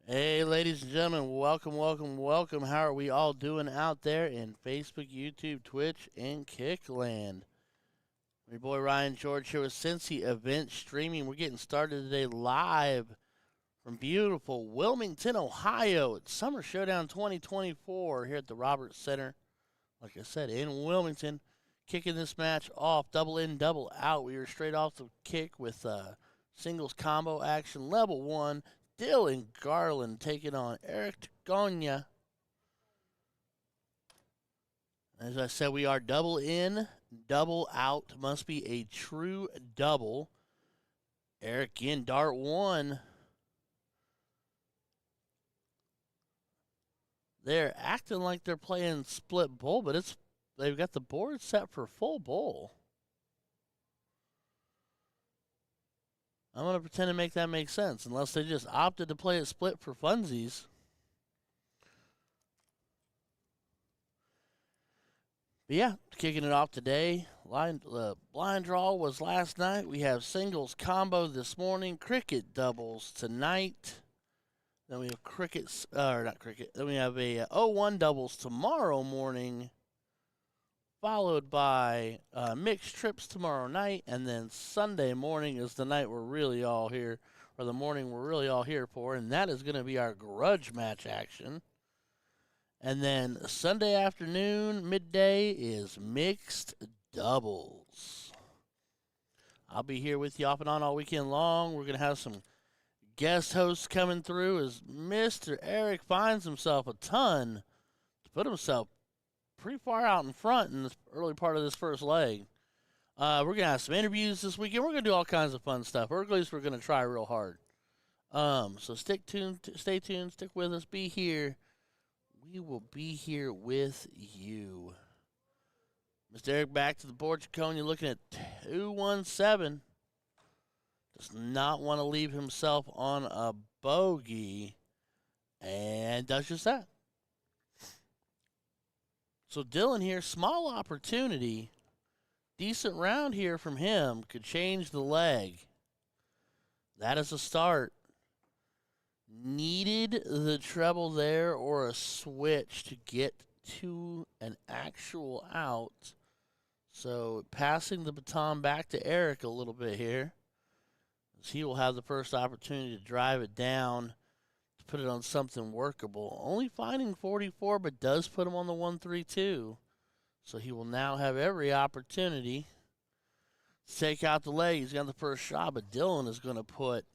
Hey, ladies and gentlemen, welcome, welcome, welcome. How are we all doing out there in Facebook, YouTube, Twitch, and Kickland? My boy Ryan George here with Cincy Event Streaming. We're getting started today live from beautiful Wilmington, Ohio. It's Summer Showdown 2024 here at the Roberts Center. Like I said, in Wilmington, kicking this match off, double in, double out. We were straight off the kick with singles combo action, level one. Dylan Garland taking on Eric Tagonia. As I said, we are double in, double out. Must be a true double. Eric in, dart one. They're acting like they're playing split bull, but they've got the board set for full bull. I'm going to pretend to make that make sense, unless they just opted to play it split for funsies. But yeah, kicking it off today. Blind draw was last night. We have singles combo this morning, cricket doubles tonight. Then we have crickets, or not cricket. Then we have a 0-1 doubles tomorrow morning, followed by mixed trips tomorrow night, and then Sunday morning is the night we're really all here, or the morning we're really all here for, and that is going to be our grudge match action. And then Sunday afternoon, midday, is mixed doubles. I'll be here with you off and on all weekend long. We're going to have some guest hosts coming through as Mr. Eric finds himself a ton to put himself pretty far out in front in this early part of this first leg. We're going to have some interviews this weekend. We're going to do all kinds of fun stuff, or at least we're going to try real hard. So stay tuned, stick with us, be here. We will be here with you. Mr. Eric back to the board. Tagonia looking at 217. Does not want to leave himself on a bogey. And does just that. So Dylan here, small opportunity. Decent round here from him. Could change the leg. That is a start. Needed the treble there or a switch to get to an actual out. So passing the baton back to Eric a little bit here. As he will have the first opportunity to drive it down to put it on something workable. Only finding 44, but does put him on the 1-3-2. So he will now have every opportunity to take out the leg. He's got the first shot, but Dylan is going to put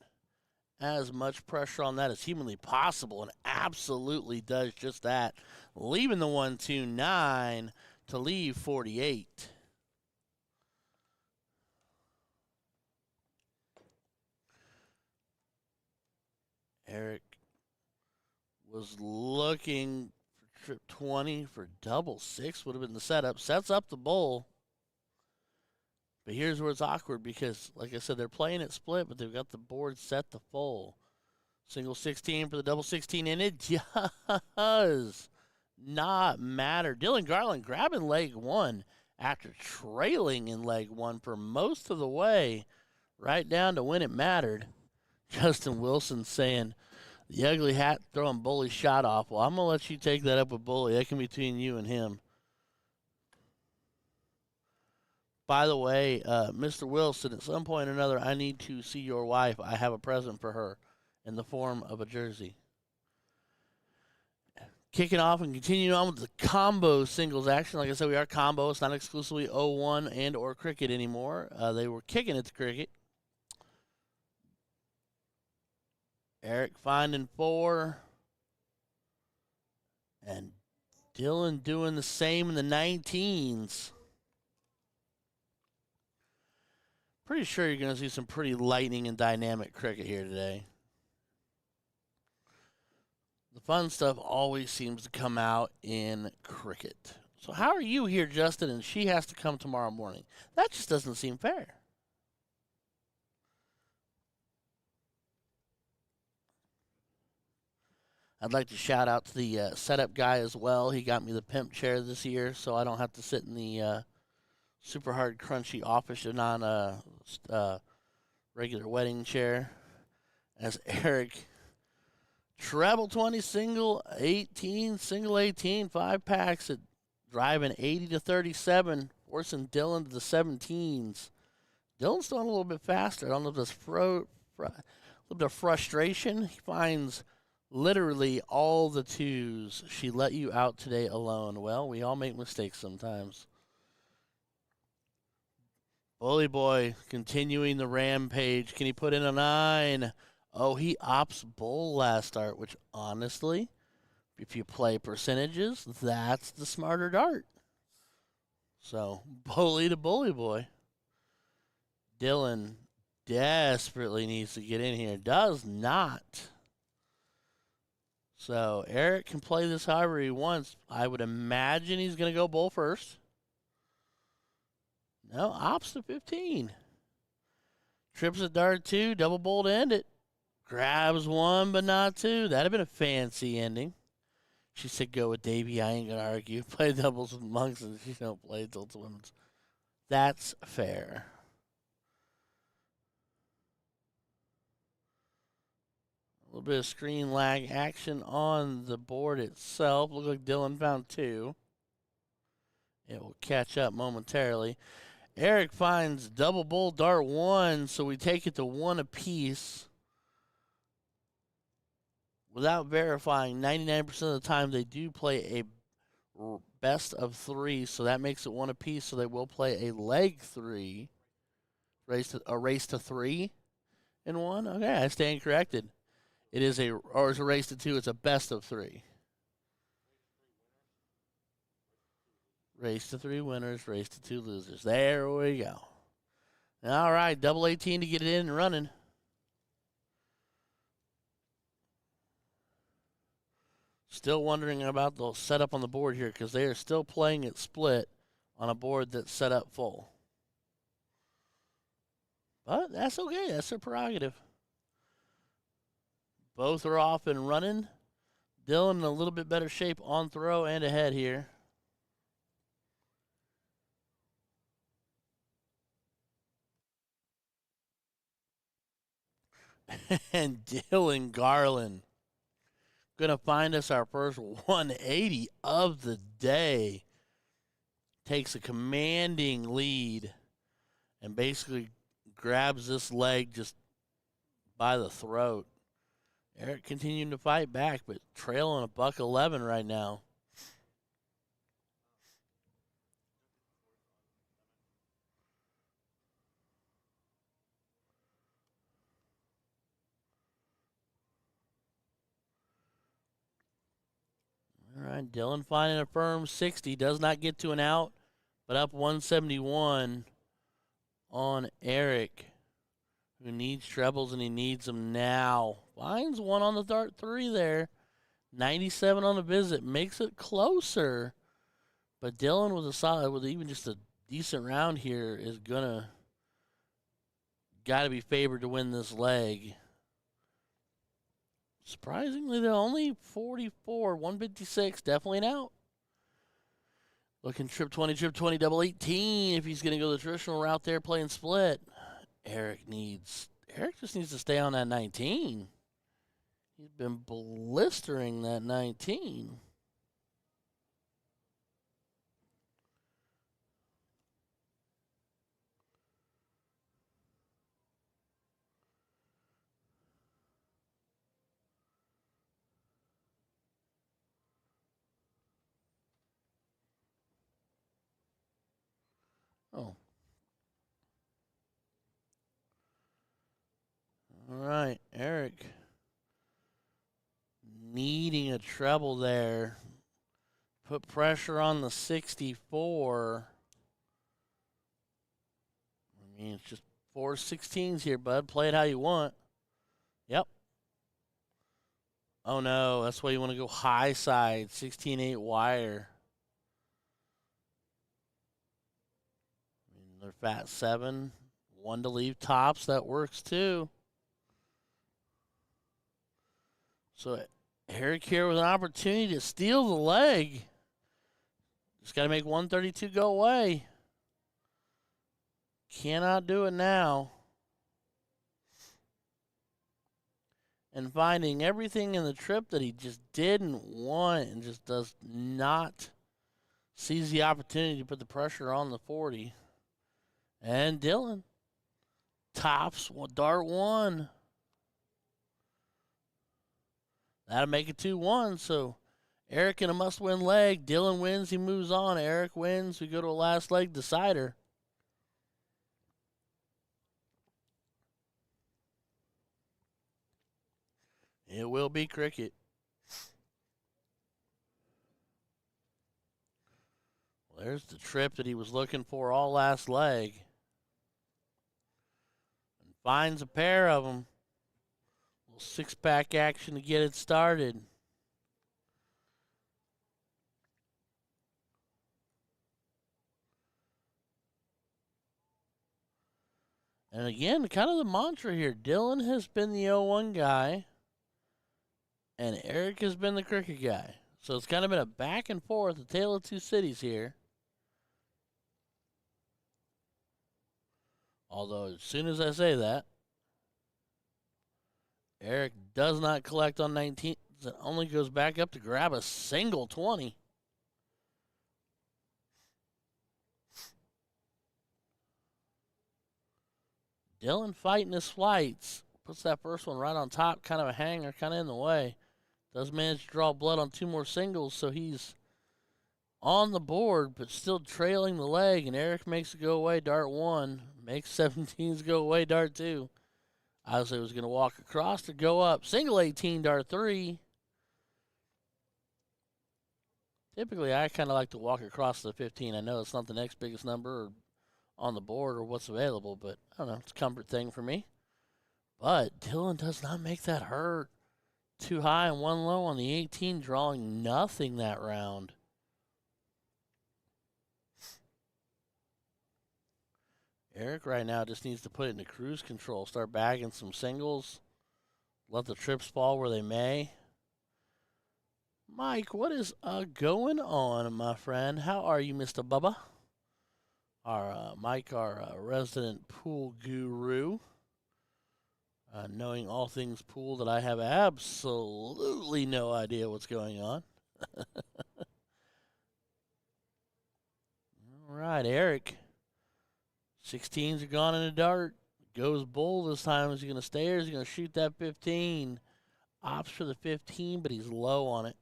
as much pressure on that as humanly possible, and absolutely does just that, leaving the 1-2-9 to leave 48. Eric was looking for trip 20 for double six, would have been the setup. Sets up the bull. But here's where it's awkward because, like I said, they're playing it split, but they've got the board set to full. Single 16 for the double 16, and it does not matter. Dylan Garland grabbing leg one after trailing in leg one for most of the way, right down to when it mattered. Justin Wilson saying, the ugly hat throwing Bully shot off. Well, I'm going to let you take that up with Bully. That can be between you and him. By the way, Mr. Wilson, at some point or another, I need to see your wife. I have a present for her in the form of a jersey. Kicking off and continuing on with the combo singles action. Like I said, we are combo. It's not exclusively 0-1 and or cricket anymore. They were kicking it to cricket. Eric finding 4. And Dylan doing the same in the 19s. Pretty sure you're going to see some pretty lightning and dynamic cricket here today. The fun stuff always seems to come out in cricket. So how are you here, Justin, and she has to come tomorrow morning? That just doesn't seem fair. I'd like to shout out to the setup guy as well. He got me the pimp chair this year, so I don't have to sit in the super hard, crunchy office and on a regular wedding chair. As Eric Treble 20, single 18, single 18, 5 packs at driving 80 to 37, forcing Dylan to the 17s. Dylan's throwing a little bit faster. I don't know if that's a little bit of frustration. He finds literally all the twos. She let you out today alone. Well, we all make mistakes sometimes. Bully Boy continuing the rampage. Can he put in a 9? Oh, he opts bull last start, which honestly, if you play percentages, that's the smarter dart. So, bully to Bully Boy. Dylan desperately needs to get in here. Does not. So, Eric can play this however he wants. I would imagine he's going to go bull first. No, opts to 15. Trips a dart 2, double bull to end it. Grabs 1, but not 2. That'd have been a fancy ending. She said go with Davey. I ain't going to argue. Play doubles with monks and she don't play till it's women's. That's fair. A little bit of screen lag action on the board itself. Looks like Dylan found 2. It will catch up momentarily. Eric finds double bull dart 1, so we take it to 1 apiece. Without verifying, 99% of the time they do play a best of 3, so that makes it 1 apiece, so they will play a leg 3. A race to 3 in 1? Okay, I stand corrected. It's a race to 2, it's a best of 3. Race to 3 winners, race to 2 losers. There we go. All right, double 18 to get it in and running. Still wondering about the setup on the board here because they are still playing it split on a board that's set up full. But that's okay. That's their prerogative. Both are off and running. Dylan in a little bit better shape on throw and ahead here. And Dylan Garland going to find us our first 180 of the day. Takes a commanding lead and basically grabs this leg just by the throat. Eric continuing to fight back, but trailing a $1.11 right now. All right, Dylan finding a firm 60. Does not get to an out, but up 171 on Eric, who needs trebles, and he needs them now. Finds one on the dart 3 there. 97 on the visit. Makes it closer. But Dylan with a solid, with even just a decent round here, is got to be favored to win this leg. Surprisingly, they're only 44, 156, definitely an out. Looking trip 20, double 18 if he's going to go the traditional route there, playing split. Eric just needs to stay on that 19. He's been blistering that 19. Oh. All right, Eric needing a treble there. Put pressure on the 64. I mean, it's just 4 16s here, bud. Play it how you want. Yep. Oh, no. That's why you want to go high side. 16-8 wire. I mean, they're fat 7. 1 to leave tops. That works, too. So Eric here with an opportunity to steal the leg. Just got to make 132 go away. Cannot do it now. and finding everything in the trip that he just didn't want and just does not seize the opportunity to put the pressure on the 40. And Dylan tops dart 1. That'll make it 2-1. So Eric in a must-win leg. Dylan wins. He moves on. Eric wins. We go to a last leg decider. It will be cricket. Well, there's the trip that he was looking for all last leg. And finds a pair of them. A little six-pack action to get it started. And again, kind of the mantra here. Dylan has been the 0-1 guy. And Eric has been the cricket guy. So it's kind of been a back and forth, a tale of two cities here. Although, as soon as I say that, Eric does not collect on 19. It only goes back up to grab a single 20. Dylan fighting his flights. Puts that first one right on top, kind of a hanger, kind of in the way. Does manage to draw blood on 2 more singles, so he's on the board, but still trailing the leg. And Eric makes it go away, dart 1. Makes 17s go away, dart 2. I was going to walk across to go up. Single 18, dart 3. Typically, I kind of like to walk across the 15. I know it's not the next biggest number on the board or what's available, but I don't know. It's a comfort thing for me. But Dylan does not make that hurt. 2 high and 1 low on the 18, drawing nothing that round. Eric right now just needs to put it into cruise control. Start bagging some singles. Let the trips fall where they may. Mike, what is going on, my friend? How are you, Mr. Bubba? Our Mike, our resident pool guru. Knowing all things pool that I have absolutely no idea what's going on. All right, Eric. 16s are gone in a dart. Goes bull this time. Is he going to stay or is he going to shoot that 15? Opts for the 15, but he's low on it.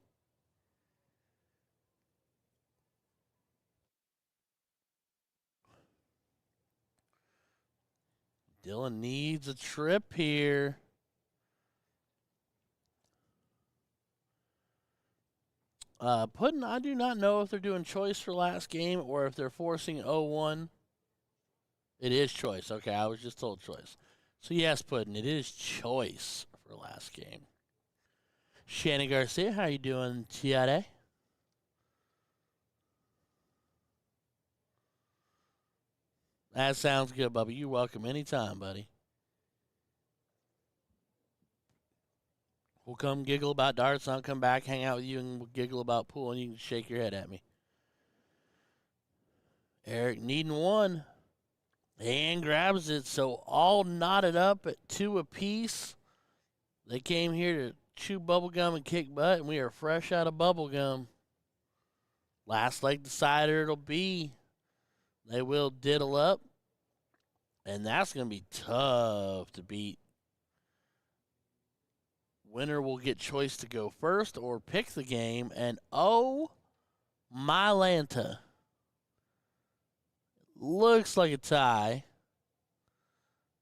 Dylan needs a trip here. I do not know if they're doing choice for last game or if they're forcing 0-1. It is choice. Okay, I was just told choice. So yes, Puddin', it is choice for last game. Shannon Garcia, how you doing, Tiare? That sounds good, Bubba. You're welcome anytime, buddy. We'll come giggle about darts, and I'll come back, hang out with you, and we'll giggle about pool, and you can shake your head at me. Eric needing 1. And grabs it, so all knotted up at 2 apiece. They came here to chew bubblegum and kick butt, and we are fresh out of bubblegum. Last leg decider it'll be. They will diddle up. And that's going to be tough to beat. Winner will get choice to go first or pick the game. And oh, my Lanta. Looks like a tie.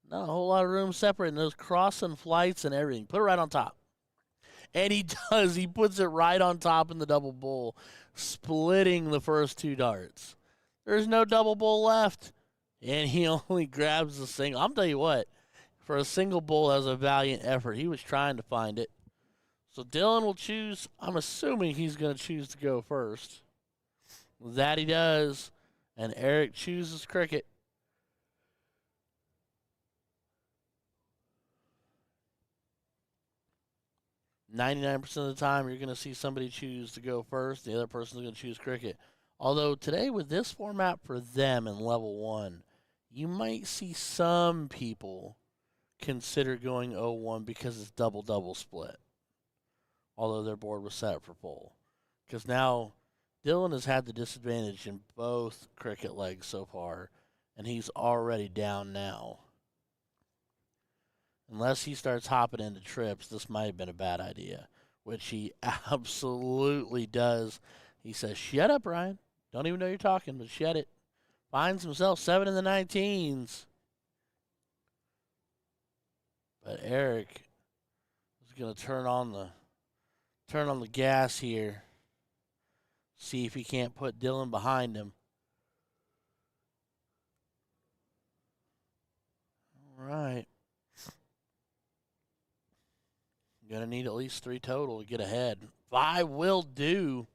Not a whole lot of room separating those crossing flights and everything. Put it right on top. And he does. He puts it right on top in the double bull, splitting the first 2 darts. There's no double bull left. And he only grabs the single. I'm telling you what, for a single bull, that was a valiant effort. He was trying to find it. So Dylan will choose. I'm assuming he's going to choose to go first. That he does. And Eric chooses cricket. "99% of the time, you're going to see somebody choose to go first. The other person's going to choose cricket. Although today, with this format for them in level 1, you might see some people consider going 0-1 because it's double-double split. Although their board was set for full. Because now Dylan has had the disadvantage in both cricket legs so far, and he's already down now. Unless he starts hopping into trips, this might have been a bad idea, which he absolutely does. He says, shut up, Ryan. Don't even know you're talking, but shut it. Finds himself 7 in the 19s. But Eric is going to turn on the gas here. See if he can't put Dylan behind him. All right. Gonna need at least 3 total to get ahead. 5 will do.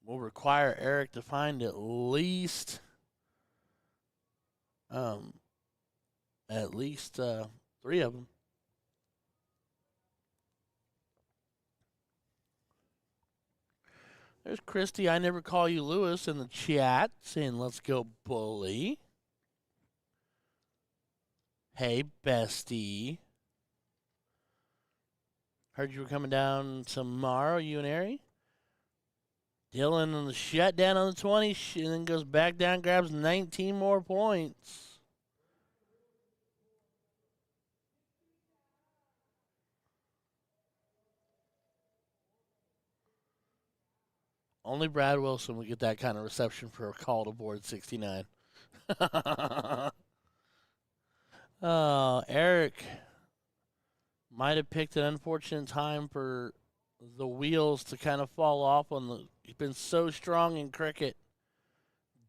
Will require Eric to find at least 3 of them. There's Christy, I never call you Lewis, in the chat saying, let's go bully. Hey, bestie. Heard you were coming down tomorrow, you and Ari. Dylan on the shutdown on the 20, and then goes back down, grabs 19 more points. Only Brad Wilson would get that kind of reception for a call to board 69. Oh, Eric might have picked an unfortunate time for the wheels to kind of fall off on the. He's been so strong in cricket.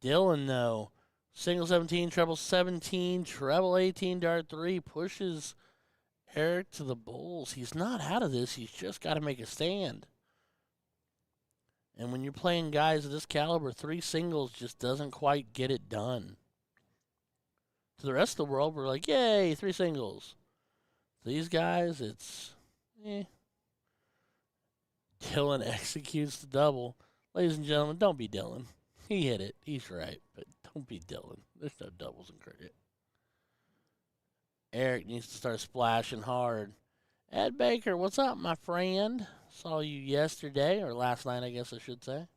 Dylan, though, single 17, treble 17, treble 18, dart 3, pushes Eric to the Bulls. He's not out of this. He's just got to make a stand. And when you're playing guys of this caliber, 3 singles just doesn't quite get it done. To the rest of the world, we're like, yay, 3 singles. These guys, it's Dylan executes the double. Ladies and gentlemen, don't be Dylan. He hit it. He's right, but don't be Dylan. There's no doubles in cricket. Eric needs to start splashing hard. Ed Baker, what's up, my friend? Saw you yesterday, or last night, I guess I should say.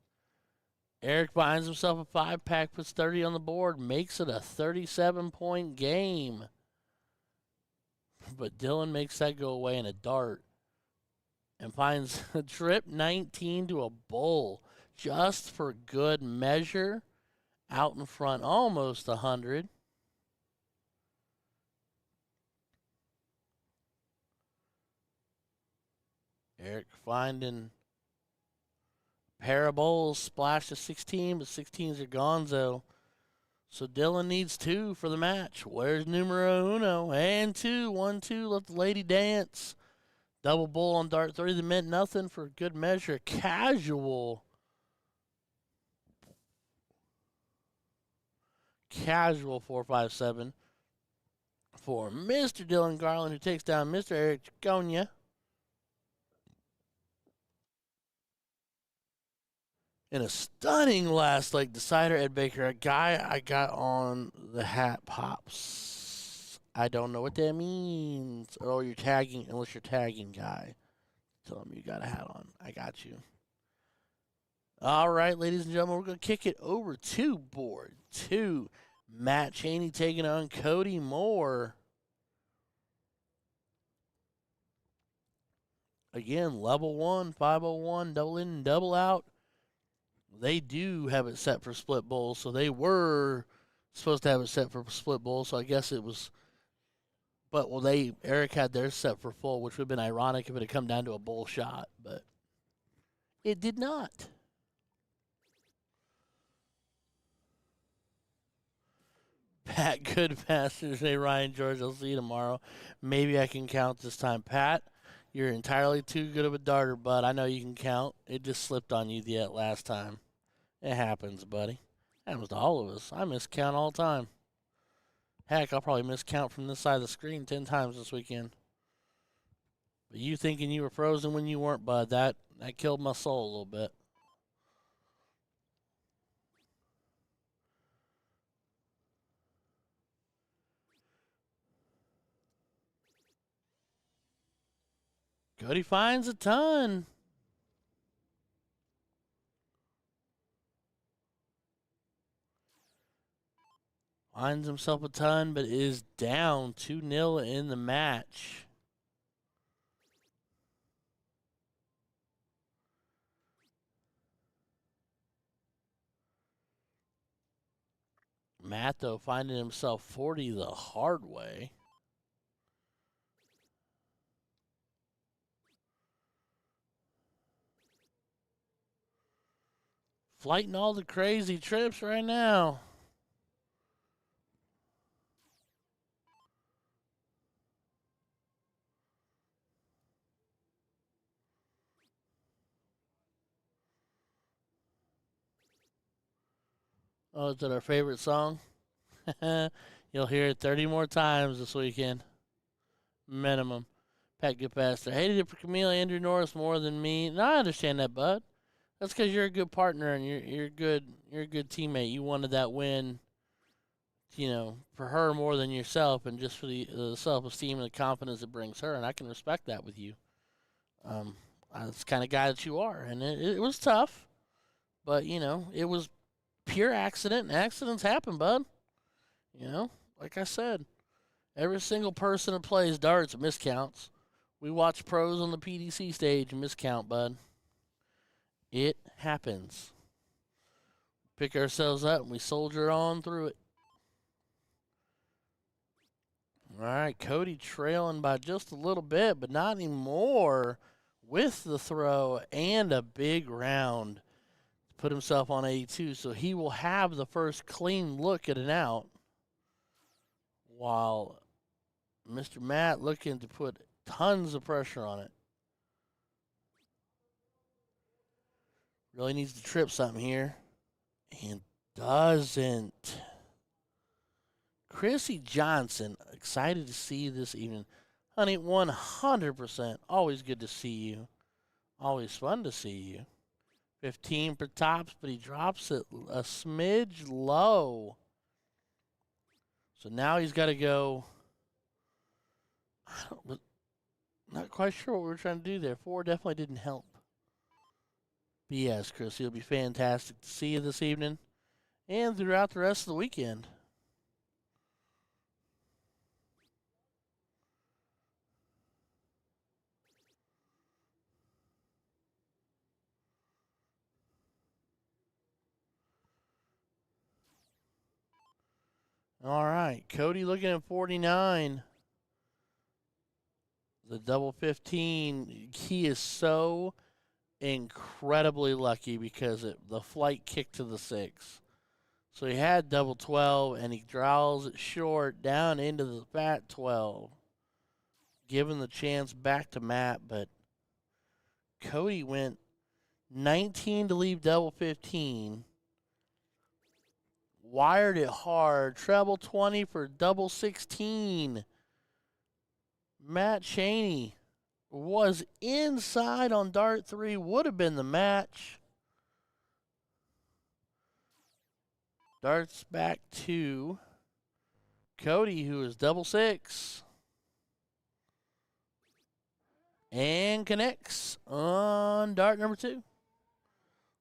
Eric finds himself a 5-pack, puts 30 on the board, makes it a 37-point game. But Dylan makes that go away in a dart and finds a trip 19 to a bull just for good measure. Out in front, almost 100. Eric finding a pair of bowls, splash to 16, but 16s are gonzo. So Dylan needs 2 for the match. Where's numero uno? And 2. 1, 2. Let the lady dance. Double bull on dart 3 that meant nothing for good measure. Casual 457 for Mr. Dylan Garland, who takes down Mr. Eric Chiconia. In a stunning last leg decider, Ed Baker, a guy I got on the hat pops. I don't know what that means. Oh, you're tagging, unless you're tagging guy. Tell him you got a hat on. I got you. All right, ladies and gentlemen, we're going to kick it over to board 2. Matt Cheney taking on Cody Moore. Again, level 1, 501, double in and double out. They do have it set for split bowls, so they were supposed to have it set for split bowls, so I guess it was. But, well, Eric had theirs set for full, which would have been ironic if it had come down to a bowl shot, but it did not. Pat Goodmaster, say Ryan George, I'll see you tomorrow. Maybe I can count this time. Pat, you're entirely too good of a darter, bud. I know you can count. It just slipped on you the last time. It happens, buddy. It happens to all of us. I miscount all the time. Heck, I'll probably miscount from this side of the screen 10 times this weekend. But you thinking you were frozen when you weren't, bud, that killed my soul a little bit. Cody finds a ton. Finds himself a ton, but is down 2-0 in the match. Matt, though, finding himself 40 the hard way. Flighting all the crazy trips right now. Oh, is that our favorite song? You'll hear it 30 more times this weekend. Minimum. Pat Goodpaster. Hated it for Camille Andrew Norris more than me. No, I understand that, bud. That's because you're a good partner and you're good. You're a good teammate. You wanted that win, for her more than yourself, and just for the self-esteem and the confidence it brings her. And I can respect that with you. That's the kind of guy that you are, and it was tough, but it was pure accident, and accidents happen, bud. Like I said, every single person that plays darts miscounts. We watch pros on the PDC stage miscount, bud. It happens. Pick ourselves up and we soldier on through it. All right, Cody trailing by just a little bit, but not anymore with the throw and a big round. Put himself on 82, so he will have the first clean look at an out, while Mr. Matt looking to put tons of pressure on it. Really needs to trip something here, and doesn't. Chrissy Johnson, excited to see you this evening. Honey, 100%. Always good to see you. Always fun to see you. 15 per tops, but he drops it a smidge low. So now he's got to go. Not quite sure what we were trying to do there. 4 definitely didn't help. But yes, Chris, it'll be fantastic to see you this evening and throughout the rest of the weekend. All right, Cody looking at 49. The double 15. He is so incredibly lucky because the flight kicked to the 6. So he had double 12, and he draws it short down into the fat 12. Giving the chance back to Matt, but Cody went 19 to leave double 15. Wired it hard. Treble 20 for double 16. Matt Cheney was inside on dart 3. Would have been the match. Darts back to Cody, who is double 6. And connects on dart number 2.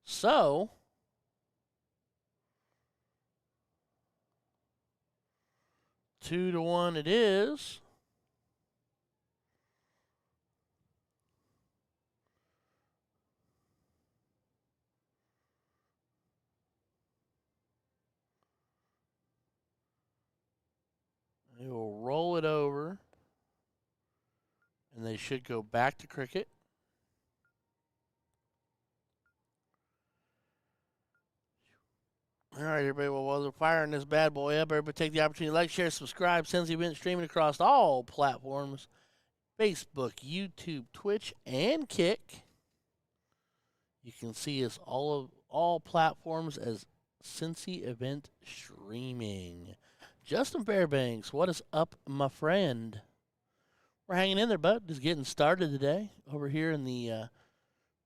So, two to 1 it is. They will roll it over, and they should go back to cricket. All right, everybody. Well, while they're firing this bad boy up, everybody take the opportunity to like, share, subscribe. Since the event streaming across all platforms, Facebook, YouTube, Twitch, and Kick. You can see us all platforms as Cincy Event Streaming. Justin Fairbanks, what is up, my friend? We're hanging in there, bud. Just getting started today over here in the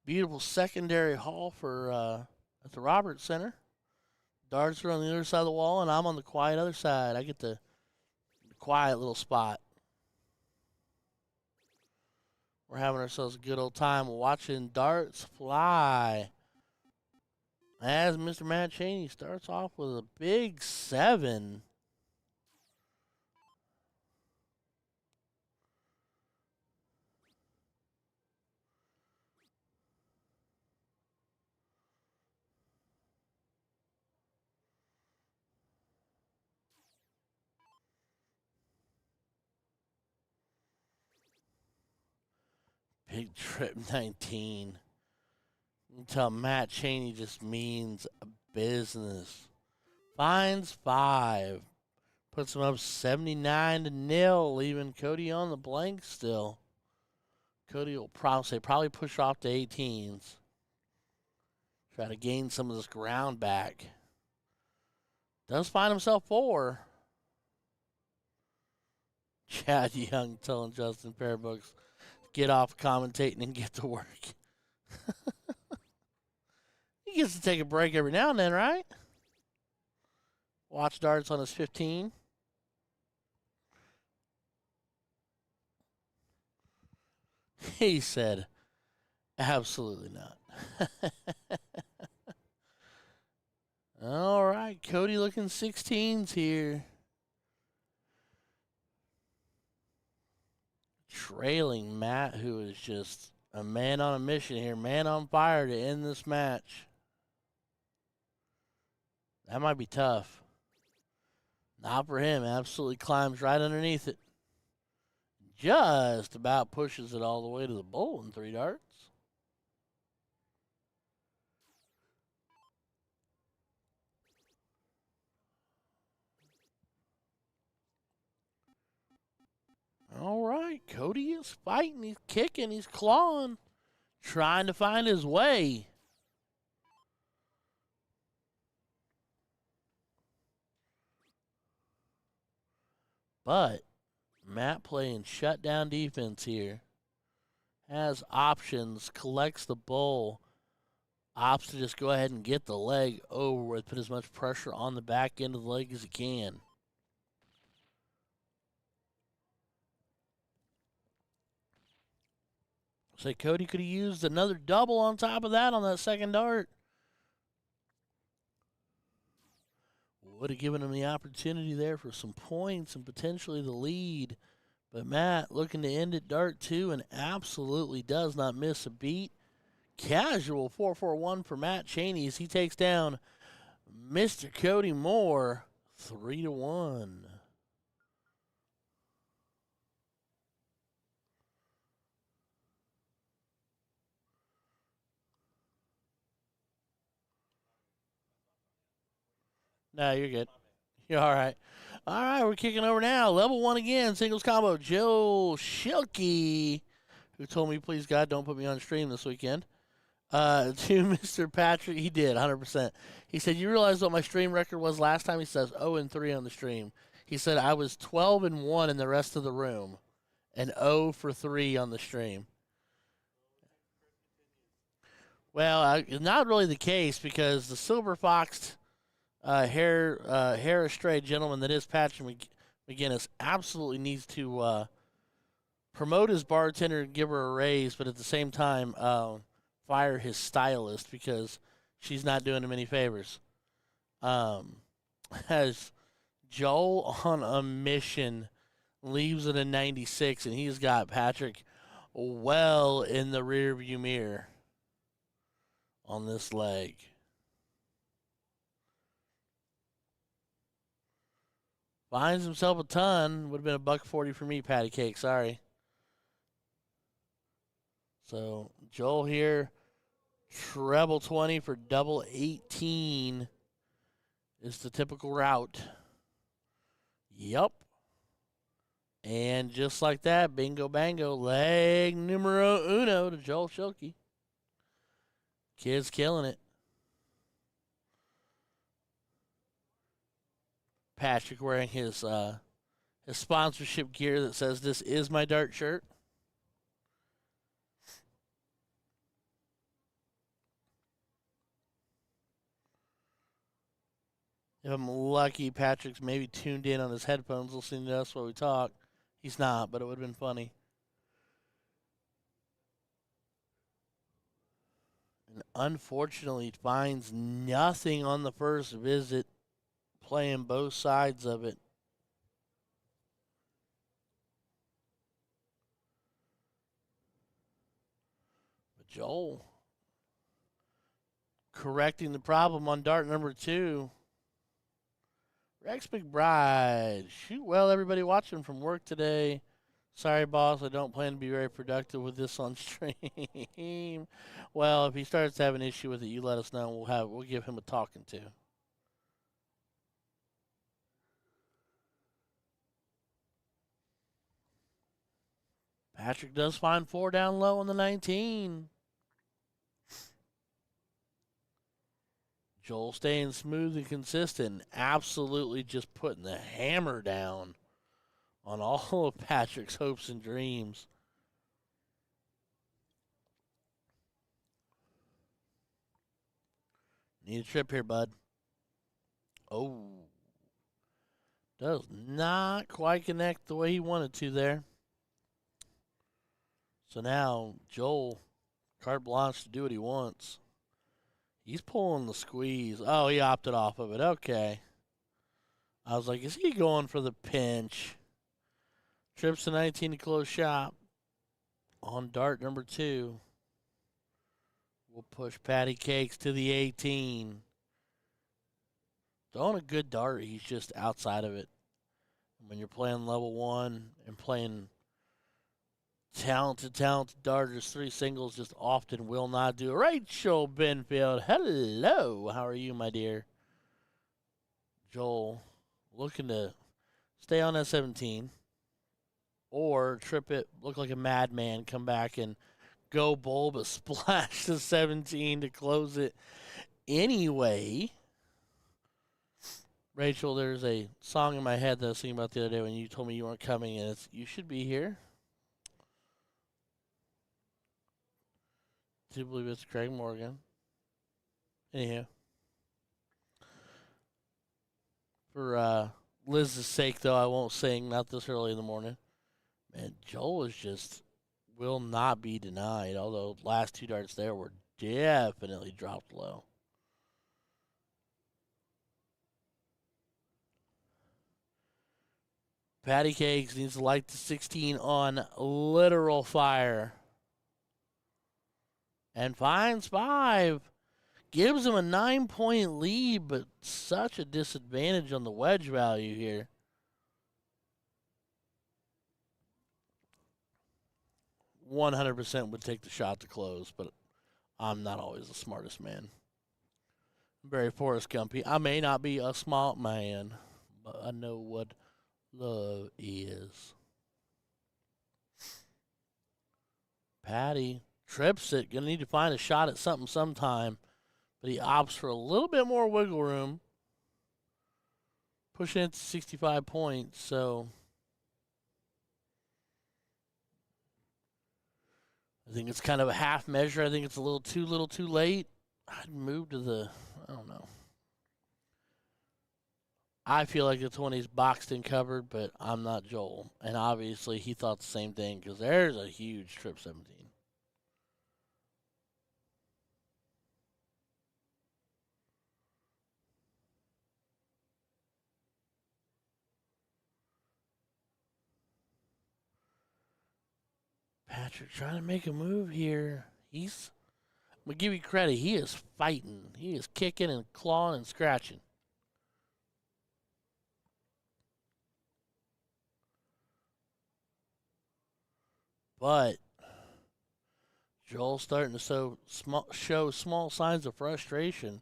beautiful secondary hall for at the Roberts Center. Darts are on the other side of the wall, and I'm on the quiet other side. I get the quiet little spot. We're having ourselves a good old time watching darts fly. As Mr. Matt Cheney starts off with a big 7. Big trip 19. You can tell Matt Cheney just means business. Finds 5. Puts him up 79-0, leaving Cody on the blank still. Cody will probably push off to 18s. Try to gain some of this ground back. Does find himself 4. Chad Young telling Justin Fairbooks, get off commentating and get to work. He gets to take a break every now and then, right? Watch darts on his 15. He said, absolutely not. All right, Cody looking 16s here. Trailing Matt, who is just a man on a mission here, man on fire to end this match. That might be tough. Not for him. Absolutely climbs right underneath it. Just about pushes it all the way to the bowl in 3 darts. All right, Cody is fighting. He's kicking. He's clawing. Trying to find his way. But Matt playing shutdown defense here. Has options. Collects the bowl. Opts to just go ahead and get the leg over with. Put as much pressure on the back end of the leg as he can. Say Cody could have used another double on top of that on that second dart. Would have given him the opportunity there for some points and potentially the lead. But Matt looking to end at dart 2 and absolutely does not miss a beat. Casual 4-4-1 for Matt Cheney as he takes down Mr. Cody Moore 3-1. No, you're good. You're all right. All right, we're kicking over now. Level 1 again, singles combo. Joe Shilkey, who told me, please, God, don't put me on stream this weekend. To Mr. Patrick, he did, 100%. He said, you realize what my stream record was last time? He says 0-3 on the stream. He said I was 12-1 in the rest of the room and 0-3 on the stream. Well, not really the case because the silver foxed hair astray gentleman that is Patrick McGinnis absolutely needs to promote his bartender and give her a raise, but at the same time fire his stylist because she's not doing him any favors. As Joel on a mission leaves it in 96, and he's got Patrick well in the rearview mirror on this leg. Finds himself a ton. Would have been $1.40 for me, patty cake. Sorry. So Joel here, treble 20 for double 18 is the typical route. Yup. And just like that, bingo bango, leg numero uno to Joel Shilkey. Kid's killing it. Patrick wearing his sponsorship gear that says, "This is my dart shirt." If I'm lucky, Patrick's maybe tuned in on his headphones listening to us while we talk. He's not, but it would have been funny. unfortunately finds nothing on the first visit, playing both sides of it. But Joel correcting the problem on dart number 2. Rex McBride. Shoot well, everybody watching from work today. Sorry, boss, I don't plan to be very productive with this on stream. Well, if he starts to have an issue with it, you let us know. We'll give him a talking to. Patrick does find 4 down low on the 19. Joel staying smooth and consistent, absolutely just putting the hammer down on all of Patrick's hopes and dreams. Need a trip here, bud. Oh. Does not quite connect the way he wanted to there. So now Joel, carte blanche to do what he wants. He's pulling the squeeze. Oh, he opted off of it. Okay. I was like, is he going for the pinch? Trips to 19 to close shop on dart number 2. We'll push Patty Cakes to the 18. Throwing a good dart, he's just outside of it. When you're playing level 1 and playing talented darters, 3 singles just often will not do. Rachel Benfield, hello. How are you, my dear? Joel looking to stay on that 17 or trip it, look like a madman, come back and go bold, but splash the 17 to close it anyway. Rachel, there's a song in my head that I was thinking about the other day when you told me you weren't coming, and it's "You Should Be Here." Do believe it's Craig Morgan. Anyhow, for Liz's sake, though, I won't sing. Not this early in the morning. Man, Joel is just will not be denied. Although last 2 darts there were definitely dropped low. Patty Cakes needs to light the 16 on literal fire. And finds 5. Gives him a 9-point lead, but such a disadvantage on the wedge value here. "100% would take the shot to close, but I'm not always the smartest man. Barry Forrest Gumpy. I may not be a smart man, but I know what love is." Patty trips it. Gonna need to find a shot at something sometime, but he opts for a little bit more wiggle room. Pushing it to 65 points, so I think it's kind of a half measure. I think it's a little too late. I'd move to the, I don't know. I feel like the 20's boxed and covered, but I'm not Joel. And obviously he thought the same thing because there's a huge trip 17. Patrick trying to make a move here. I'm going to give you credit. He is fighting. He is kicking and clawing and scratching. But Joel's starting to show small signs of frustration.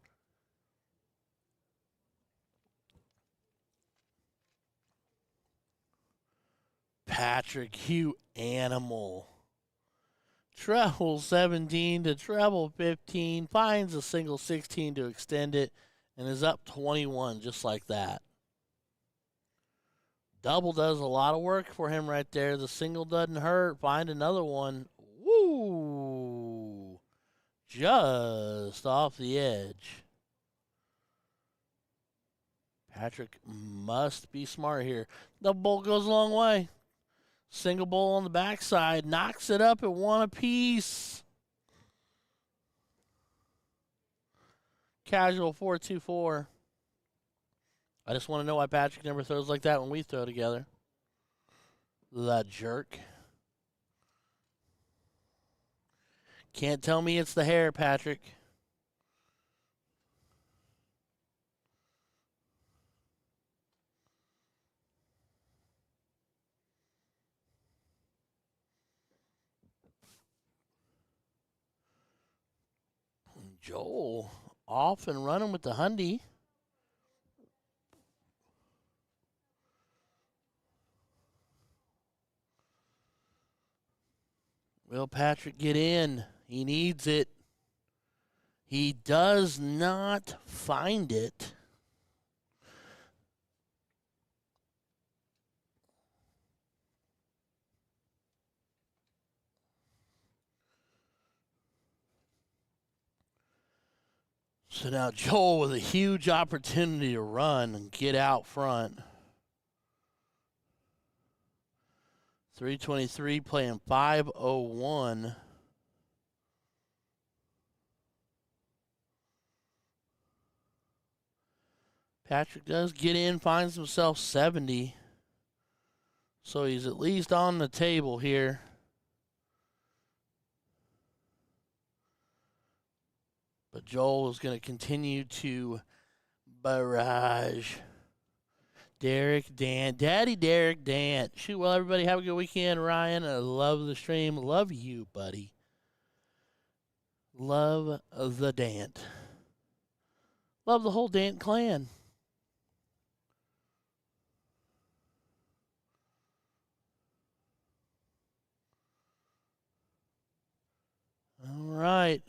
Patrick, you animal. Treble 17 to treble 15, finds a single 16 to extend it, and is up 21 just like that. Double does a lot of work for him right there. The single doesn't hurt. Find another one. Woo! Just off the edge. Patrick must be smart here. Double bolt goes a long way. Single bowl on the backside. Knocks it up at 1 apiece. Casual 424. I just want to know why Patrick never throws like that when we throw together. The jerk. Can't tell me it's the hair, Patrick. Joel off and running with the Hundy. Will Patrick get in? He needs it. He does not find it. So now Joel with a huge opportunity to run and get out front. 323 playing 501. Patrick does get in, finds himself 70. So he's at least on the table here. But Joel is going to continue to barrage. Derek Dant. Daddy Derek Dant. Shoot, well, everybody have a good weekend. Ryan, I love the stream. Love you, buddy. Love the Dant. Love the whole Dant clan. All right.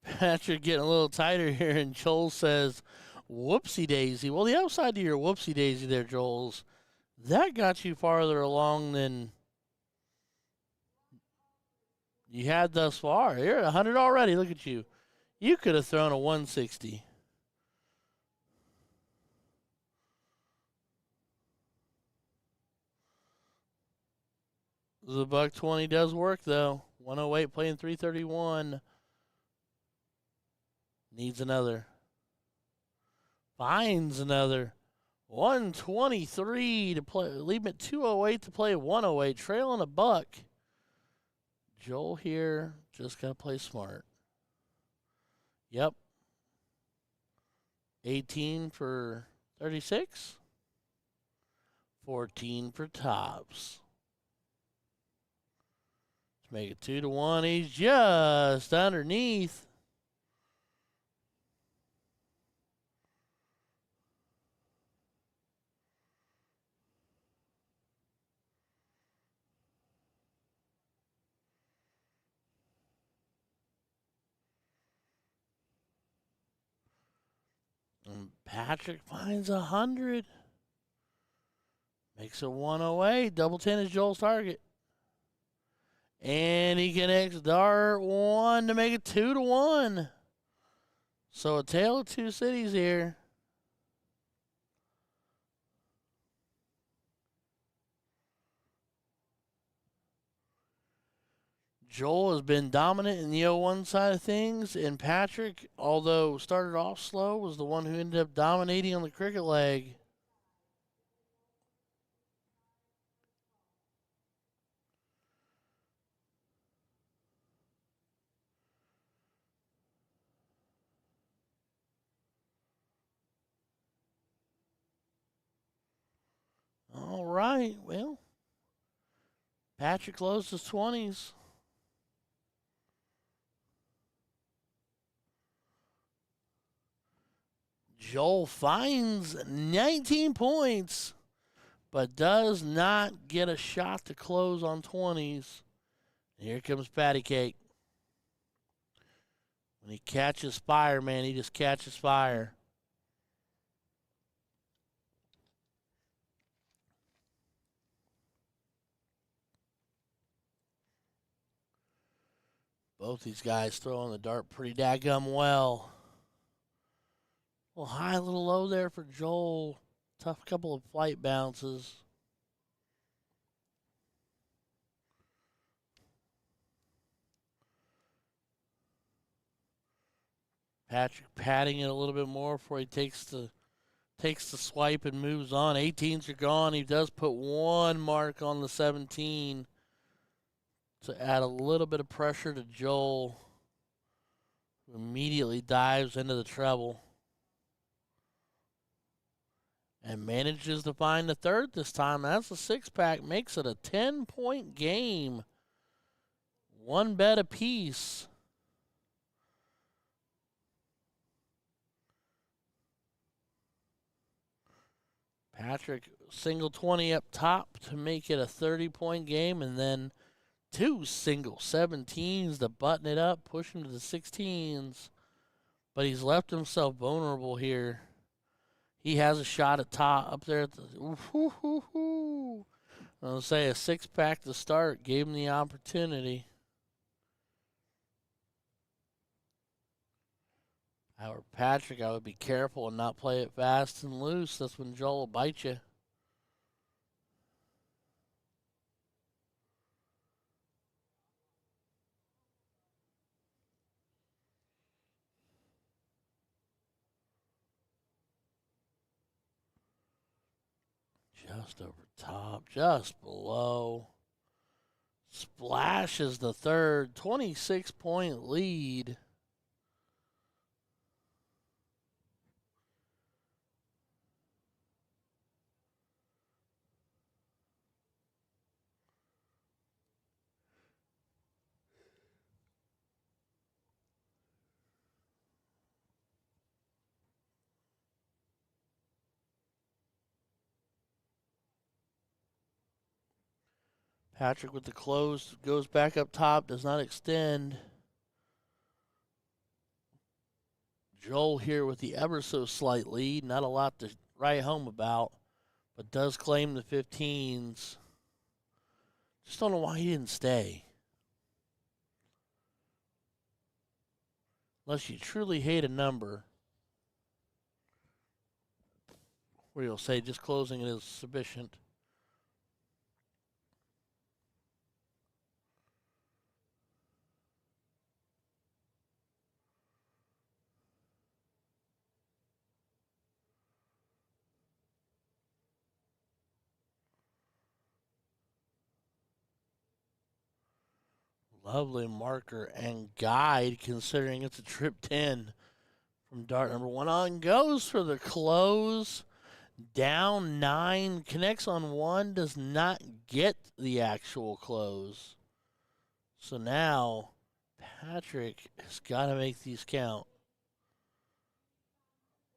Patrick getting a little tighter here, and Joel says, whoopsie daisy. Well, the upside to your whoopsie daisy there, Joel's, that got you farther along than you had thus far. You're at 100 already. Look at you. You could have thrown a 160. The $120 does work, though. 108 playing 331. Needs another. Finds another. 123 to play. Leave at 208 to play 108. Trailing a buck. Joel here just got to play smart. Yep. 18 for 36. 14 for tops. Let's make it 2-1. He's just underneath. And Patrick finds 100. Makes it 108. Double 10 is Joel's target. And he connects dart 1 to make it 2-1. So a tale of two cities here. Joel has been dominant in the 0-1 side of things, and Patrick, although started off slow, was the one who ended up dominating on the cricket leg. All right, well, Patrick closed his 20s. Joel finds 19 points, but does not get a shot to close on 20s. Here comes Patty Cake. When he catches fire, man, he just catches fire. Both these guys throwing the dart pretty daggum well. A little high, a little low there for Joel. Tough couple of flight bounces. Patrick patting it a little bit more before he takes the swipe and moves on. 18s are gone. He does put one mark on the 17 to add a little bit of pressure to Joel, who immediately dives into the treble and manages to find the third this time. That's a six-pack, makes it a 10-point game. One bet apiece. Patrick single 20 up top to make it a 30-point game, and then two single 17s to button it up, push him to the 16s. But he's left himself vulnerable here. He has a shot at top up there at the. I'll say a six-pack to start gave him the opportunity. However, Patrick, I would be careful and not play it fast and loose. That's when Joel will bite you. Just over top, just below. Splashes the third, 26-point lead. Patrick with the close, goes back up top, does not extend. Joel here with the ever so slight lead, not a lot to write home about, but does claim the 15s. Just don't know why he didn't stay. Unless you truly hate a number, where you'll say just closing it is sufficient. Lovely marker and guide, considering it's a trip 10 from dart number 1 on. Goes for the close. Down 9. Connects on 1. Does not get the actual close. So now Patrick has got to make these count.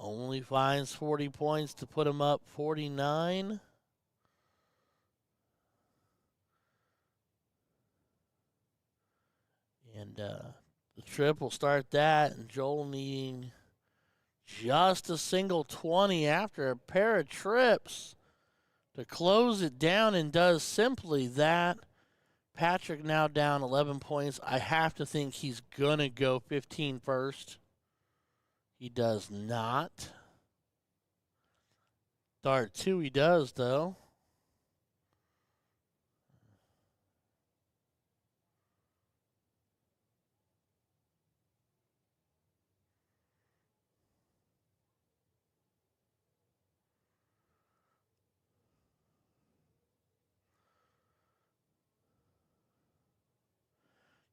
Only finds 40 points to put him up 49. And the trip will start that, and Joel needing just a single 20 after a pair of trips to close it down, and does simply that. Patrick now down 11 points. I have to think he's going to go 15 first. He does not. Dart 2 he does, though.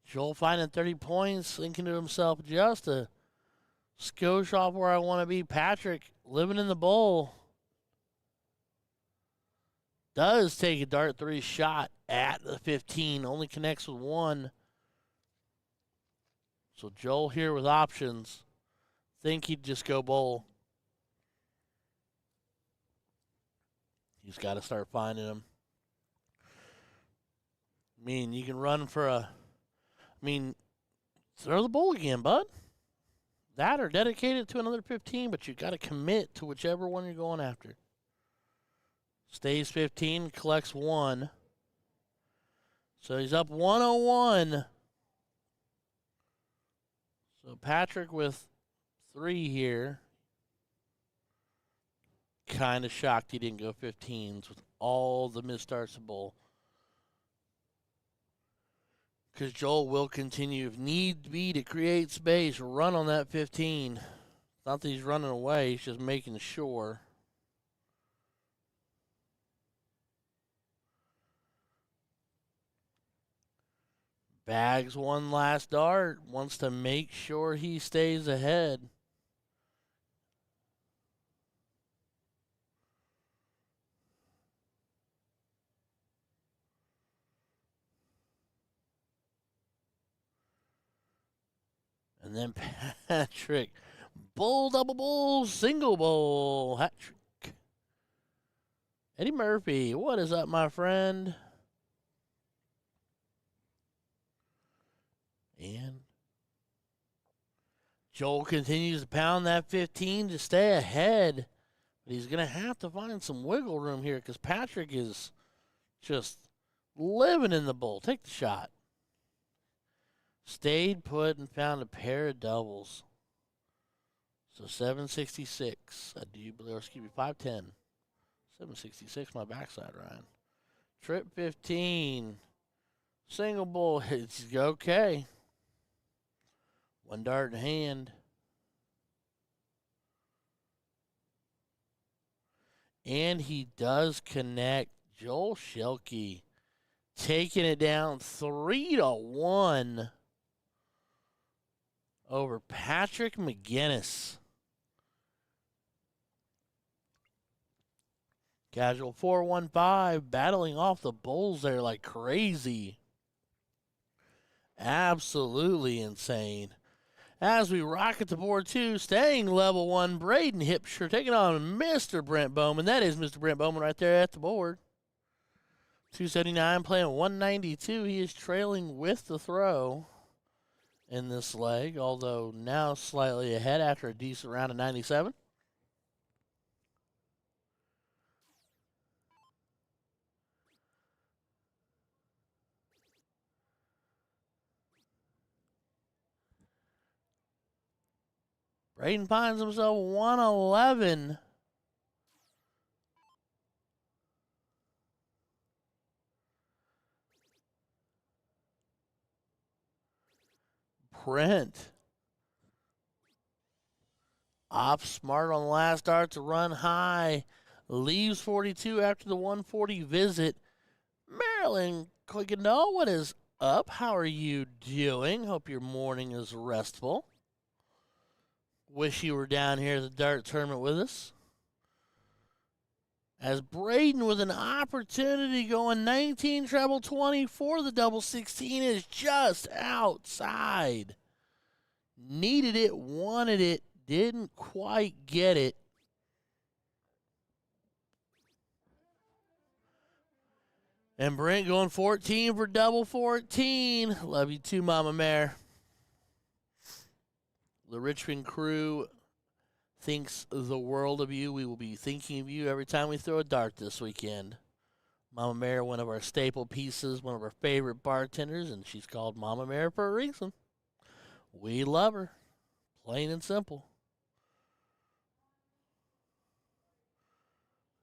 Joel finding 30 points, thinking to himself, just a skosh off where I want to be. Patrick living in the bowl. Does take a dart 3 shot at the 15. Only connects with 1. So Joel here with options. Think he'd just go bowl. He's got to start finding them. I mean, you can run for a... throw the bowl again, bud. That or dedicate it to another 15, but you got to commit to whichever one you're going after. Stays 15, collects 1. So he's up 101. So Patrick with 3 here. Kind of shocked he didn't go 15s with all the misstarts of bowl. Because Joel will continue, if need be, to create space, run on that 15. Not that he's running away, he's just making sure. Bags one last dart, wants to make sure he stays ahead. And then Patrick, bull, double bull, single bull, hat trick. Eddie Murphy, what is up, my friend? And Joel continues to pound that 15 to stay ahead. But he's going to have to find some wiggle room here because Patrick is just living in the bull. Take the shot. Stayed put and found a pair of doubles. So 766. I do believe, excuse me, 510. 766, my backside, Ryan. Trip 15. Single bull. It's okay. One dart in hand. And he does connect. Joel Shelke taking it down 3-1 over Patrick McGinnis. Casual 415 battling off the bulls there like crazy. Absolutely insane. As we rocket to board 2, staying level 1, Braden Hipsher taking on Mr. Brent Bowman. That is Mr. Brent Bowman right there at the board. 279 playing 192. He is trailing with the throw in this leg, although now slightly ahead after a decent round of 97. Braden finds himself 111. Brent off smart on the last dart to run high. Leaves 42 after the 140 visit. Marilyn Quickendall, what is up? How are you doing? Hope your morning is restful. Wish you were down here at the dart tournament with us. As Braden with an opportunity going 19 treble 20 for the double 16 is just outside. Needed it, wanted it, didn't quite get it. And Brent going 14 for double 14. Love you too, Mama Mare. The Richmond crew thinks the world of you. We will be thinking of you every time we throw a dart this weekend. Mama Mare, one of our staple pieces, one of our favorite bartenders, and she's called Mama Mare for a reason. We love her. Plain and simple.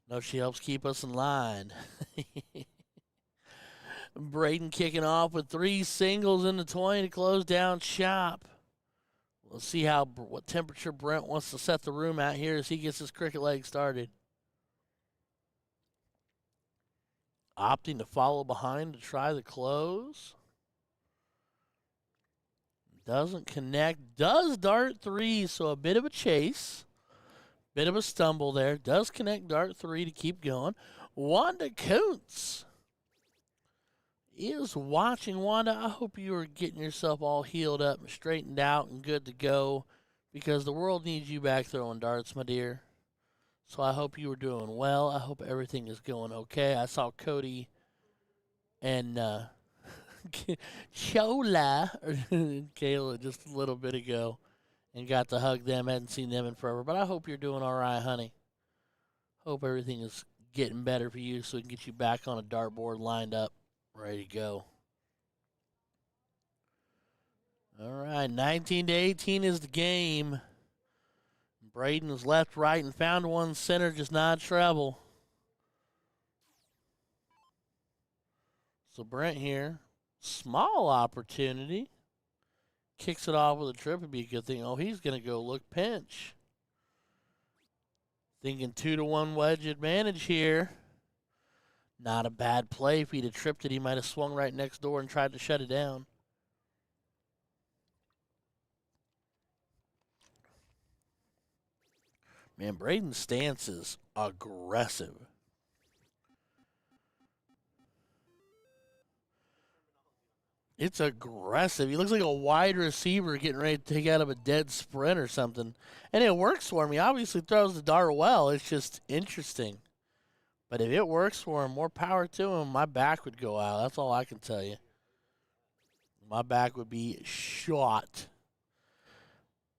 No, she helps keep us in line. Braden kicking off with 3 singles in the 20 to close down shop. Let's see what temperature Brent wants to set the room out here as he gets his cricket leg started. Opting to follow behind to try the close. Doesn't connect. Does dart 3, so a bit of a chase. Bit of a stumble there. Does connect dart 3 to keep going. Wanda Kuntz is watching. Wanda, I hope you are getting yourself all healed up and straightened out and good to go because the world needs you back throwing darts, my dear. So I hope you are doing well. I hope everything is going okay. I saw Cody and Chola and Kayla just a little bit ago and got to hug them. Hadn't seen them in forever, but I hope you're doing all right, honey. Hope everything is getting better for you so we can get you back on a dartboard lined up. Ready to go. All right, 19 to 18 is the game. Braden was left, right, and found one center, just not treble. So Brent here Small opportunity. Kicks it off with a trip would be a good thing. Oh, he's going to go look pinch. Thinking 2-1 wedge advantage here. Not a bad play. If he'd have tripped it, he might have swung right next door and tried to shut it down. Man, Braden's stance is aggressive. It's aggressive. He looks like a wide receiver getting ready to take out of a dead sprint or something. And it works for him. He obviously throws the dart well. It's just interesting. But if it works for him, more power to him. My back would go out. That's all I can tell you. My back would be shot.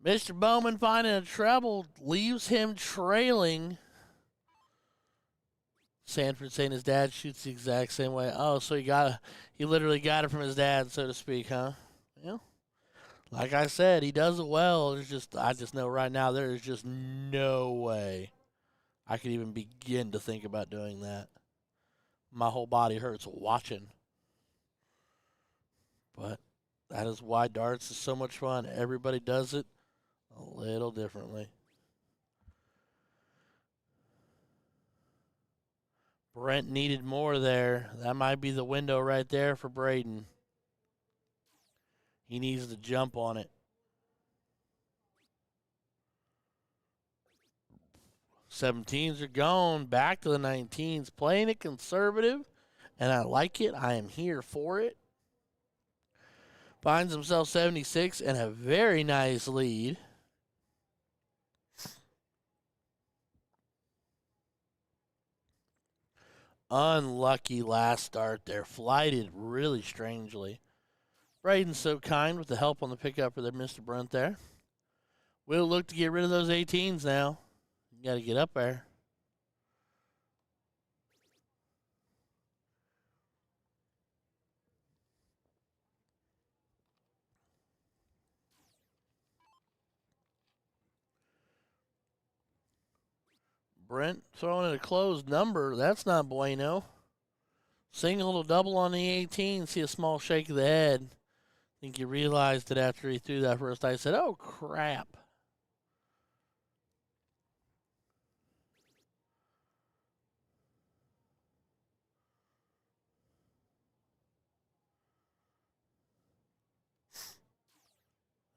Mr. Bowman finding a treble leaves him trailing. Sanford saying his dad shoots the exact same way. Oh, so he literally got it from his dad, so to speak, huh? Yeah. Like I said, he does it well. I just know right now there is just no way I could even begin to think about doing that. My whole body hurts watching. But that is why darts is so much fun. Everybody does it a little differently. Brent needed more there. That might be the window right there for Braden. He needs to jump on it. 17s are gone. Back to the 19s. Playing it conservative, and I like it. I am here for it. Finds himself 76 and a very nice lead. Unlucky last start there. Flighted really strangely. Braden's so kind with the help on the pickup for Mr. Brent there. We'll look to get rid of those 18s now. You got to get up there. Brent throwing it a closed number. That's not bueno. Single to double on the 18. See a small shake of the head. I think he realized it after he threw that first. I said, oh, crap.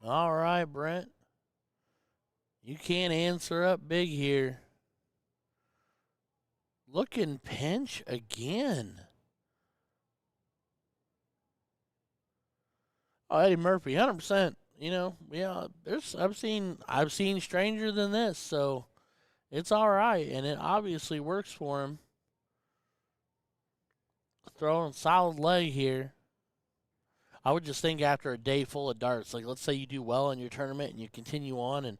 All right, Brent. You can't answer up big here. Looking pinch again. Oh, Eddie Murphy, 100%. You know, yeah, I've seen stranger than this, so it's all right, and it obviously works for him. Throwing solid leg here. I would just think after a day full of darts, like let's say you do well in your tournament and you continue on and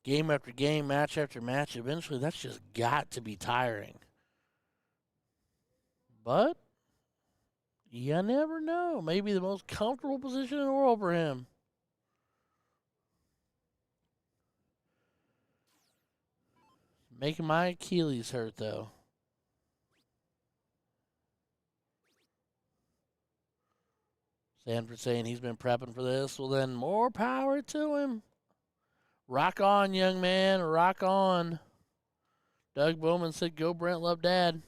game after game, match after match, eventually that's just got to be tiring. But you never know. Maybe the most comfortable position in the world for him. Making my Achilles hurt, though. Sanford saying he's been prepping for this. Well, then more power to him. Rock on, young man. Rock on. Doug Bowman said, go Brent, love dad.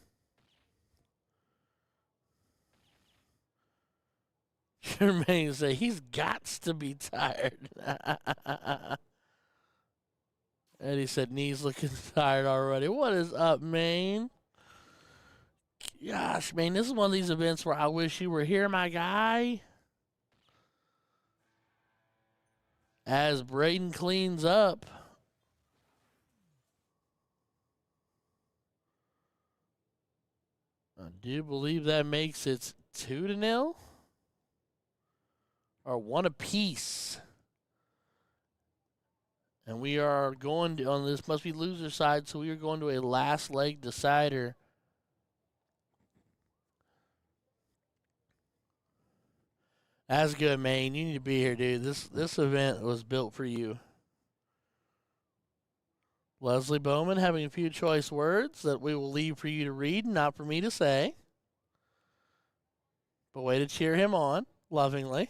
Jermaine said, he's got to be tired. Eddie said, knees looking tired already. What is up, man? Gosh, man, this is one of these events where I wish you were here, my guy. As Braden cleans up. I do believe that makes it 2-0. Or 1 apiece. And we are going to, on this must be loser side, so we are going to a last leg decider. That's good, man. You need to be here, dude. This event was built for you. Leslie Bowman having a few choice words that we will leave for you to read, not for me to say. But way to cheer him on lovingly.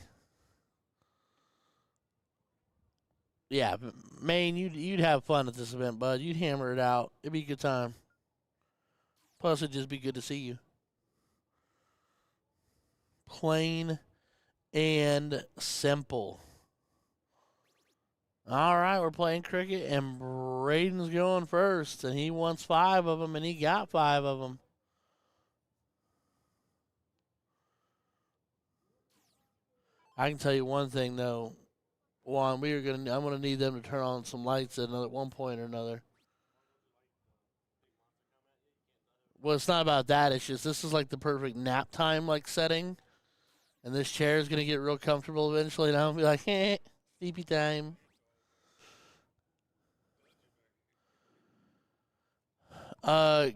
Yeah, Maine, you'd have fun at this event, bud. You'd hammer it out. It'd be a good time. Plus, it'd just be good to see you. Plain and simple. All right, we're playing cricket, and Braden's going first, and he wants 5 of them, and he got 5 of them. I can tell you one thing though, Juan. I'm gonna need them to turn on some lights at one point or another. Well, it's not about that. It's just this is like the perfect nap time like setting, and this chair is gonna get real comfortable eventually, and I'll be like, sleepy time.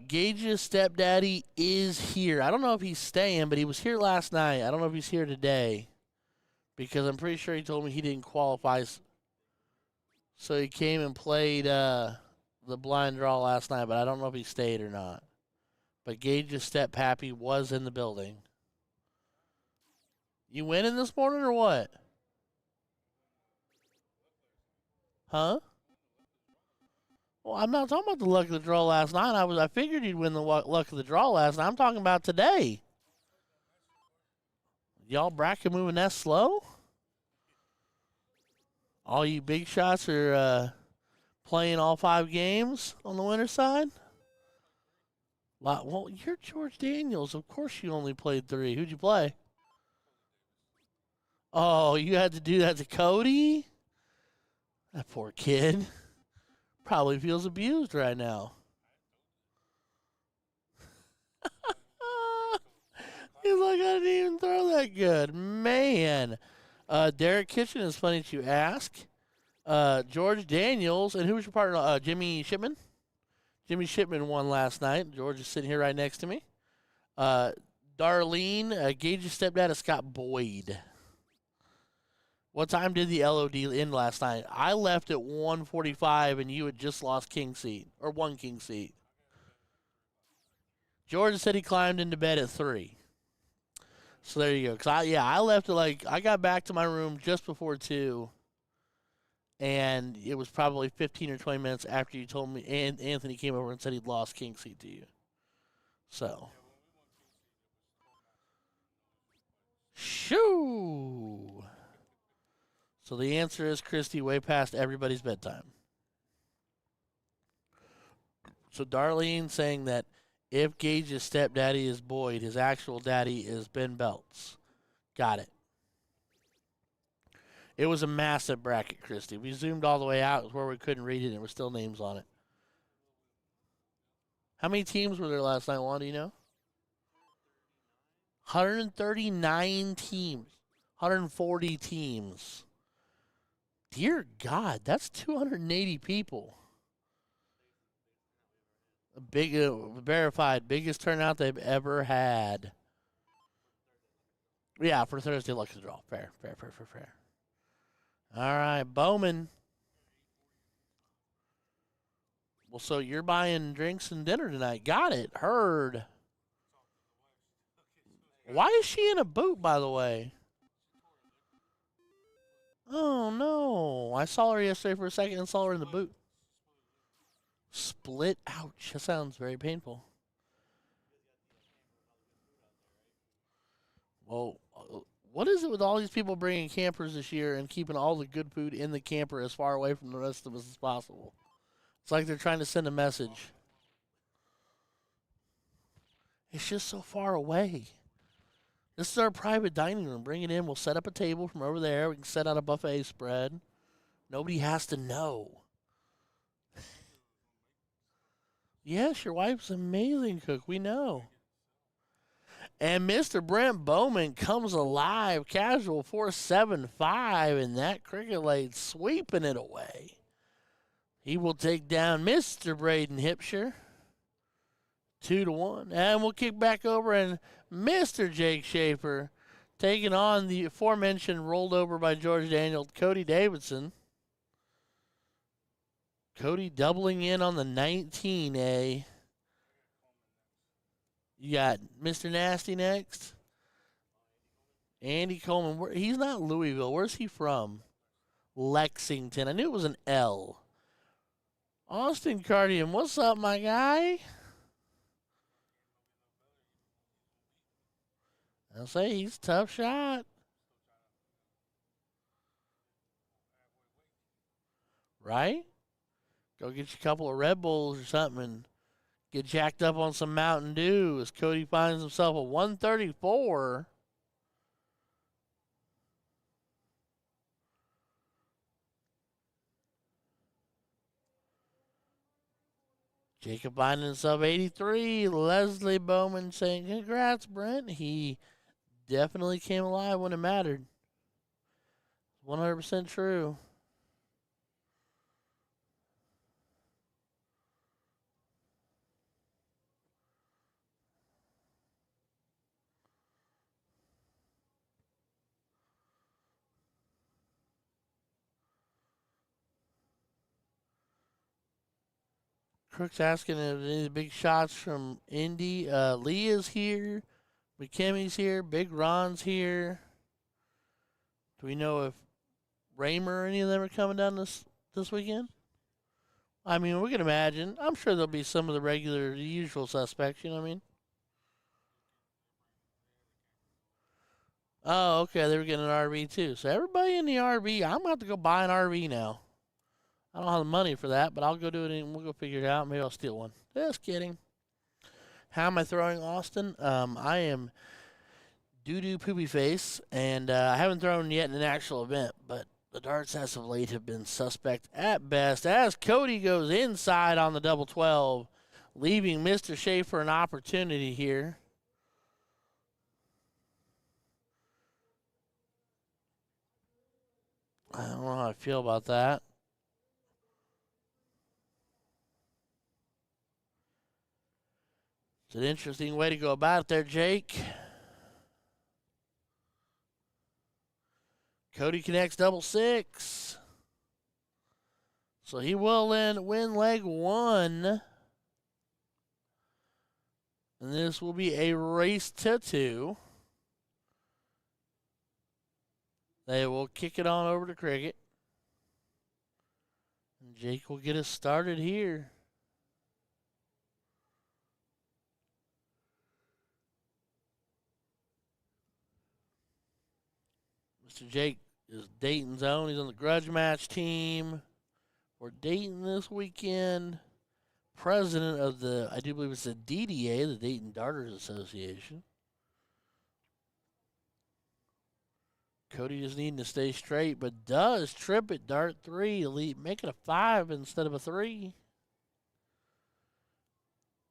Gage's stepdaddy is here. I don't know if he's staying, but he was here last night. I don't know if he's here today because I'm pretty sure he told me he didn't qualify. So he came and played the blind draw last night, but I don't know if he stayed or not. But Gage's steppappy was in the building. You winning this morning or what? Huh? Well, I'm not talking about the luck of the draw last night. I figured you'd win the luck of the draw last night. I'm talking about today. Y'all bracket moving that slow? All you big shots are playing all 5 games on the winner's side? Well, you're George Daniels. Of course you only played 3. Who'd you play? Oh, you had to do that to Cody? That poor kid. Probably feels abused right now. He's like, I didn't even throw that good. Man. Derek Kitchen is funny that you ask. George Daniels, and who was your partner? Jimmy Shipman? Jimmy Shipman won last night. George is sitting here right next to me. Darlene, Gage's stepdad is Scott Boyd. What time did the LOD end last night? I left at 1:45, and you had just lost king seat, or 1 king seat. George said he climbed into bed at 3. So there you go. I left at I got back to my room just before 2, and it was probably 15 or 20 minutes after you told me, and Anthony came over and said he'd lost king seat to you. So. Shoo! So the answer is Christy, way past everybody's bedtime. So Darlene saying that if Gage's stepdaddy is Boyd, his actual daddy is Ben Belts. Got it. It was a massive bracket, Christy. We zoomed all the way out where we couldn't read it, and there were still names on it. How many teams were there last night, Juan? Do you know? 139 teams. 140 teams. Dear God, that's 280 people. A big, verified, biggest turnout they've ever had. Yeah, for Thursday luck of the draw. Fair. All right, Bowman. Well, so you're buying drinks and dinner tonight. Got it. Heard. Why is she in a boot, by the way? Oh, no. I saw her yesterday for a second and saw her in the boot. Split? Ouch. That sounds very painful. Well, what is it with all these people bringing campers this year and keeping all the good food in the camper as far away from the rest of us as possible? It's like they're trying to send a message. It's just so far away. This is our private dining room. Bring it in. We'll set up a table from over there. We can set out a buffet spread. Nobody has to know. Yes, your wife's an amazing cook. We know. And Mr. Brent Bowman comes alive. Casual 475, and that cricket lane sweeping it away. He will take down Mr. Braden Hipsher. 2-1. And we'll kick back over, and Mr. Jake Schaefer taking on the aforementioned rolled over by George Daniel, Cody Davidson. Cody doubling in on the 19A. You got Mr. Nasty next. Andy Coleman. He's not Louisville. Where's he from? Lexington. I knew it was an L. Austin Cardian, what's up, my guy? I'll say he's a tough shot. Right? Go get you a couple of Red Bulls or something and get jacked up on some Mountain Dew as Cody finds himself a 134. Jacob Biden sub 83. Leslie Bowman saying, congrats, Brent. He definitely came alive when it mattered. 100% true. Crook's asking if any big shots from Indy. Lee is here. McKimmy's here. Big Ron's here. Do we know if Raymer or any of them are coming down this weekend? I mean, we can imagine. I'm sure there'll be some of the regular, the usual suspects. You know what I mean? Oh, okay. They were getting an RV too. So everybody in the RV, I'm gonna have to go buy an RV now. I don't have the money for that, but I'll go do it and we'll go figure it out. Maybe I'll steal one. Just kidding. How am I throwing, Austin? I am doo-doo poopy face, and I haven't thrown yet in an actual event, but the darts as of late have been suspect at best as Cody goes inside on the double 12, leaving Mr. Schaefer an opportunity here. I don't know how I feel about that. It's an interesting way to go about it there, Jake. Cody connects double 6. So he will then win leg 1. And this will be a race to 2. They will kick it on over to Cricket. And Jake will get us started here. Mr. Jake is Dayton's own. He's on the grudge match team for Dayton this weekend. President of the, I do believe it's the DDA, the Dayton Darters Association. Cody just needing to stay straight, but does trip at dart 3, make it a 5 instead of a 3.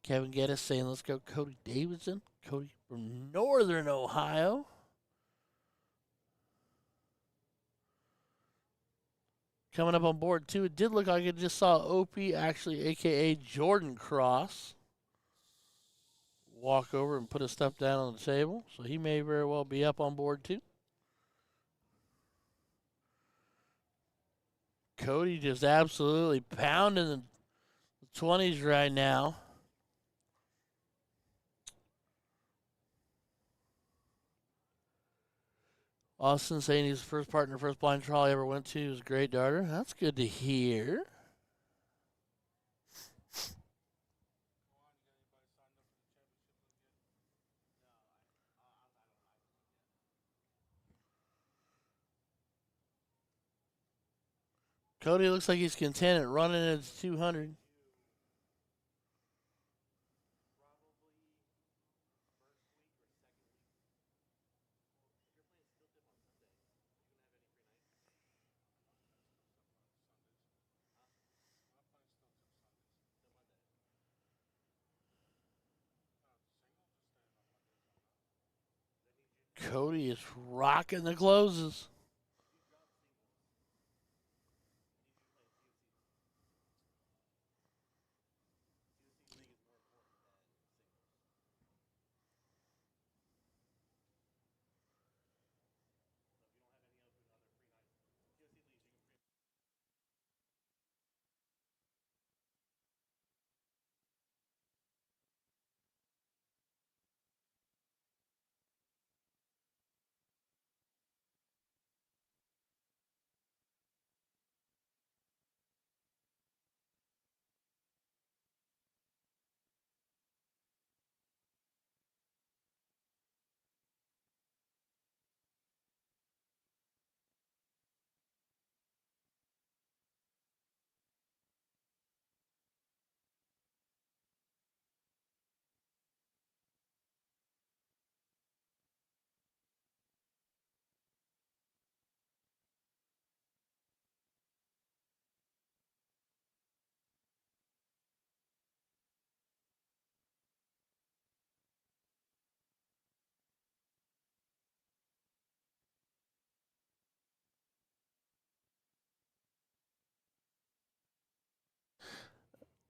Kevin Geddes saying, let's go Cody Davidson. Cody from Northern Ohio. Coming up on board 2, it did look like it just saw Opie, actually, a.k.a. Jordan Cross, walk over and put his stuff down on the table. So he may very well be up on board 2. Cody just absolutely pounding the 20s right now. Austin saying he's the first partner, first blind trial he ever went to. He was a great darter. That's good to hear. Cody looks like he's content at running at 200. Cody is rocking the closes.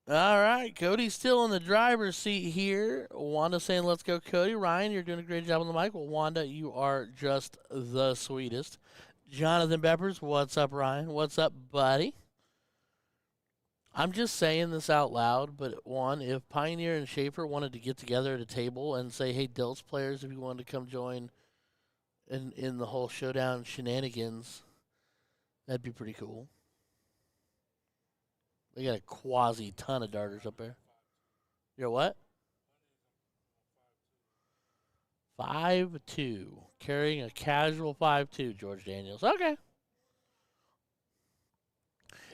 All right, Cody's still in the driver's seat here. Wanda saying, let's go, Cody. Ryan, you're doing a great job on the mic. Well, Wanda, you are just the sweetest. Jonathan Beppers, what's up, Ryan? What's up, buddy? I'm just saying this out loud, but one, if Pioneer and Schaefer wanted to get together at a table and say, hey, Dilts players, if you wanted to come join in the whole showdown shenanigans, that'd be pretty cool. They got a quasi ton of darters up there. You're what? 5'2", carrying a casual 5'2", George Daniels. Okay.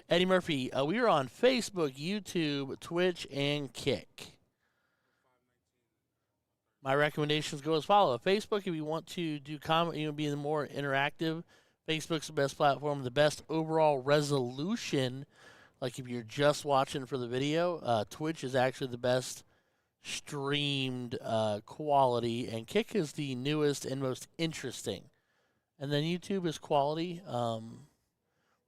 Eddie Murphy, we are on Facebook, YouTube, Twitch, and Kick. My recommendations go as follows. Facebook, if you want to do comment, you know, be more interactive. Facebook's the best platform, the best overall resolution. Like if you're just watching for the video, Twitch is actually the best streamed quality, and Kick is the newest and most interesting. And then YouTube is quality.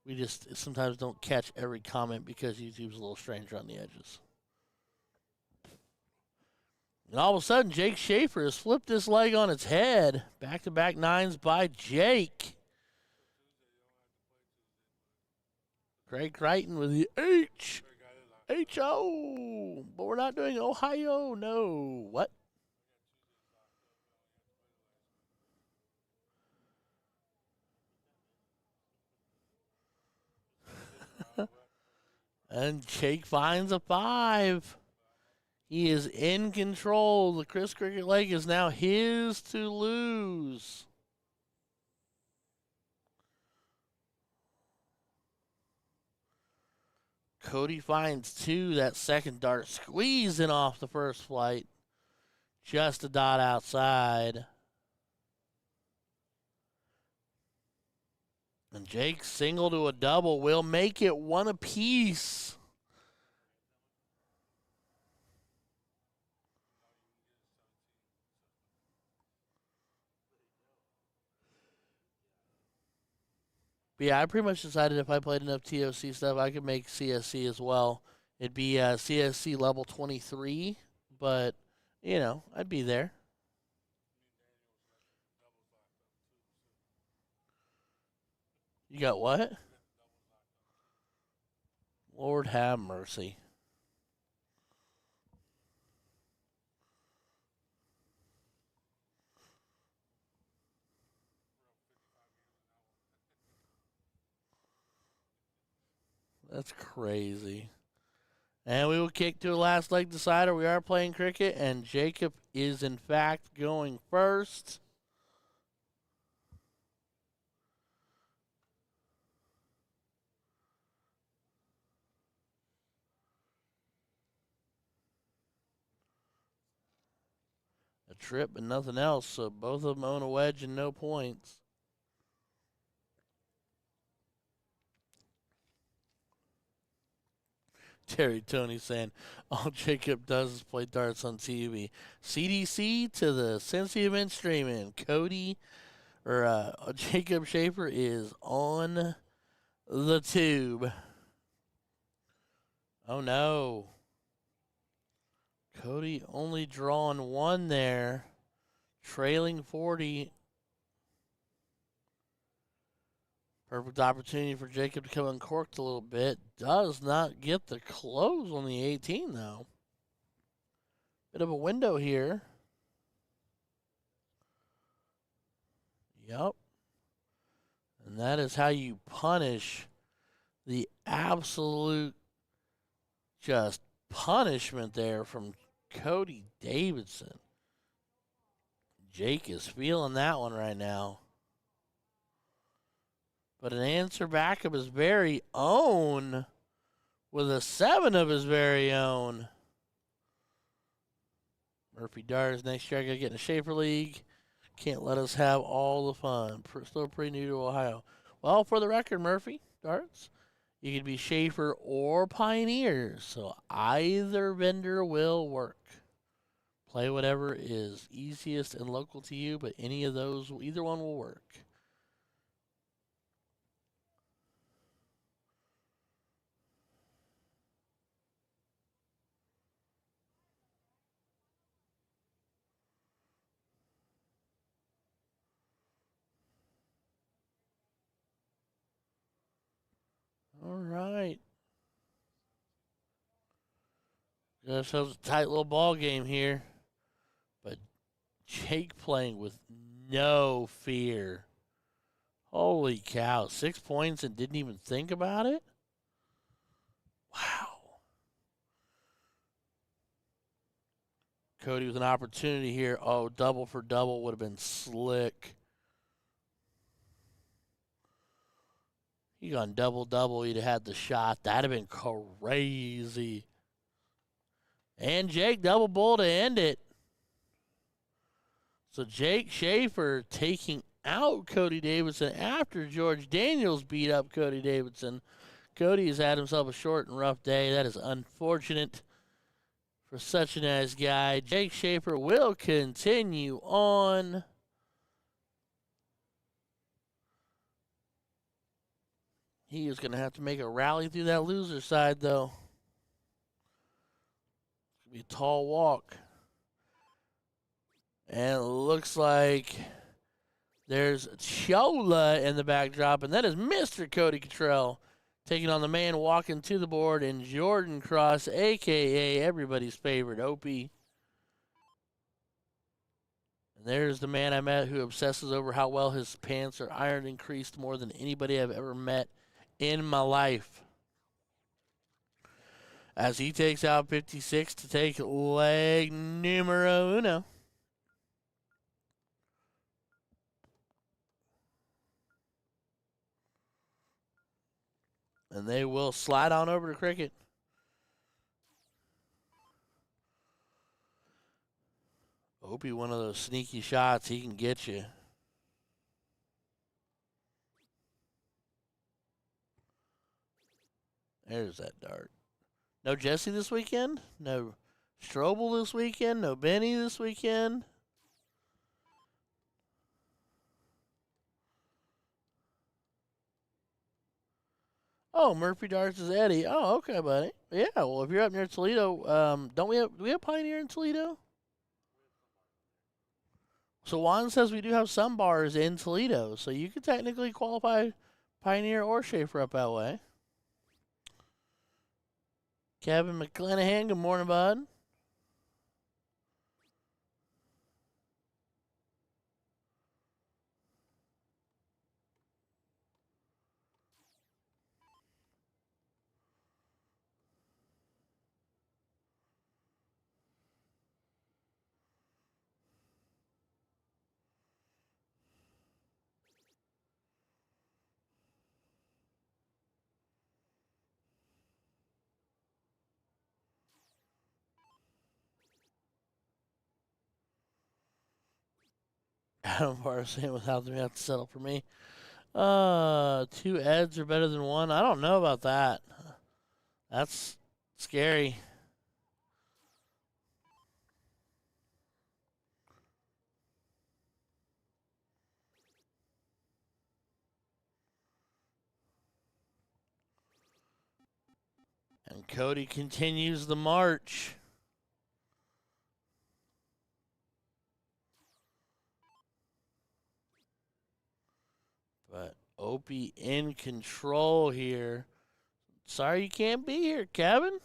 We just sometimes don't catch every comment because YouTube's a little strange around the edges. And all of a sudden, Jake Schaefer has flipped this leg on its head. Back-to-back nines by Jake. Craig Crichton with the H. H-O. But we're not doing Ohio. No. What? And Jake finds a 5. He is in control. The Chris Cricket leg is now his to lose. Cody finds 2. That second dart squeezing off the first flight. Just a dot outside. And Jake's single to a double will make it 1 apiece. But yeah, I pretty much decided if I played enough TOC stuff, I could make CSC as well. It'd be CSC level 23, but, you know, I'd be there. You got what? Lord have mercy. That's crazy. And we will kick to a last leg decider. We are playing cricket, and Jacob is, in fact, going first. A trip and nothing else, so both of them own a wedge and no points. Terry Tony saying, all Jacob does is play darts on TV. CDC to the Cincy event streaming. Cody, or Jacob Schaefer is on the tube. Oh no. Cody only drawing 1 there. Trailing 40. Perfect opportunity for Jacob to come uncorked a little bit. Does not get the close on the 18, though. Bit of a window here. Yep. And that is how you punish the absolute just punishment there from Cody Davidson. Jake is feeling that one right now. But an answer back of his very own with a 7 of his very own. Murphy Darts next year. I got to get in a Schaefer League. Can't let us have all the fun. Still pretty new to Ohio. Well, for the record, Murphy Darts, you could be Schaefer or Pioneer. So either vendor will work. Play whatever is easiest and local to you, but any of those, either one will work. This was a tight little ball game here. But Jake playing with no fear. Holy cow. 6 points and didn't even think about it? Wow. Cody with an opportunity here. Oh, double for double would have been slick. He gone double-double. He'd have had the shot. That'd have been crazy. And Jake double bull to end it. So Jake Schaefer taking out Cody Davidson after George Daniels beat up Cody Davidson. Cody has had himself a short and rough day. That is unfortunate for such a nice guy. Jake Schaefer will continue on. He is going to have to make a rally through that loser side, though. It's going to be a tall walk. And it looks like there's Chola in the backdrop, and that is Mr. Cody Cottrell taking on the man walking to the board in Jordan Cross, a.k.a. everybody's favorite Opie. And there's the man I met who obsesses over how well his pants are ironed and creased more than anybody I've ever met in my life. As he takes out 56 to take leg numero uno. And they will slide on over to cricket. Opie, one of those sneaky shots, he can get you. There's that dart. No Jesse this weekend? No Strobel this weekend? No Benny this weekend? Oh, Murphy Darts is Eddie. Oh, okay, buddy. Yeah, well, if you're up near Toledo, do we have Pioneer in Toledo? So Juan says we do have some bars in Toledo, so you could technically qualify Pioneer or Schaefer up that way. Kevin McClanahan, good morning, bud. Adam Barr saying without them, you have to settle for me. 2 Eds are better than 1. I don't know about that. That's scary. And Cody continues the march. But Opie in control here. Sorry you can't be here, Kevin.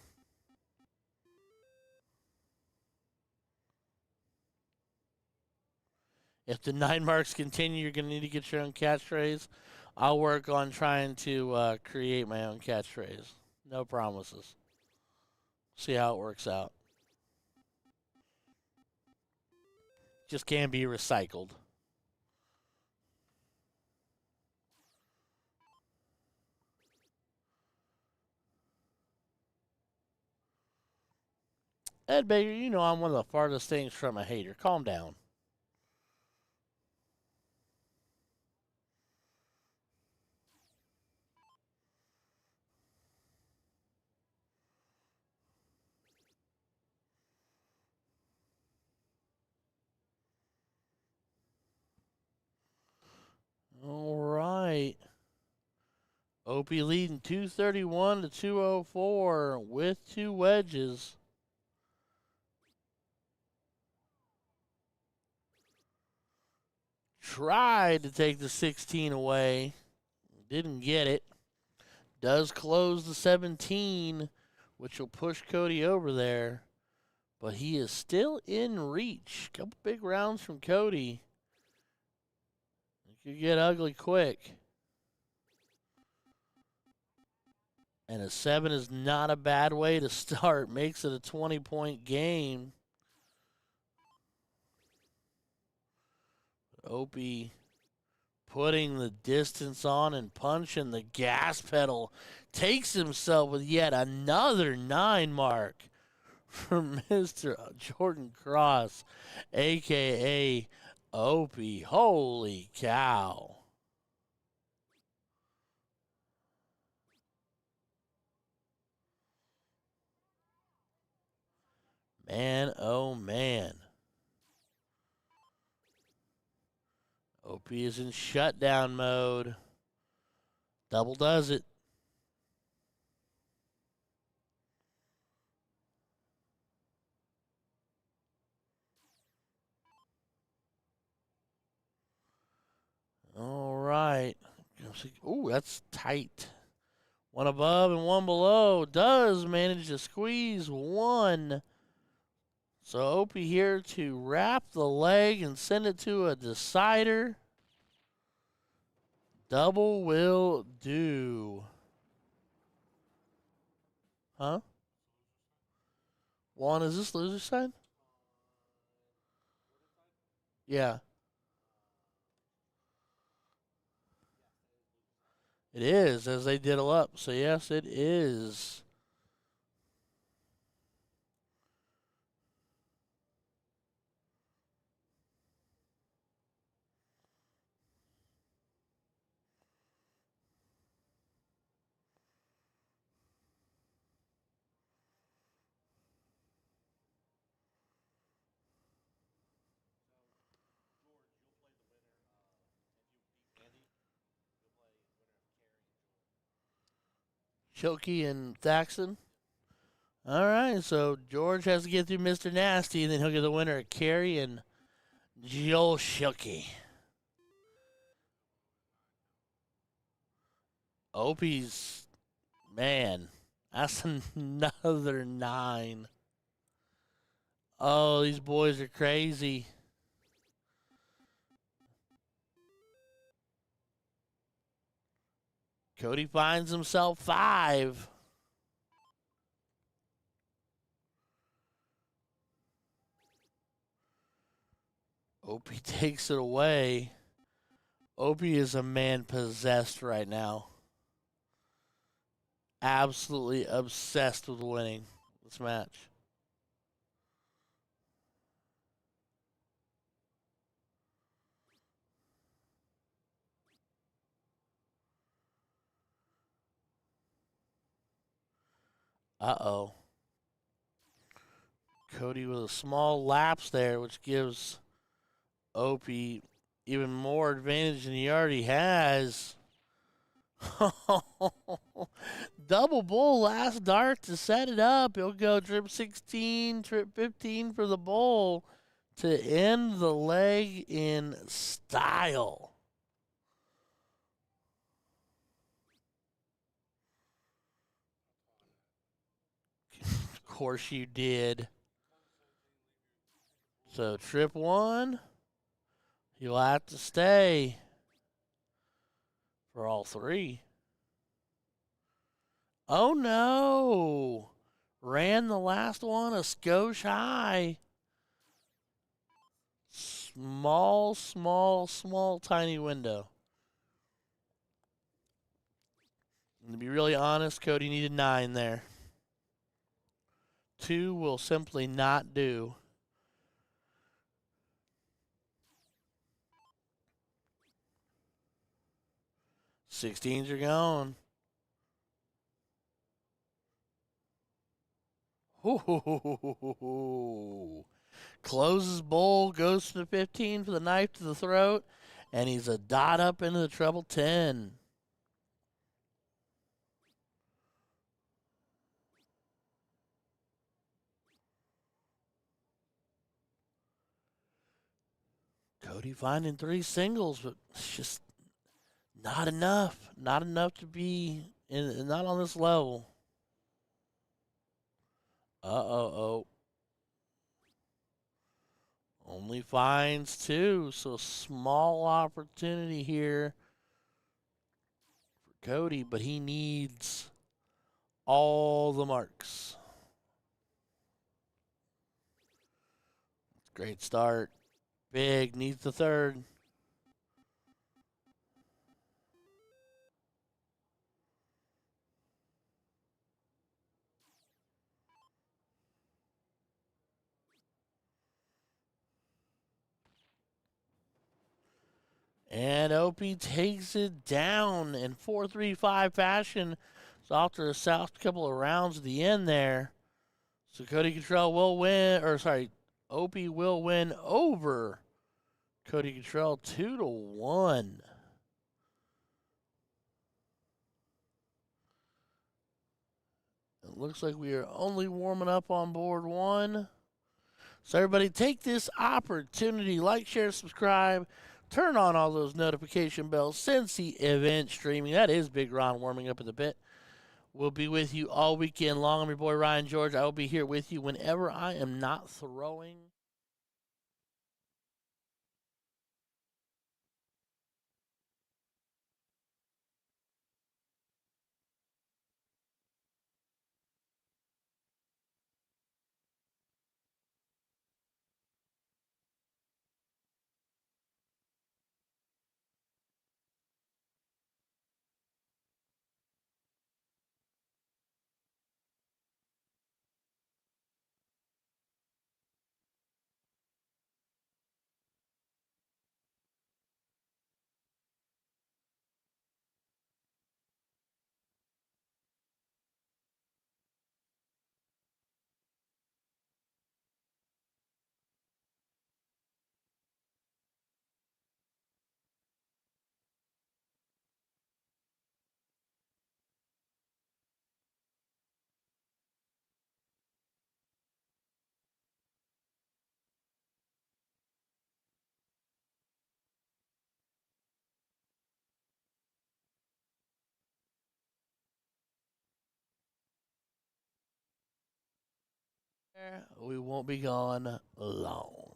If the 9 marks continue, you're going to need to get your own catchphrase. I'll work on trying to create my own catchphrase. No promises. See how it works out. Just can't be recycled. Ed Baker, you know I'm one of the farthest things from a hater. Calm down. All right. Opie leading 231 to 204 with 2 wedges. Tried to take the 16 away. Didn't get it. Does close the 17, which will push Cody over there. but he is still in reach. Couple big rounds from Cody. It could get ugly quick. And a 7 is not a bad way to start. Makes it a 20-point game. Opie putting the distance on and punching the gas pedal. Takes himself with yet another 9 mark from Mr. Jordan Cross, a.k.a. Opie. Holy cow. Man, oh man. Opie is in shutdown mode. Double does it. All right. Ooh, that's tight. One above and one below. Does manage to squeeze one. So Opie here to wrap the leg and send it to a decider. Double will do. Huh? Juan, is this loser side? Yeah. It is, as they diddle up. So yes, it is. Choky and Thaxton. All right, so George has to get through Mr. Nasty, and then he'll get the winner of Carey and Joel Shilkey. Opie's, man, that's another 9. Oh, these boys are crazy. Cody finds himself 5. Opie takes it away. Opie is a man possessed right now. Absolutely obsessed with winning this match. Uh-oh. Cody with a small lapse there, which gives Opie even more advantage than he already has. Double bull last dart to set it up. He'll go trip 16, trip 15 for the bull to end the leg in style. Of course you did. So trip 1, he'll have to stay for all 3. Oh no! Ran the last one a skosh high. Small, tiny window. And to be really honest, Cody needed 9 there. 2 will simply not do. 16s are gone. Ooh. Closes bowl, goes to the 15 for the knife to the throat, and he's a dot up into the treble 10. Cody finding 3 singles, but it's just not enough. Not enough to be not on this level. Uh-oh. Only finds two, so small opportunity here for Cody, but he needs all the marks. Great start. Big, needs the third. And Opie takes it down in 4-3-5 fashion. It's off to the south couple of rounds at the end there. So Cody Cottrell will win, or sorry, Opie will win over Cody Cottrell 2-1. It looks like we are only warming up on board one. So everybody take this opportunity, like, share, subscribe, turn on all those notification bells since the event streaming. That is Big Ron warming up at the pit. We'll be with you all weekend long. I'm your boy Ryan George. I will be here with you whenever I am not throwing. We won't be gone long.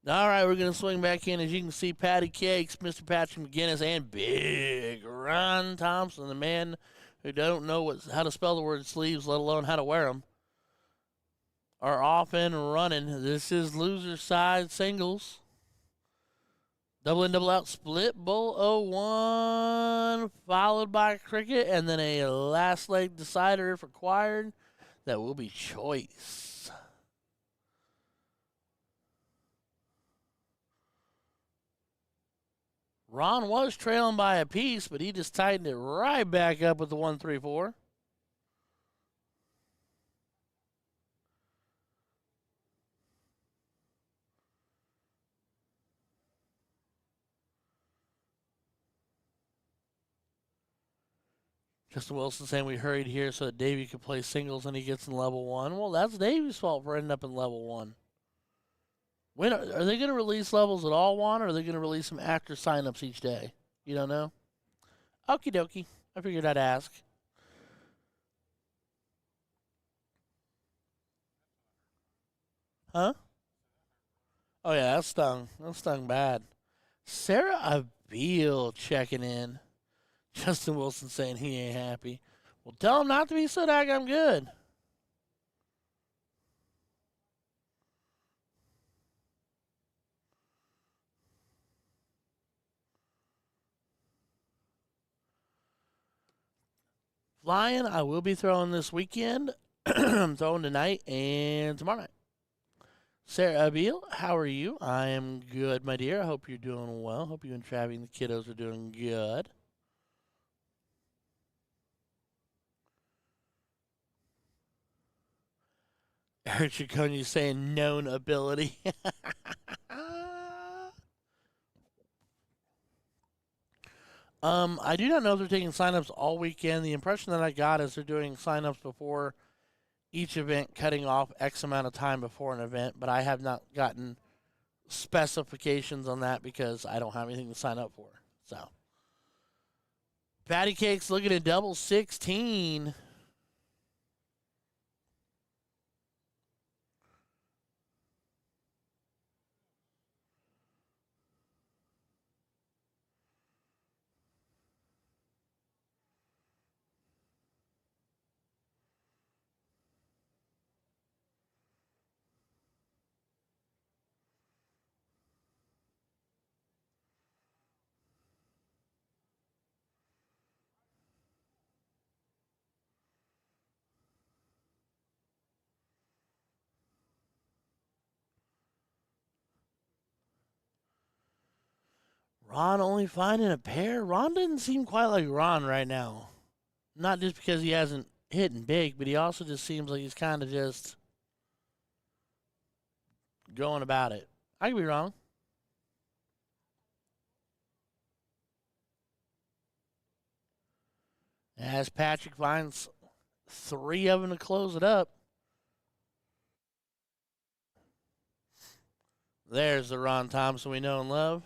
All right, we're going to swing back in. As you can see, Patty Cakes, Mr. Patrick McGinnis, and Big Ron Thompson, the man who don't know how to spell the word sleeves, let alone how to wear them, are off and running. This is loser side singles. Double in, double out, split bull 01, followed by cricket, and then a last leg decider if required. That will be choice. Ron was trailing by a piece, but he just tightened it right back up with the 1-3-4. Justin Wilson saying we hurried here so that Davey could play singles and he gets in level 1. Well, that's Davey's fault for ending up in level 1. When are they going to release levels at all, Juan, or are they going to release them after signups each day? You don't know? Okie dokie. I figured I'd ask. Huh? Oh, yeah, that stung. That stung bad. Sarah Abil checking in. Justin Wilson saying he ain't happy. Well, tell him not to be so daggum good. Flying, I will be throwing this weekend. I'm throwing tonight and tomorrow night. Sarah Abil, how are you? I am good, my dear. I hope you're doing well. Hope you and Travi and the kiddos are doing good. Eric Chaconi saying known ability. I do not know if they're taking signups all weekend. The impression that I got is they're doing signups before each event, cutting off X amount of time before an event, but I have not gotten specifications on that because I don't have anything to sign up for. So, Patty Cakes looking at double 16. Ron only finding a pair. Ron doesn't seem quite like Ron right now. Not just because he hasn't hitting big, but he also just seems like he's kind of just going about it. I could be wrong. As Patrick finds 3 of them to close it up. There's the Ron Thompson we know and love.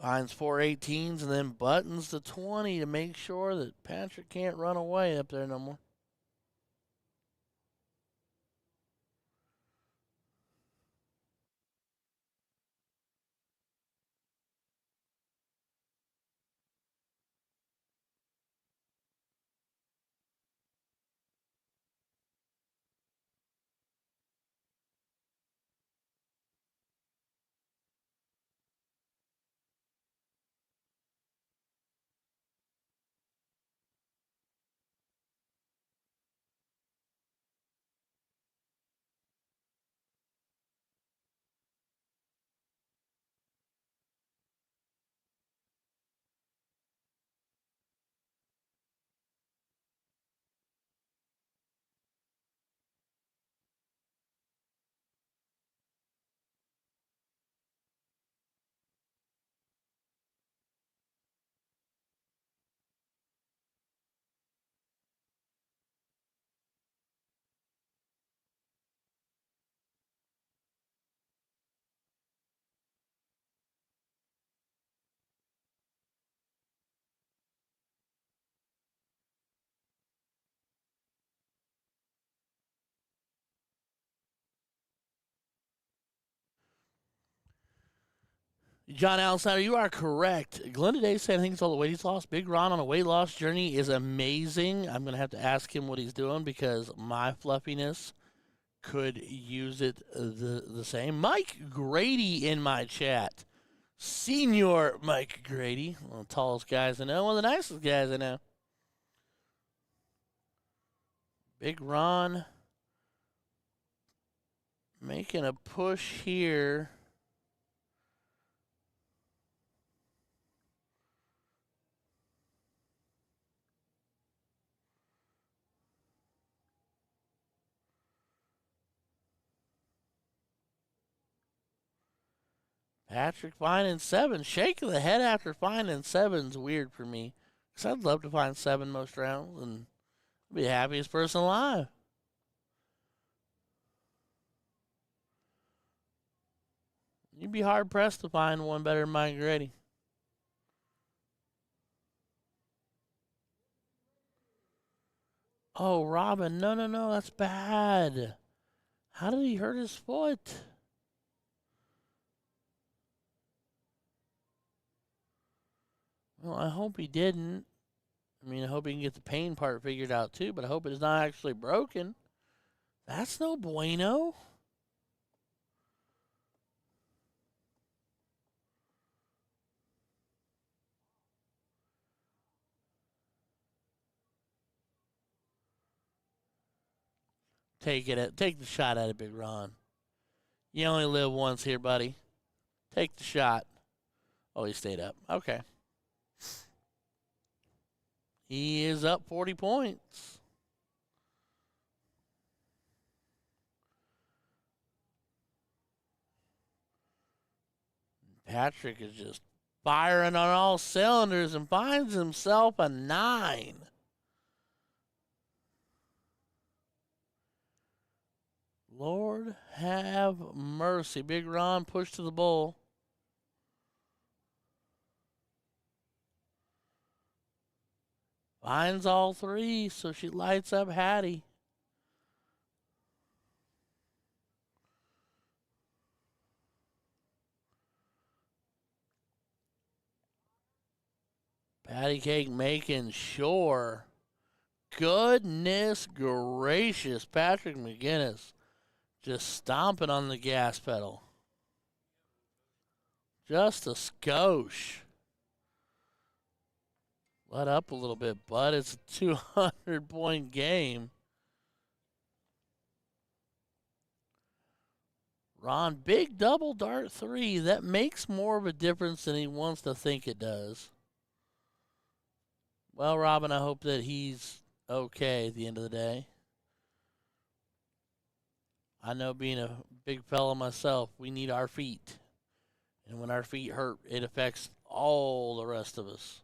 Finds 4 18s and then buttons the 20 to make sure that Patrick can't run away up there no more. John Alexander, you are correct. Glenda Day said, I think it's all the weight he's lost. Big Ron on a weight loss journey is amazing. I'm going to have to ask him what he's doing because my fluffiness could use it the same. Mike Grady in my chat. Senior Mike Grady. One of the tallest guys I know. One of the nicest guys I know. Big Ron making a push here. Patrick finding 7. Shaking the head after finding 7's weird for me. Because I'd love to find 7 most rounds and be the happiest person alive. You'd be hard pressed to find one better than Mike Grady. Oh, Robin, no, that's bad. How did he hurt his foot? Well, I hope he didn't. I mean, I hope he can get the pain part figured out too, but I hope it is not actually broken. That's no bueno. Take the shot at it, Big Ron. You only live once here, buddy. Take the shot. Oh, he stayed up. Okay. He is up 40 points. Patrick is just firing on all cylinders and finds himself a 9. Lord have mercy. Big Ron pushed to the bull. Finds all 3, so she lights up Hattie. Patty Cake making sure. Goodness gracious. Patrick McGinnis just stomping on the gas pedal. Just a skosh. Let up a little bit, bud. It's a 200-point game. Ron, big double dart 3. That makes more of a difference than he wants to think it does. Well, Robin, I hope that he's okay at the end of the day. I know being a big fella myself, we need our feet. And when our feet hurt, it affects all the rest of us.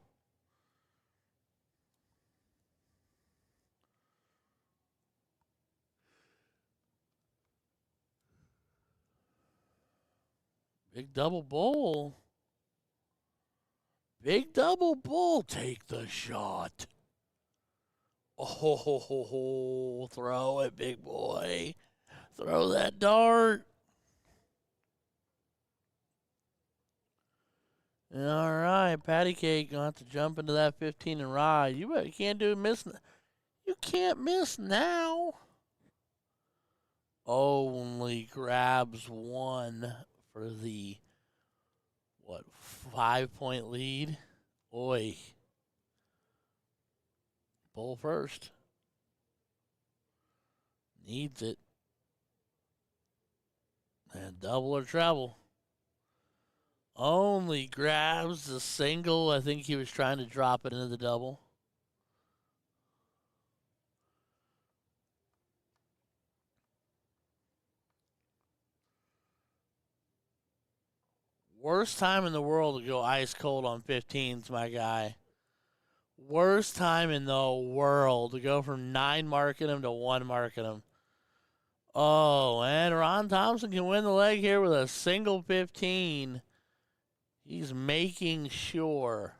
Big double bull. Big double bull. Take the shot. Oh, throw it, big boy. Throw that dart. All right, Patty Cake gonna have to jump into that 15 and ride. You can't do miss. You can't miss now. Only grabs 1 for the 5-point lead. Oi. Bull first. Needs it. And double or treble. Only grabs the single. I think he was trying to drop it into the double. Worst time in the world to go ice cold on 15s, my guy. Worst time in the world to go from 9 marking him to 1 marking him. Oh, and Ron Thompson can win the leg here with a single 15. He's making sure.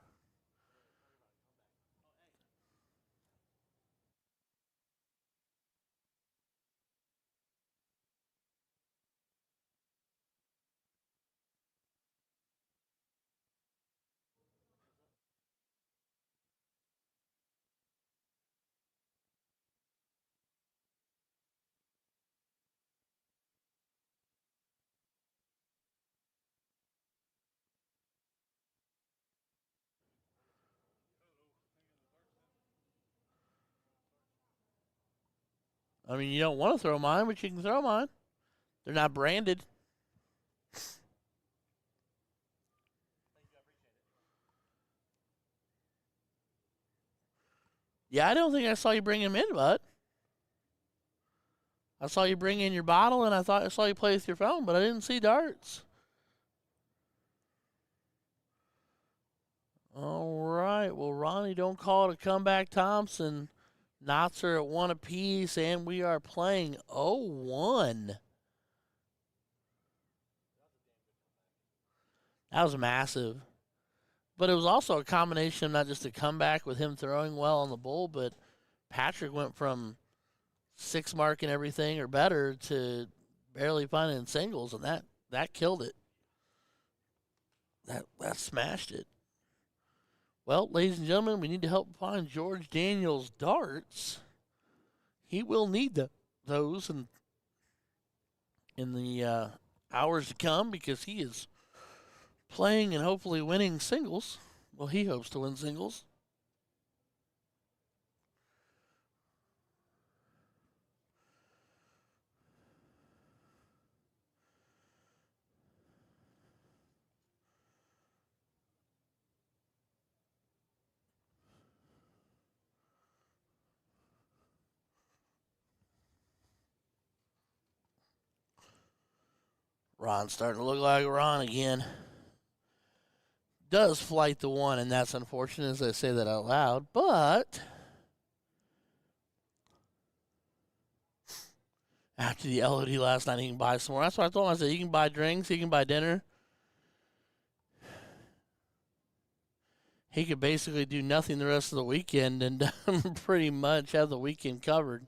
I mean, you don't want to throw mine, but you can throw mine. They're not branded. Yeah, I don't think I saw you bring him in, bud. I saw you bring in your bottle, and I thought I saw you play with your phone, but I didn't see darts. All right. Well, Ronnie, don't call it a comeback. Thompson. Knots are at 1 apiece, and we are playing 0-1. That was massive. But it was also a combination of not just a comeback with him throwing well on the bull, but Patrick went from 6 marking everything or better to barely finding singles, and that killed it. That smashed it. Well, ladies and gentlemen, we need to help find George Daniels' darts. He will need those in the hours to come because he is playing and hopefully winning singles. Well, he hopes to win singles. Ron's starting to look like Ron again. Does flight the 1, and that's unfortunate as I say that out loud, but after the LOD last night, he can buy some more. That's what I told him. I said, he can buy drinks, he can buy dinner. He could basically do nothing the rest of the weekend and pretty much have the weekend covered.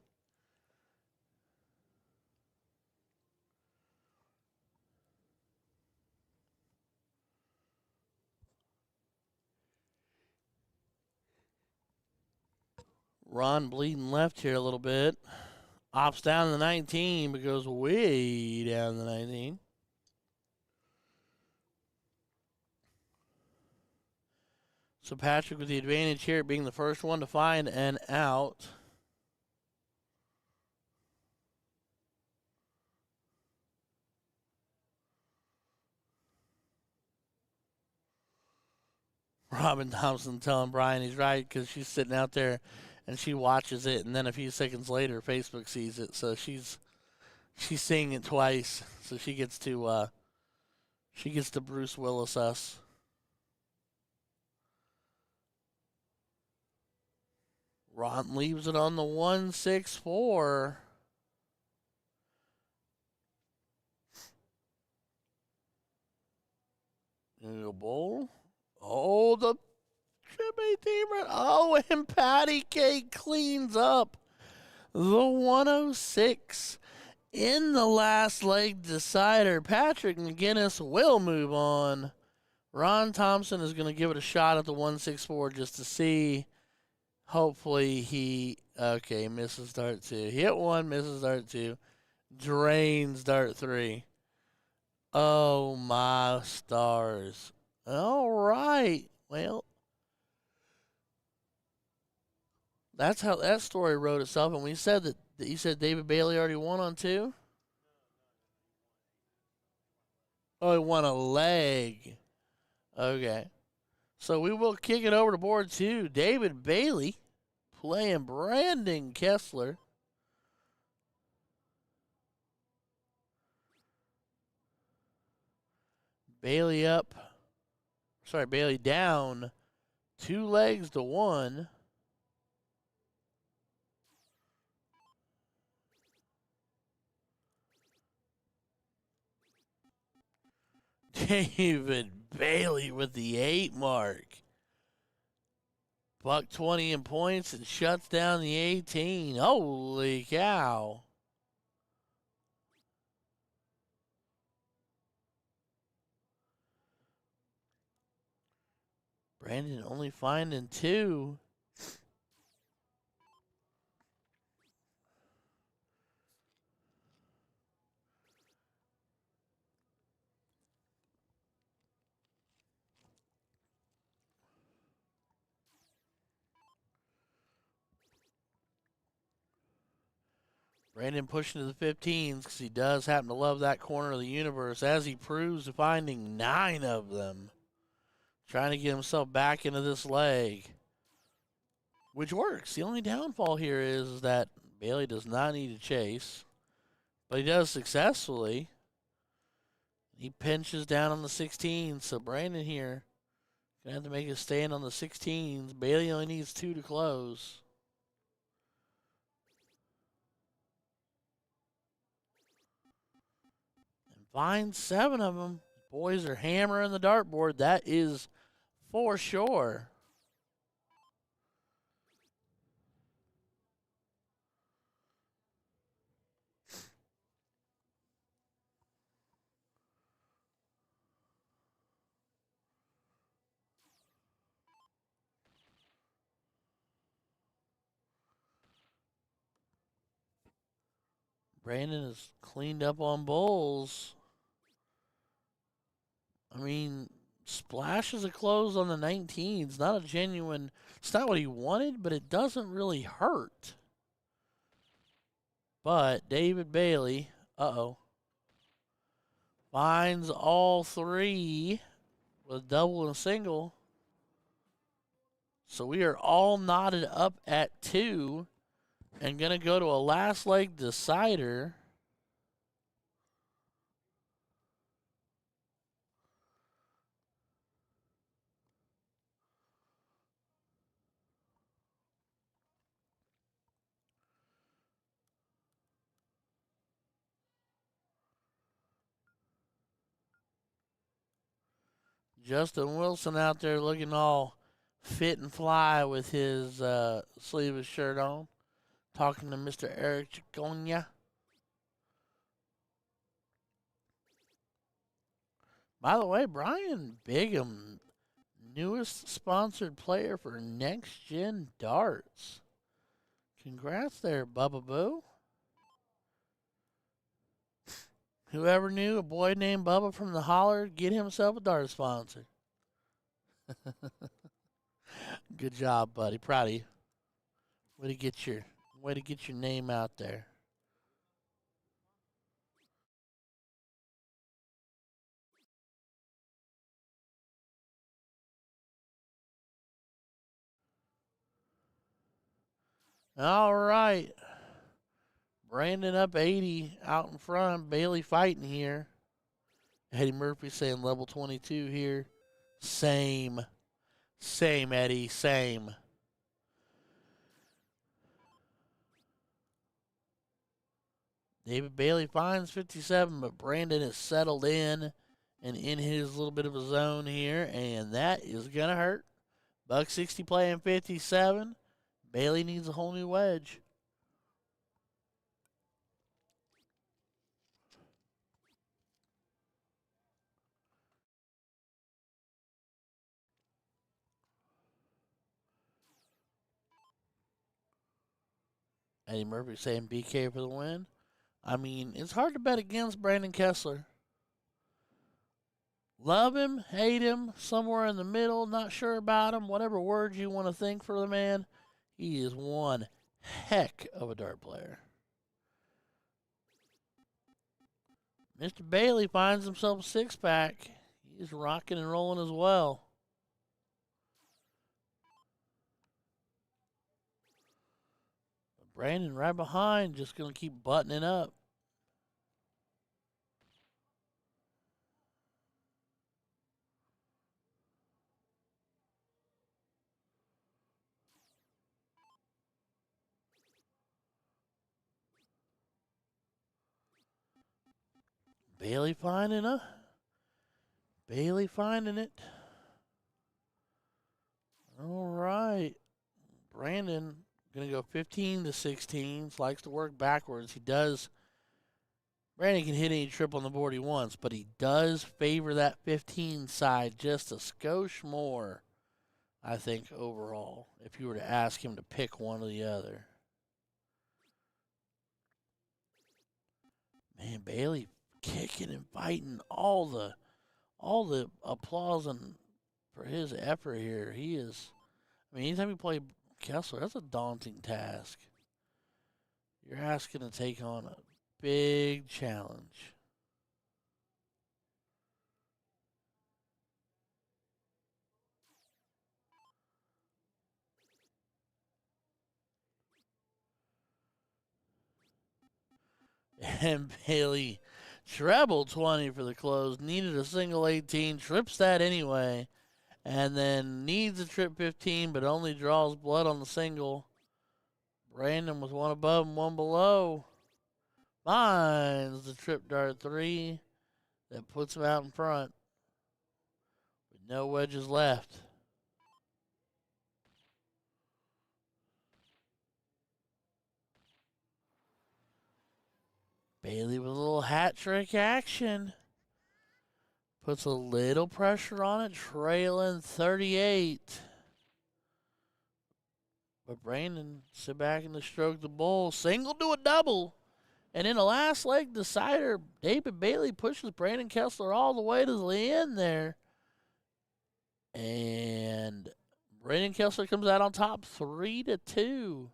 Ron bleeding left here a little bit. Opts down to the 19, but goes way down to the 19. So Patrick with the advantage here, being the first one to find an out. Robin Thompson telling Brian he's right because she's sitting out there and she watches it, and then a few seconds later, Facebook sees it, so she's seeing it twice, so she gets to Bruce Willis us. Ron leaves it on the 164. Bowl. Oh, the Jimmy Deemer. Oh, and Patty Cake cleans up the 106 in the last leg decider. Patrick McGinnis will move on. Ron Thompson is going to give it a shot at the 164 just to see. Hopefully he misses dart 2. Hit 1, misses dart 2. Drains dart 3. Oh my stars. All right. Well, that's how that story wrote itself. And we said that you said David Bailey already won on 2? Oh, he won a leg. Okay. So we will kick it over to board 2. David Bailey playing Brandon Kessler. Bailey down 2 legs to 1. David Bailey with the 8 mark. $120 in points and shuts down the 18. Holy cow. Brandon only finding 2. Brandon pushing to the 15s because he does happen to love that corner of the universe, as he proves finding 9 of them. Trying to get himself back into this leg, which works. The only downfall here is that Bailey does not need to chase, but he does successfully. He pinches down on the 16s, so Brandon here going to have to make a stand on the 16s. Bailey only needs 2 to close. And finds 7 of them. Boys are hammering the dartboard. That is for sure. Brandon is cleaned up on bowls. I mean, splashes a close on the 19s. Not a genuine. It's not what he wanted, but it doesn't really hurt. But David Bailey, finds all 3 with a double and a single. So we are all knotted up at 2 and going to go to a last leg decider. Justin Wilson out there looking all fit and fly with his sleeveless shirt on, talking to Mr. Eric Chiconia. By the way, Brian Bigham, newest sponsored player for Next Gen Darts. Congrats there, Bubba Boo. Whoever knew a boy named Bubba from the holler get himself a dart sponsor. Good job, buddy. Proud of you. Way to get your name out there. All right. Brandon up 80 out in front. Bailey fighting here. Eddie Murphy saying level 22 here. Same. Same, Eddie. Same. David Bailey finds 57, but Brandon is settled in and in his little bit of a zone here, and that is going to hurt. Buck 60 playing 57. Bailey needs a whole new wedge. Eddie Murphy saying BK for the win. I mean, it's hard to bet against Brandon Kessler. Love him, hate him, somewhere in the middle, not sure about him, whatever words you want to think for the man. He is one heck of a dart player. Mr. Bailey finds himself a 6-pack. He's rocking and rolling as well. Brandon right behind, just going to keep buttoning up. Bailey finding it. All right. Brandon going to go 15 to 16. Likes to work backwards. He does. Brandon can hit any trip on the board he wants, but he does favor that 15 side just a skosh more, I think, overall, if you were to ask him to pick one or the other. Man, Bailey kicking and fighting, all the applause and for his effort here. He is. I mean, anytime you play Kessler, that's a daunting task. You're asking to take on a big challenge. And Bailey treble 20 for the close. Needed a single 18. Trips that anyway. And then needs a trip 15, but only draws blood on the single. Brandon with one above and one below. Finds the trip dart 3 that puts him out in front with no wedges left. Bailey with a little hat trick action. Puts a little pressure on it, trailing 38. But Brandon sit back and stroke the bull. Single to a double. And in the last leg decider, David Bailey pushes Brandon Kessler all the way to the end there. And Brandon Kessler comes out on top 3-2.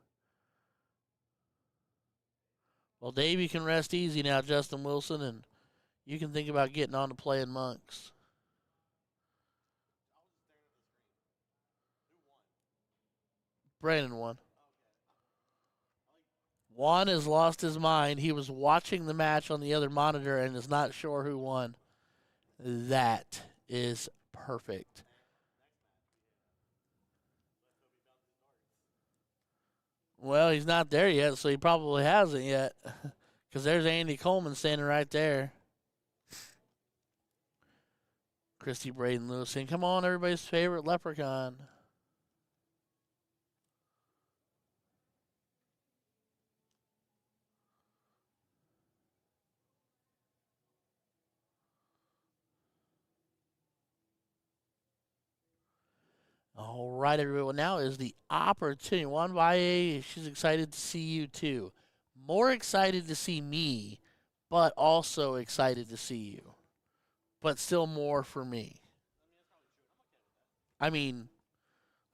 Well, Dave, you can rest easy now, Justin Wilson, and you can think about getting on to playing monks. Brandon won. Juan has lost his mind. He was watching the match on the other monitor and is not sure who won. That is perfect. Well, he's not there yet, so he probably hasn't yet. Because there's Andy Coleman standing right there. Christy Braden Lewis saying, come on, everybody's favorite leprechaun. All right, everybody. Well, now is the opportunity. Juan Valle, she's excited to see you too. More excited to see me, but also excited to see you. But still more for me. I mean,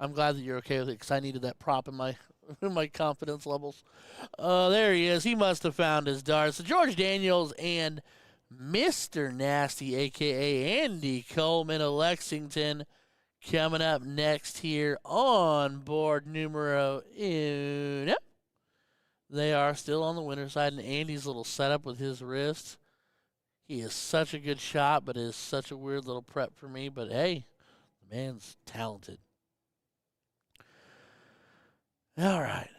I'm glad that you're okay with it because I needed that prop in my in my confidence levels. There he is. He must have found his dart. So George Daniels and Mr. Nasty, a.k.a. Andy Coleman of Lexington, coming up next here on board numero uno. They are still on the winner's side, and Andy's little setup with his wrist. He is such a good shot, but it is such a weird little prep for me. But hey, the man's talented. All right.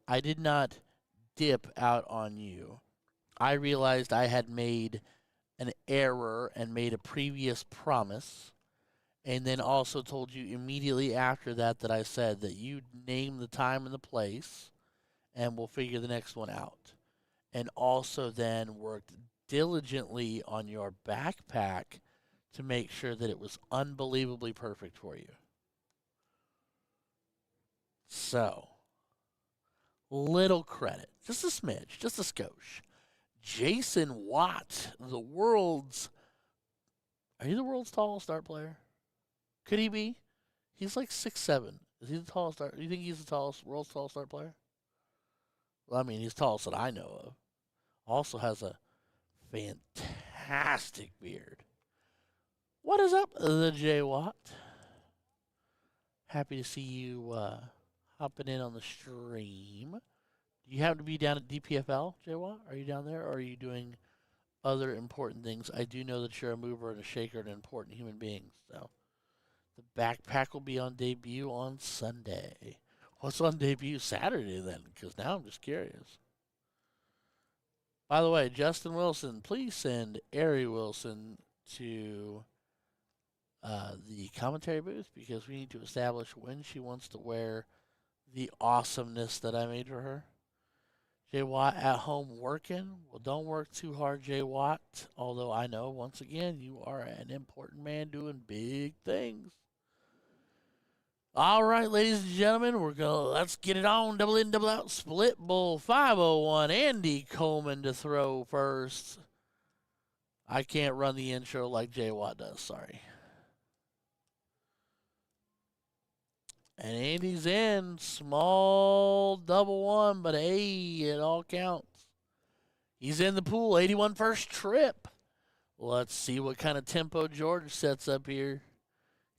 I did not dip out on you. I realized I had made an error and made a previous promise, and then also told you immediately after that I said that you name the time and the place, and we'll figure the next one out. And also then worked diligently on your backpack to make sure that it was unbelievably perfect for you. So, little credit, just a smidge, just a skosh. Jason Watt, the world's. Are you the world's tallest dart player? Could he be? He's like 6'7". Is he the tallest dart? Do you think he's the world's tallest dart player? Well, I mean, he's tallest that I know of. Also has a fantastic beard. What is up, the J Watt? Happy to see you hopping in on the stream. Do you happen to be down at DPFL, J Watt? Are you down there, or are you doing other important things? I do know that you're a mover and a shaker and an important human being. So the backpack will be on debut on Sunday. What's on debut Saturday then? Because now I'm just curious. By the way, Justin Wilson, please send Ari Wilson to the commentary booth because we need to establish when she wants to wear the awesomeness that I made for her. Jay Watt at home working. Well, don't work too hard, Jay Watt. Although I know, once again, you are an important man doing big things. All right, ladies and gentlemen, let's get it on. Double in, double out, split bull 501. Andy Coleman to throw first. I can't run the intro like Jay Watt does. Sorry. And Andy's in. Small double one, but hey, it all counts. He's in the pool. 81 first trip. Let's see what kind of tempo George sets up here.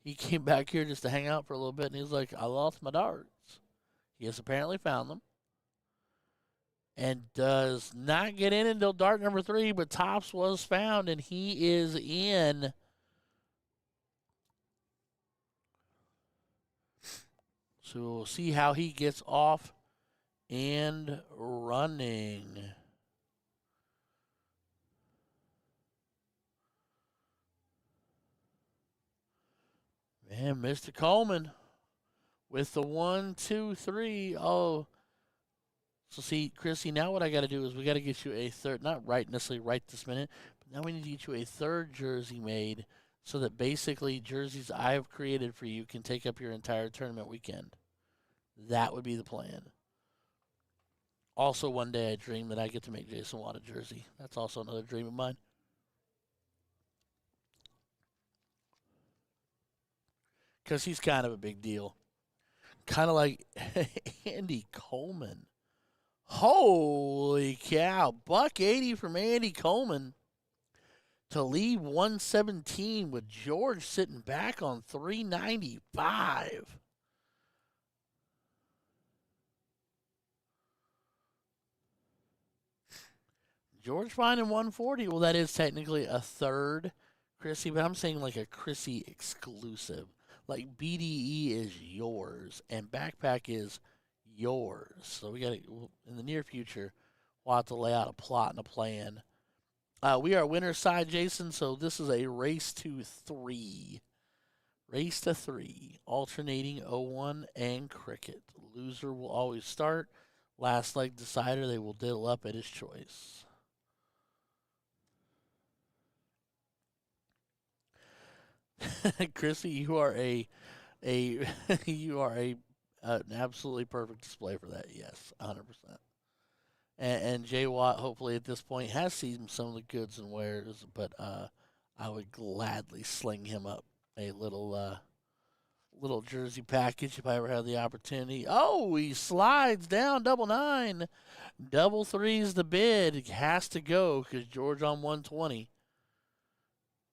He came back here just to hang out for a little bit, and he was like, I lost my darts. He has apparently found them. And does not get in until dart number 3, but tops was found, and he is in. So we'll see how he gets off and running. Man, Mr. Coleman with the 1, 2, 3. Oh, so see, Chrissy, now what I got to do is we got to get you a third, not necessarily right this minute, but now we need to get you a third jersey made so that basically jerseys I have created for you can take up your entire tournament weekend. That would be the plan. Also, one day I dream that I get to make Jason Watt a jersey. That's also another dream of mine. Because he's kind of a big deal. Kind of like Andy Coleman. Holy cow. $180 from Andy Coleman to leave 117 with George sitting back on 395. George finding 140. Well, that is technically a third Chrissy, but I'm saying like a Chrissy exclusive. Like BDE is yours and backpack is yours. So we got to, in the near future, we'll have to lay out a plot and a plan. We are winner's side, Jason, so this is a race to 3. Race to 3, alternating 0-1 and cricket. Loser will always start. Last leg decider, they will diddle up at his choice. Chrissy, you are an absolutely perfect display for that. Yes, 100%. And Jay Watt, hopefully at this point, has seen some of the goods and wares, but I would gladly sling him up a little jersey package if I ever had the opportunity. Oh, he slides down 99. Double three's the bid. It has to go because George on 120.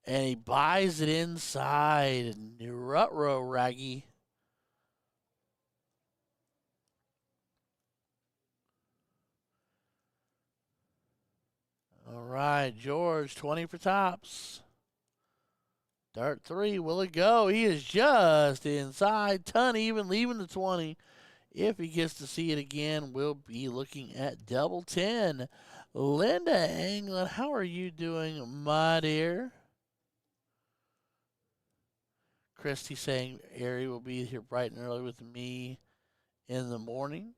And he buys it inside. Rutro Raggy. All right, George, 20 for tops. Dart 3, will it go? He is just inside. Ton even leaving the 20. If he gets to see it again, we'll be looking at double 10. Linda Anglin, how are you doing, my dear? Christy saying Ari will be here bright and early with me in the morning.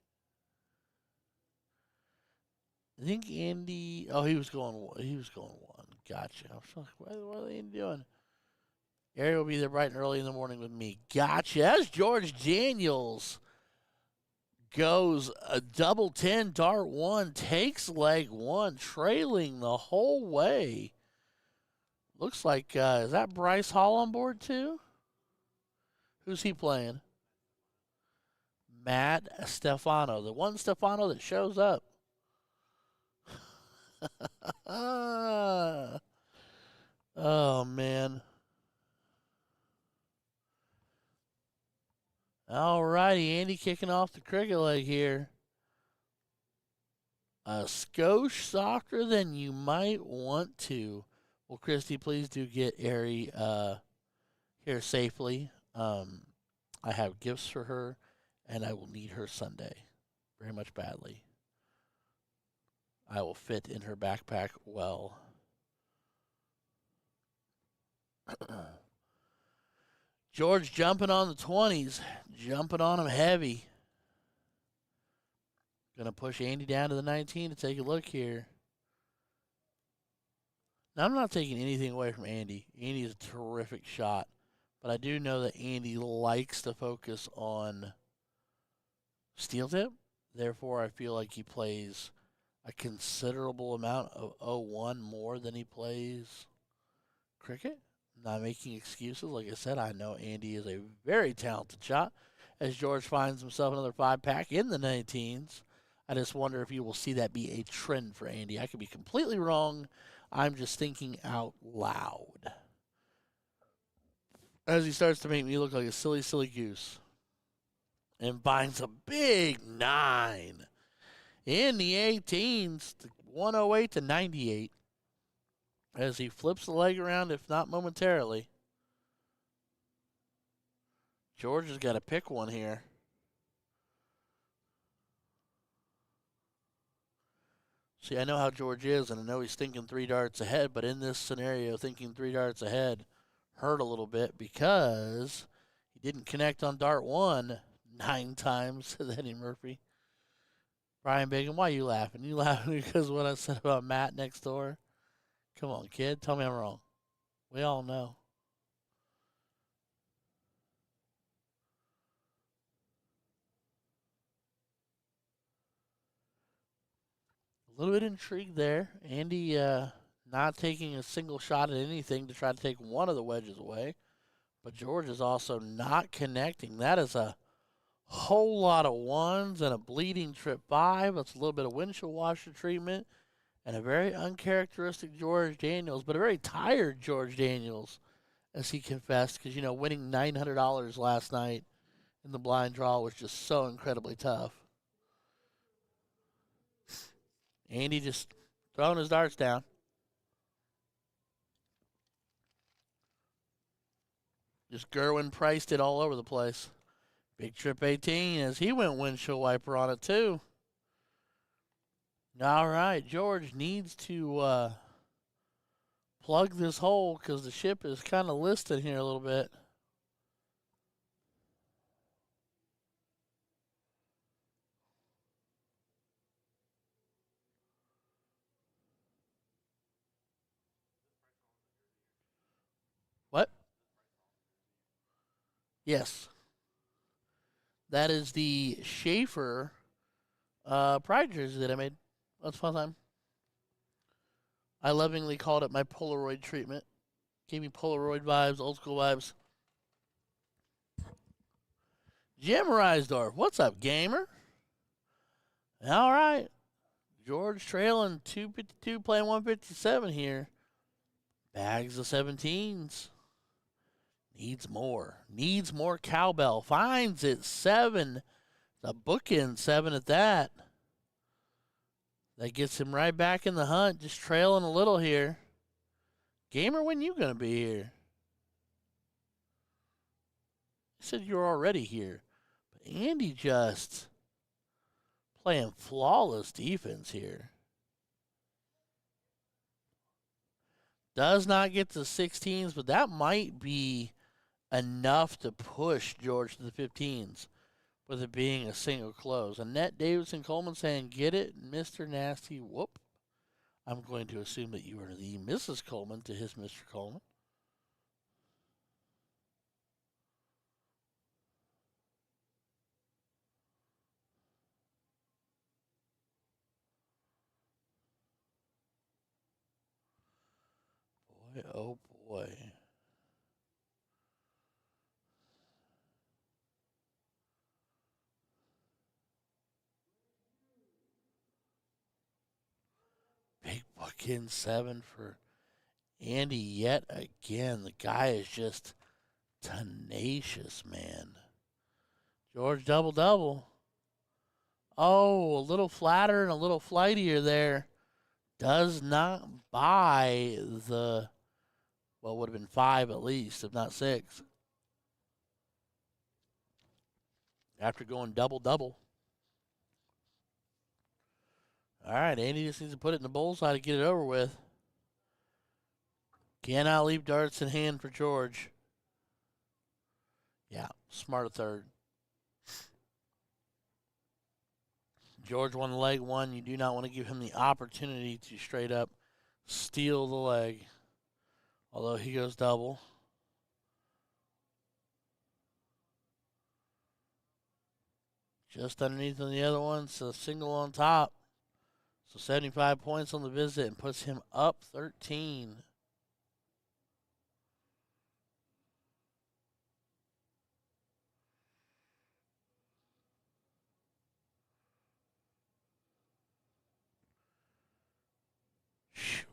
I think Andy. Oh, he was going 1. Gotcha. I was like, what are they doing? Ari will be there bright and early in the morning with me. Gotcha. That's George Daniels. Goes a double 10, dart 1, takes leg 1, trailing the whole way. Looks like, is that Bryce Hall on board too? Who's he playing? Matt Stefano. The one Stefano that shows up. Oh, man. All righty, Andy kicking off the cricket leg here. A skosh softer than you might want to. Well, Christy, please do get Ari here safely. I have gifts for her, and I will need her Sunday very much badly. I will fit in her backpack well. George jumping on the 20s, jumping on him heavy. Gonna push Andy down to the 19 to take a look here. Now, I'm not taking anything away from Andy. Andy is a terrific shot. But I do know that Andy likes to focus on steel tip. Therefore, I feel like he plays a considerable amount of 0-1 more than he plays cricket. Not making excuses. Like I said, I know Andy is a very talented shot. as George finds himself another 5-pack in the 19s. I just wonder if you will see that be a trend for Andy. I could be completely wrong. I'm just thinking out loud. As he starts to make me look like a silly, silly goose. And finds a big 9 in the 18s, 108 to 98. As he flips the leg around, if not momentarily. George has got to pick one here. See, I know how George is, and I know he's thinking 3 darts ahead, but in this scenario, thinking 3 darts ahead hurt a little bit because he didn't connect on dart 1 9 times, said Eddie Murphy. Brian Bacon, why are you laughing? You laughing because of what I said about Matt next door? Come on, kid. Tell me I'm wrong. We all know. A little bit intrigued there. Andy not taking a single shot at anything to try to take one of the wedges away. But George is also not connecting. That is a whole lot of ones and a bleeding trip 5. That's a little bit of windshield washer treatment. And a very uncharacteristic George Daniels, but a very tired George Daniels, as he confessed, because, winning $900 last night in the blind draw was just so incredibly tough. Andy just throwing his darts down. Just Gerwin priced it all over the place. Big trip 18 as he went windshield wiper on it too. All right, George needs to plug this hole because the ship is kind of listed here a little bit. What? Yes. That is the Schaefer Pride jersey that I made. That's fun time. I lovingly called it my Polaroid treatment. Gave me Polaroid vibes, old school vibes. Jim Reisdorf, what's up, gamer? All right. George trailing 252, playing 157 here. Bags of 17s. Needs more. Needs more cowbell. Finds it 7. The bookend 7 at that. That gets him right back in the hunt. Just trailing a little here. Gamer, when you going to be here? You said you're already here. But Andy just playing flawless defense here. Does not get to 16s, but that might be enough to push George to the 15s with it being a single close. Annette Davidson Coleman saying, get it, Mr. Nasty. Whoop. I'm going to assume that you are the Mrs. Coleman to his Mr. Coleman. Boy, oh boy. Big bookend 7 for Andy yet again. The guy is just tenacious, man. George double-double. Oh, a little flatter and a little flightier there. Does not buy the, well, would have been 5 at least, if not 6. After going double-double. All right, Andy just needs to put it in the bullseye to get it over with. Cannot leave darts in hand for George. Yeah, smart a third. George won leg 1. You do not want to give him the opportunity to straight up steal the leg. Although he goes double. Just underneath on the other one, so single on top. So 75 points on the visit and puts him up 13.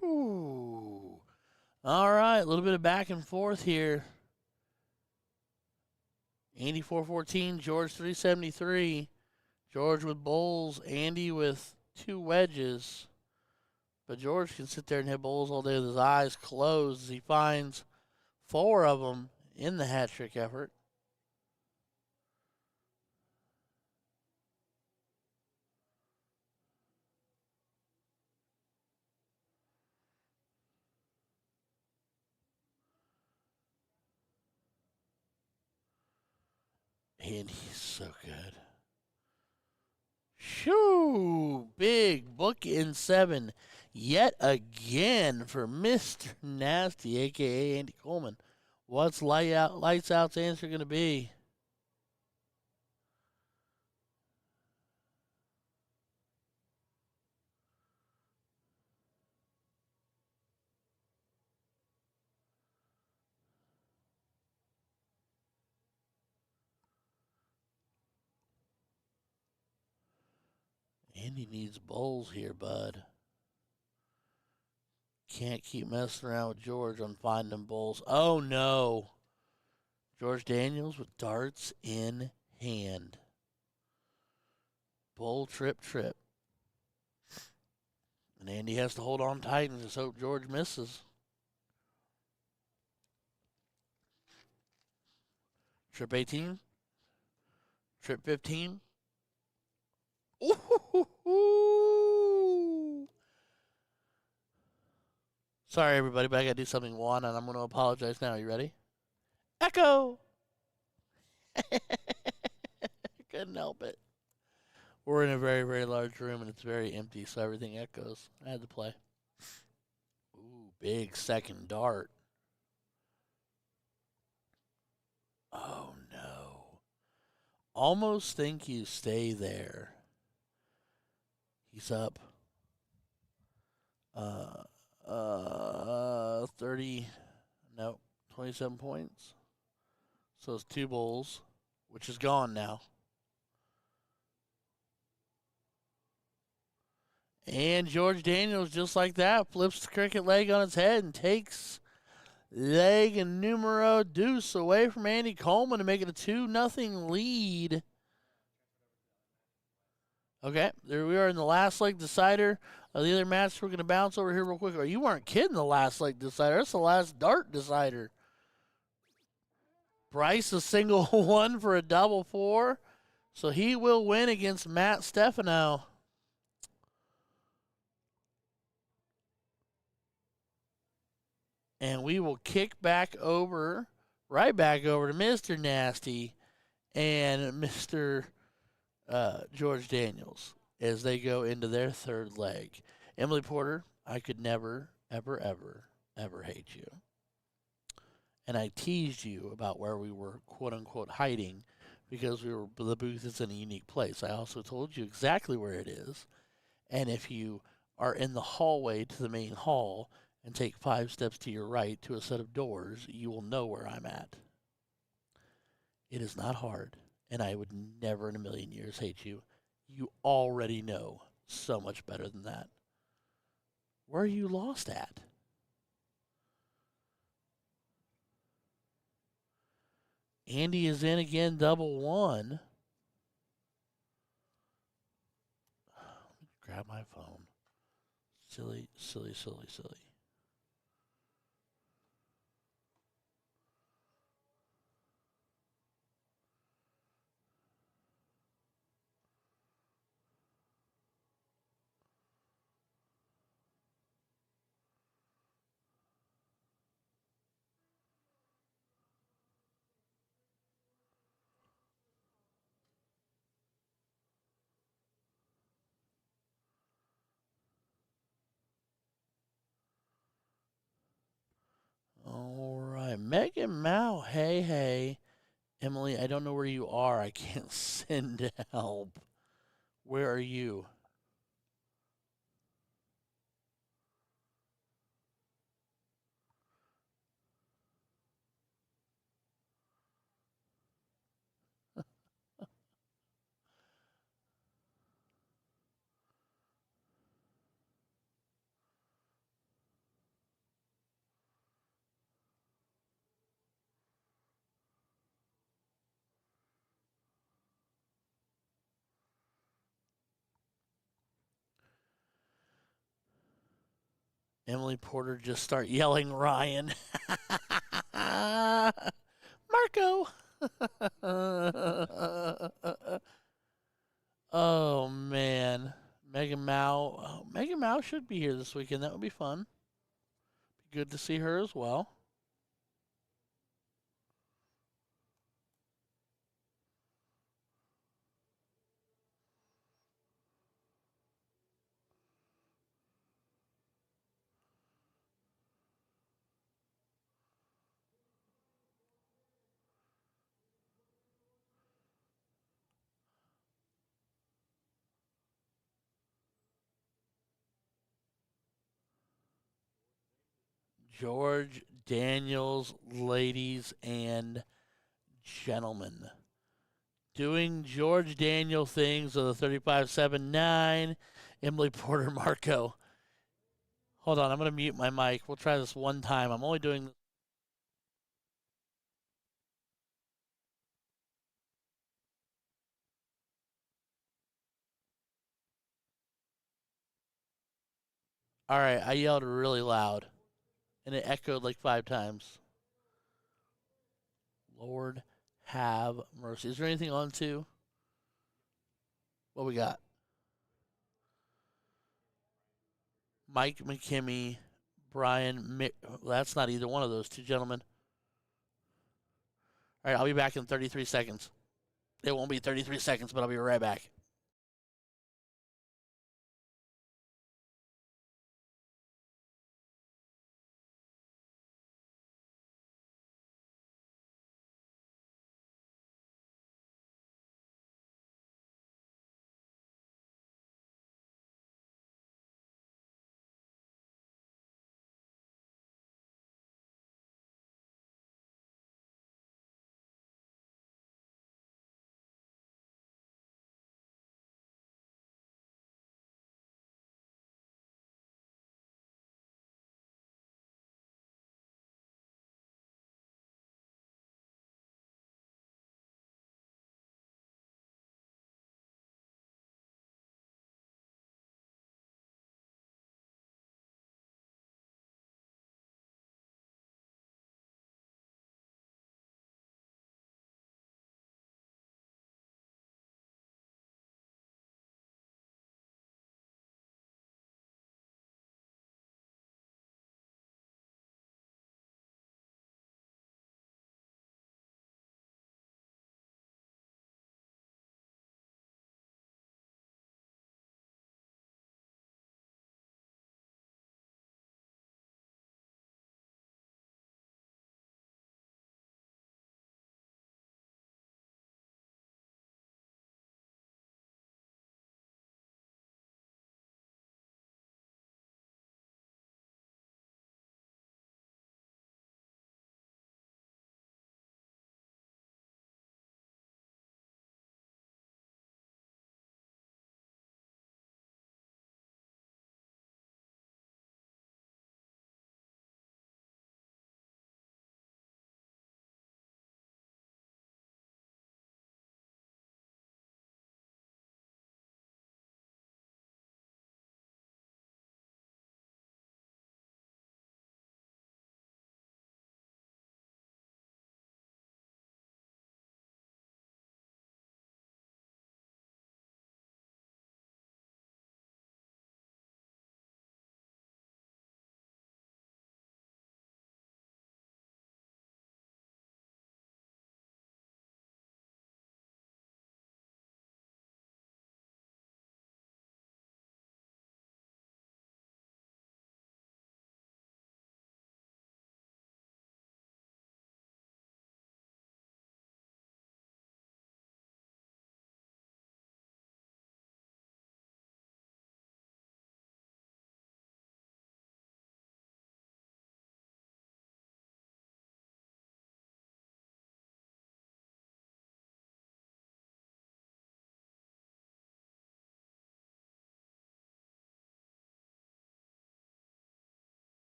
Shoo. All right, a little bit of back and forth here. Andy 414, George 373. George with bowls, Andy with 2 wedges. But George can sit there and hit bowls all day with his eyes closed as he finds 4 of them in the hat trick effort. And he's so good. Shoo! Big book in 7 yet again for Mr. Nasty, a.k.a. Andy Coleman. What's lights out's answer going to be? Andy needs bowls here, bud. Can't keep messing around with George on finding bowls. Oh, no. George Daniels with darts in hand. Bowl trip. And Andy has to hold on tight and just hope George misses. Trip 18. Trip 15. Ooh. Sorry, everybody, but I got to do something one, and I'm going to apologize now. You ready? Echo! Couldn't help it. We're in a very, very large room, and it's very empty, so everything echoes. I had to play. Ooh, big second dart. Oh, no. Almost think you stay there. He's up 30, no, 27 points. So it's 2 bowls, which is gone now. And George Daniels, just like that, flips the cricket leg on its head and takes leg and numero deuce away from Andy Coleman to make it a 2-0 lead. Okay, there we are in the last leg decider of the other match. We're going to bounce over here real quick. Oh, you weren't kidding, the last leg decider. That's the last dart decider. Bryce a single 1 for a double 4. So he will win against Matt Stefano. And we will kick right back over to Mr. Nasty and Mr. George Daniels as they go into their third leg. Emily Porter, I could never, ever, ever, ever hate you. And I teased you about where we were, quote unquote, hiding because the booth is in a unique place. I also told you exactly where it is. And if you are in the hallway to the main hall and take 5 steps to your right to a set of doors, you will know where I'm at. It is not hard, and I would never in a million years hate you. You already know so much better than that. Where are you lost at? Andy is in again, double 1. Grab my phone. Silly. All right. Megan Mao, hey. Emily, I don't know where you are. I can't send help. Where are you? Emily Porter just start yelling Ryan. Marco. Oh man. Megan Mao. Oh, Megan Mao should be here this weekend. That would be fun. Be good to see her as well. George Daniels, ladies and gentlemen. Doing George Daniel things of the 3579, Emily Porter Marco. Hold on, I'm going to mute my mic. We'll try this one time. I'm only doing. All right, I yelled really loud, and it echoed like 5 times. Lord have mercy. Is there anything on to? What we got? Mike McKimmey, Brian. Well, that's not either one of those two gentlemen. All right, I'll be back in 33 seconds. It won't be 33 seconds, but I'll be right back.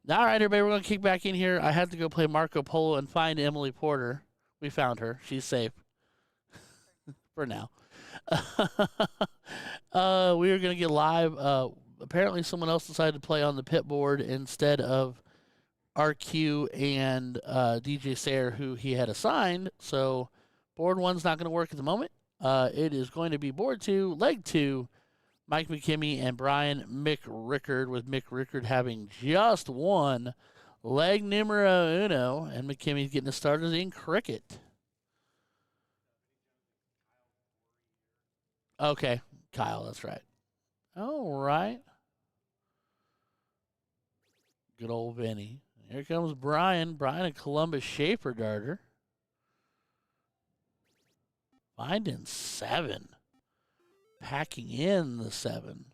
All right, everybody, we're going to kick back in here. I had to go play Marco Polo and find Emily Porter. We found her. She's safe for now. We are going to get live. Apparently, someone else decided to play on the pit board instead of RQ and DJ Sayer, who he had assigned. So, board one's not going to work at the moment. It is going to be board two, leg two, Mike McKimmey and Brian McRickard, with McRickard having just one leg numero uno, and McKimmey's getting us started in cricket. Okay, Kyle, that's right. All right. Good old Vinny. Here comes Brian. Brian, a Columbus Schaefer darter. Finding 7. Packing in the 7.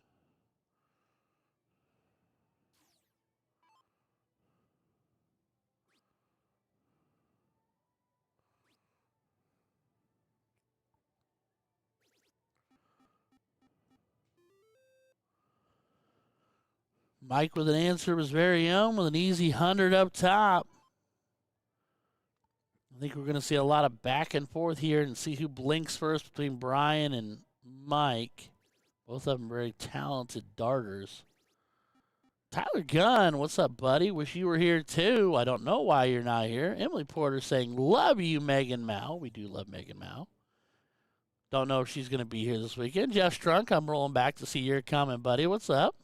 Mike with an answer of his very own with an easy 100 up top. I think we're going to see a lot of back and forth here and see who blinks first between Brian and Mike. Both of them very talented darters. Tyler Gunn, what's up, buddy? Wish you were here too. I don't know why you're not here. Emily Porter saying, love you, Megan Mao. We do love Megan Mao. Don't know if she's going to be here this weekend. Jeff Strunk, I'm rolling back to see your comment, buddy. What's up?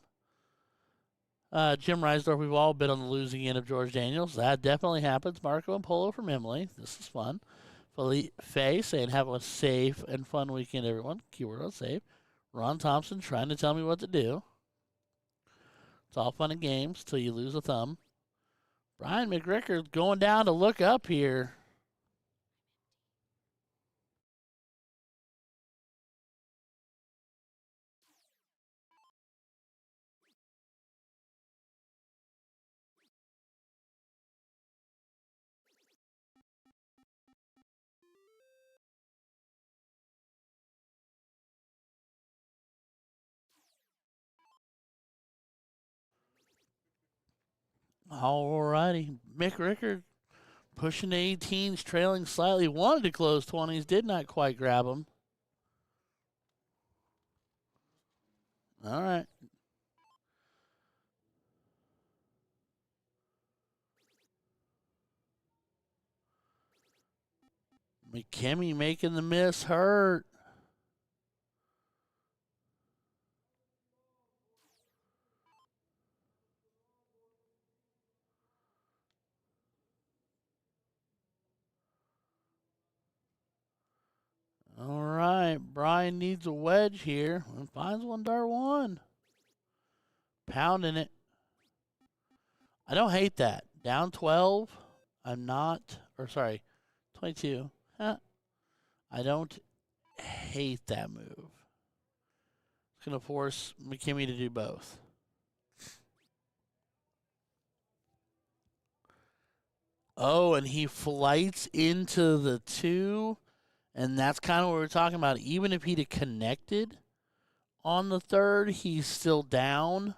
Jim Reisdorf, we've all been on the losing end of George Daniels. That definitely happens. Marco and Polo from Emily. This is fun. Faye saying, have a safe and fun weekend, everyone. Keyword on safe. Ron Thompson trying to tell me what to do. It's all fun and games till you lose a thumb. Brian McRickard going down to look up here. All righty. McRickard pushing to 18s, trailing slightly. Wanted to close 20s, did not quite grab them. All right. McKimmey making the miss hurt. All right. Brian needs a wedge here and finds one dart one. Pounding it. I don't hate that. Down 12. I'm not, or sorry, 22. Huh. I don't hate that move. It's going to force McKimmey to do both. Oh, and he flights into the 2, and that's kind of what we're talking about. Even if he'd have connected on the 3rd, he's still down.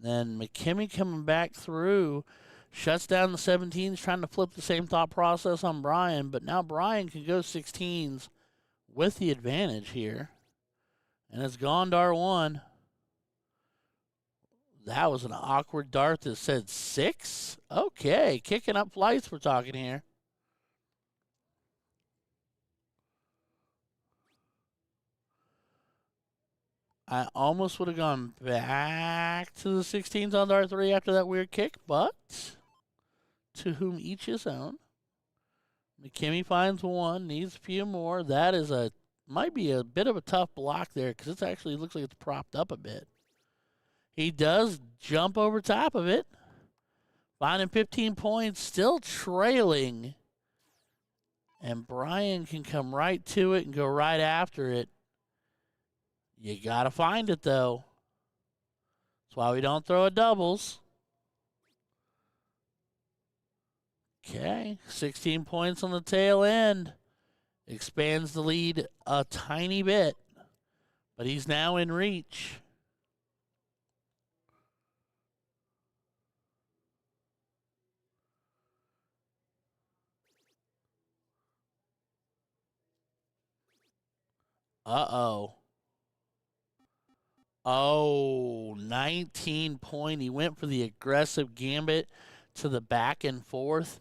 Then McKimmey coming back through, shuts down the 17s, trying to flip the same thought process on Brian, but now Brian can go 16s with the advantage here. And it's gone dart 1. That was an awkward dart that said 6. Okay, kicking up flights we're talking here. I almost would have gone back to the 16s on dart 3 after that weird kick, but to whom each his own. McKimmey finds 1, needs a few more. That is might be a bit of a tough block there because it actually looks like it's propped up a bit. He does jump over top of it, finding 15 points, still trailing And Brian can come right to it and go right after it. You got to find it, though. That's why we don't throw a doubles. Okay, 16 points on the tail end. Expands the lead a tiny bit, but he's now in reach. Uh-oh. Oh, 19 point. He went for the aggressive gambit to the back and forth.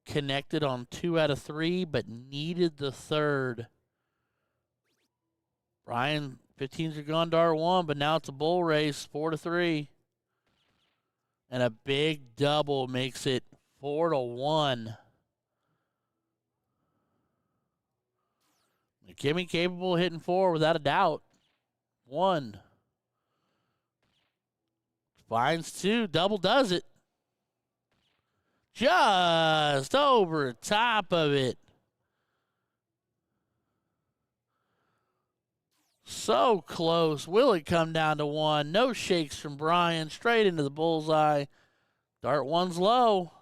Connected on 2 out of 3, but needed the third. Brian, 15s are gone, dart 1, but now it's a bull race, 4-3. And a big double makes it 4-1. McKimmie capable of hitting 4 without a doubt. 1. Finds 2. Double does it. Just over top of it. So close. Will it come down to 1? No shakes from Brian. Straight into the bullseye. Dart 1's low.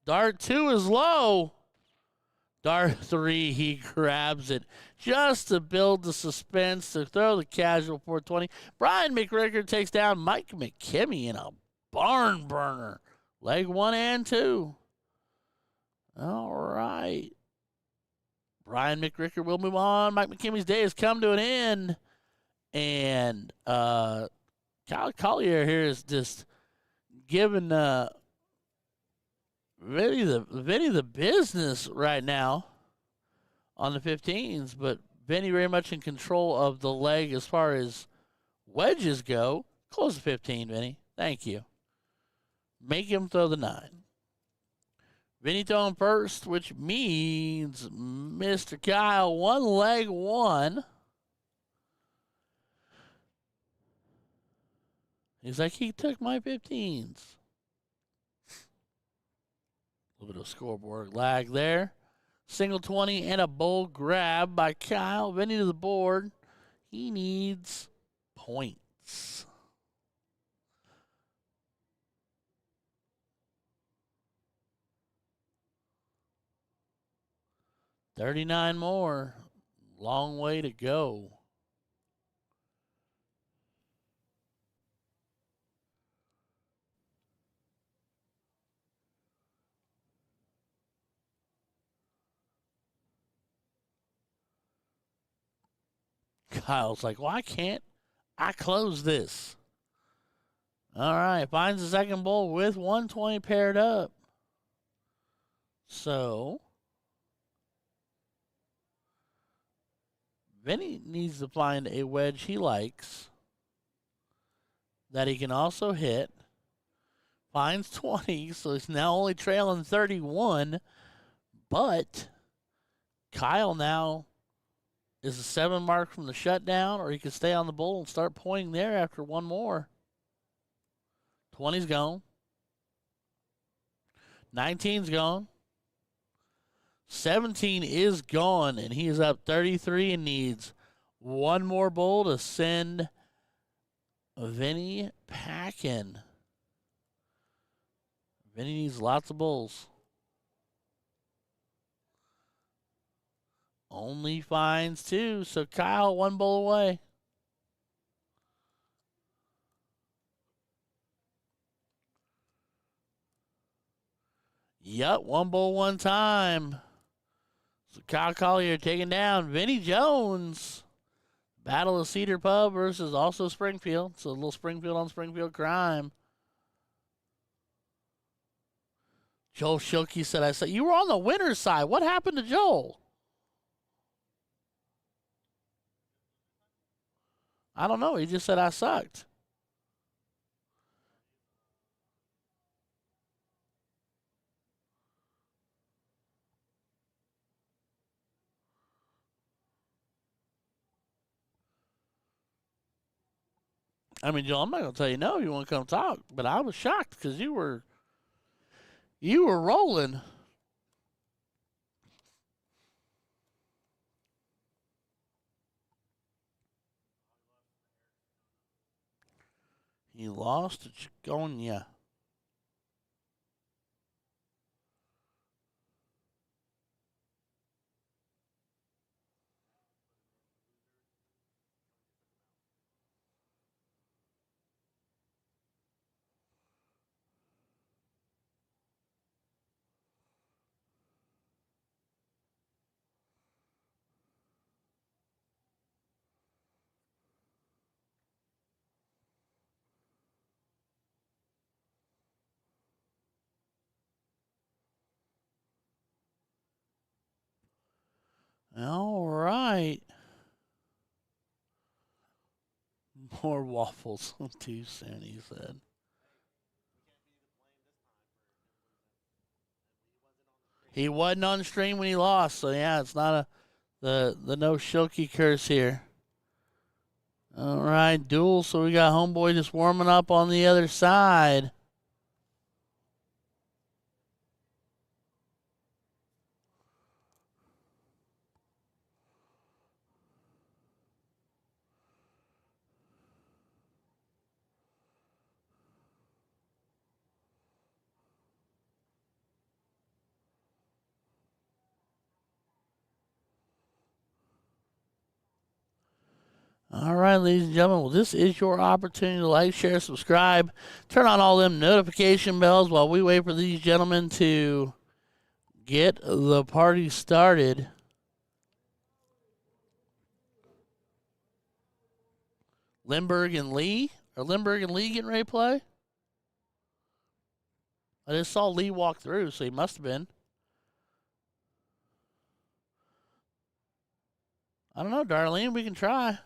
Dart 2 is low. Dart 3, he grabs it just to build the suspense, to throw the casual 420. Brian McRicker takes down Mike McKimmie in a barn burner. Leg 1 and 2. All right. Brian McRicker will move on. Mike McKimmie's day has come to an end. And Kyle Collier here is just giving Vinny the business right now on the 15s, but Vinny very much in control of the leg as far as wedges go. Close the 15, Vinny. Thank you. Make him throw the 9. Vinny throwing first, which means Mr. Kyle, 1 leg 1. He's like, he took my 15s. A little bit of scoreboard lag there. Single 20 and a bull grab by Kyle. Vinny to the board. He needs points. $39 more. Long way to go. Kyle's like, why can't I close this? All right, finds the second bull with 120 paired up. So Vinny needs to find a wedge he likes that he can also hit. Finds 20, so he's now only trailing 31. But Kyle now is a 7 mark from the shutdown, or he can stay on the bull and start pointing there after one more. 20's gone. 19's gone. 17 is gone, and he is up 33 and needs one more bull to send Vinny packing. Vinny needs lots of bulls. Only finds 2, so Kyle 1 bull away. Yep, 1 bull 1 time. So Kyle Collier taking down Vinny Jones. Battle of Cedar Pub versus also Springfield. So a little Springfield on Springfield crime. Joel Schilke said, I said, you were on the winner's side. What happened to Joel? I don't know. He just said I sucked. I mean, Joel, I'm not going to tell you no if you want to come talk, but I was shocked because you were rolling. He lost to Chiconia. All right. More waffles. 2 cents, he said. He wasn't on stream when he lost, so yeah, it's not the no Shilky curse here. All right, duel. So we got homeboy just warming up on the other side. All right, ladies and gentlemen. Well, this is your opportunity to like, share, subscribe, turn on all them notification bells while we wait for these gentlemen to get the party started. Lindbergh and Lee? Are Lindbergh and Lee getting ready to play? I just saw Lee walk through, so he must have been. I don't know, Darlene. We can try.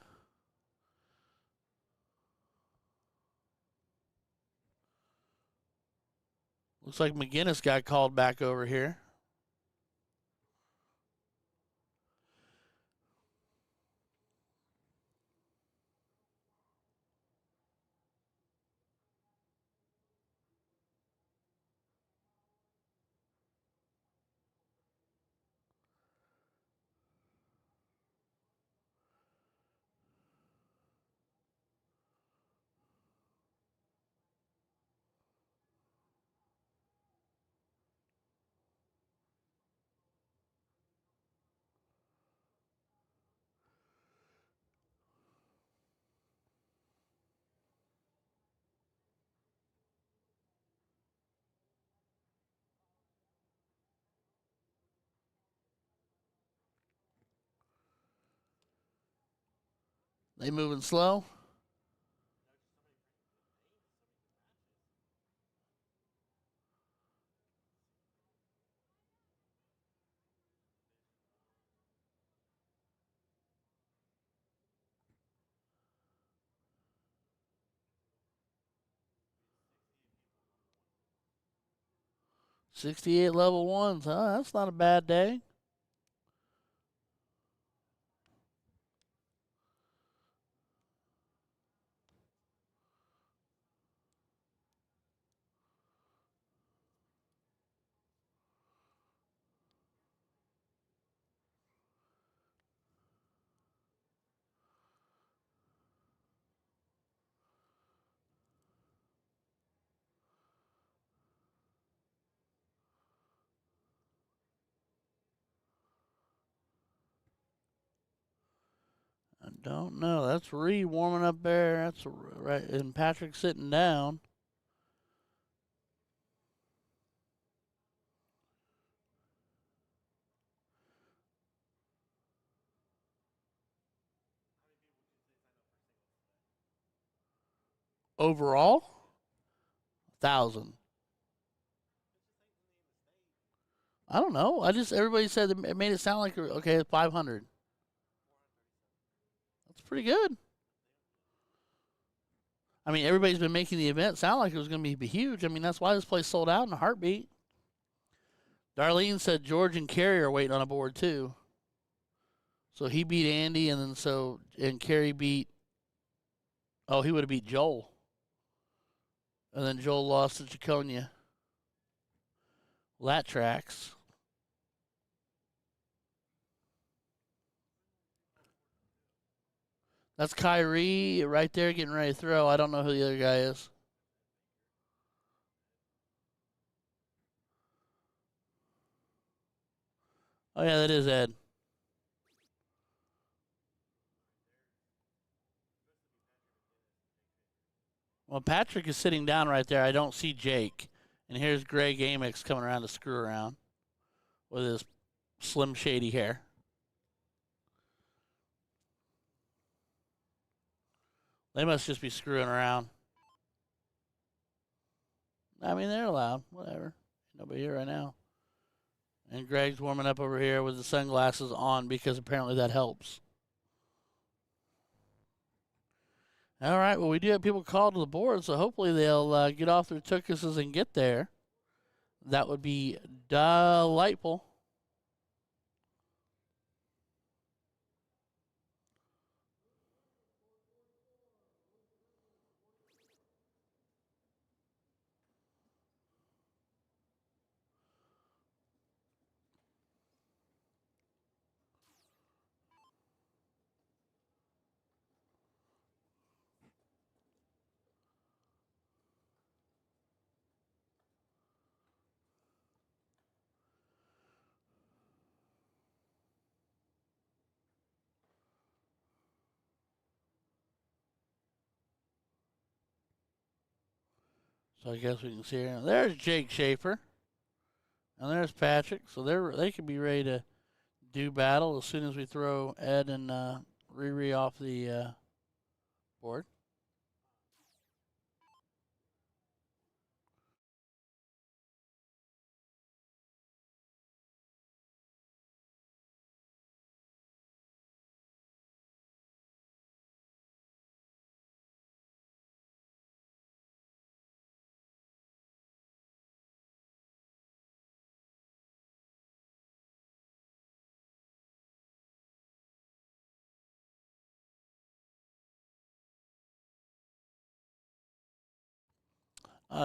Looks like McGinnis got called back over here. They moving slow. $68 level 1s, huh? That's not a bad day. I don't know. That's Reed warming up there. That's right, and Patrick sitting down. Overall, 1,000. I don't know. Everybody said it made it sound like okay, 500. That's pretty good. I mean, everybody's been making the event sound like it was going to be huge. I mean, that's why this place sold out in a heartbeat. Darlene said George and Kerry are waiting on a board too. So he beat Andy, and Kerry beat. Oh, he would have beat Joel. And then Joel lost to Jaconia. Well, that tracks. That's Kyrie right there getting ready to throw. I don't know who the other guy is. Oh, yeah, that is Ed. Well, Patrick is sitting down right there. I don't see Jake. And here's Greg Amex coming around to screw around with his slim, shady hair. They must just be screwing around. I mean, they're allowed. Whatever. Nobody here right now. And Greg's warming up over here with the sunglasses on because apparently that helps. All right, well, we do have people called to the board, so hopefully they'll get off their tuchuses and get there. That would be delightful. So I guess we can see here. There's Jake Schaefer. And there's Patrick. So they could be ready to do battle as soon as we throw Ed and Riri off the board.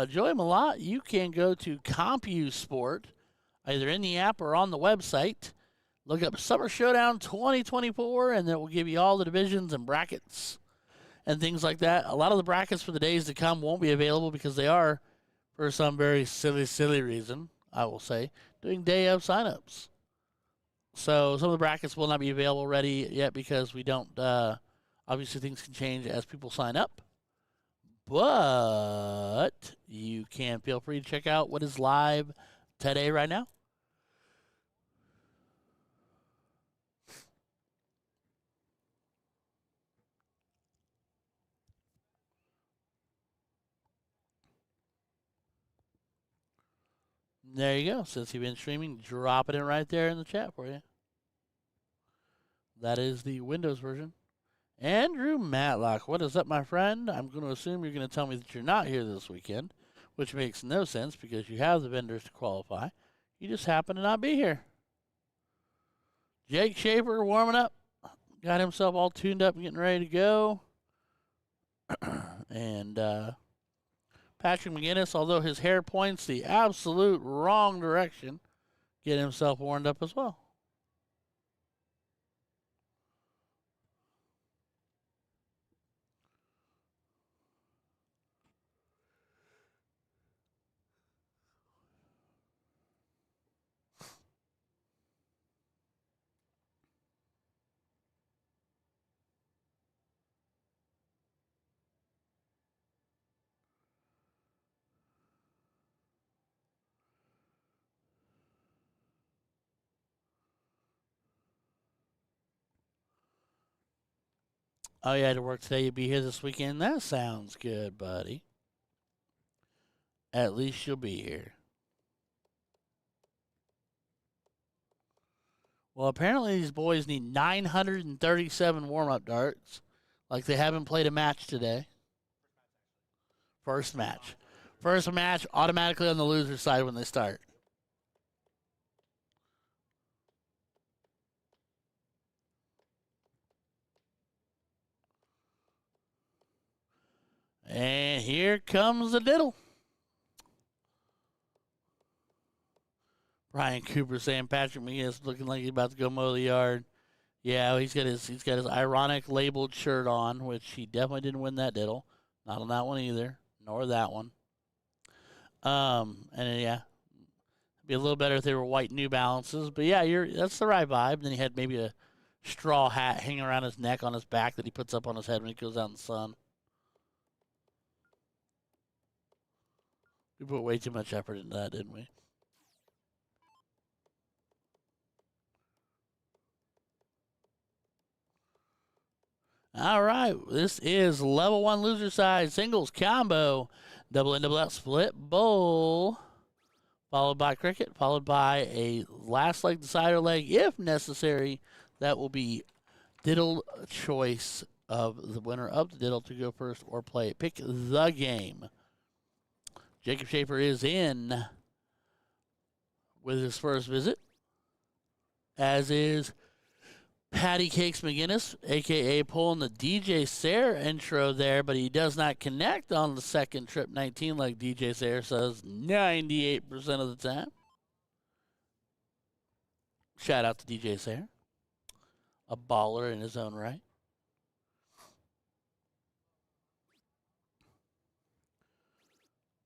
Joey Malott, you can go to CompuSport, either in the app or on the website. Look up Summer Showdown 2024, and it will give you all the divisions and brackets and things like that. A lot of the brackets for the days to come won't be available because they are, for some very silly reason, I will say, doing day of signups. So some of the brackets will not be available ready yet because we don't. Obviously, things can change as people sign up. But you can feel free to check out what is live today right now. There you go. Since you've been streaming, dropping it right there in the chat for you. That is the Windows version. Andrew Matlock, what is up, my friend? I'm going to assume you're going to tell me that you're not here this weekend, which makes no sense because you have the vendors to qualify. You just happen to not be here. Jake Schaefer warming up. Got himself all tuned up and getting ready to go. And Patrick McGinnis, although his hair points the absolute wrong direction, get himself warmed up as well. Oh, you had to work today. You'll be here this weekend. That sounds good, buddy. At least you'll be here. Well, apparently these boys need 937 warm-up darts. Like they haven't played a match today. First match. First match automatically on the loser side when they start. And here comes the diddle. Brian Cooper saying Patrick McGinnis looking like he's about to go mow the yard. Yeah, he's got his ironic labeled shirt on, which he definitely didn't win that diddle. Not on that one either, nor that one. And yeah, it'd be a little better if they were white New Balances. But yeah, that's the right vibe. Then he had maybe a straw hat hanging around his neck on his back that he puts up on his head when he goes out in the sun. We put way too much effort into that, didn't we? All right, this is level 1 loser side singles combo, double in, double out, split bowl, followed by cricket, followed by a last leg decider leg if necessary. That will be diddle choice of the winner of the diddle to go first or play. Pick the game. Jacob Schaefer is in with his first visit, as is Patty Cakes McGinnis, a.k.a. pulling the DJ Sayre intro there, but he does not connect on the second trip 19 like DJ Sayre says 98% of the time. Shout out to DJ Sayre, a baller in his own right.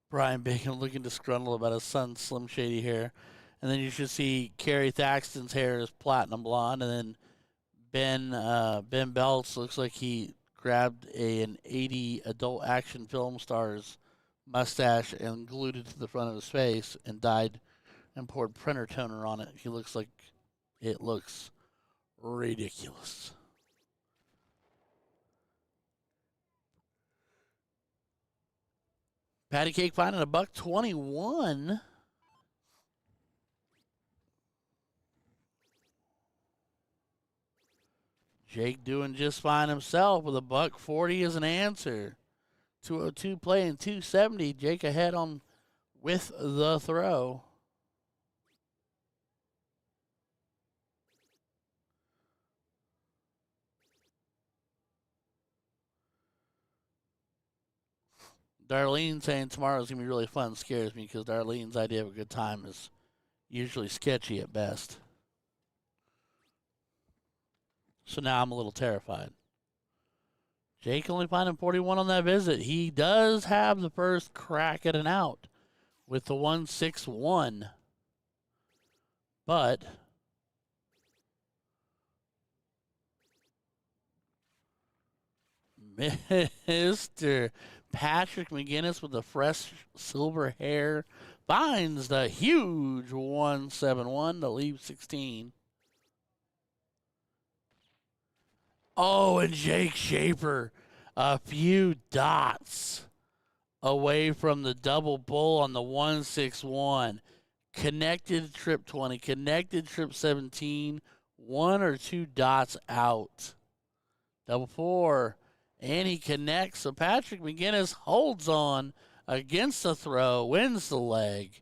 Brian Bacon looking disgruntled about his son's slim shady hair. And then you should see Kerry Thaxton's hair is platinum blonde, and then Ben Belts looks like he grabbed an 80 adult action film star's mustache and glued it to the front of his face and dyed and poured printer toner on it. He looks like it looks ridiculous. Patty Cake finding $1.21. Jake doing just fine himself with $1.40 as an answer. 202 playing 270. Jake ahead on with the throw. Darlene saying tomorrow's going to be really fun scares me because Darlene's idea of a good time is usually sketchy at best. So now I'm a little terrified. Jake only finding 41 on that visit. He does have the first crack at an out with the 161. But Mr. Patrick McGinnis with the fresh silver hair finds the huge 171 to leave 16. Oh, and Jake Schaefer a few dots away from the double bull on the 161. Connected trip 20, connected trip 17, 1 or 2 dots out. Double 4. And he connects. So Patrick McGinnis holds on against the throw, wins the leg.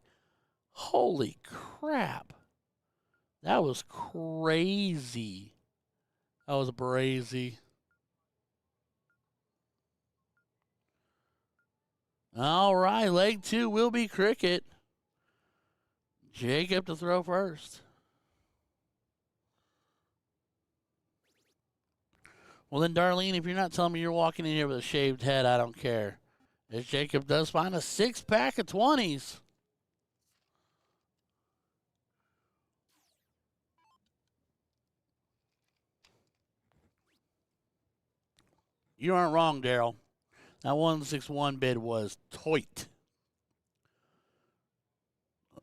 Holy crap. That was crazy. That was brazy. All right, leg 2 will be cricket. Jacob to throw first. Well, then, Darlene, if you're not telling me you're walking in here with a shaved head, I don't care. As Jacob does find a 6-pack of 20s. You aren't wrong, Daryl. That 161 bid was tight.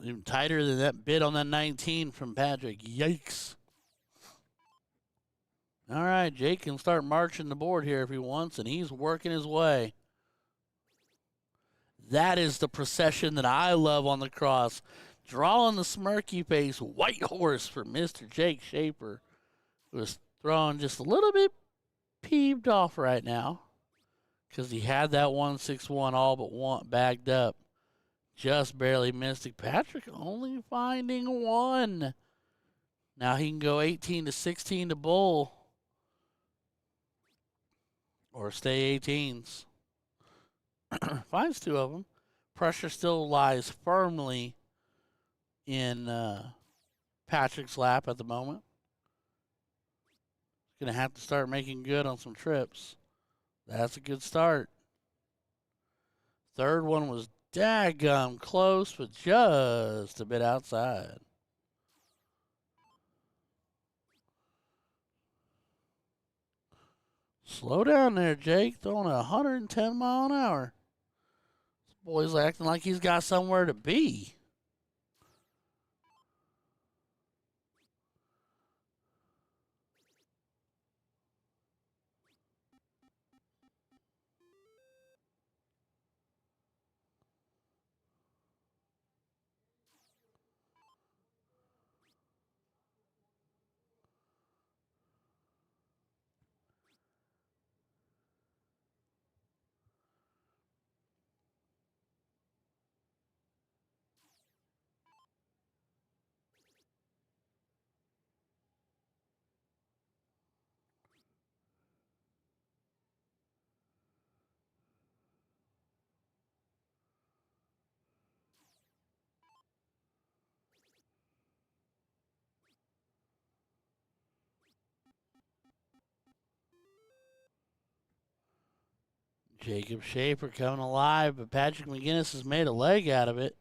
Even tighter than that bid on that 19 from Patrick. Yikes. All right, Jake can start marching the board here if he wants, and he's working his way. That is the procession that I love on the cross. Drawing the smirky face, white horse for Mr. Jake Schaefer, who is throwing just a little bit peeved off right now because he had that 161 all but one bagged up. Just barely missed it. Patrick only finding 1. Now he can go 18 to 16 to bull. Or stay 18s. Finds 2 of them. Pressure still lies firmly in Patrick's lap at the moment. Going to have to start making good on some trips. That's a good start. Third one was daggum close, but just a bit outside. Slow down there, Jake. Throwing 110 mile an hour. This boy's acting like he's got somewhere to be. Jacob Schaefer coming alive, but Patrick McGinnis has made a leg out of it.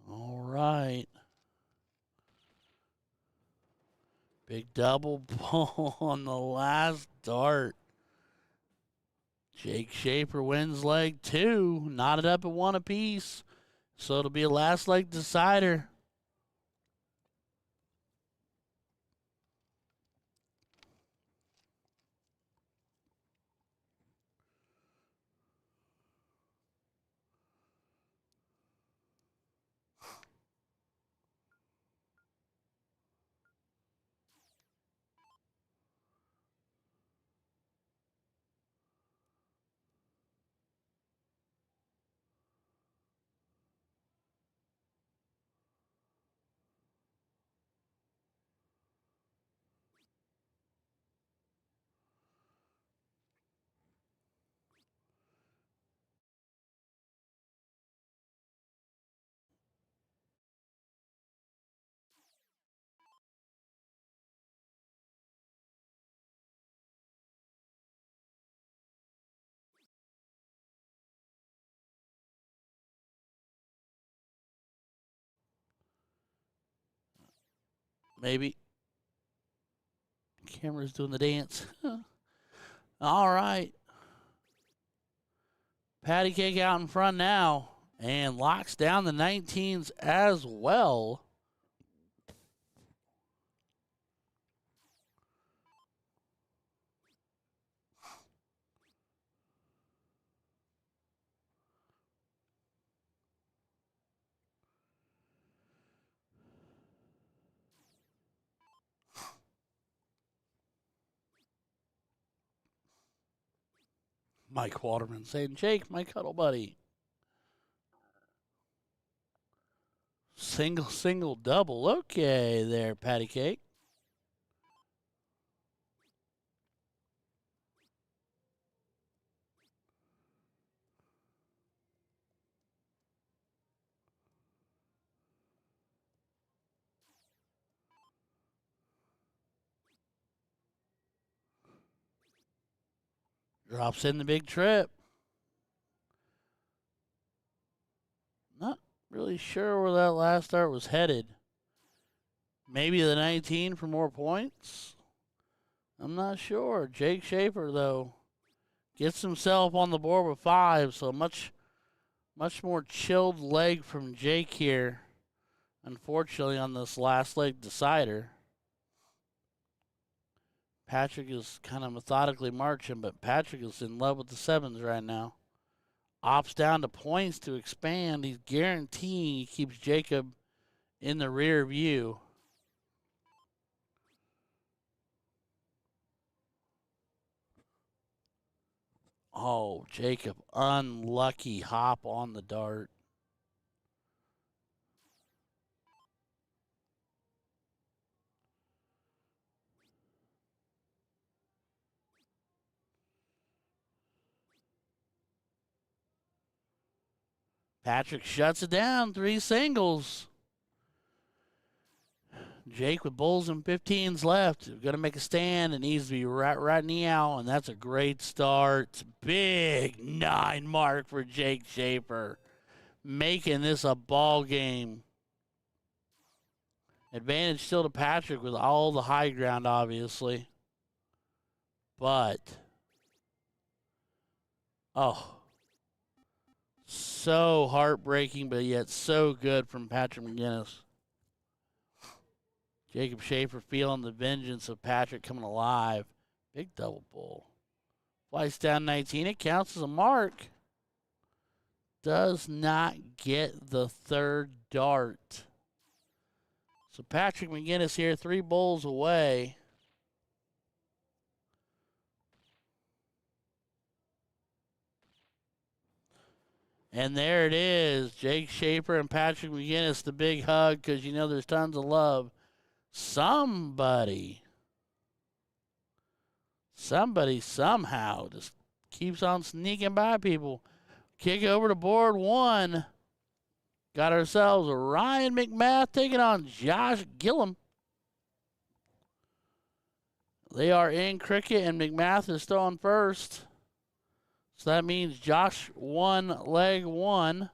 All right. Big double pull on the last dart. Jake Schaefer wins leg 2. Knotted up at 1 apiece. So it'll be a last leg decider. Maybe. Camera's doing the dance. All right. Patty Cake out in front now and locks down the 19s as well. Mike Waterman saying, Jake, my cuddle buddy. Single, double. Okay there, Patty Cake. Drops in the big trip. Not really sure where that last start was headed. Maybe the 19 for more points? I'm not sure. Jake Schaefer, though, gets himself on the board with 5, so much more chilled leg from Jake here, unfortunately, on this last leg decider. Patrick is kind of methodically marching, but Patrick is in love with the 7s right now. Opts down to points to expand. He's guaranteeing he keeps Jacob in the rear view. Oh, Jacob, unlucky hop on the dart. Patrick shuts it down. 3 singles. Jake with bulls and 15s left. Going to make a stand. It needs to be right now, and that's a great start. Big 9 mark for Jake Schaefer, making this a ball game. Advantage still to Patrick with all the high ground, obviously. But, oh, so heartbreaking, but yet so good from Patrick McGinnis. Jacob Schaefer feeling the vengeance of Patrick coming alive. Big double bull. Flies down 19. It counts as a mark. Does not get the 3rd dart. So Patrick McGinnis here, 3 bulls away. And there it is. Jake Schaefer and Patrick McGinnis, the big hug, because you know there's tons of love. Somebody somehow just keeps on sneaking by people. Kick over to board 1. Got ourselves Ryan McMath taking on Josh Gillum. They are in cricket, and McMath is throwing first. So that means Josh won leg 1,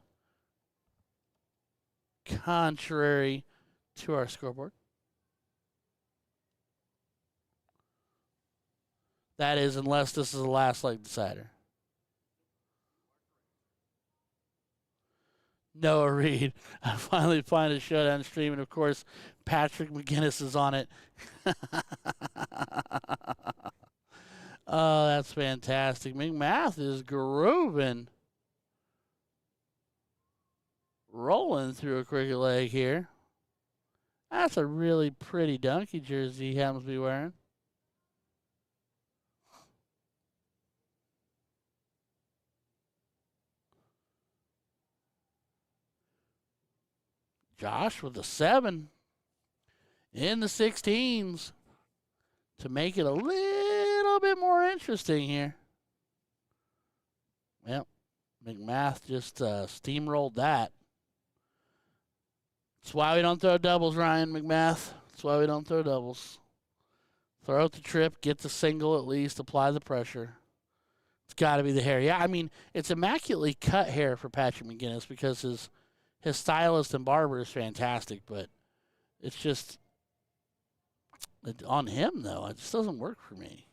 contrary to our scoreboard. That is, unless this is the last leg decider. Noah Reed. I finally find a showdown stream, and of course, Patrick McGinnis is on it. Oh, that's fantastic. McMath is grooving. Rolling through a cricket leg here. That's a really pretty donkey jersey he happens to be wearing. Josh with a 7 in the 16s to make it a little bit more interesting here. Well, McMath just steamrolled that. That's why we don't throw doubles, Ryan McMath. That's why we don't throw doubles. Throw out the trip, get the single at least, apply the pressure. It's got to be the hair. Yeah, I mean, it's immaculately cut hair for Patrick McGinnis because his stylist and barber is fantastic, but it's just on him, though. It just doesn't work for me.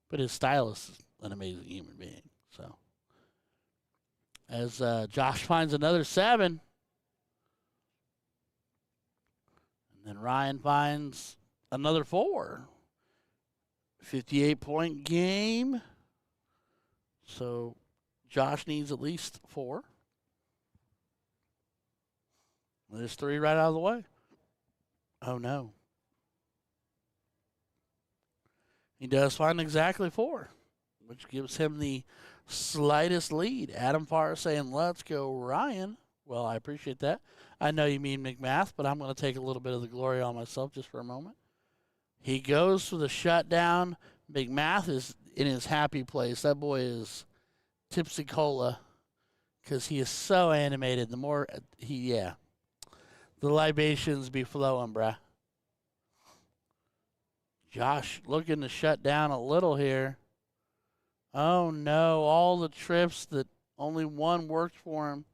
But his stylist is an amazing human being. So as Josh finds another 7, and then Ryan finds another 4. 58-point game. So Josh needs at least 4. There's 3 right out of the way. Oh, no. He does find exactly 4, which gives him the slightest lead. Adam Farr saying, let's go, Ryan. Well, I appreciate that. I know you mean McMath, but I'm going to take a little bit of the glory on myself just for a moment. He goes for the shutdown. McMath is in his happy place. That boy is tipsy cola because he is so animated. The more the libations be flowing, bruh. Josh looking to shut down a little here. Oh, no. All the trips that only one worked for him.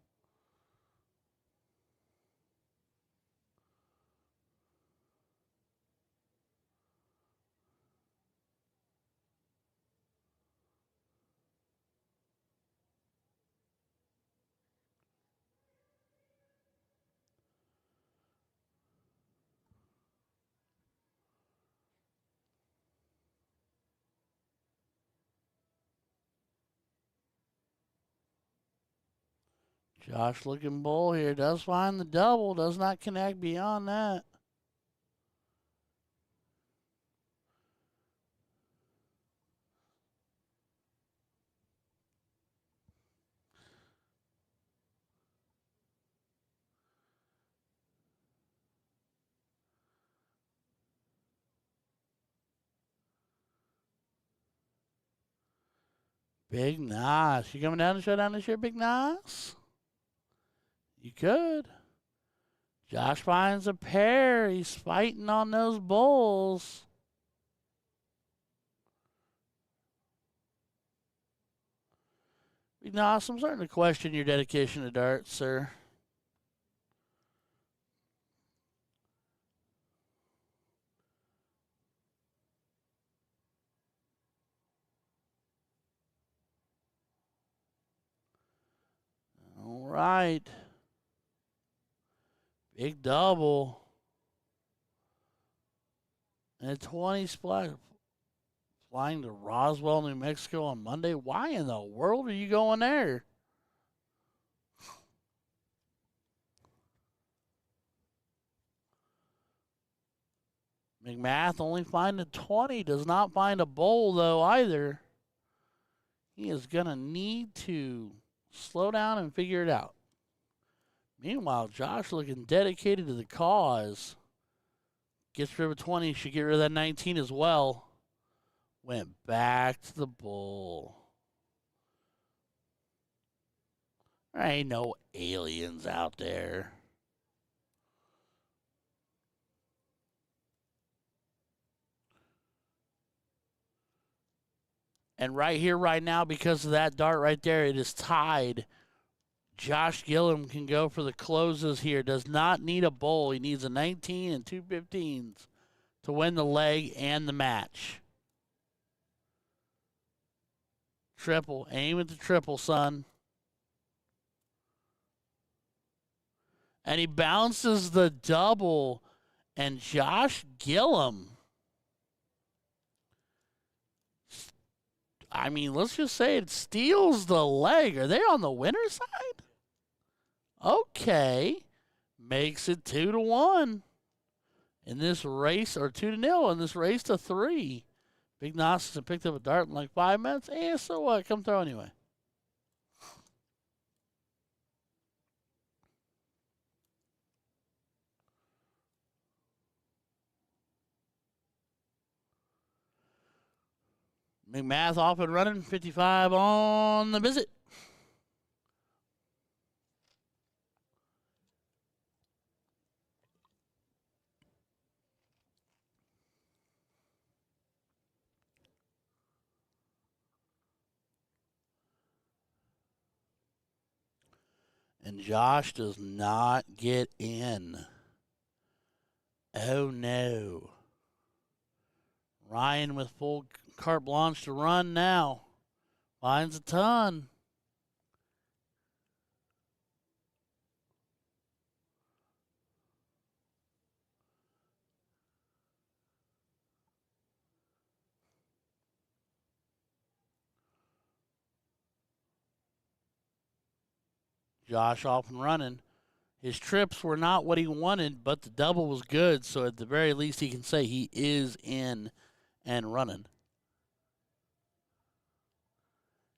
Josh looking bull here. Does find the double. Does not connect beyond that. Big Nas. You coming down to showdown this year, Big Nas? You could. Josh finds a pair. He's fighting on those bulls. Ignace, I'm starting to question your dedication to darts, sir. All right. Big double. And a 20 splash. Flying to Roswell, New Mexico on Monday. Why in the world are you going there? McMath only finding 20. Does not find a bowl, though, either. He is going to need to slow down and figure it out. Meanwhile, Josh looking dedicated to the cause. Gets rid of 20. Should get rid of that 19 as well. Went back to the bull. There ain't no aliens out there. And right here, right now, because of that dart right there, it is tied. Josh Gillum can go for the closes here. Does not need a bowl. He needs a 19 and 2 15s to win the leg and the match. Triple. Aim at the triple, son. And he bounces the double. And Josh Gillum, I mean, let's just say it steals the leg. Are they on the winner's side? Okay. Makes it 2-1 in this race, or 2-0 in this race to 3. Big Nas has picked up a dart in like 5 minutes. Eh, so what? Come throw anyway. McMath off and running. 55 on the visit. And Josh does not get in. Oh, no. Ryan with full carte blanche to run now. Finds a ton. Josh off and running. His trips were not what he wanted, but the double was good, so at the very least he can say he is in and running.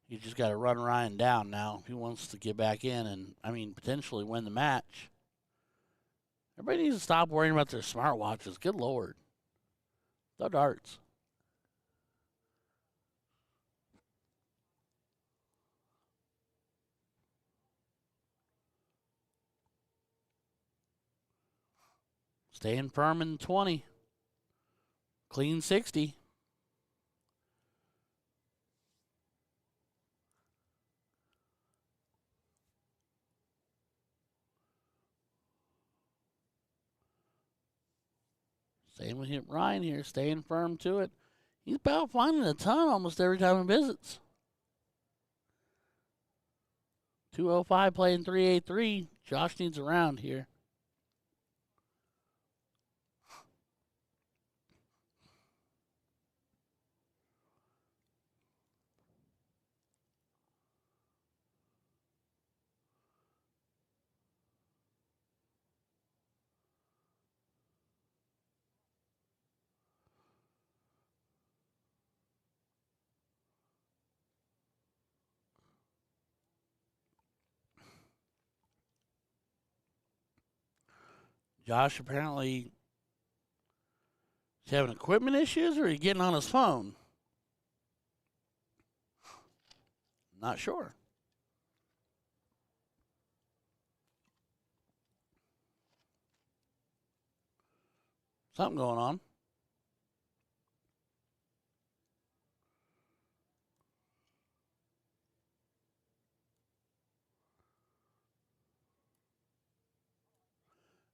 He's just got to run Ryan down now if he wants to get back in and, I mean, potentially win the match. Everybody needs to stop worrying about their smartwatches. Good Lord. The darts. Staying firm in 20. Clean 60. Same with Ryan here, staying firm to it. He's about finding a ton almost every time he visits. 205 playing 383. Josh needs a round here. Josh apparently is having equipment issues, or is he getting on his phone? Not sure. Something going on.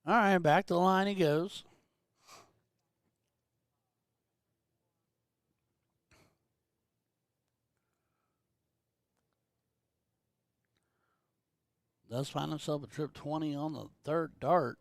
All right, back to the line he goes. Does find himself a trip 20 on the third dart.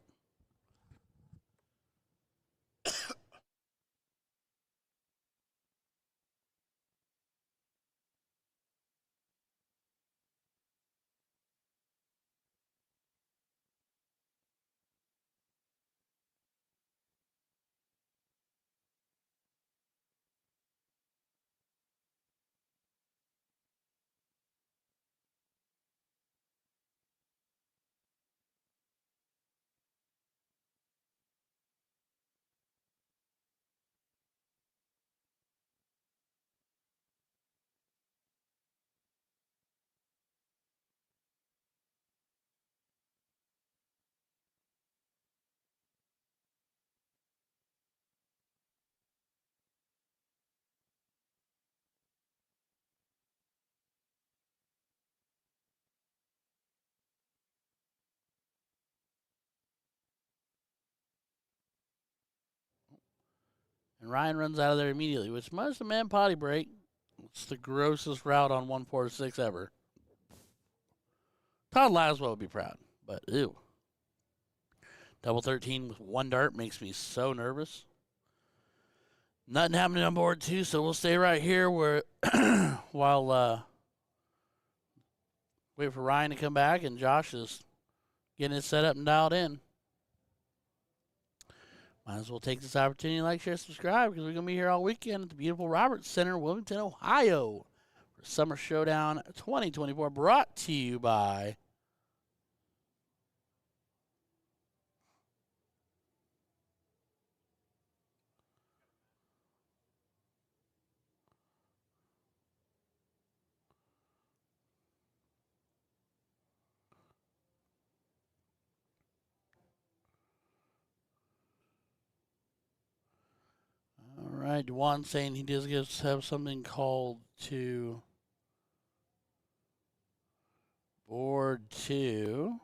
And Ryan runs out of there immediately, which must have meant potty break. It's the grossest route on 146 ever. Todd Laswell would be proud, but ew. Double 13 with one dart makes me so nervous. Nothing happening on board two, so we'll stay right here where while wait for Ryan to come back and Josh is getting it set up and dialed in. Might as well take this opportunity to like, share, subscribe because we're going to be here all weekend at the beautiful Roberts Center, Wilmington, Ohio for Summer Showdown 2024, brought to you by All right, Juan saying he does have something called to board two.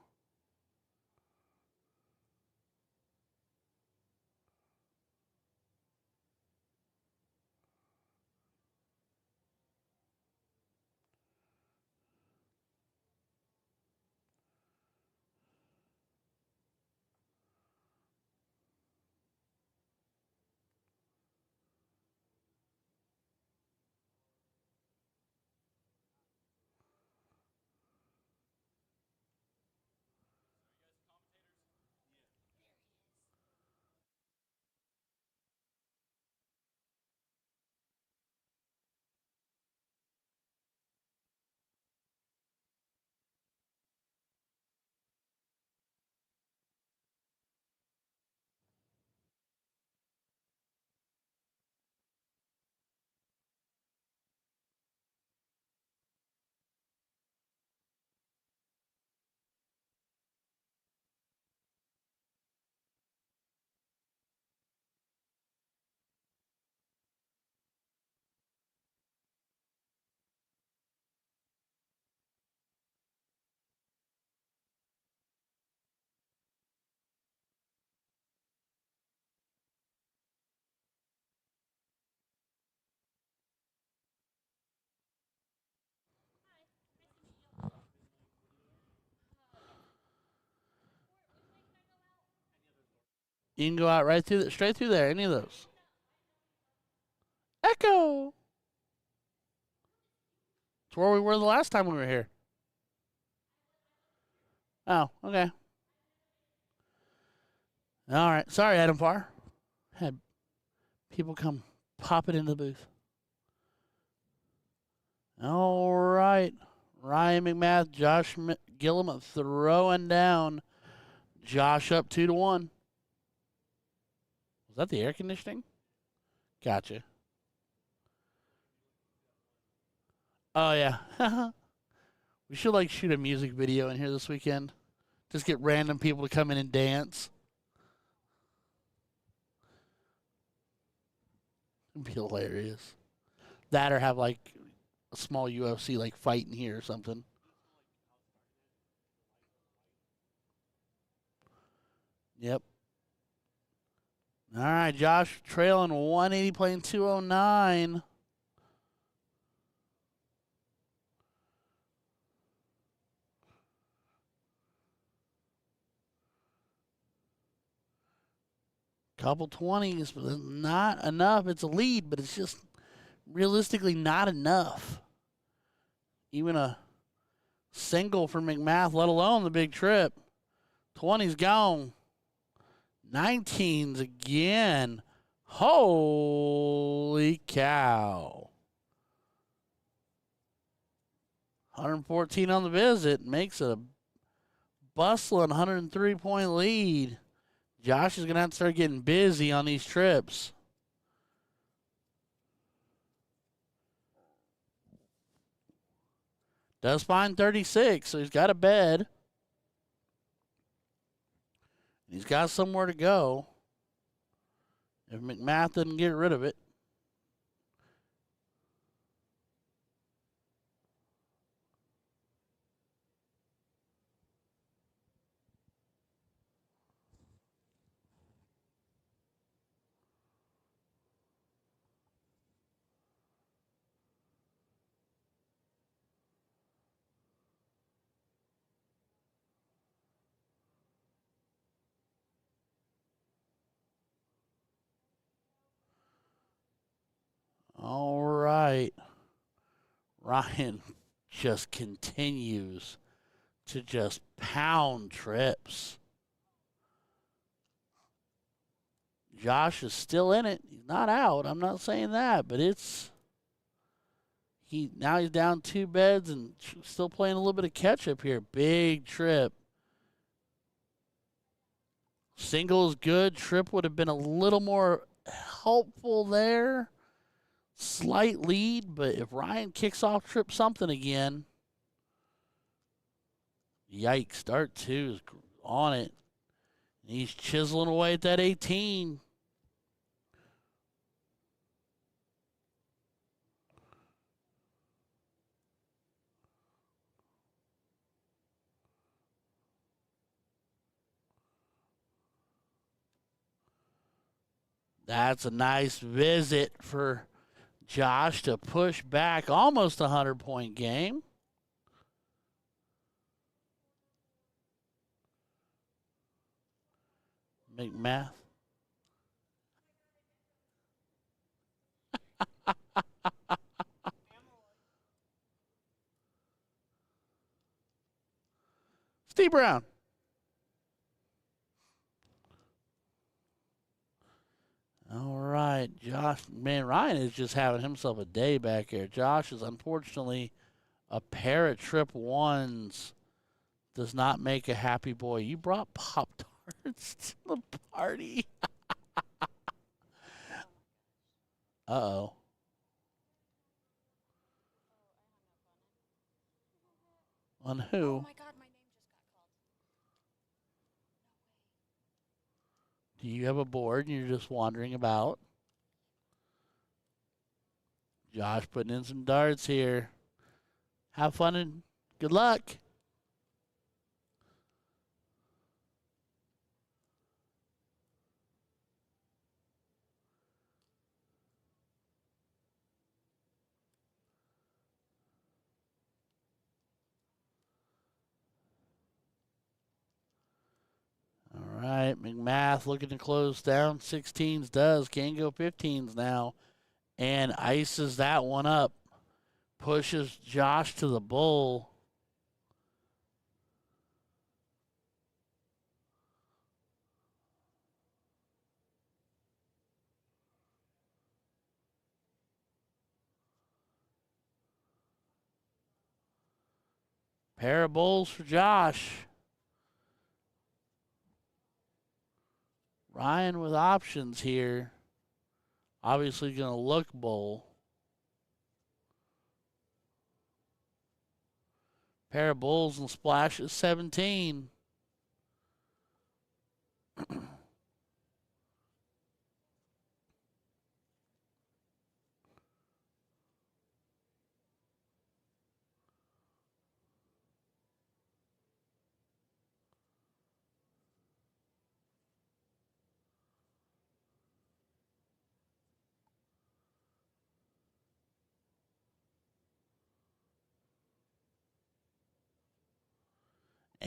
You can go out right through, straight through there, any of those. Echo! It's where we were the last time we were here. Oh, okay. All right. Sorry, Adam Farr. Had people come popping into the booth. All right. Ryan McMath, Josh Gillum throwing down. Josh up 2-1. Was that the air conditioning? Gotcha. Oh, yeah. We should, like, shoot a music video in here this weekend. Just get random people to come in and dance. It'd be hilarious. That or have like a small UFC like fight in here or something. Yep. All right, Josh trailing 180, playing 209. Couple 20s, but not enough. It's a lead, but it's just realistically not enough. Even a single for McMath, let alone the big trip. 20's gone. 19's again. Holy cow. 114 on the visit. Makes it a bustling 103-point lead. Josh is going to have to start getting busy on these trips. Does find 36, so he's got a bed. He's got somewhere to go if McMath doesn't get rid of it. All right. Ryan just continues to just pound trips. Josh is still in it. He's not out. I'm not saying that, but it's now he's down 2 beds and still playing a little bit of catch up here. Big trip. Single is good. Trip would have been a little more helpful there. Slight lead, but if Ryan kicks off trip something again, yikes, Dart 2 is on it. He's chiseling away at that 18. That's a nice visit for Josh to push back almost a 100-point game. McMath. Steve Brown. All right, Josh. Man, Ryan is just having himself a day back here. Josh is unfortunately a pair of trip ones. Does not make a happy boy. You brought Pop-Tarts to the party. Uh-oh. On who? Oh my God, my name just got called. Do you have a board and you're just wandering about? Josh putting in some darts here. Have fun and good luck. All right, McMath looking to close down. 16s does. Can go 15s now. And ices that one up. Pushes Josh to the bull. Pair of bulls for Josh. Ryan with options here. Obviously going to look bull. Pair of bulls and splash at 17.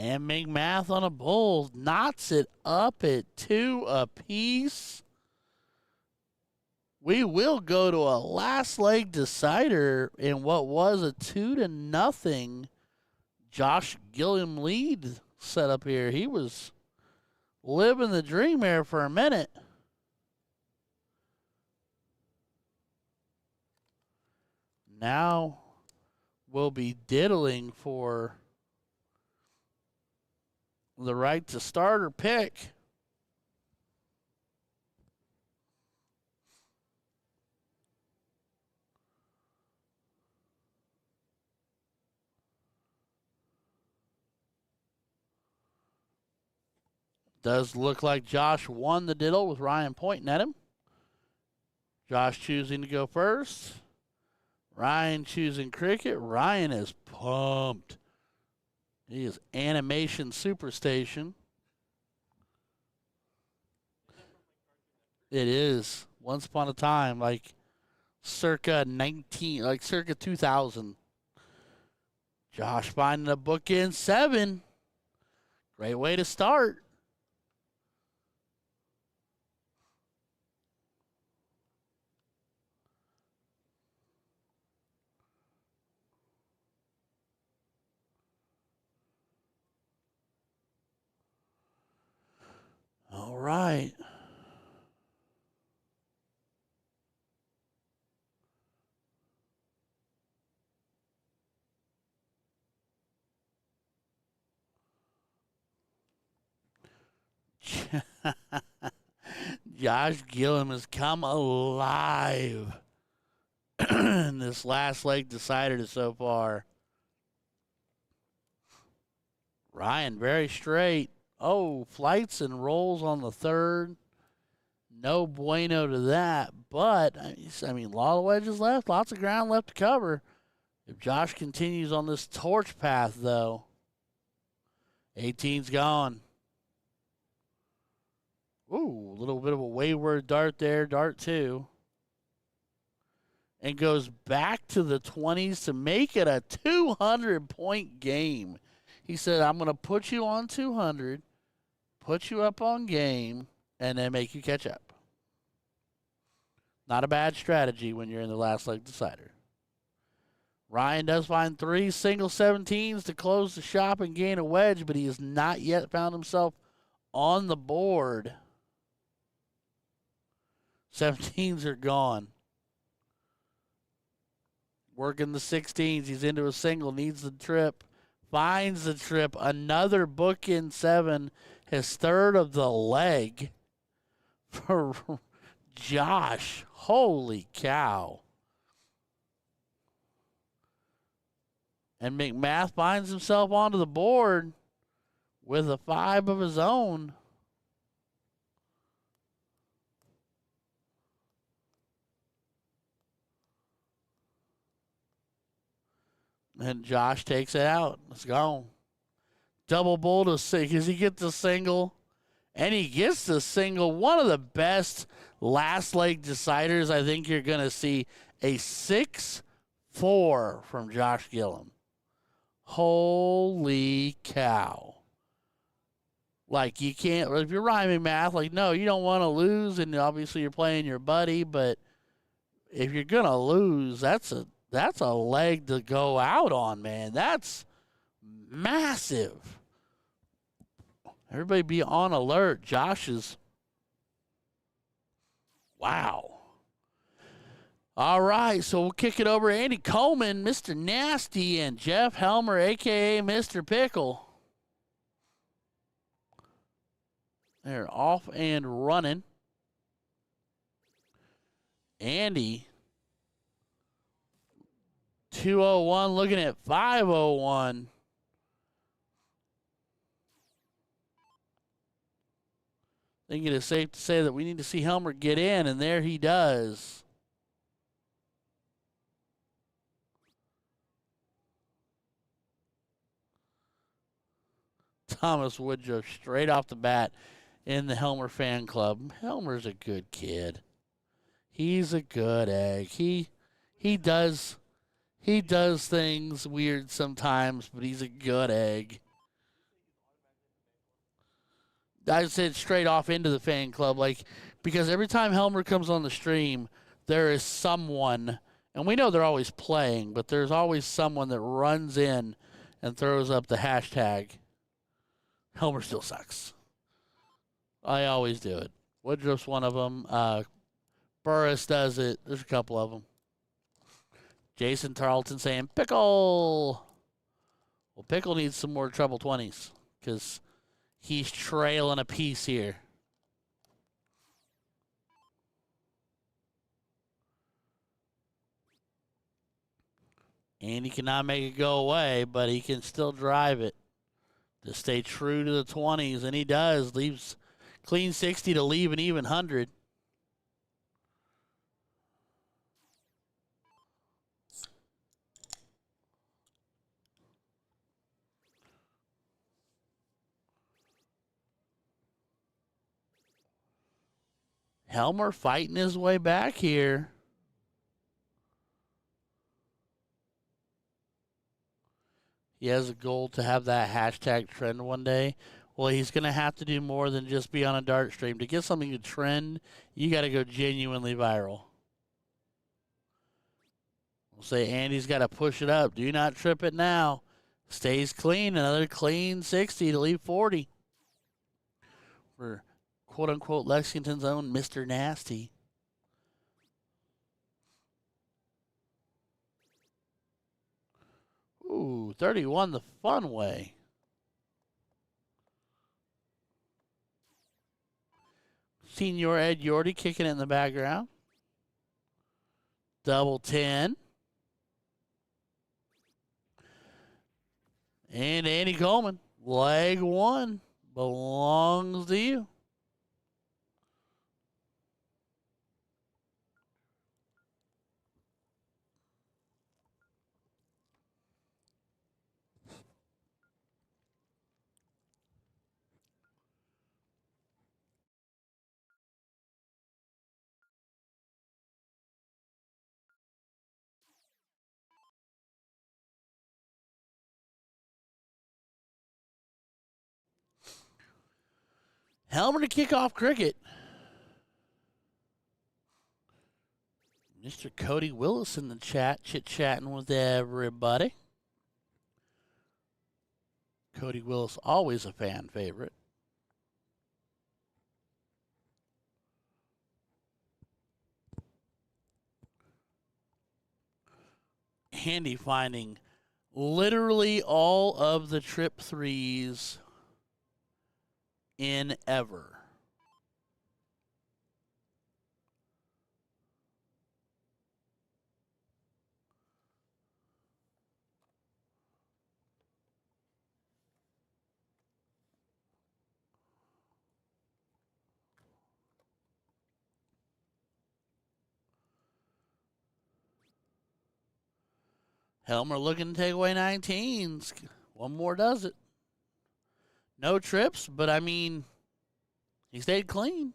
And McMath on a bull knots it up at 2 apiece. We will go to a last leg decider in what was a 2-0 Josh Gilliam lead set up here. He was living the dream here for a minute. Now we'll be diddling for the right to start or pick. Does look like Josh won the diddle with Ryan pointing at him. Josh choosing to go first. Ryan choosing cricket. Ryan is pumped. He is animation superstation. It is. Once upon a time, like circa 2000. Josh finding a bookend 7. Great way to start. All right. Josh Gilliam has come alive in this last leg decider so far. Ryan very straight. Oh, flights and rolls on the third. No bueno to that. But, I mean, a lot of wedges left. Lots of ground left to cover. If Josh continues on this torch path, though, 18's gone. Ooh, a little bit of a wayward dart there. Dart 2. And goes back to the 20s to make it a 200-point game. He said, I'm going to put you on 200, put you up on game, and then make you catch up. Not a bad strategy when you're in the last leg decider. Ryan does find 3 single 17s to close the shop and gain a wedge, but he has not yet found himself on the board. 17s are gone. Working the 16s. He's into a single, needs the trip. Finds the trip. Another bookend 7. His third of the leg for Josh. Holy cow. And McMath finds himself onto the board with a 5 of his own. And Josh takes it out. It's gone. Double bull to sing. Does he get the single? And he gets the single. One of the best last leg deciders I think you're going to see. A 6-4 from Josh Gilliam. Holy cow. Like, you can't, if you're rhyming math, like, no, you don't want to lose, and obviously you're playing your buddy, but if you're going to lose, that's a leg to go out on, man. That's massive. Everybody be on alert. Josh is, wow. All right, so we'll kick it over to Andy Coleman, Mr. Nasty, and Jeff Helmer, a.k.a. Mr. Pickle. They're off and running. Andy, 201, looking at 501. I think it is safe to say that we need to see Helmer get in, and there he does. Thomas Woodruff straight off the bat in the Helmer fan club. Helmer's a good kid. He's a good egg. He does things weird sometimes, but he's a good egg. I said straight off into the fan club, like, because every time Helmer comes on the stream, there is someone, and we know they're always playing, but there's always someone that runs in and throws up the hashtag, Helmer still sucks. I always do it. Woodruff's one of them. Burris does it. There's a couple of them. Jason Tarleton saying, Pickle. Well, Pickle needs some more treble 20s because he's trailing a piece here. And he cannot make it go away, but he can still drive it to stay true to the 20s, and he does. Leaves clean 60 to leave an even 100. Helmer fighting his way back here. He has a goal to have that hashtag trend one day. Well, he's going to have to do more than just be on a dart stream. To get something to trend, you got to go genuinely viral. We'll say Andy's got to push it up. Do not trip it now. Stays clean. Another clean 60 to leave 40. For quote-unquote Lexington's own Mr. Nasty. Ooh, 31 the fun way. Senior Ed Yorty kicking it in the background. Double 10. And Andy Coleman, leg 1, belongs to you. Helmer to kick off cricket. Mr. Cody Willis in the chat, chit-chatting with everybody. Cody Willis, always a fan favorite. Handy finding literally all of the trip threes in ever. Helmer looking to take away 19s. One more does it. No trips, but I mean, he stayed clean.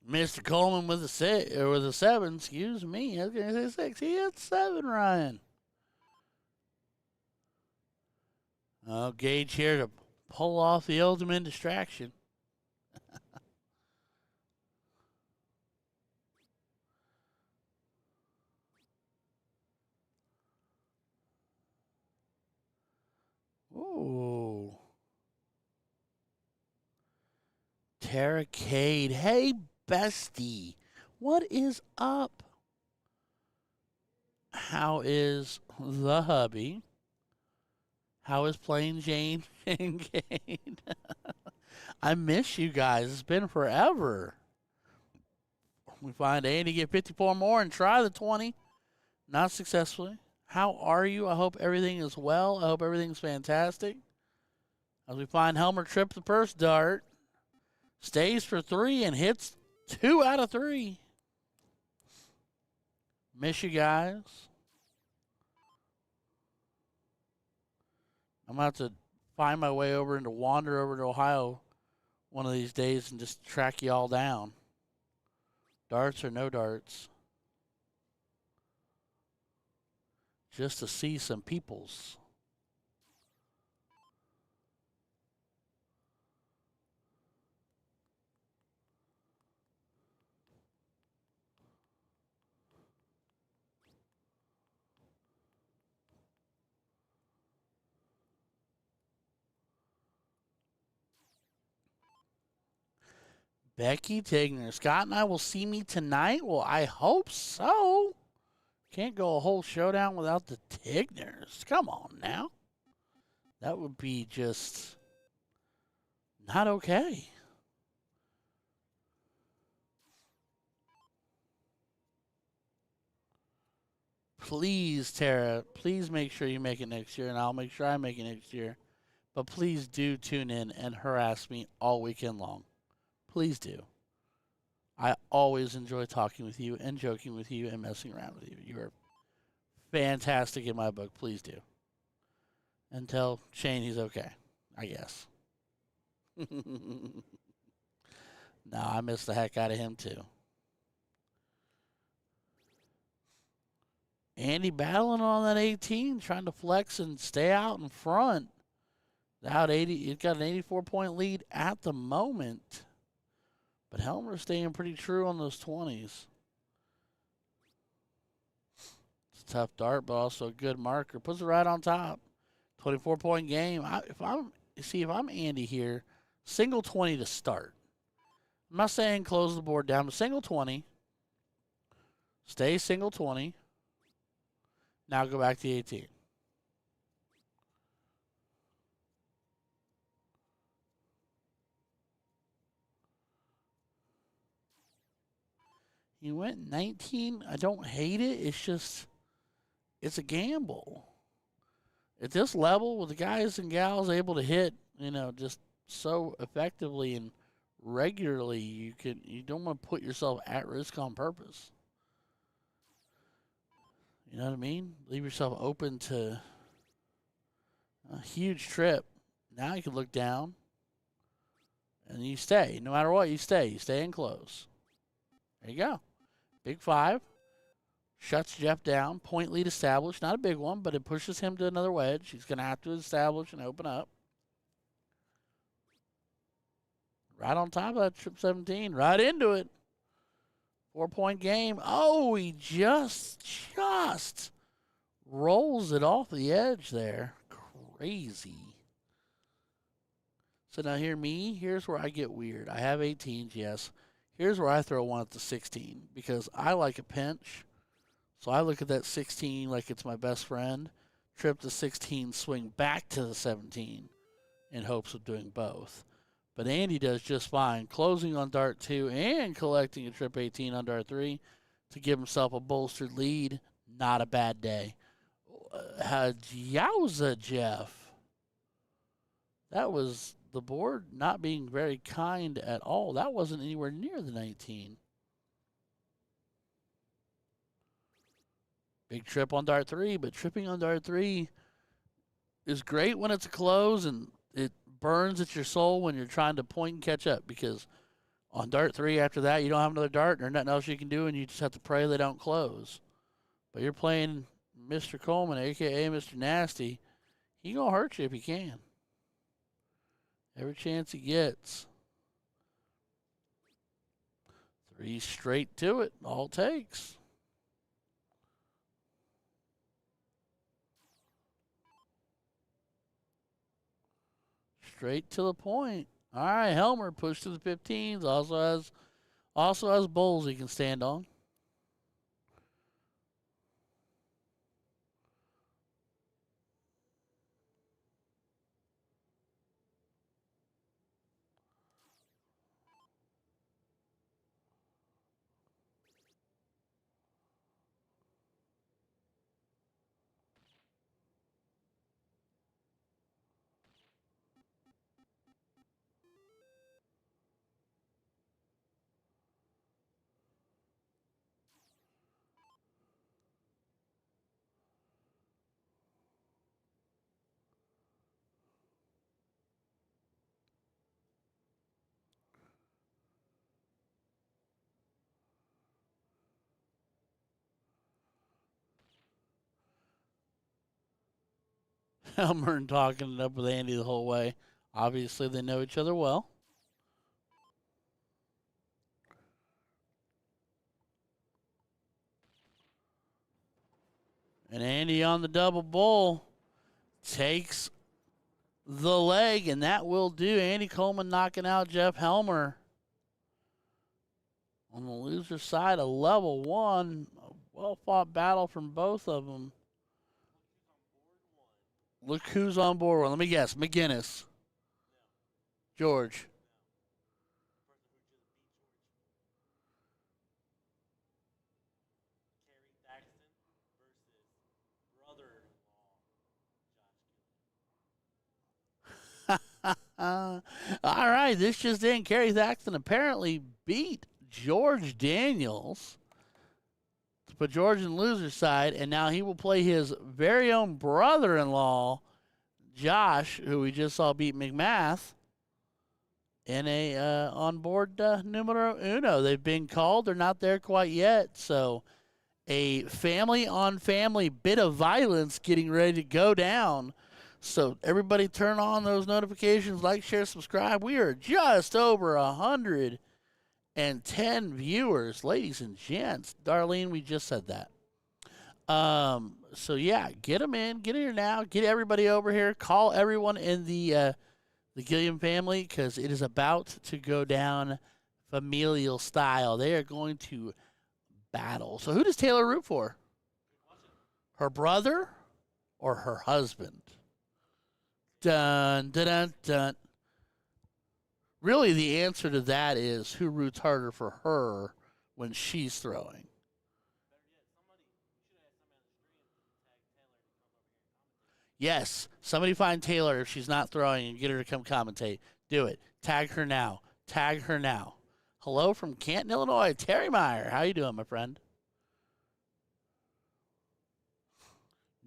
Mr. Coleman with a 6 or with a 7, excuse me. I was going to say 6. He had 7, Ryan. Oh, Gage here to pull off the ultimate distraction. Ooh. Tara Cade. Hey, bestie. What is up? How is the hubby? How is Plain Jane and Cade? I miss you guys. It's been forever. We find Andy get 54 more and try the 20. Not successfully. How are you? I hope everything is well. I hope everything's fantastic. As we find Helmer trip the first dart. Stays for 3 and hits 2 out of 3. Miss you guys. I'm going to have to find my way over and to wander over to Ohio one of these days and just track you all down. Darts or no darts. Just to see some peoples. Becky Tigner. Scott and I will see me tonight? Well, I hope so. Can't go a whole showdown without the Tigners. Come on now. That would be just not okay. Please, Tara, please make sure you make it next year, and I'll make sure I make it next year. But please do tune in and harass me all weekend long. Please do. I always enjoy talking with you and joking with you and messing around with you. You are fantastic in my book. Please do. And tell Shane he's okay, I guess. No, I miss the heck out of him too. Andy battling on that 18, trying to flex and stay out in front. Out 80, he's got an 84-point lead at the moment. But Helmer's staying pretty true on those 20s. It's a tough dart, but also a good marker. Puts it right on top. 24-point game. If I'm Andy here, single 20 to start. I'm not saying close the board down, but single 20. Stay single 20. Now go back to the 18. He went 19. I don't hate it. It's just, it's a gamble. At this level, with the guys and gals able to hit, just so effectively and regularly, you don't want to put yourself at risk on purpose. You know what I mean? Leave yourself open to a huge trip. Now you can look down, and you stay. No matter what, you stay. You stay and close. There you go. Big 5. Shuts Jeff down. Point lead established. Not a big one, but it pushes him to another wedge. He's going to have to establish and open up. Right on top of that trip 17. Right into it. 4-point game. Oh, he just rolls it off the edge there. Crazy. So now here's where I get weird. I have 18s, yes. Here's where I throw one at the 16 because I like a pinch. So I look at that 16 like it's my best friend. Trip the 16, swing back to the 17 in hopes of doing both. But Andy does just fine, closing on dart 2 and collecting a trip 18 on dart 3 to give himself a bolstered lead. Not a bad day. Yowza, Jeff. That was the board not being very kind at all. That wasn't anywhere near the 19. Big trip on dart 3, but tripping on dart 3 is great when it's a close, and it burns at your soul when you're trying to point and catch up, because on dart 3 after that, you don't have another dart, and there's nothing else you can do, and you just have to pray they don't close. But you're playing Mr. Coleman, a.k.a. Mr. Nasty. He going to hurt you if he can. Every chance he gets. 3 straight to it. All it takes. Straight to the point. All right, Helmer pushed to the 15s. Also has bowls he can stand on. Helmer and talking it up with Andy the whole way. Obviously, they know each other well. And Andy on the double bull takes the leg, and that will do. Andy Coleman knocking out Jeff Helmer. On the loser side, a level one. A well-fought battle from both of them. Look who's on board one. Let me guess. McGinnis. George. All right, this just in. Kerry Thaxton apparently beat George Daniels to put George in the loser side, and now he will play his very own brother-in-law, Josh, who we just saw beat McMath, in a on-board numero uno. They've been called. They're not there quite yet, so a family-on-family bit of violence getting ready to go down. So everybody turn on those notifications, like, share, subscribe. We are just over 110 viewers, ladies and gents. Darlene, we just said that. So yeah, get them in, get in here now, get everybody over here, call everyone in the Gilliam family, because it is about to go down familial style. They are going to battle. So who does Taylor root for? Her brother or her husband? Dun, dun, dun, dun. Really, the answer to that is who roots harder for her when she's throwing. Yes, somebody find Taylor if she's not throwing and get her to come commentate. Do it. Tag her now. Tag her now. Hello from Canton, Illinois. Terry Meyer. How you doing, my friend?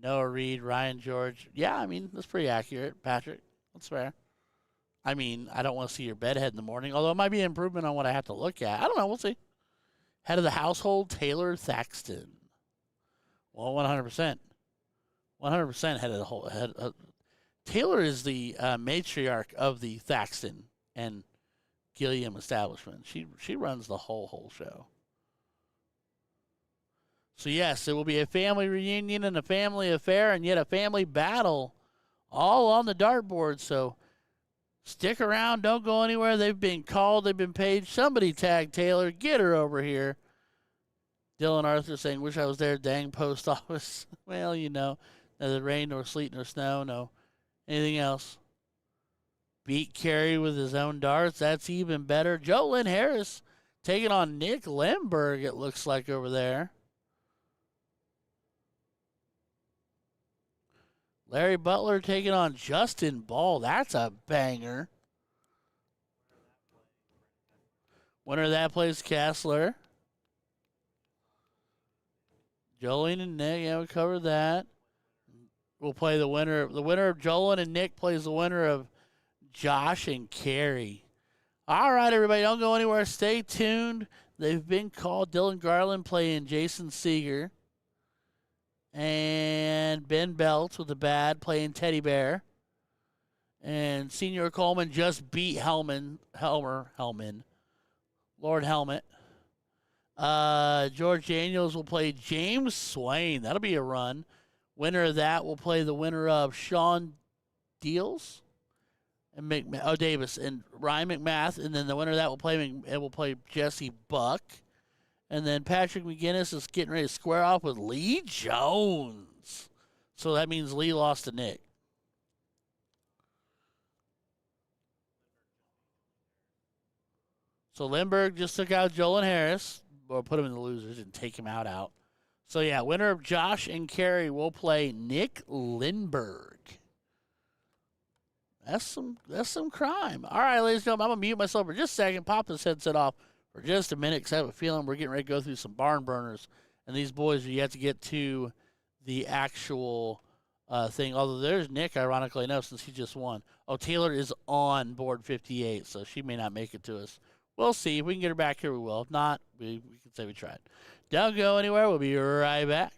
Noah Reed, Ryan George. Yeah, I mean, that's pretty accurate, Patrick. That's fair. I mean, I don't want to see your bedhead in the morning, although it might be an improvement on what I have to look at. I don't know. We'll see. Head of the household, Taylor Thaxton. Well, 100%. 100% head of the whole head. Taylor is the matriarch of the Thaxton and Gilliam establishment. She runs the whole show. So, yes, it will be a family reunion and a family affair and yet a family battle all on the dartboard. So, stick around. Don't go anywhere. They've been called. They've been paid. Somebody tag Taylor. Get her over here. Dylan Arthur saying, wish I was there. Dang post office. Well, you know, neither rain nor sleet nor snow. No. Anything else? Beat Kerry with his own darts. That's even better. Joe Lynn Harris taking on Nick Lemberg, it looks like, over there. Larry Butler taking on Justin Ball. That's a banger. Winner of that plays Kessler. Jolene and Nick, yeah, we covered that. We'll play the winner. The winner of Jolene and Nick plays the winner of Josh and Kerry. All right, everybody, don't go anywhere. Stay tuned. They've been called. Dylan Garland playing Jason Seeger. And Ben Belts with the bad playing Teddy Bear. And Senior Coleman just beat Lord Helmet. George Daniels will play James Swain. That'll be a run. Winner of that will play the winner of Sean Deals and Davis and Ryan McMath. And then the winner of that will play Jesse Buck. And then Patrick McGinnis is getting ready to square off with Lee Jones. So that means Lee lost to Nick. So Lindbergh just took out Jolin Harris, or put him in the losers and take him out. So yeah, winner of Josh and Kerry will play Nick Lindbergh. That's some crime. All right, ladies and gentlemen, I'm gonna mute myself for just a second. Pop this headset off for just a minute, because I have a feeling we're getting ready to go through some barn burners, and these boys are yet to get to the actual thing. Although there's Nick, ironically enough, since he just won. Oh, Taylor is on board 58, so she may not make it to us. We'll see. If we can get her back here, we will. If not, we can say we tried. Don't go anywhere. We'll be right back.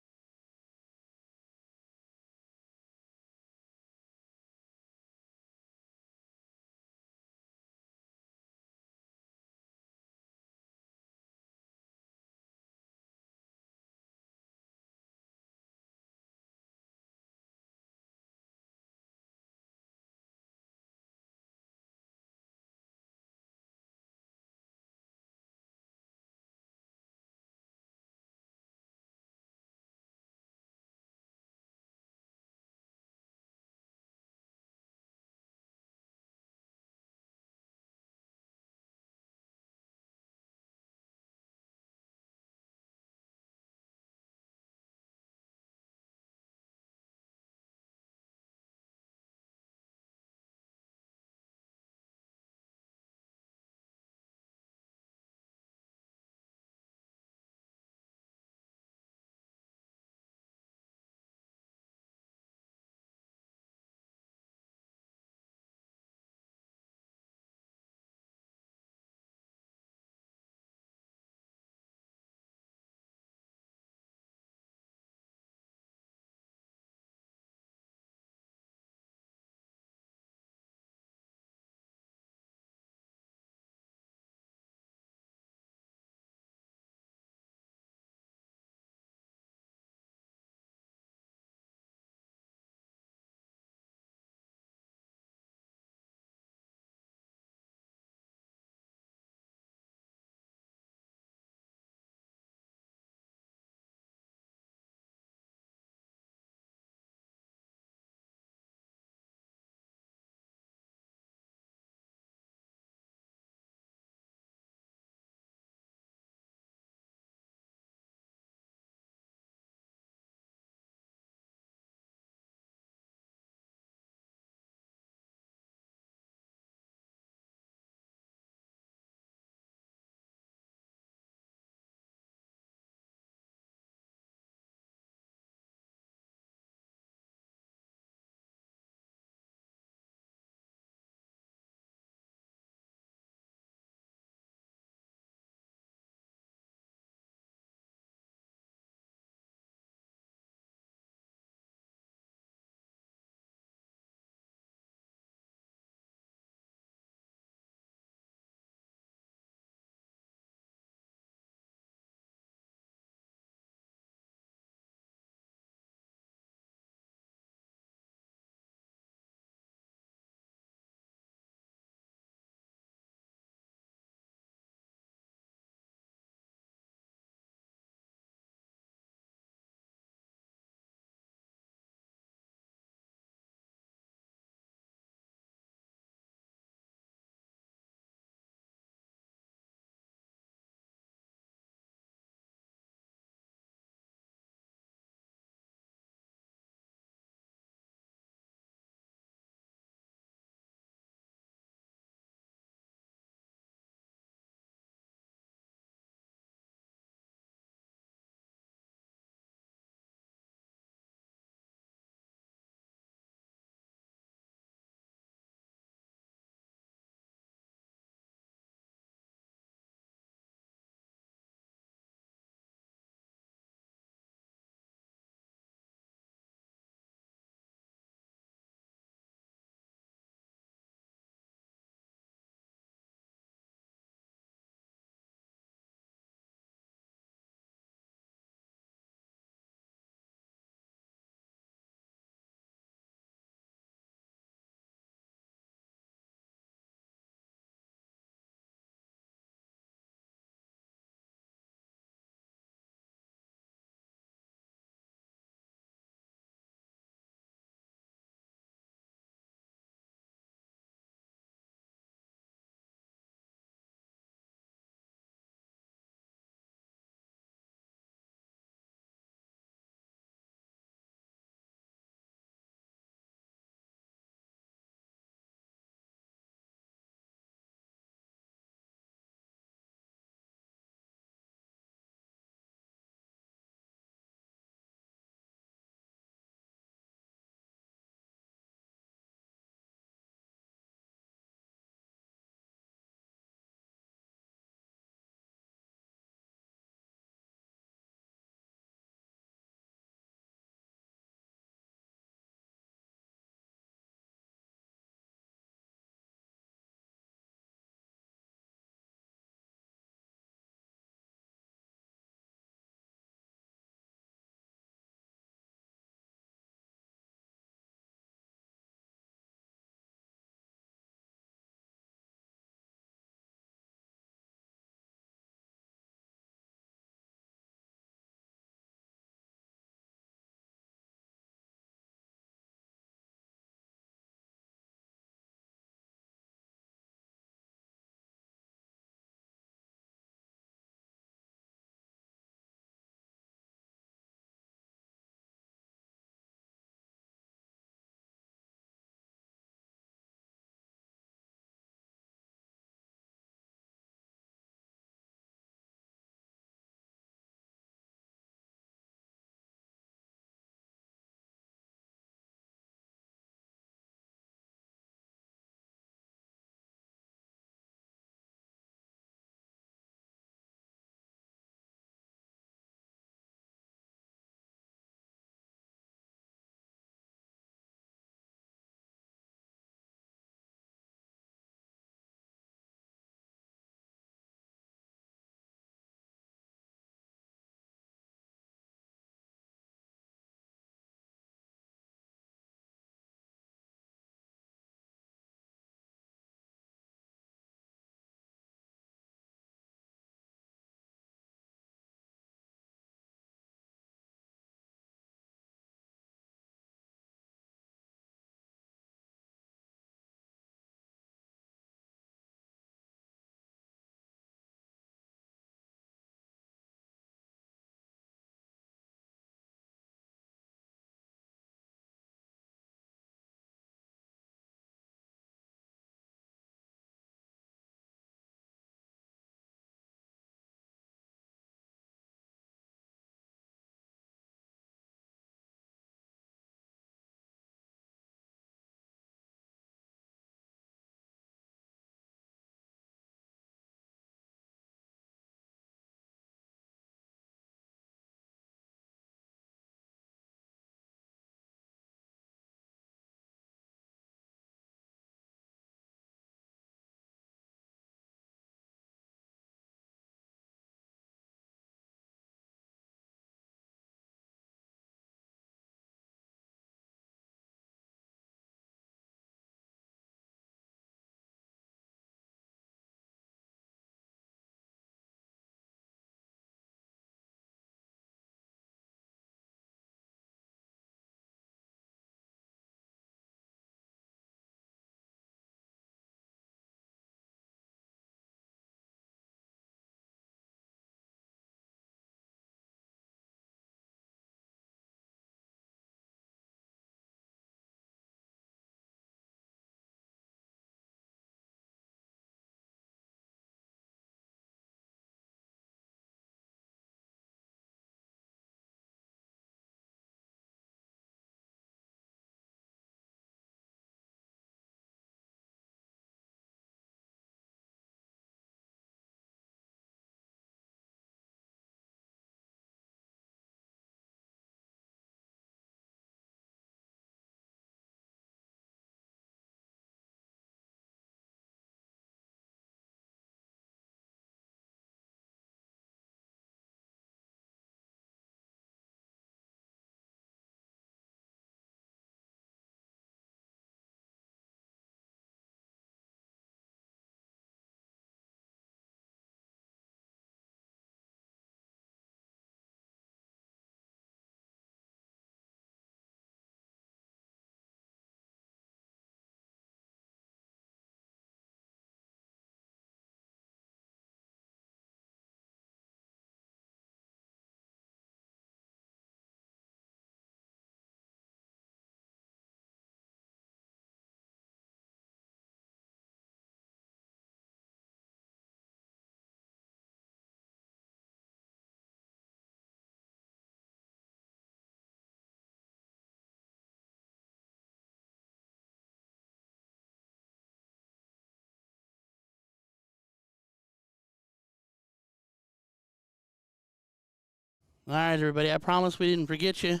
All right, everybody. I promise we didn't forget you.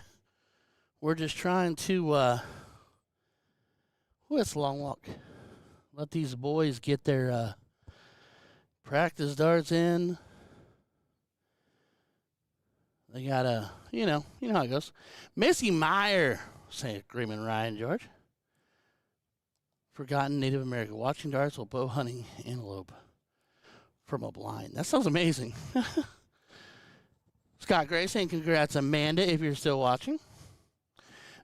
We're just trying to. It's a long walk. Let these boys get their practice darts in. They got you know how it goes. Missy Meyer, say agreement, Ryan George. Forgotten Native American watching darts while bow hunting antelope from a blind. That sounds amazing. Scott Gray saying congrats, Amanda, if you're still watching.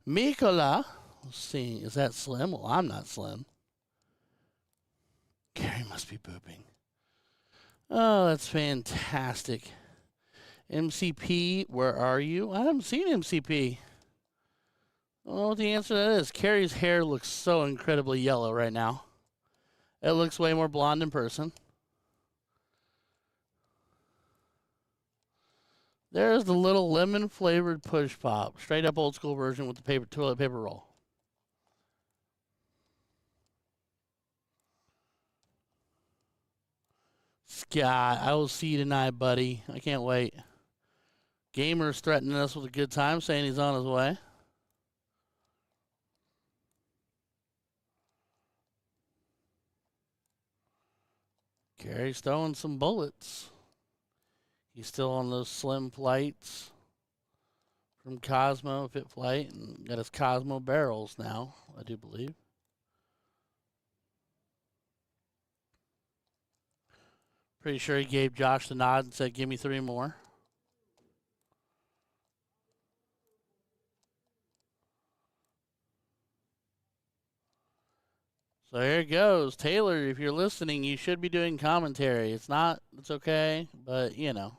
Mikola, let's see, is that Slim? Well, I'm not Slim. Gary must be pooping. Oh, that's fantastic. MCP, where are you? I haven't seen MCP. I don't know what the answer to that is. Carrie's hair looks so incredibly yellow right now. It looks way more blonde in person. There's the little lemon-flavored push pop. Straight up old school version with the toilet paper roll. Scott, I will see you tonight, buddy. I can't wait. Gamer's threatening us with a good time, saying he's on his way. Carrie's throwing some bullets. He's still on those slim flights from Cosmo Fit Flight and got his Cosmo barrels now, I do believe. Pretty sure he gave Josh the nod and said, give me 3 more. So here it goes. Taylor, if you're listening, you should be doing commentary. It's not, it's okay, but you know.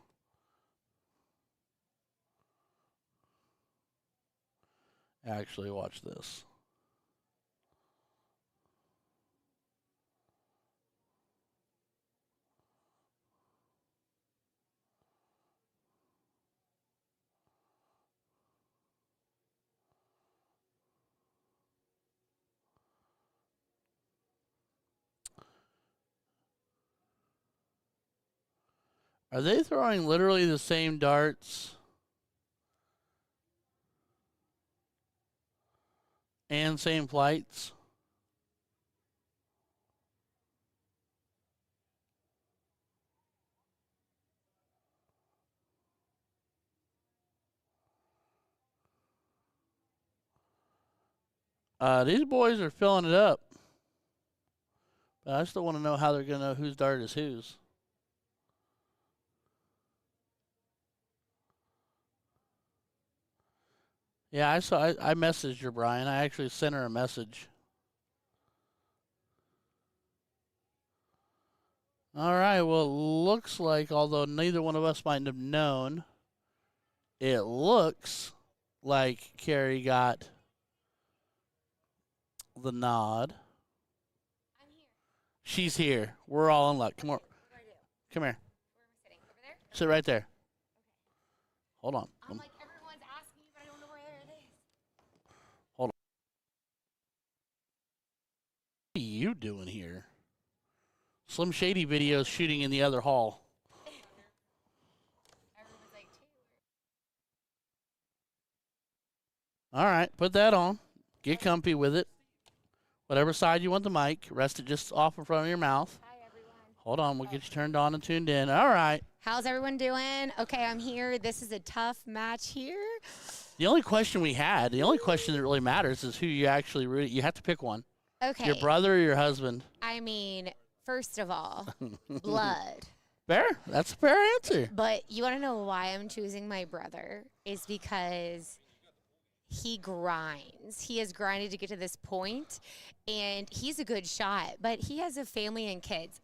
Actually, watch this. Are they throwing literally the same darts and same flights? These boys are filling it up. But I still want to know how they're going to know whose dart is whose. Yeah, I saw. I messaged her, Brian. I actually sent her a message. All right. Well, it looks like, although neither one of us might have known, it looks like Carrie got the nod. I'm here. She's here. We're all in luck. Come on. What do I do? Come here. Where am I sitting? Over there? Sit right there. Okay. Hold on. I'm like, everyone's asking me, but I don't know where it is. Hold on. What are you doing here? Slim Shady videos shooting in the other hall. Everyone's like, All right, put that on. Get comfy with it. Whatever side you want the mic. Rest it just off in front of your mouth. hi, everyone. Hold on, we'll get you turned on and tuned in. All right. How's everyone doing? Okay, I'm here. This is a tough match here. The only question that really matters is who you actually root. You have to pick one. Okay. Your brother or your husband? I mean, first of all, blood. Fair. That's a fair answer. But you want to know why I'm choosing my brother? Is because he grinds. He has grinded to get to this point, and he's a good shot, but he has a family and kids.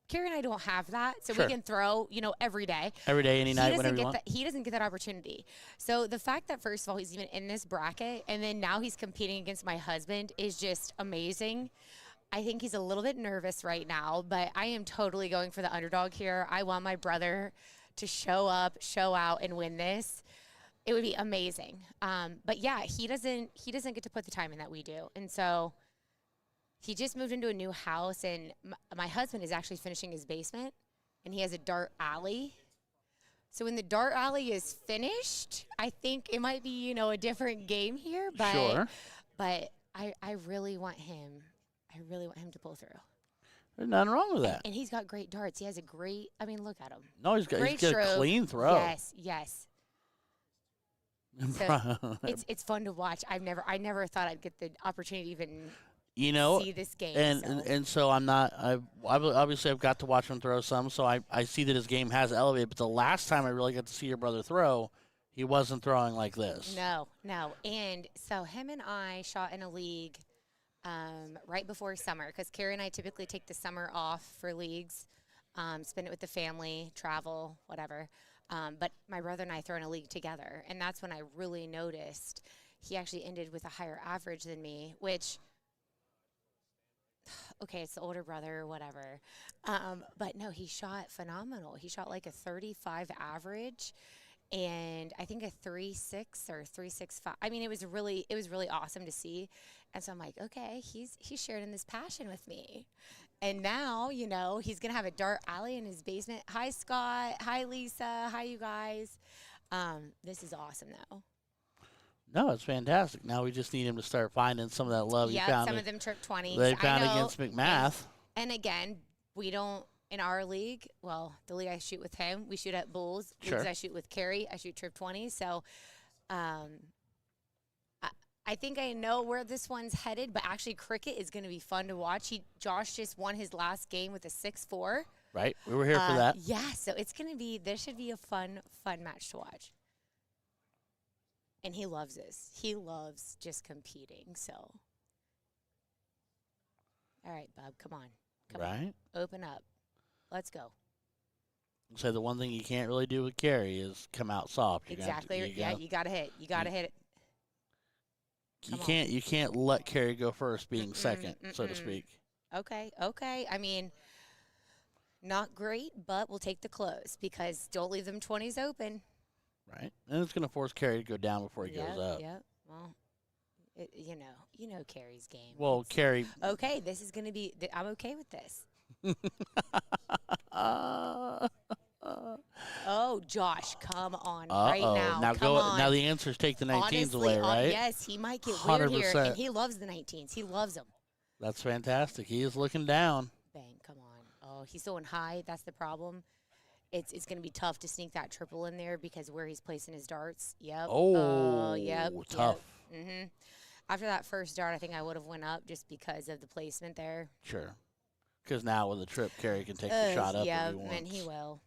Carrie and I don't have that, so Sure. we can throw, every day. Every day, any night, whenever you want. He doesn't get that opportunity. So the fact that, first of all, he's even in this bracket, and then now he's competing against my husband is just amazing. I think he's a little bit nervous right now, but I am totally going for the underdog here. I want my brother to show up, show out, and win this. It would be amazing. But yeah, he doesn't get to put the time in that we do, and so he just moved into a new house, and my husband is actually finishing his basement, and he has a dart alley. So when the dart alley is finished, I think it might be, a different game here. But Sure. but I really want him. I really want him to pull through. There's nothing wrong with that. And he's got great darts. He has a great. I mean, look at him. No, he's got Great a stroke. clean throw. Yes. So it's fun to watch. I never thought I'd get the opportunity to even see this game. And so I'm not. Obviously I've got to watch him throw some, so I see that his game has elevated. But the last time I really got to see your brother throw, he wasn't throwing like this. No. And so him and I shot in a league right before summer, because Carrie and I typically take the summer off for leagues, spend it with the family, travel, whatever. But my brother and I throw in a league together, and that's when I really noticed he actually ended with a higher average than me, which, okay, it's the older brother or whatever. But no, he shot phenomenal. He shot like a 35 average, and I think a 3.6 or 3.65. I mean, it was really awesome to see. And so I'm like, okay, he's sharing this passion with me. And now, he's going to have a dart alley in his basement. Hi, Scott. Hi, Lisa. Hi, you guys. This is awesome, though. No, it's fantastic. Now we just need him to start finding some of that love. Yeah, some of them trip 20s. They found against McMath. And again, we don't, in our league, well, the league I shoot with him, we shoot at Bulls. Sure. Leagues I shoot with Carrie, I shoot trip 20s. So I think I know where this one's headed, but actually cricket is going to be fun to watch. Josh just won his last game with a 6-4. Right. We were here for that. Yeah, so it's going to be, there should be a fun match to watch. And he loves this. He loves just competing, so. All right, Bob, come on. Come on. Open up. Let's go. So the one thing you can't really do with Carrie is come out soft. You got to hit. You got to hit it. You can't let Carrie go first, being second, so to speak. Okay. I mean, not great, but we'll take the close, because don't leave them 20s open. Right, and it's going to force Carrie to go down before he goes up. Yep. Well, you know Carrie's game. Well, Carrie. Okay, this is going to be. I'm okay with this. Oh, Josh, come on right now. Now the answer is take the 19s Honestly, away, right? Yes, he might get weird 100%. here, and he loves the 19s. He loves them. That's fantastic. He is looking down. Bang, come on. Oh, he's going high. That's the problem. It's going to be tough to sneak that triple in there, because where he's placing his darts. Yep. Oh, yep. Tough. Yep. Mm-hmm. After that first dart, I think I would have went up just because of the placement there. Sure. Because now with the trip, Carrie can take the shot up if he wants. And he will.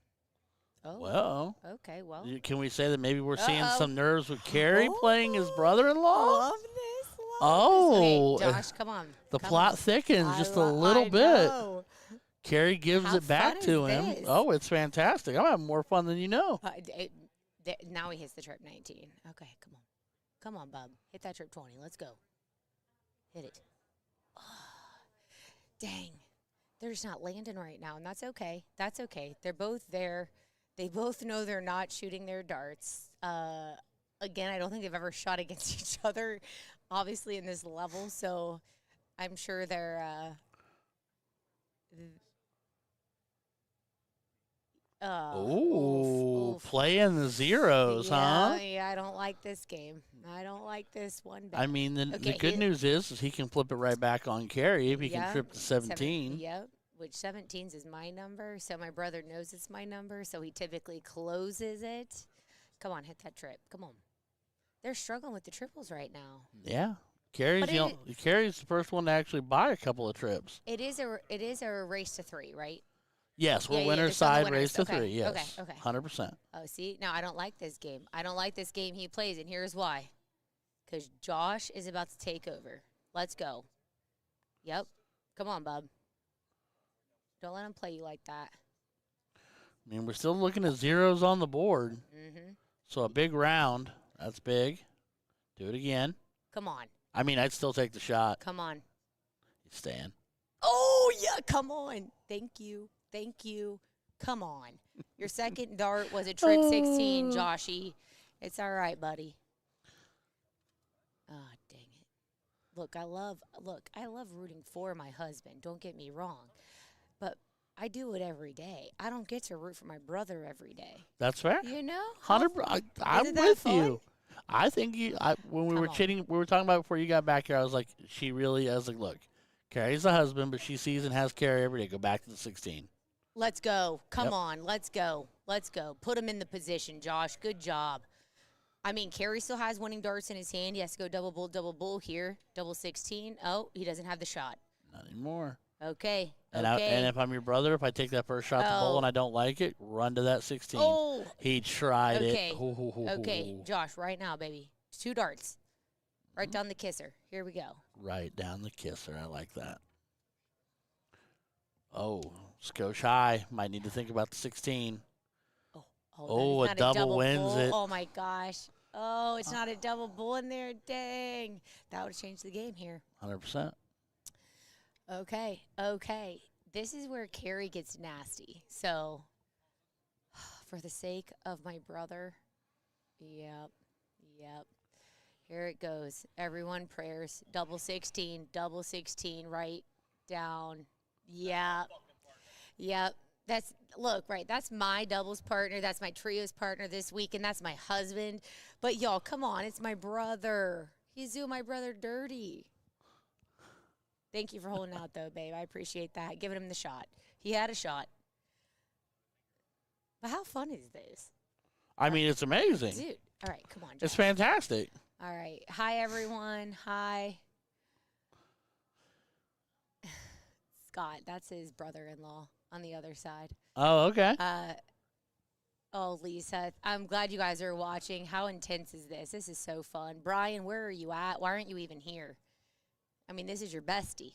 Oh. Well. Okay, well. Can we say that maybe we're seeing some nerves with Carrie playing his brother-in-law? Love this. Oh. Okay, Josh, come on. The plot thickens just a little bit. Carrie gives it back to him. This? Oh, it's fantastic. I'm having more fun than you know. Now he hits the trip 19. Okay, come on. Come on, Bub. Hit that trip 20. Let's go. Hit it. Oh, dang. They're just not landing right now, and that's okay. That's okay. They're both there. They both know they're not shooting their darts. Again, I don't think they've ever shot against each other, obviously, in this level, so I'm sure they're playing the zeros, huh? Yeah, I don't like this game. I don't like this one bit. I mean, the good news is he can flip it right back on Carrie if he can trip to 17. Yep, which 17s is my number, so my brother knows it's my number, so he typically closes it. Come on, hit that trip. Come on. They're struggling with the triples right now. Yeah. Carrie's the first one to actually buy a couple of trips. It is a race to 3, right? Yes, we're winner's side, race to 3. Yes. Okay. 100%. Oh, see? Now, I don't like this game. I don't like this game he plays, and here's why. Because Josh is about to take over. Let's go. Yep. Come on, bub. Don't let him play you like that. I mean, we're still looking at zeros on the board. Mm-hmm. So a big round. That's big. Do it again. Come on. I mean, I'd still take the shot. Come on. He's staying. Oh, yeah. Come on. Thank you. Come on. Your second dart was a trip 16, Joshy. It's all right, buddy. Oh, dang it. Look, I love rooting for my husband. Don't get me wrong. But I do it every day. I don't get to root for my brother every day. That's fair. You know? 100. I'm Isn't that with fun? you. I think when we Come were on. chitting, we were talking about it before you got back here. I was like, I was like, look, Carrie's the husband, but she sees and has Carrie every day. Go back to the 16. Let's go. Come Yep. on. Let's go. Let's go. Put him in the position, Josh. Good job. I mean, Kerry still has winning darts in his hand. He has to go double bull here. Double 16. Oh, he doesn't have the shot. Not anymore. Okay. And, Okay. and if I'm your brother, if I take that first shot to bowl and I don't like it, run to that 16. Oh. He tried Okay. it. Okay. Josh, right now, baby. 2 darts. Right down the kisser. Here we go. Right down the kisser. I like that. Oh, skosh high. Might need to think about the 16. Oh, a double wins bull. it. Oh, my gosh. Oh, it's not a double bull in there. Dang. That would have changed the game here. 100%. Okay. Okay. This is where Carrie gets nasty. So, for the sake of my brother, yep. Here it goes. Everyone prayers. Double 16, right down. Yep. That's my doubles partner. That's my trios partner this week, and that's my husband. But y'all, come on, it's my brother. He's doing my brother dirty. Thank you for holding out, though, babe. I appreciate that. Giving him the shot. He had a shot. But how fun is this? I mean, it's amazing. Dude, all right, come on, Josh. It's fantastic. All right. Hi, everyone. Hi. Scott, that's his brother-in-law on the other side. Oh, okay. Lisa, I'm glad you guys are watching. How intense is this? This is so fun. Brian, where are you at? Why aren't you even here? I mean, this is your bestie.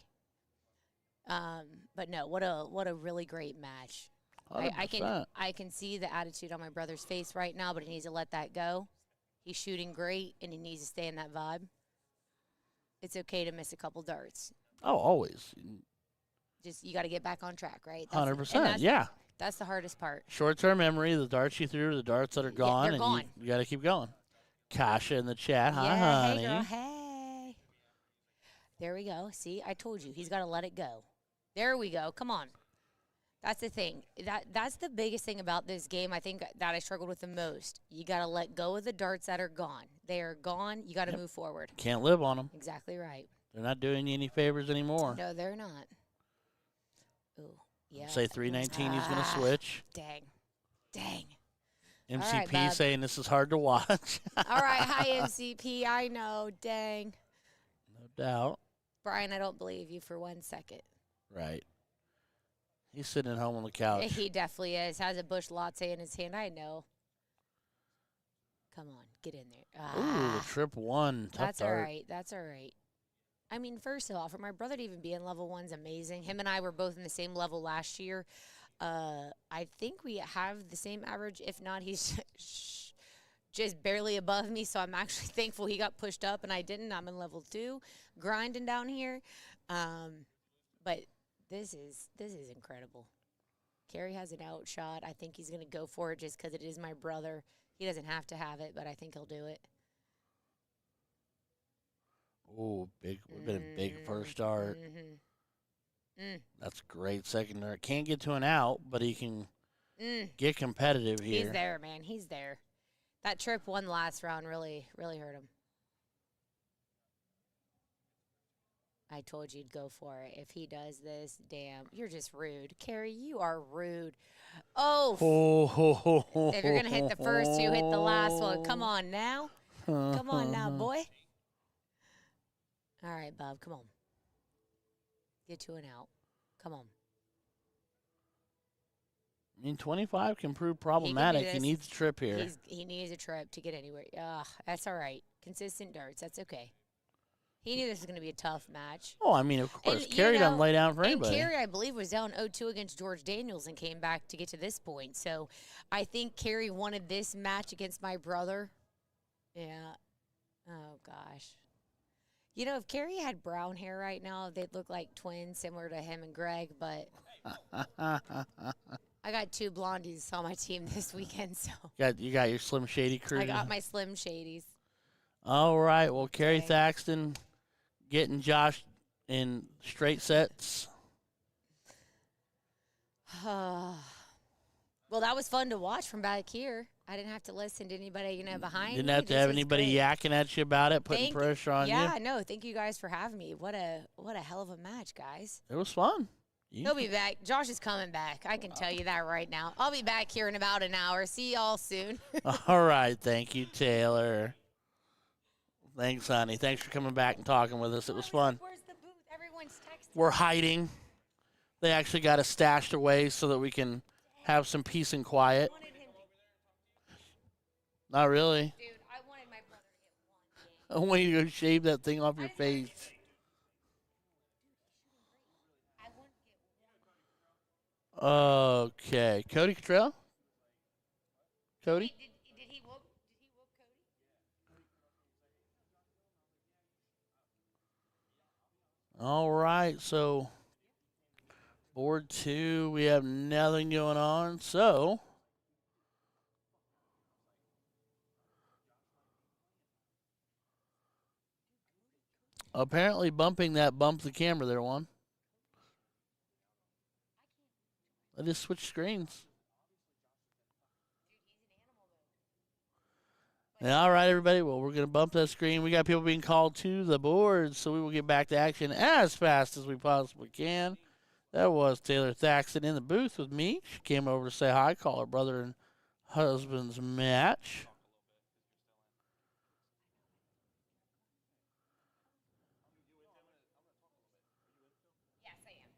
But no, what a really great match. I can see the attitude on my brother's face right now, but he needs to let that go. He's shooting great, and he needs to stay in that vibe. It's okay to miss a couple darts. Oh, always. Just you got to get back on track, right? 100%. Yeah. That's the hardest part. Short-term memory, the darts you threw, the darts that are gone, they're gone. You got to keep going. Kasha in the chat. Hi, yeah, honey. Hey, girl, hey. There we go. See, I told you. He's got to let it go. There we go. Come on. That's the thing. That's the biggest thing about this game, I think, that I struggled with the most. You got to let go of the darts that are gone. They are gone. You got to move forward. Can't live on them. Exactly right. They're not doing you any favors anymore. No, they're not. Ooh, yeah. Say 319, he's going to switch. Dang. MCP right, saying this is hard to watch. All right. Hi, MCP. I know. Dang. No doubt. Brian, I don't believe you for 1 second. Right. He's sitting at home on the couch. He definitely is. Has a bush latte in his hand. I know. Come on. Get in there. Ooh, trip 1. Tough That's dart. all right. That's all right. I mean, first of all, for my brother to even be in level 1's amazing. Him and I were both in the same level last year. I think we have the same average. If not, he's just barely above me. So I'm actually thankful he got pushed up and I didn't. I'm in level 2, grinding down here. But this is incredible. Carrie has an outshot. I think he's going to go for it just because it is my brother. He doesn't have to have it, but I think he'll do it. Ooh, big. We've been a big first start. That's great second dart. Can't get to an out, but he can get competitive here. He's there, man. He's there. That trip 1 last round really hurt him. I told you to go for it. If he does this, damn, you're just rude. Carrie, you are rude. Oh. If you're going to hit the first 2, hit the last one. Come on now. Come on now, boy. All right, Bob, come on. Get to an out. Come on. I mean, 25 can prove problematic. He needs a trip here. He needs a trip to get anywhere. That's all right. Consistent darts. That's okay. He knew this was going to be a tough match. Oh, I mean, of course. Carrie doesn't lay down for anybody. And Carrie, I believe, was down 0-2 against George Daniels and came back to get to this point. So I think Carrie wanted this match against my brother. Yeah. Oh, gosh. You know, if Carrie had brown hair right now, they'd look like twins, similar to him and Greg. But I got 2 blondies on my team this weekend. So you got your Slim Shady crew. I got my Slim Shadies. All right. Well, Carrie Thaxton getting Josh in straight sets. Well, that was fun to watch from back here. I didn't have to listen to anybody, behind Didn't me. have to This have was anybody great. yakking at you about it, putting pressure on you. Yeah, no, thank you guys for having me. What a hell of a match, guys. It was fun. He'll be back. Josh is coming back. I can tell you that right now. I'll be back here in about an hour. See y'all soon. All right. Thank you, Taylor. Thanks, honey. Thanks for coming back and talking with us. It was fun. Where's the booth? Everyone's texting. We're hiding. They actually got us stashed away so that we can have some peace and quiet. Not really. Dude, I wanted my brother to get one game. I want you to go shave that thing off your face. I want to get one. Okay. Cody Cottrell? Cody? Did he whoop Cody? All right. So, board 2, we have nothing going on. So, apparently bumping that bumped the camera there, one. I just switched screens. All right, everybody. Well, we're going to bump that screen. We got people being called to the board, so we will get back to action as fast as we possibly can. That was Taylor Thaxton in the booth with me. She came over to say hi, call her brother and husband's match. Yes, I am.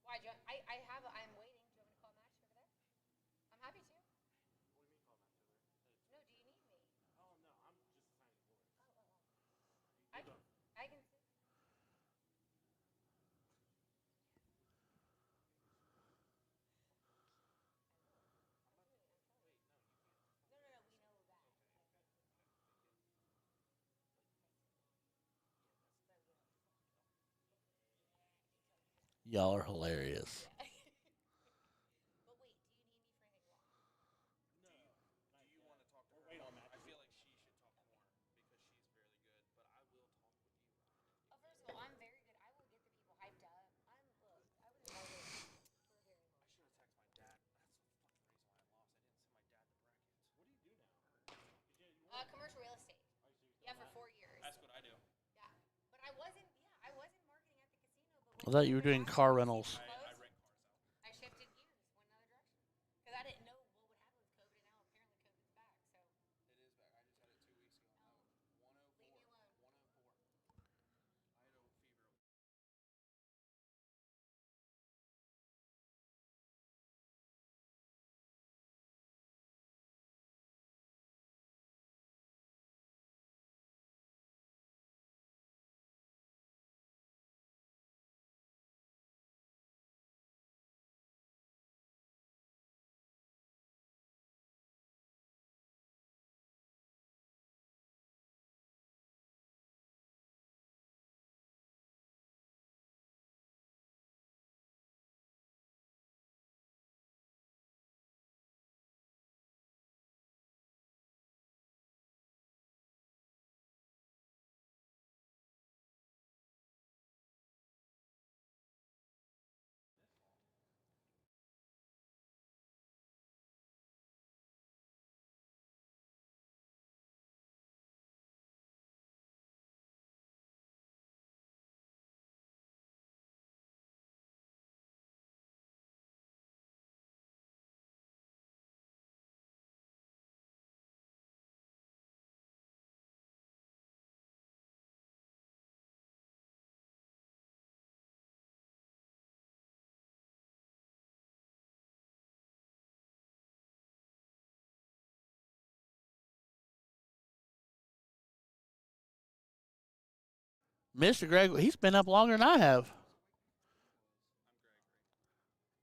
Why, John? I'm waiting. Do you want me to call match over there? I'm happy to. No, do you need me? I can see. Y'all are hilarious. I'm very good. I will get the people hyped up. I would have held it for very long. Commercial real estate. Yeah, for 4 years. That's what I do. Yeah, but I wasn't marketing at the casino. I thought you were doing car rentals. I shifted gears, went another direction, because I didn't know what would happen with COVID, and now apparently COVID's back. So it is back. I just had it 2 weeks ago. Leave me alone. 104. Mr. Greg, he's been up longer than I have.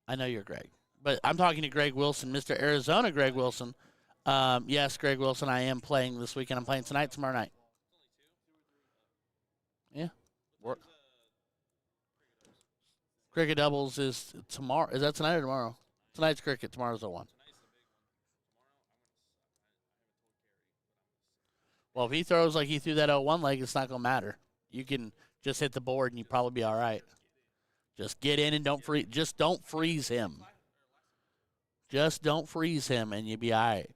I know you're Greg, but I'm talking to Greg Wilson, Mr. Arizona Greg Wilson. Yes, Greg Wilson, I am playing this weekend. I'm playing tonight, tomorrow night. Yeah. Cricket doubles is tomorrow. Is that tonight or tomorrow? Tonight's cricket. Tomorrow's the one. Well, if he throws like he threw that 0-1 leg, it's not going to matter. You can just hit the board and you probably be all right. Just get in and don't freeze. Just don't freeze him. Just don't freeze him, and you'll be all right.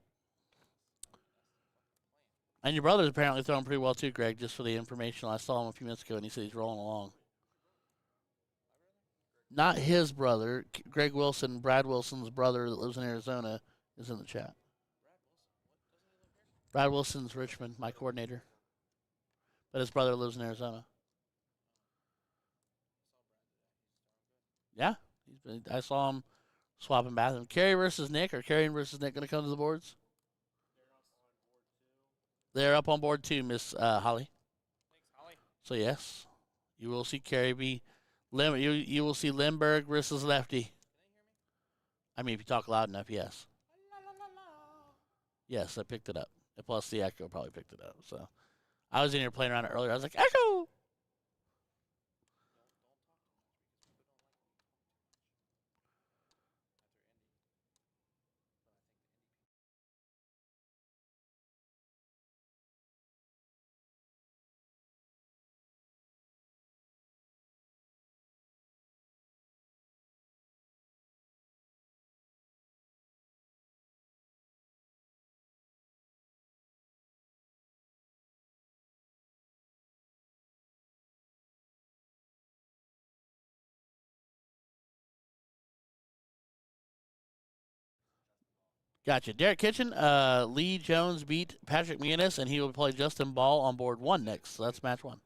And your brother's apparently throwing pretty well too, Greg. Just for the information, I saw him a few minutes ago, and he said he's rolling along. Not his brother, Greg Wilson, Brad Wilson's brother that lives in Arizona, is in the chat. Brad Wilson's Richmond, my coordinator, but his brother lives in Arizona. Yeah, I saw him swapping bathroom. Kerry versus Nick, or Kerry versus Nick going to come to the boards? They're up on board 2, Miss Holly. Thanks, Holly. So yes, you will see Kerry be you will see Lindbergh versus Lefty. I mean, if you talk loud enough, yes. Yes, I picked it up. Plus, the echo probably picked it up. So I was in here playing around it earlier. I was like, echo! Gotcha. Derek Kitchen, Lee Jones beat Patrick McGinnis, and he will play Justin Ball on board 1 next. So that's match 1.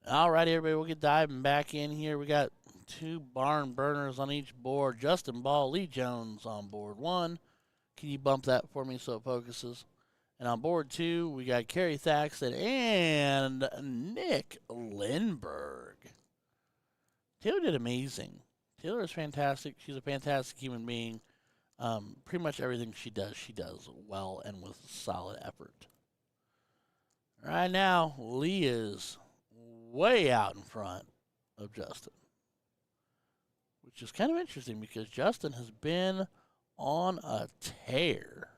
All right, everybody, we'll get diving back in here. We got 2 barn burners on each board. Justin Ball, Lee Jones on board 1. Can you bump that for me so it focuses? And on board 2, we got Kerry Thaxton and Nick Lindberg. Taylor did amazing. Taylor is fantastic. She's a fantastic human being. Pretty much everything she does well and with solid effort. Right now, Lee is way out in front of Justin, which is kind of interesting because Justin has been on a tear.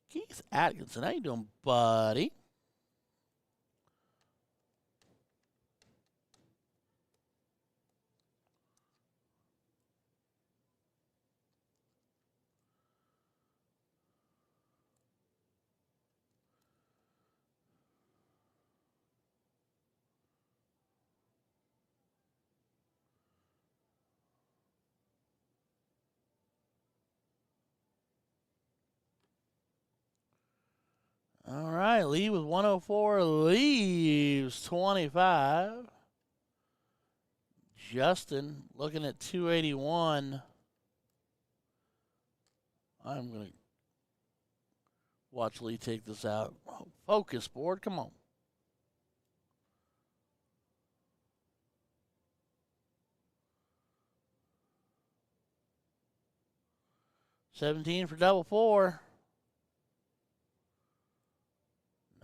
Keith Atkinson, how you doing, buddy? All right, Lee with 104 leaves 25. Justin looking at 281. I'm going to watch Lee take this out. Focus, board, come on. $17 for double 4.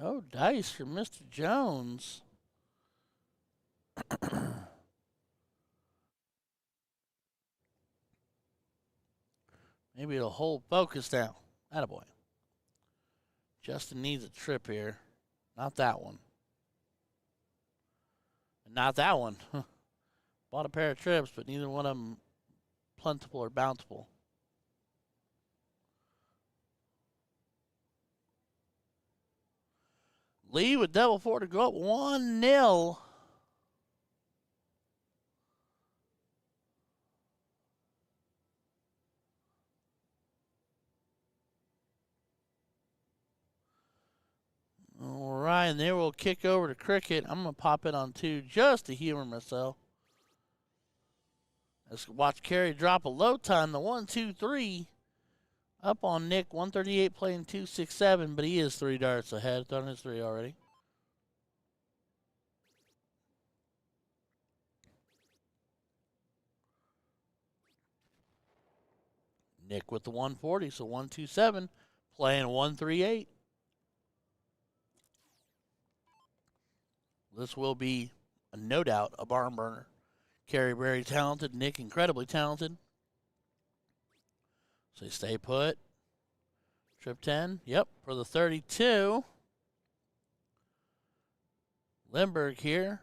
No dice for Mr. Jones. Maybe it'll hold focus down. Attaboy. Justin needs a trip here. Not that one. Not that one. Bought a pair of trips, but neither one of them plentiful or bountiful. Lee with double 4 to go up 1-0. All right, and there we'll kick over to Cricket. I'm going to pop it on 2 just to humor myself. Let's watch Kerry drop a low time, the 1-2-3. Up on Nick, 138 playing 267, but he is 3 darts ahead. Done his 3 already. Nick with the 140, so 127 playing 138. This will be, no doubt, a barn burner. Kerry very talented, Nick incredibly talented. So stay put. Trip 10. Yep, for the 32. Lindbergh here.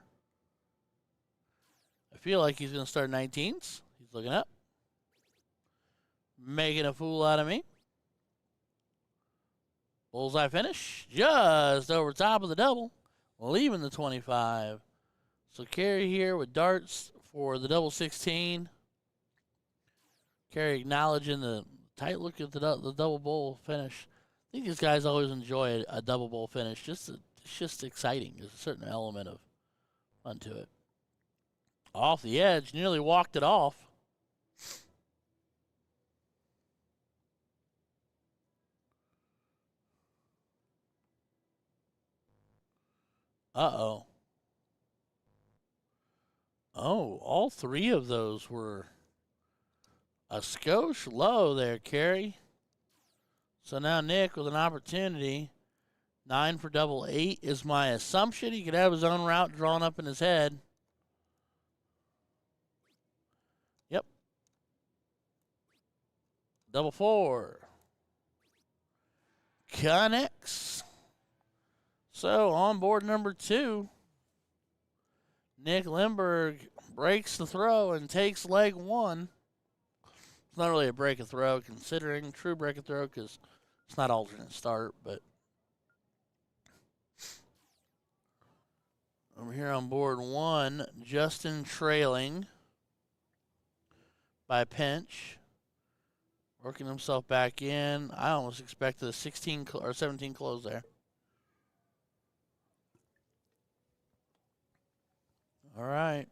I feel like he's going to start 19s. He's looking up. Making a fool out of me. Bullseye finish. Just over top of the double. Leaving the 25. So Kerry here with darts for the double 16. Kerry acknowledging the tight look at the double bowl finish. I think these guys always enjoy a double bowl finish. It's just exciting. There's a certain element of fun to it. Off the edge, nearly walked it off. Uh-oh. Oh, all 3 of those were a skosh low there, Kerry. So now Nick with an opportunity. 9 for double 8 is my assumption. He could have his own route drawn up in his head. Yep. Double 4. Connects. So on board number 2, Nick Lindbergh breaks the throw and takes leg 1. It's not really a break of throw, considering true break of throw, because it's not alternate start, but over here on board 1, Justin trailing by pinch, working himself back in. I almost expected a 16 or 17 close there. All right.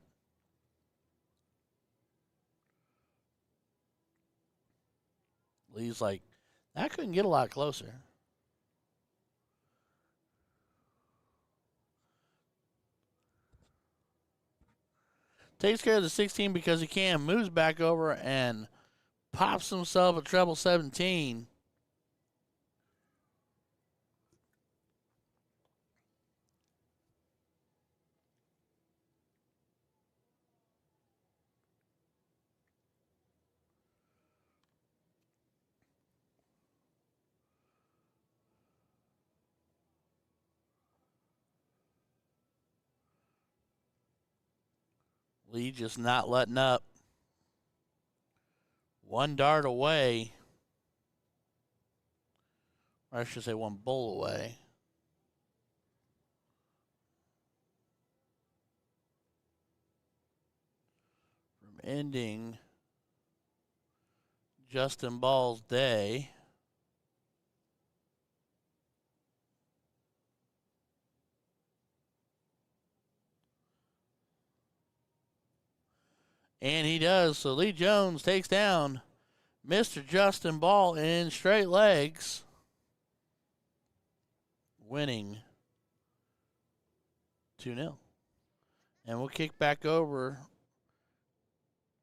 Lee's like, that couldn't get a lot closer. Takes care of the 16 because he can. Moves back over and pops himself a treble 17. Lee just not letting up. One dart away. Or I should say one bowl away. From ending Justin Ball's day. And he does. So Lee Jones takes down Mr. Justin Ball in straight legs, winning 2-0. And we'll kick back over.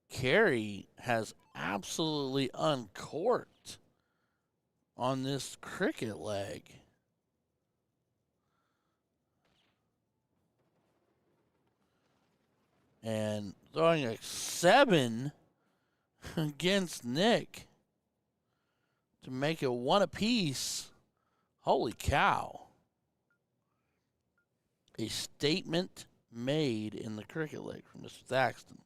Carey has absolutely uncorked on this cricket leg. And throwing a 7 against Nick to make it 1 apiece. Holy cow. A statement made in the cricket league from Mr. Thaxton.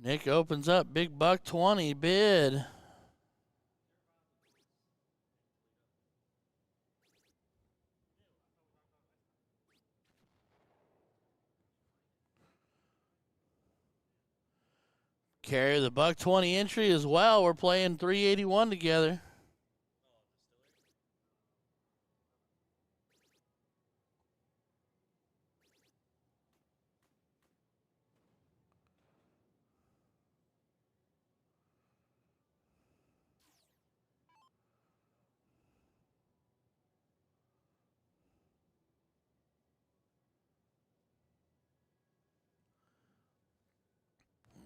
Nick opens up, big buck 20 bid. Carry the buck 20 entry as well. We're playing 381 together.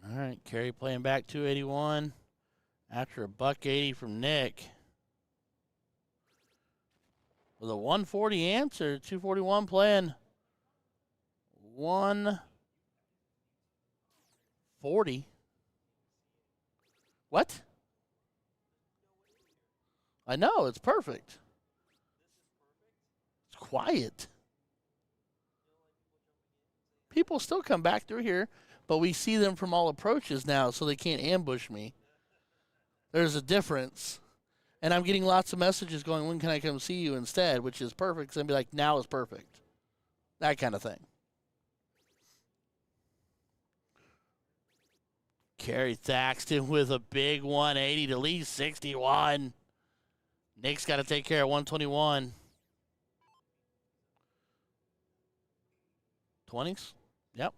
All right, Carey playing back 281 after a buck 80 from Nick. With a 140 answer, 241 playing 140. What? I know, it's perfect. It's quiet. People still come back through here, but we see them from all approaches now, so they can't ambush me. There's a difference. And I'm getting lots of messages going, when can I come see you instead, which is perfect, because I'd be like, now is perfect. That kind of thing. Carey Thaxton with a big 180 to lead 61. Nick's got to take care of 121. 20s? Yep.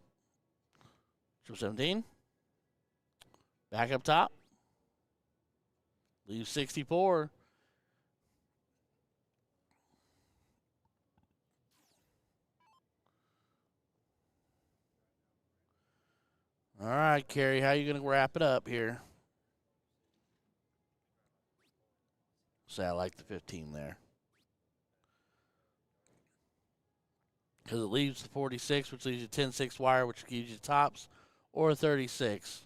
17. Back up top. Leaves 64. All right, Carey, how are you going to wrap it up here? So I like the 15 there. Because it leaves the 46, which leaves you 10-6 wire, which gives you tops, or a 36.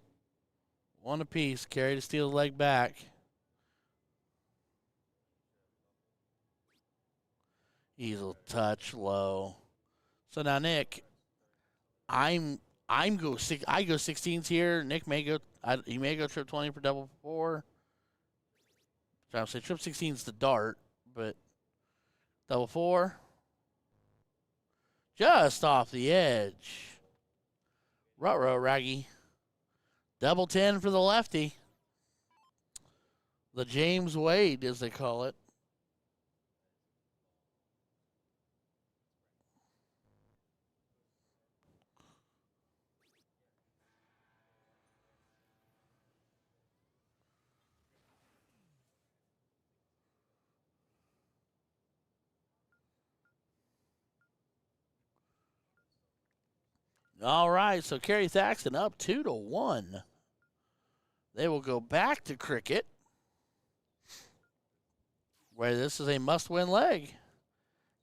1 apiece. Carey to steal the leg back. He's a touch low. So now Nick, I go 16s here. Nick may go. He may go trip 20 for double 4. Trying to say trip 16 is the dart, but double four. Just off the edge. Ruh-roh, Raggy. Double 10 for the lefty. The James Wade, as they call it. All right, so Kerry Thaxton up 2-1. They will go back to cricket, where this is a must-win leg.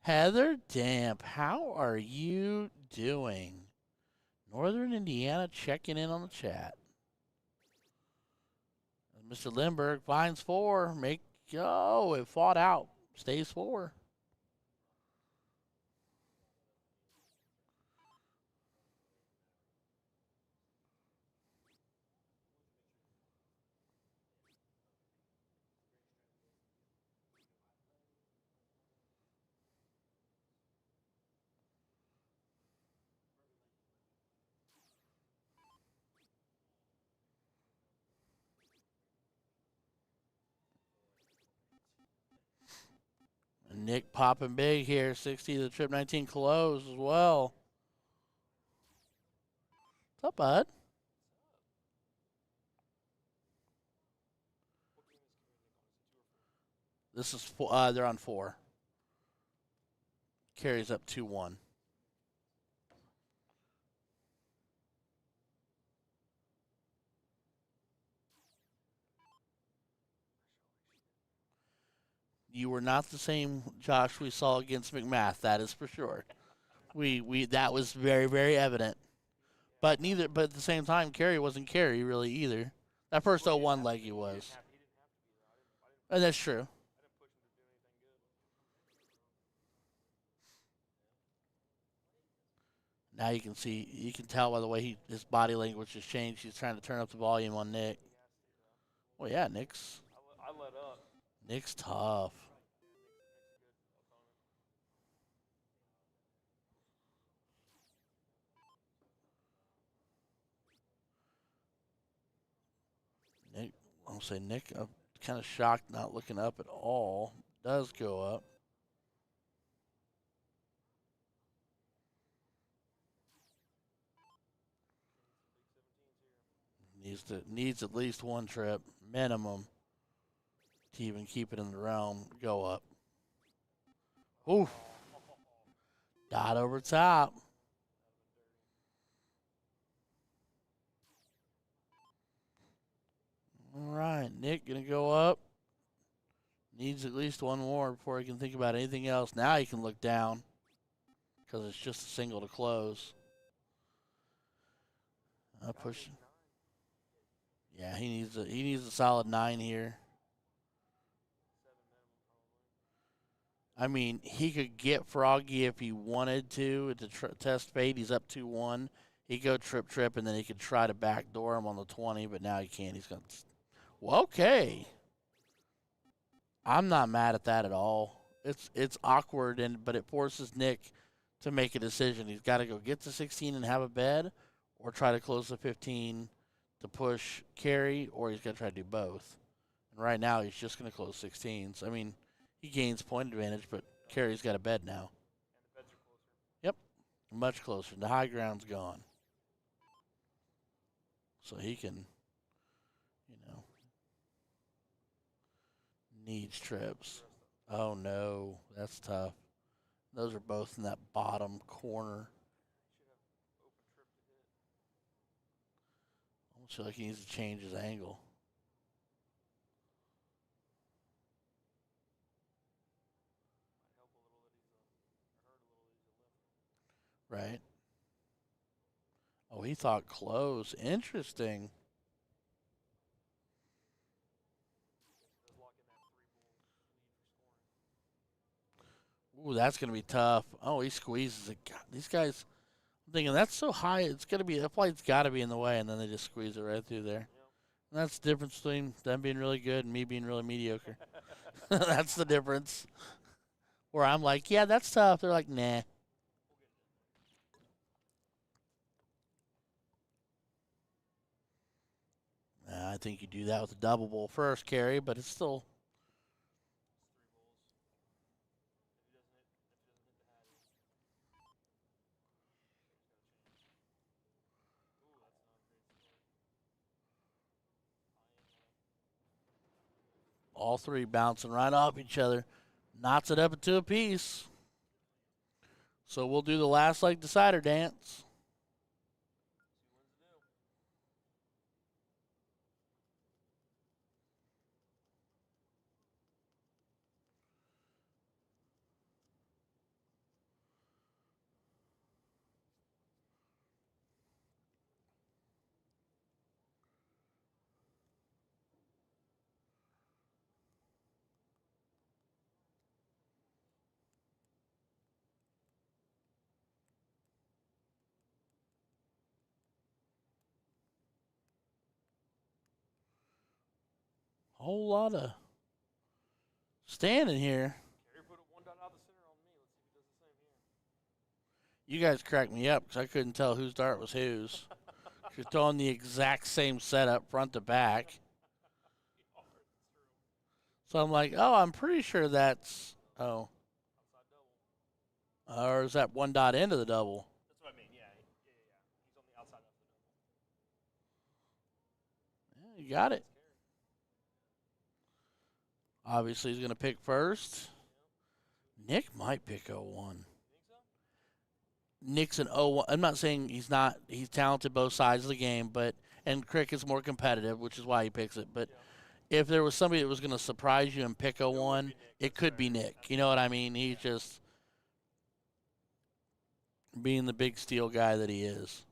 Heather Damp, how are you doing? Northern Indiana checking in on the chat. Mr. Lindbergh finds four. It fought out. Stays four. Nick popping big here. 60 to the trip 19 close as well. What's up, bud? This is they're on four. Carries up 2-1. You were not the same Josh we saw against McMath, that is for sure. We that was very, very evident. But at the same time, Kerry wasn't Kerry really either. That first 0-1 leg he was. And that's true. Now you can tell by the way his body language has changed. He's trying to turn up the volume on Nick. Well, yeah, Nick's tough. Nick, I'm kind of shocked not looking up at all. Does go up. Needs at least one trip minimum to even keep it in the realm. Go up. Oof. Dot over top. All right, Nick gonna go up. Needs at least one more before he can think about anything else. Now he can look down because it's just a single to close. Push. Yeah, he needs a solid 9 here. I mean, he could get Froggy if he wanted to test fate. He's up 2-1. He could go trip, and then he could try to backdoor him on the 20, but now he can't. He's going to. Well, okay. I'm not mad at that at all. It's awkward, but it forces Nick to make a decision. He's got to go get to 16 and have a bed, or try to close the 15 to push carry, or he's got to try to do both. And right now, he's just going to close 16s. I mean, he gains point advantage, but carry's got a bed now. Yep, much closer. The high ground's gone. So he can, needs trips. Oh, no, that's tough. Those are both in that bottom corner. Almost feel like he needs to change his angle. Right. Oh, he thought close. Interesting. Ooh, that's going to be tough. Oh, he squeezes it. God, these guys, I'm thinking that's so high. It's going to be, that flight's got to be in the way, and then they just squeeze it right through there. And that's the difference between them being really good and me being really mediocre. That's the difference. Where I'm like, yeah, that's tough. They're like, nah. I think you do that with a double bull first carry, but it's still all three bouncing right off each other. Knots it up into a piece. So we'll do the last like decider dance. Whole lot of standing here. You guys cracked me up because I couldn't tell whose dart was whose. You're throwing the exact same setup front to back. So I'm like, oh, I'm pretty sure that's or is that one dot into the double? That's what I mean. Yeah. He's on the outside of the double. Yeah, you got it. Obviously, he's going to pick first. Nick might pick 01. Nick's an 01. I'm not saying he's not. He's talented both sides of the game, but and Crick is more competitive, which is why he picks it. But if there was somebody that was going to surprise you and pick 01, it could be Nick. You know what I mean? He's just being the big steel guy that he is.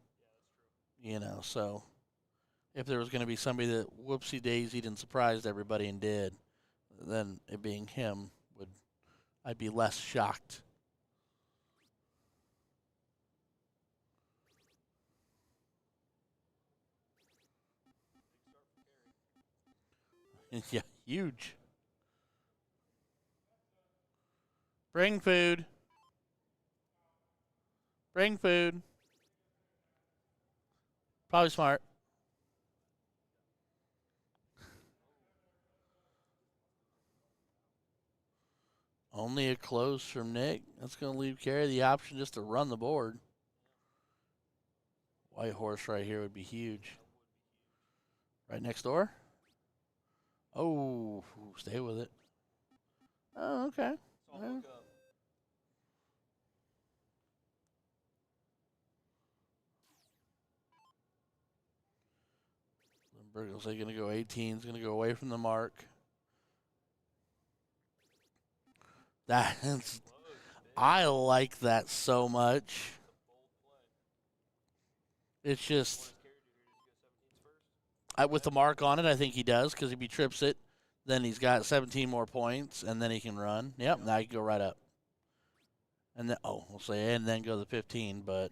You know, so if there was going to be somebody that whoopsie daisied and surprised everybody and did, then it being him I'd be less shocked. Yeah, huge. Bring food. Bring food. Probably smart. Only a close from Nick. That's going to leave Carey the option just to run the board. White horse right here would be huge. Right next door? Oh, stay with it. Oh, okay. Yeah. Burgos going to go 18. Is going to go away from the mark. That's I like that so much. It's just with the mark on it, I think he does because if he trips it, then he's got 17 more points, and then he can run. Yep, now he can go right up. And then we'll say and then go to the 15, but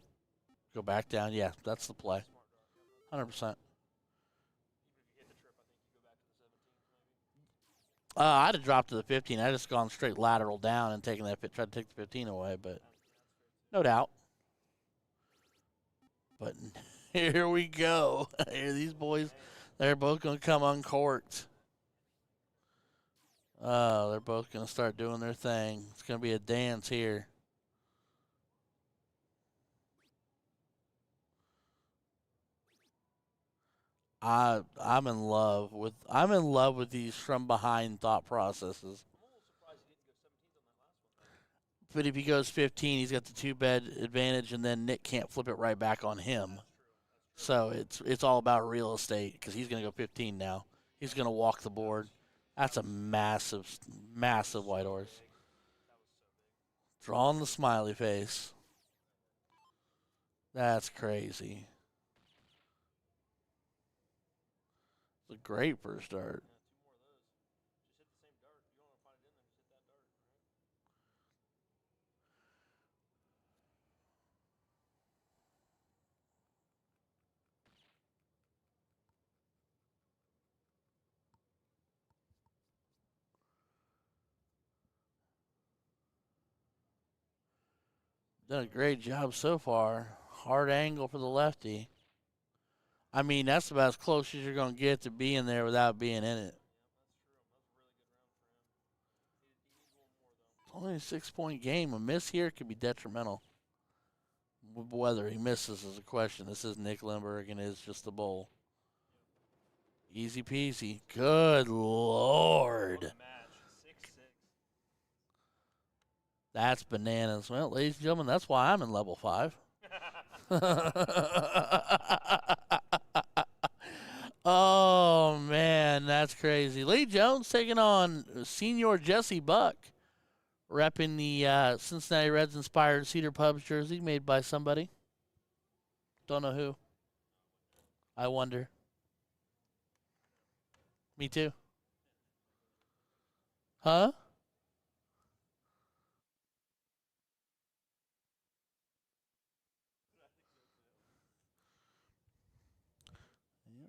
go back down. Yeah, that's the play. 100%. I'd have dropped to the 15. I'd just gone straight lateral down and taken that tried to take the 15 away, but no doubt. But here we go. Here these boys, they're both going to come uncorked. Oh, they're both going to start doing their thing. It's going to be a dance here. I'm in love with these from behind thought processes. But if he goes 15, he's got the 2-bed advantage, and then Nick can't flip it right back on him. So it's all about real estate because he's going to go 15 now. He's going to walk the board. That's a massive, massive white horse. Drawing the smiley face. That's crazy. It's a great first dart. Done a great job so far. Hard angle for the lefty. I mean, that's about as close as you're going to get to being there without being in it. It's only a 6-point game. A miss here could be detrimental. Whether he misses is a question. This is Nick Lindbergh, and it's just the bowl. Easy peasy. Good Lord. That's bananas. Well, ladies and gentlemen, that's why I'm in level 5. Oh, man, that's crazy. Lee Jones taking on senior Jesse Buck, repping the Cincinnati Reds inspired Cedar Pubs jersey made by somebody. Don't know who. I wonder. Me too. Huh? Yeah.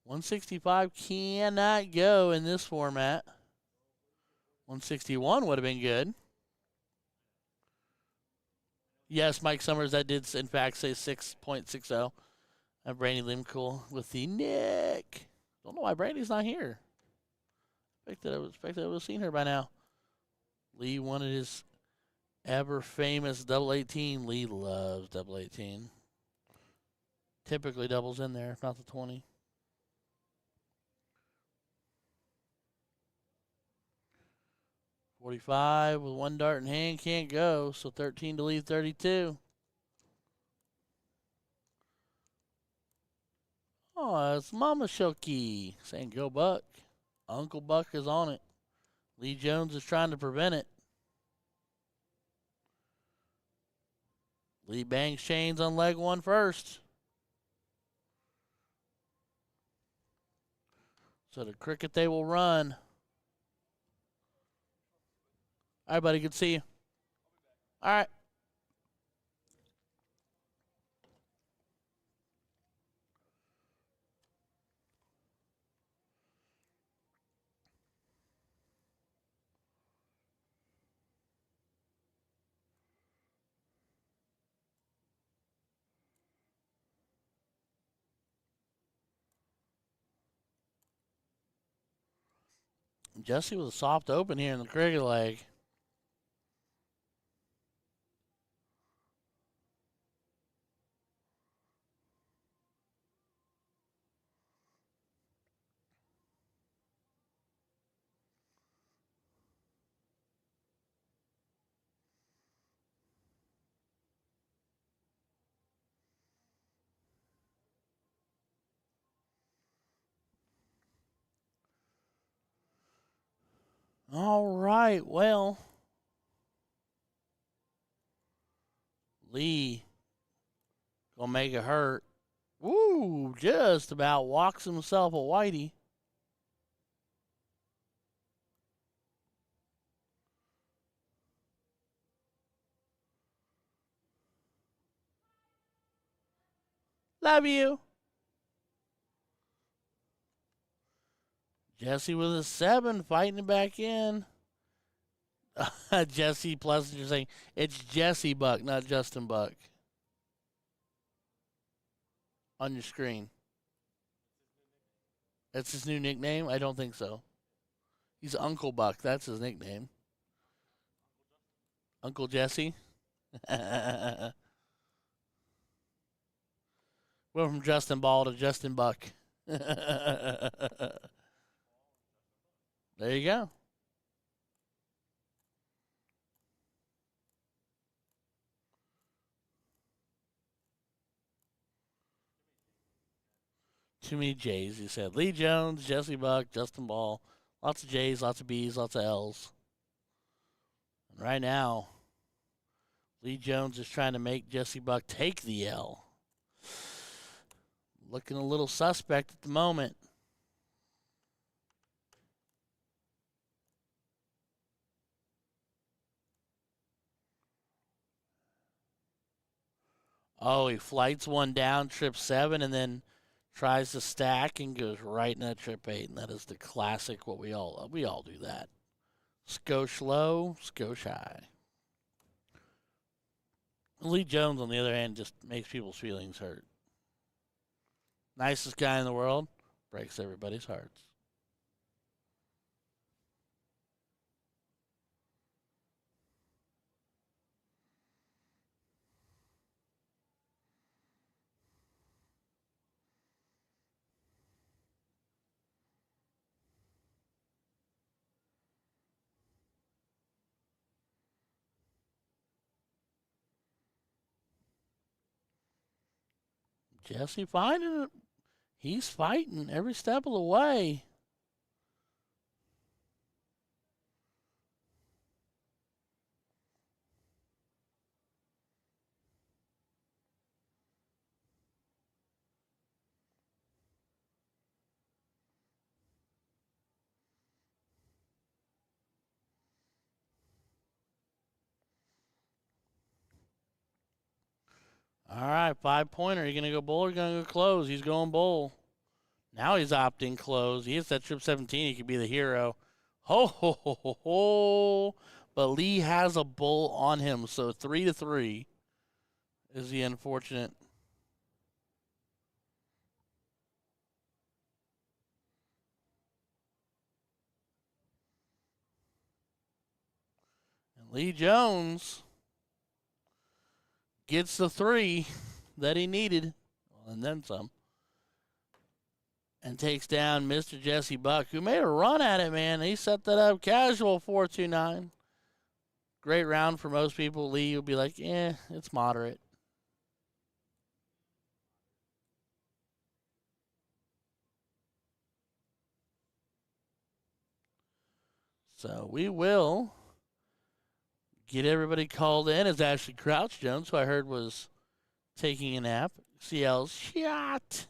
165 cannot go in this format. 161 would have been good. Yes, Mike Summers, that did in fact say 6.60. Brandy Limcool with the Nick. Don't know why Brandy's not here. Expected I would have seen her by now. Lee wanted his ever famous double 18. Lee loves double 18. Typically doubles in there, if not the 20. .45 with one dart in hand, can't go, so 13 to leave 32. Oh, it's Mama Shoki saying go Buck. Uncle Buck is on it. Lee Jones is trying to prevent it. Lee bangs chains on leg one first. So the cricket they will run. All right, buddy, good to see you. All right. Jesse with a soft open here in the cricket leg. All right, well, Lee gonna make it hurt. Woo, just about walks himself a whitey. Love you. Jesse with a 7, fighting it back in. Jesse Plessinger saying it's Jesse Buck, not Justin Buck. On your screen. That's his new nickname? I don't think so. He's Uncle Buck. That's his nickname. Uncle Jesse. Went from Justin Ball to Justin Buck. There you go. Too many J's, he said. Lee Jones, Jesse Buck, Justin Ball. Lots of J's, lots of B's, lots of L's. And right now, Lee Jones is trying to make Jesse Buck take the L. Looking a little suspect at the moment. Oh, he flights one down, trip 7, and then tries to stack and goes right in that trip 8. And that is the classic, what we all do that. Skosh low, skosh high. Lee Jones, on the other hand, just makes people's feelings hurt. Nicest guy in the world, breaks everybody's hearts. Jesse finding it. He's fighting every step of the way. All right, 5-pointer. You going to go bull or going to go close? He's going bull. Now he's opting close. He hits that trip 17. He could be the hero. Ho, ho, ho, ho, ho. But Lee has a bull on him, so 3-3 is the unfortunate. And Lee Jones gets the 3 that he needed, and then some, and takes down Mr. Jesse Buck, who made a run at it, man. He set that up casual 4-2-9. Great round for most people. Lee will be like, it's moderate. So we will get everybody called in. As Ashley Crouch Jones, who I heard was taking a nap, CL's shot.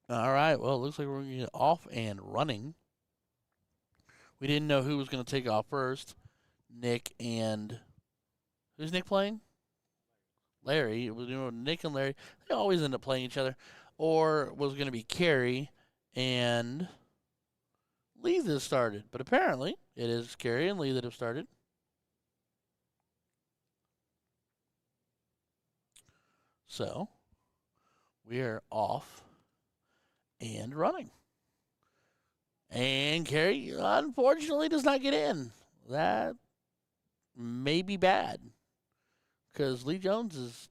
All right. Well, it looks like we're going to get off and running. We didn't know who was going to take off first. Nick and who's Nick playing? Larry. It was Nick and Larry. They always end up playing each other. Or was going to be Carrie and Lee that started. But apparently, it is Carrie and Lee that have started. So we are off and running. And Carrie, unfortunately, does not get in. That may be bad because Lee Jones is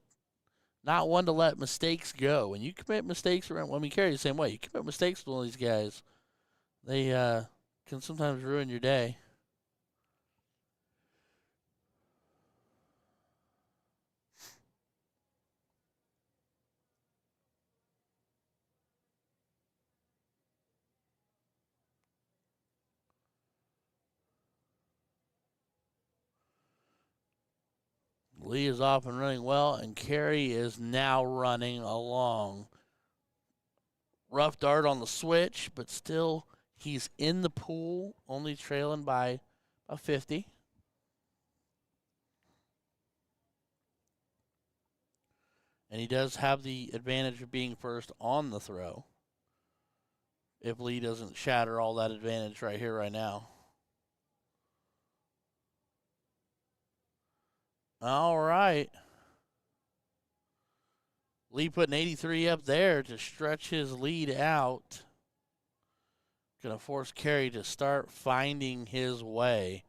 not one to let mistakes go. When you commit mistakes around, well, I mean, Carrie the same way. You commit mistakes with one of these guys, they can sometimes ruin your day. Lee is off and running well, and Carrie is now running along. Rough dart on the switch, but still he's in the pool, only trailing by a 50. And he does have the advantage of being first on the throw. If Lee doesn't shatter all that advantage right here, right now. All right. Lee putting 83 up there to stretch his lead out. Going to force Carey to start finding his way.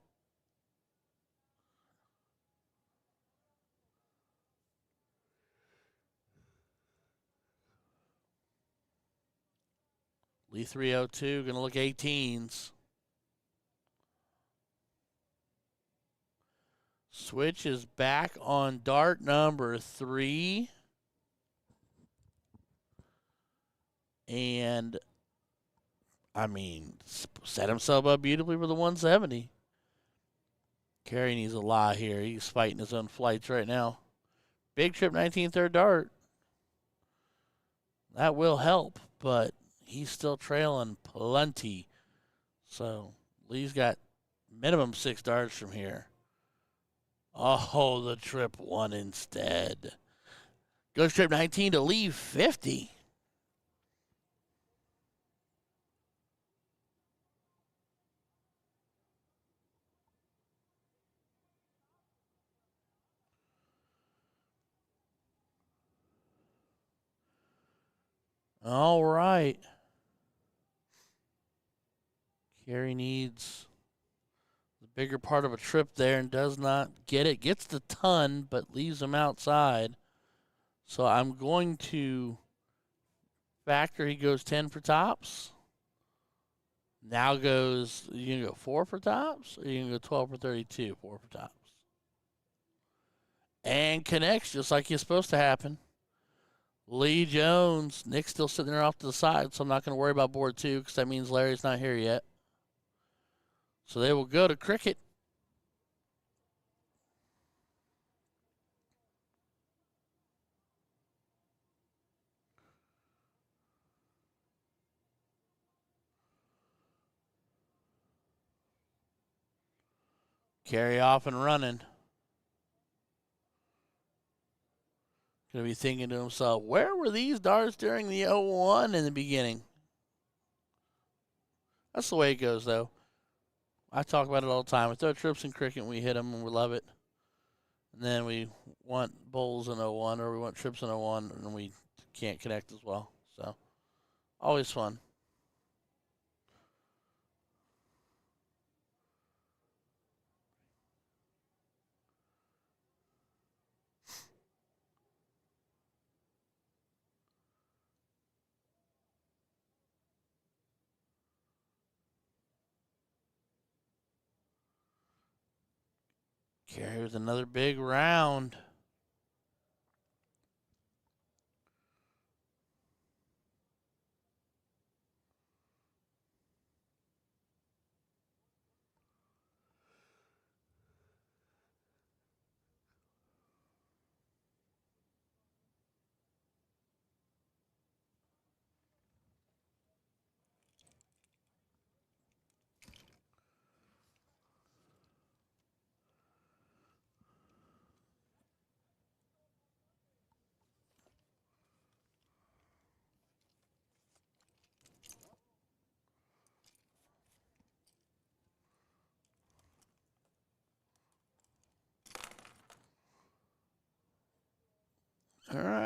Lee 302, going to look 18s. Switch is back on dart number 3. And, I mean, set himself up beautifully for the 170. Carey needs a lot here. He's fighting his own flights right now. Big trip 19 third dart. That will help, but he's still trailing plenty. So Lee's got minimum 6 darts from here. Oh, the trip 1 instead. Goes trip 19 to Lee 50. All right. Carey needs the bigger part of a trip there and does not get it. Gets the ton, but leaves him outside. So I'm going to factor he goes 10 for tops. Now goes, you can go 4 for tops, or you can go 12 for 32, 4 for tops. And connects just like it's supposed to happen. Lee Jones. Nick's still sitting there off to the side, so I'm not going to worry about board 2 because that means Larry's not here yet. So they will go to cricket. Carry off and running. Going to be thinking to himself, where were these darts during the 0-1 in the beginning? That's the way it goes, though. I talk about it all the time. We throw trips in cricket and we hit them and we love it. And then we want bowls in 0-1 or we want trips in 0-1 and we can't connect as well. So, always fun. Carry with another big round.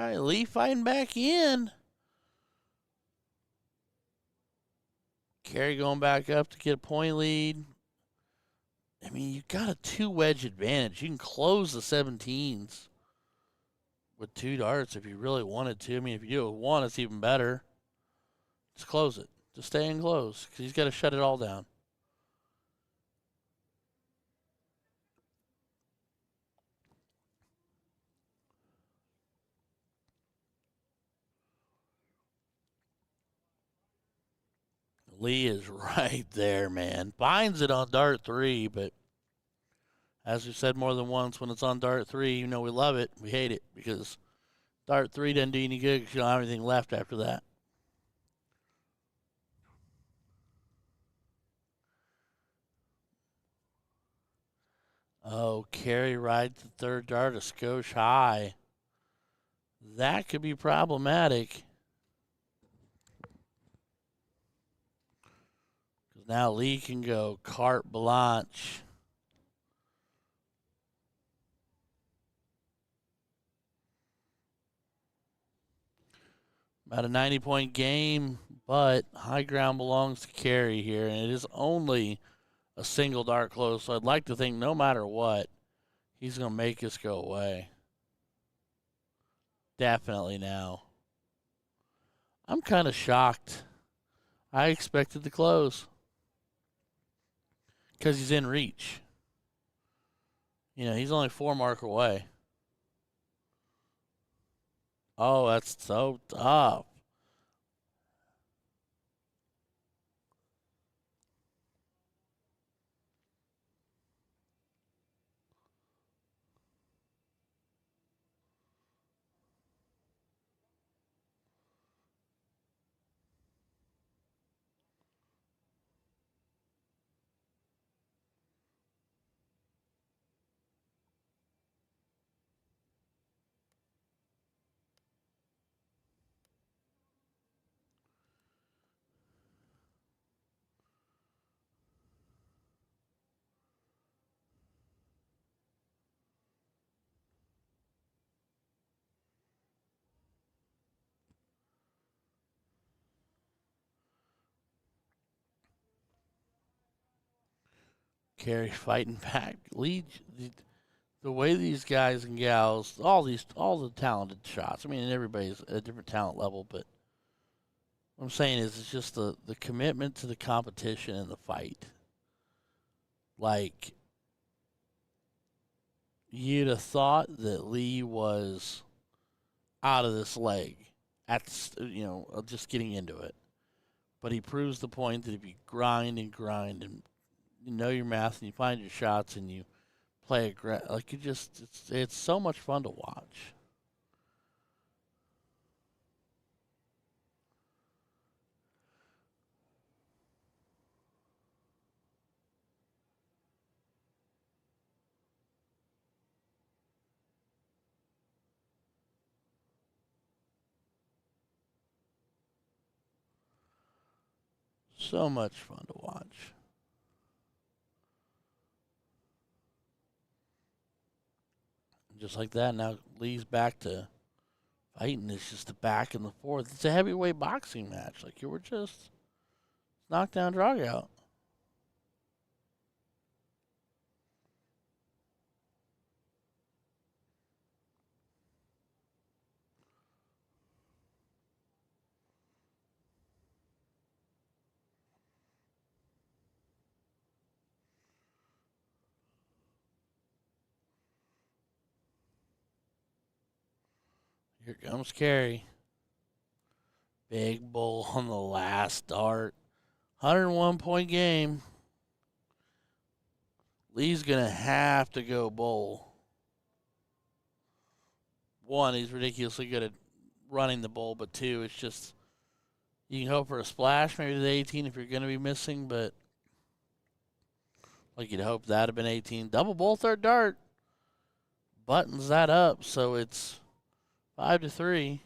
right, Lee fighting back in. Carey going back up to get a point lead. I mean, you got a 2-wedge advantage. You can close the 17s with 2 darts if you really wanted to. I mean, if you do it with 1, it's even better. Just close it. Just stay in close because he's got to shut it all down. Lee is right there, man. Binds it on dart 3, but as we've said more than once, when it's on dart 3, you know we love it. We hate it because dart 3 doesn't do any good because you don't have anything left after that. Oh, Carey rides the 3rd dart a skosh high. That could be problematic. Because now Lee can go carte blanche. About a 90-point game, but high ground belongs to Carey here, and it is only a single dart close, so I'd like to think no matter what, he's going to make this go away. Definitely now. I'm kind of shocked. I expected the close because he's in reach. You know, he's only 4 mark away. Oh, that's so tough. Carey fighting back. Lee, the way these guys and gals, all the talented shots. I mean, everybody's at a different talent level, but what I'm saying is it's just the commitment to the competition and the fight. Like, you'd have thought that Lee was out of this leg at just getting into it, but he proves the point that if you grind and grind and you know your math and you find your shots and you play like it's so much fun to watch. So much fun to watch. Just like that, now Lee's back to fighting. It's just the back and the forth. It's a heavyweight boxing match. Like, you were just knockdown, drag out. Here comes Carey. Big bull on the last dart. 101-point game. Lee's going to have to go bull. 1, he's ridiculously good at running the bull, but 2, it's just, you can hope for a splash, maybe to the 18 if you're going to be missing, but like you'd hope that'd have been 18. Double bull, 3rd dart. Buttons that up, so it's 5-3.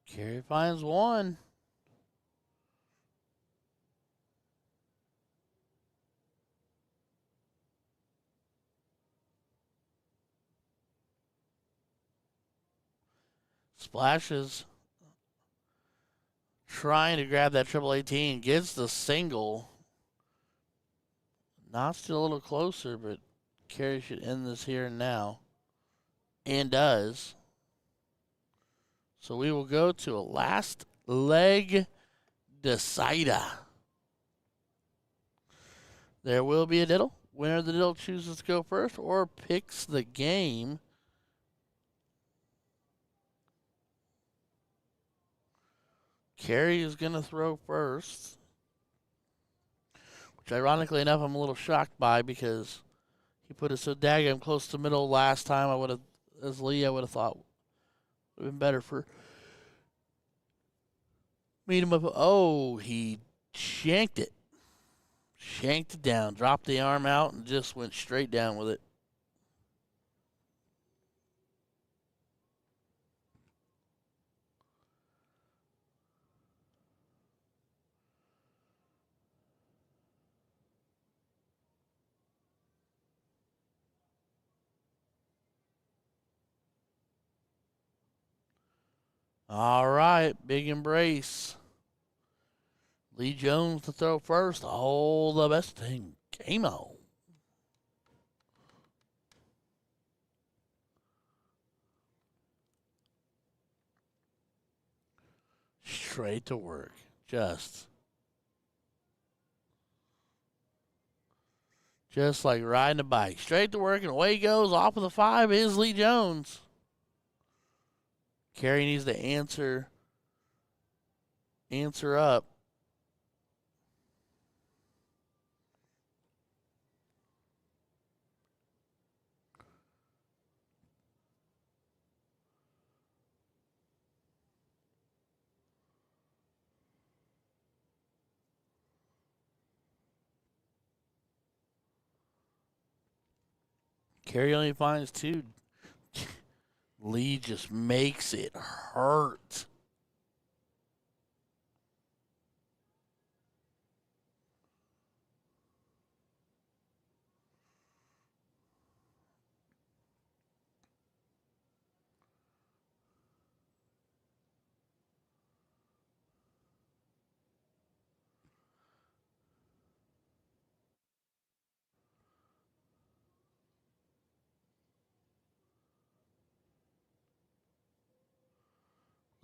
Carey finds one. Splashes. Trying to grab that triple 18. Gets the single. Notched it a little closer, but Carey should end this here and now. And does. So we will go to a last leg decider. There will be a diddle. Winner of the diddle chooses to go first or picks the game. Carey is going to throw first, which ironically enough I'm a little shocked by because he put it so daggum close to middle last time. I would have, as Lee, I would have thought would have been better for meet him up. Oh, he shanked it. Shanked it down, dropped the arm out, and just went straight down with it. All right, big embrace. Lee Jones to throw first. All the best thing. Game on. Straight to work. Just like riding a bike. Straight to work, and away he goes. Off of the 5 is Lee Jones. Carey needs to answer up. Carey only finds 2. Lee just makes it hurt.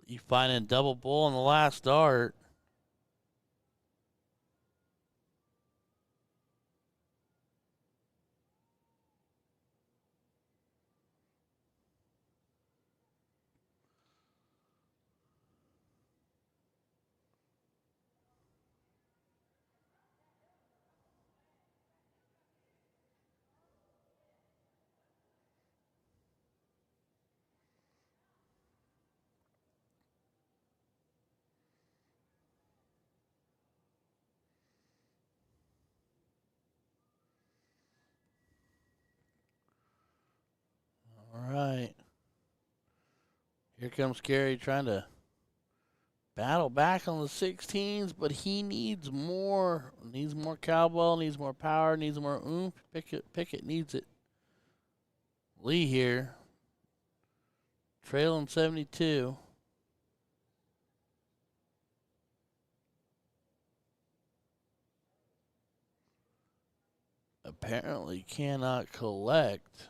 You find a double bull on the last dart. All right. Here comes Carey trying to battle back on the 16s, but he needs more. Needs more cowbell, needs more power, needs more oomph. Pickett needs it. Lee here, trailing 72. Apparently cannot collect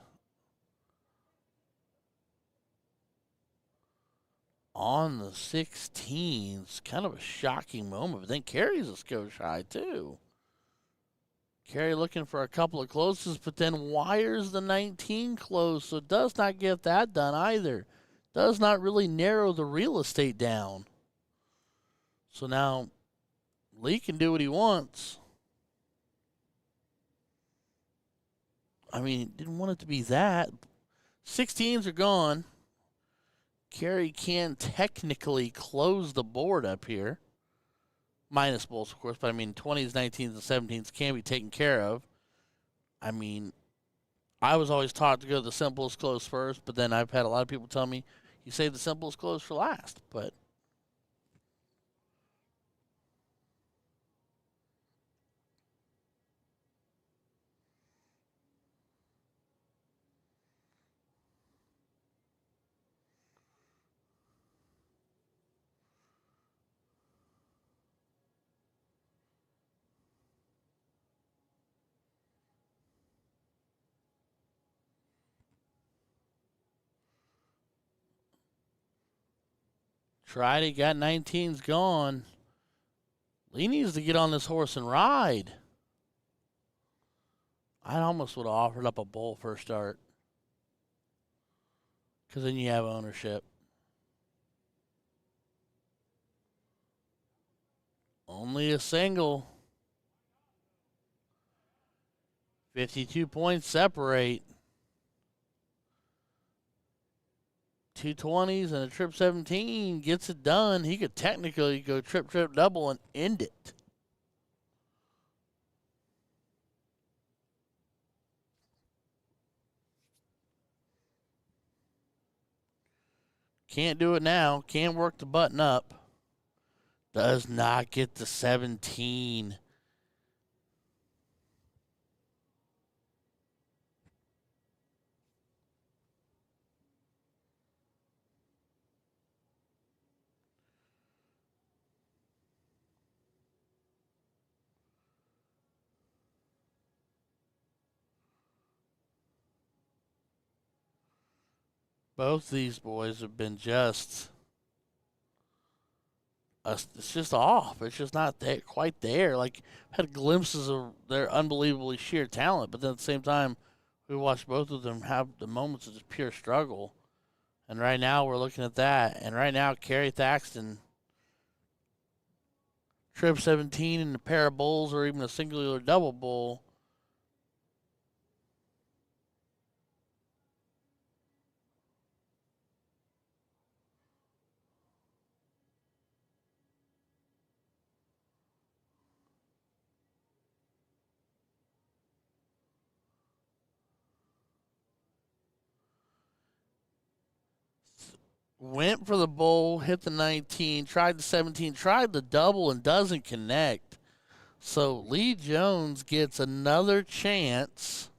on the 16s. Kind of a shocking moment, but then Carey's a skosh high too. Carey looking for a couple of closes, but then wires the 19 close, so does not get that done either. Does not really narrow the real estate down. So now Lee can do what he wants. I mean, didn't want it to be that. 16s are gone. Carey can technically close the board up here. Minus bulls, of course, but I mean, 20s, 19s, and 17s can be taken care of. I mean, I was always taught to go the simplest close first, but then I've had a lot of people tell me you save the simplest close for last. But Tried it, got 19's gone. Lee needs to get on this horse and ride. I almost would have offered up a bull for a start. Because then you have ownership. Only a single. 52 points separate. 220s and a trip 17 gets it done. He could technically go trip, double and end it. Can't do it now. Can't work the button up. Does not get the 17. Both these boys have been just, it's just off. It's just not there, quite there. Like, had glimpses of their unbelievably sheer talent, but then at the same time, we watched both of them have the moments of just pure struggle. And right now, we're looking at that. And right now, Kerry Thaxton, trip 17 and a pair of bulls or even a singular double bull. Went for the bull, hit the 19, tried the 17, tried the double, and doesn't connect. So Lee Jones gets another chance.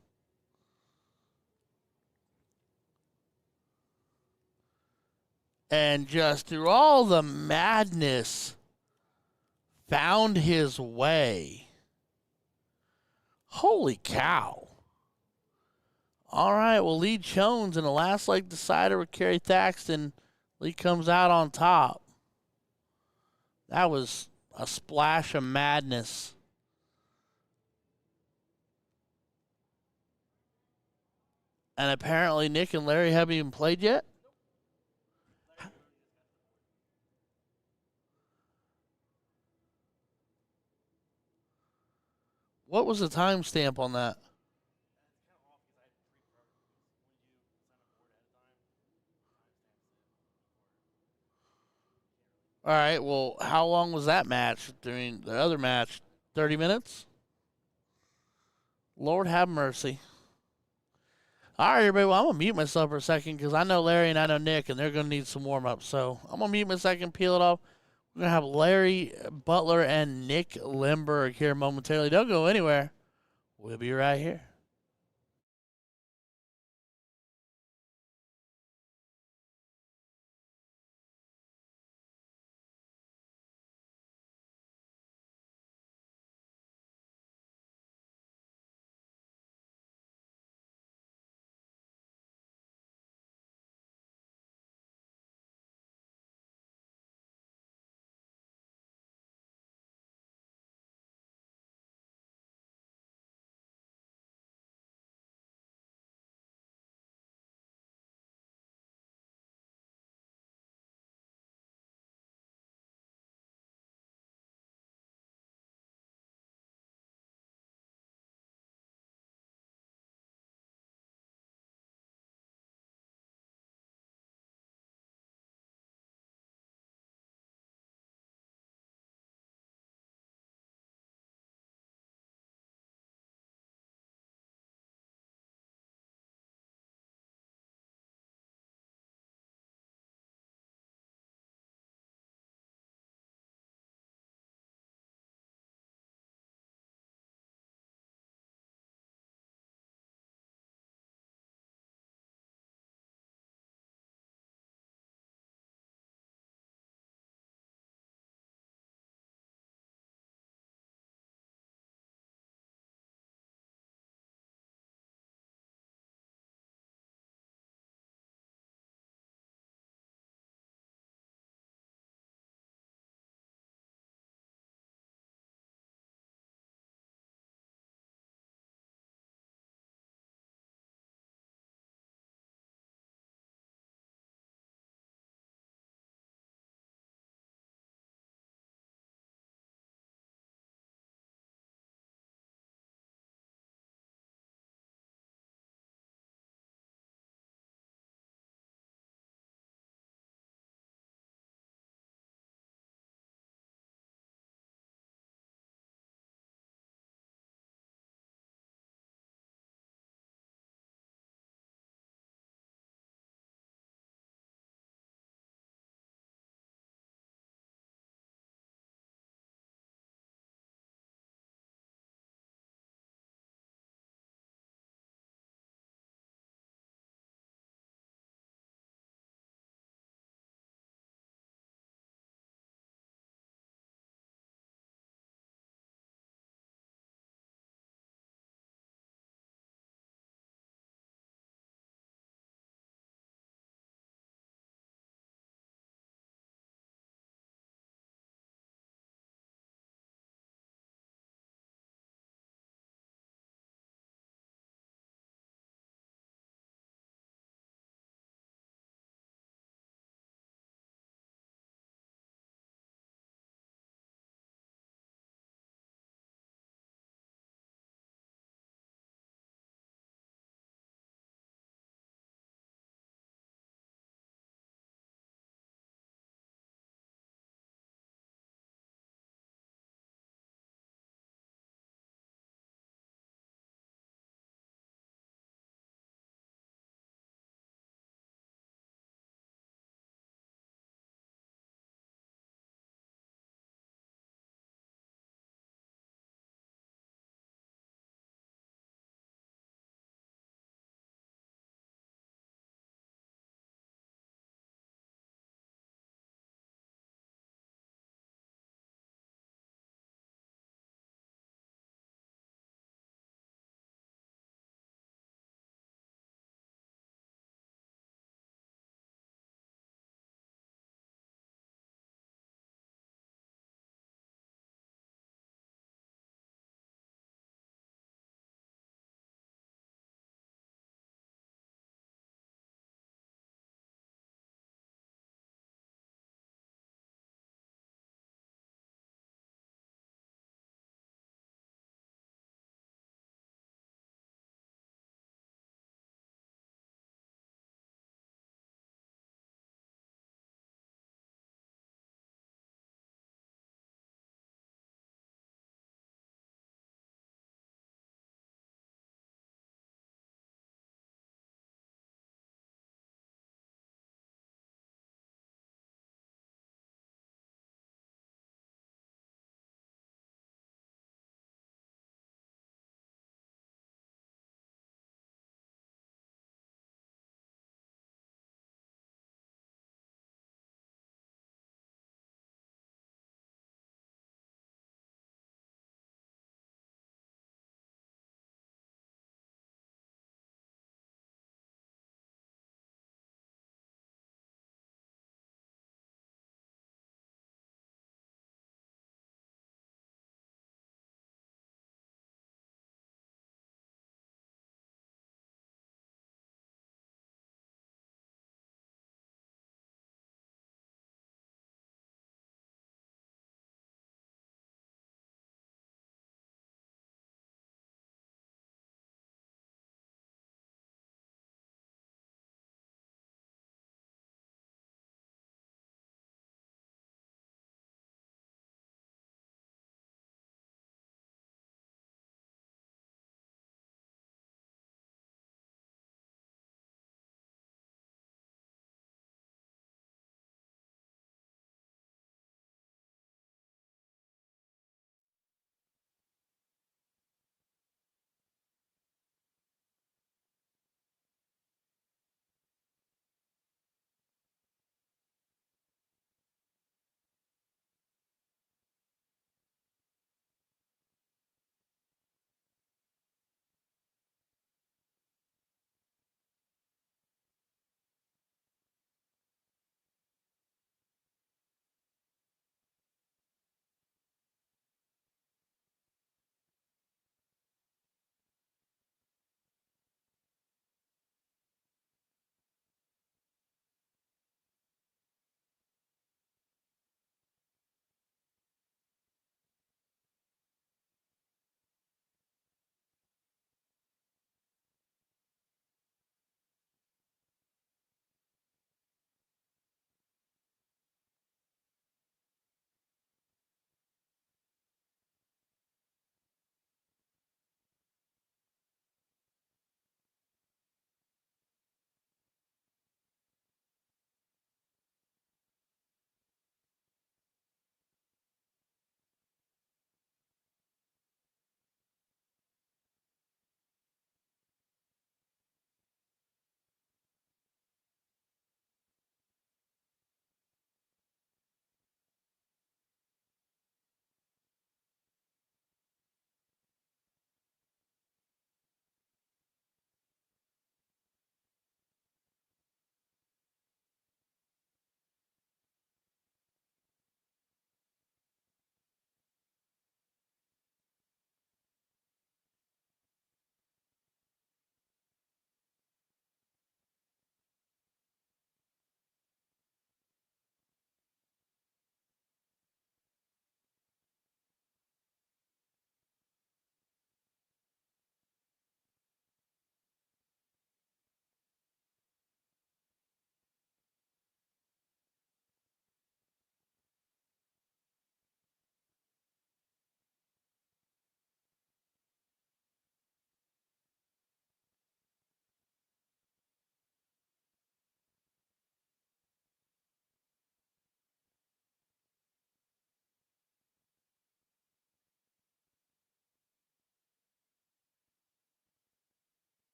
And just through all the madness, found his way. Holy cow. All right, well, Lee Jones in the last leg decider with Kerry Thaxton. Lee comes out on top. That was a splash of madness. And apparently Nick and Larry haven't even played yet? What was the timestamp on that? All right, well, how long was that match during the other match? 30 minutes? Lord have mercy. All right, everybody, well, I'm going to mute myself for a second because I know Larry and I know Nick, and they're going to need some warm-up. So I'm going to mute myself and peel it off. We're going to have Larry Butler and Nick Limberg here momentarily. Don't go anywhere. We'll be right here.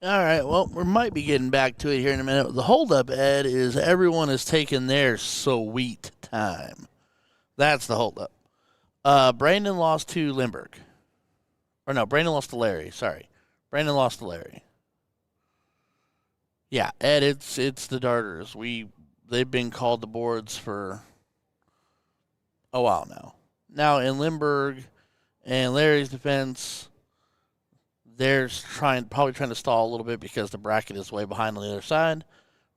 All right, well, we might be getting back to it here in a minute. The holdup, Ed, is everyone is taking their sweet time. That's the holdup. Brandon lost to Lindbergh. Or no, Brandon lost to Larry. Sorry. Brandon lost to Larry. Yeah, Ed, it's the Darters. They've been called the boards for a while now. Now in Lindbergh and Larry's defense, they're probably trying to stall a little bit because the bracket is way behind on the other side.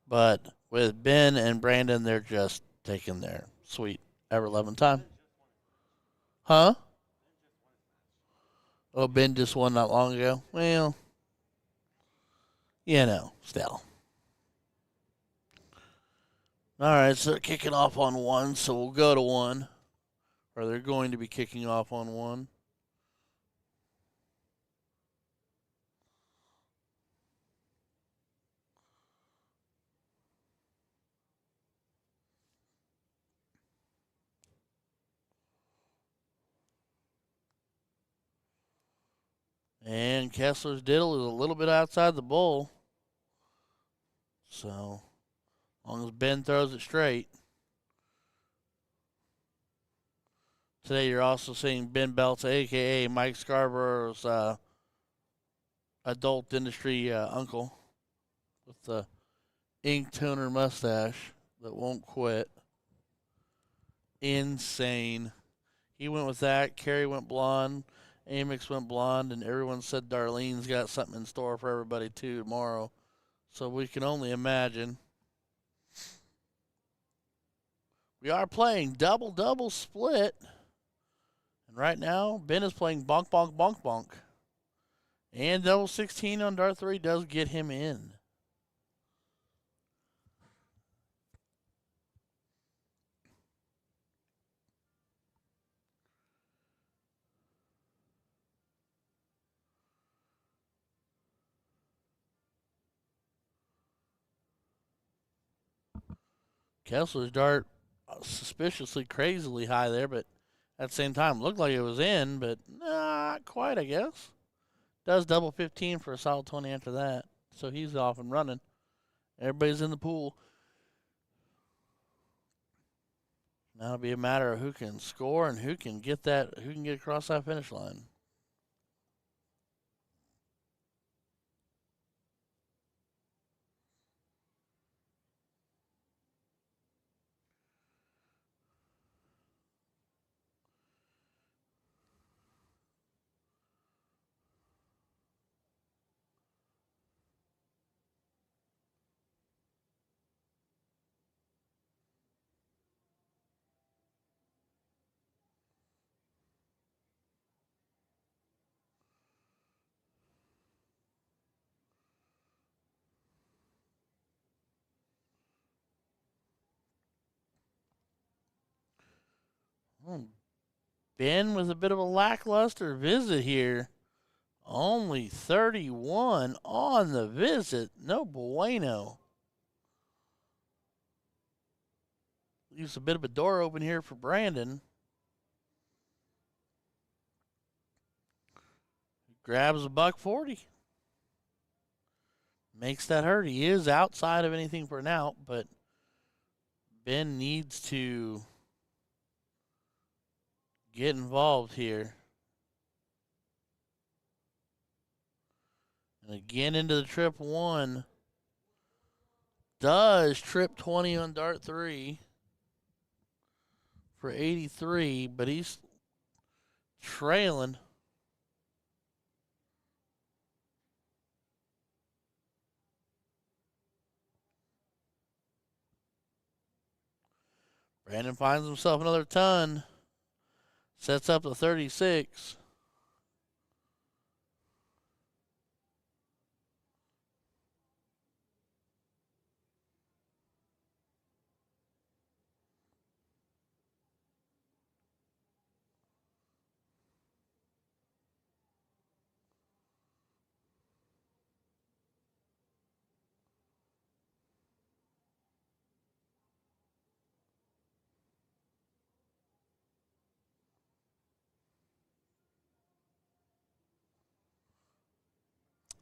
But with Ben and Brandon, they're just taking their sweet ever loving time. Huh? Oh, Ben just won not long ago. Well, still. All right, so they're kicking off on one, so we'll go to one. Or they're going to be kicking off on one. And Kessler's diddle is a little bit outside the bowl. So, as long as Ben throws it straight. Today you're also seeing Ben Belts, a.k.a. Mike Scarborough's adult industry uncle with the ink toner mustache that won't quit. Insane. He went with that. Carrie went blonde. Amix went blonde. And everyone said Darlene's got something in store for everybody, too, tomorrow. So we can only imagine. We are playing double split. And right now, Ben is playing bonk, bonk, bonk, bonk. And double 16 on Dart 3 does get him in. Kessler's dart suspiciously, crazily high there, but at the same time, looked like it was in, but not quite, I guess. Does double 15 for a solid 20 after that. So he's off and running. Everybody's in the pool. Now it'll be a matter of who can score and who can get across that finish line. Ben with a bit of a lackluster visit here. Only 31 on the visit. No bueno. Leaves a bit of a door open here for Brandon. Grabs a $1.40. Makes that hurt. He is outside of anything for an out, but Ben needs to get involved here. And again into the trip one. Does trip 20 on dart 3 for 83, but he's trailing. Brandon finds himself another ton. Sets up the 36.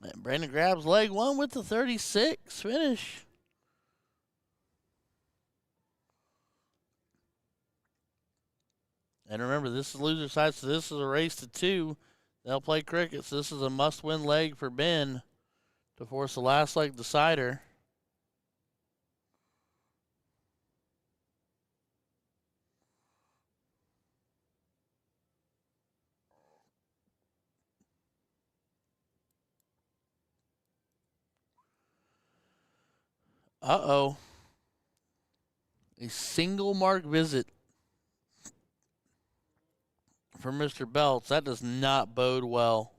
And Brandon grabs leg one with the 36 finish. And remember, this is loser side, so this is a race to 2. They'll play cricket, so this is a must-win leg for Ben to force the last leg decider. Uh-oh. A single mark visit for Mr. Belts. That does not bode well.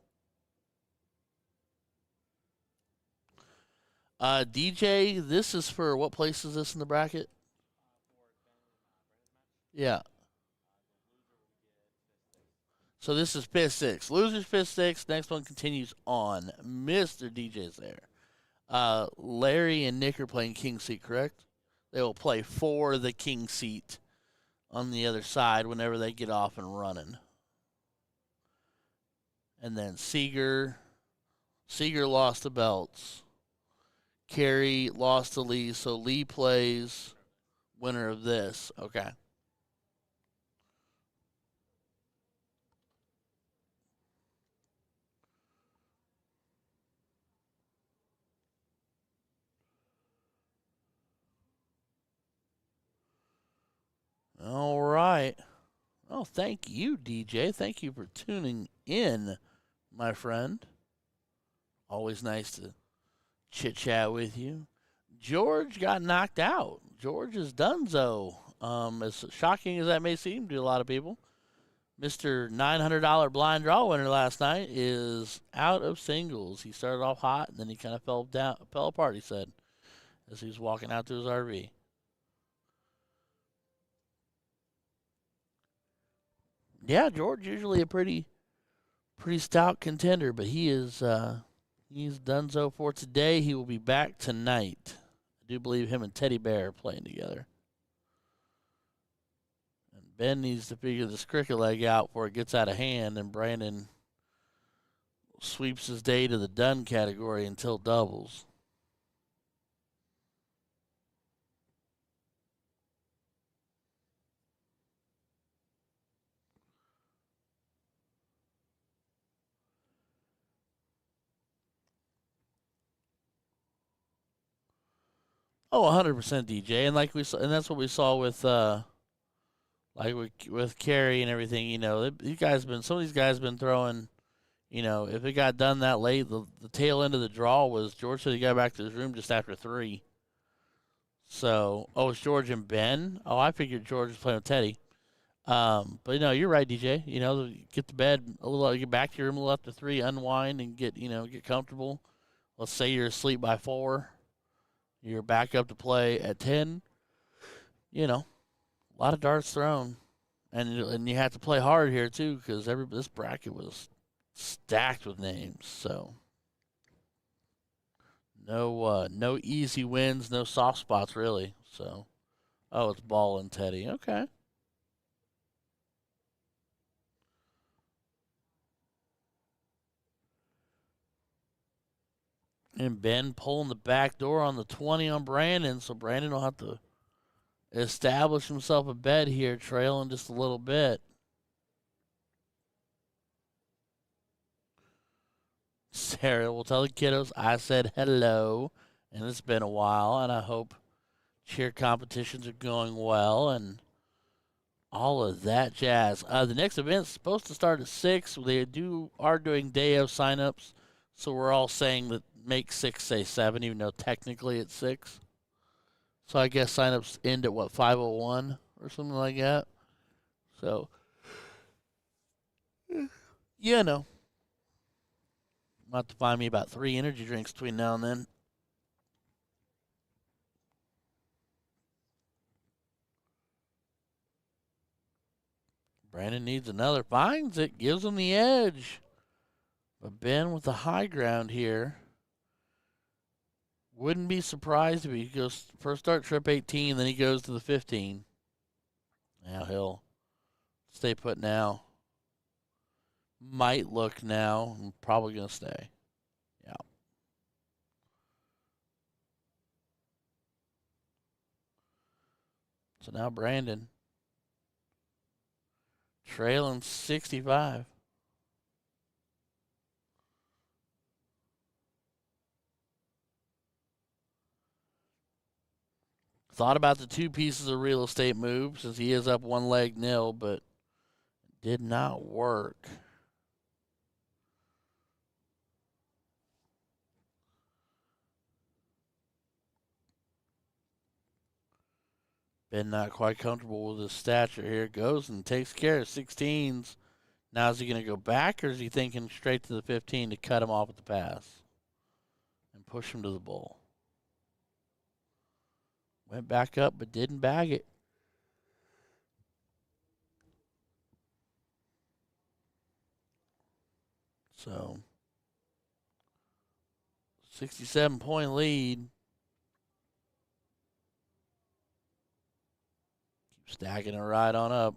DJ, this is for what place is this in the bracket? Yeah. So this is fifth, six. Losers, fifth, six. Next one continues on. Mr. DJ's there. Larry and Nick are playing king seat, correct? They will play for the king seat on the other side whenever they get off and running. And then Seeger lost the belts. Carey lost to Lee, so Lee plays winner of this. Okay. All right. Oh, thank you, DJ. Thank you for tuning in, my friend. Always nice to chit-chat with you. George got knocked out. George is donezo. As shocking as that may seem to a lot of people, Mr. $900 blind draw winner last night is out of singles. He started off hot, and then he kind of fell apart, he said, as he was walking out to his RV. Yeah, George usually a pretty stout contender, but he's donezo for today. He will be back tonight. I do believe him and Teddy Bear are playing together. And Ben needs to figure this cricket leg out before it gets out of hand, and Brandon sweeps his day to the done category until doubles. Oh, 100% DJ, and that's what we saw with with Carey and everything. You know, some of these guys been throwing. You know, if it got done that late, the tail end of the draw was George said he got back to his room just after 3. So, it's George and Ben. Oh, I figured George was playing with Teddy. But you're right, DJ. Get to bed a little, get back to your room a little after 3, unwind and get comfortable. Let's say you're asleep by 4. You're back up to play at 10. A lot of darts thrown, and you have to play hard here too because this bracket was stacked with names. So no easy wins, no soft spots really. So it's Ball and Teddy. Okay. And Ben pulling the back door on the 20 on Brandon, so Brandon will have to establish himself a bed here, trailing just a little bit. Sarah will tell the kiddos I said hello, and it's been a while, and I hope cheer competitions are going well and all of that jazz. The next event's supposed to start at 6. They are doing day of signups, so we're all saying that make 6 say 7, even though technically it's 6. So I guess signups end at 5:01 or something like that. So, might have to find me about 3 energy drinks between now and then. Brandon needs another, finds it, gives him the edge. But Ben with the high ground here. Wouldn't be surprised if he goes first start trip 18, then he goes to the 15. Now he'll stay put now. Might look now. I'm probably going to stay. Yeah. So now Brandon trailing 65. Thought about the 2 pieces of real estate move since he is up 1 leg nil, but did not work. Ben not quite comfortable with his stature here. Goes and takes care of 16s. Now is he going to go back, or is he thinking straight to the 15 to cut him off at the pass and push him to the bull? Went back up, but didn't bag it. So, 67-point lead. Keep stacking it right on up.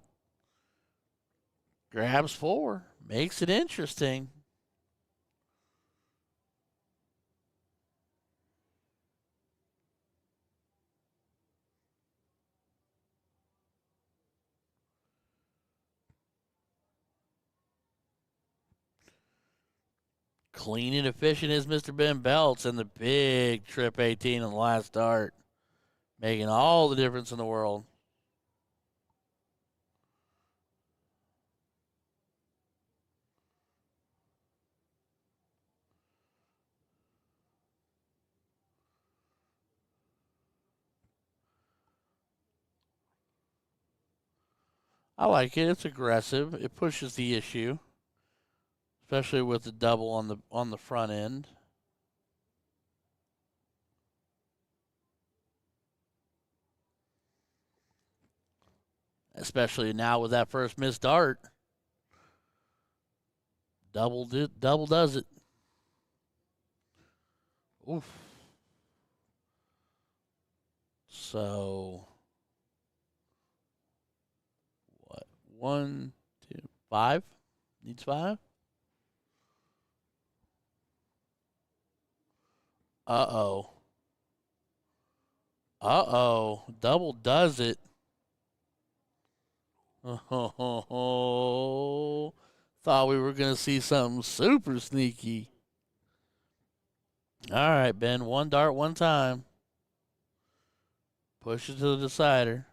Grabs 4. Makes it interesting. Clean and efficient is Mr. Ben Belts, and the big trip 18 on the last start, making all the difference in the world. I like it. It's aggressive. It pushes the issue, especially with the double on the front end. Especially now with that first missed dart. Double does it. Oof. So what? 1, 2, 5? Needs 5? Uh-oh. Uh-oh. Double does it. Oh, thought we were going to see something super sneaky. All right, Ben. 1 dart, 1 time. Push it to the decider.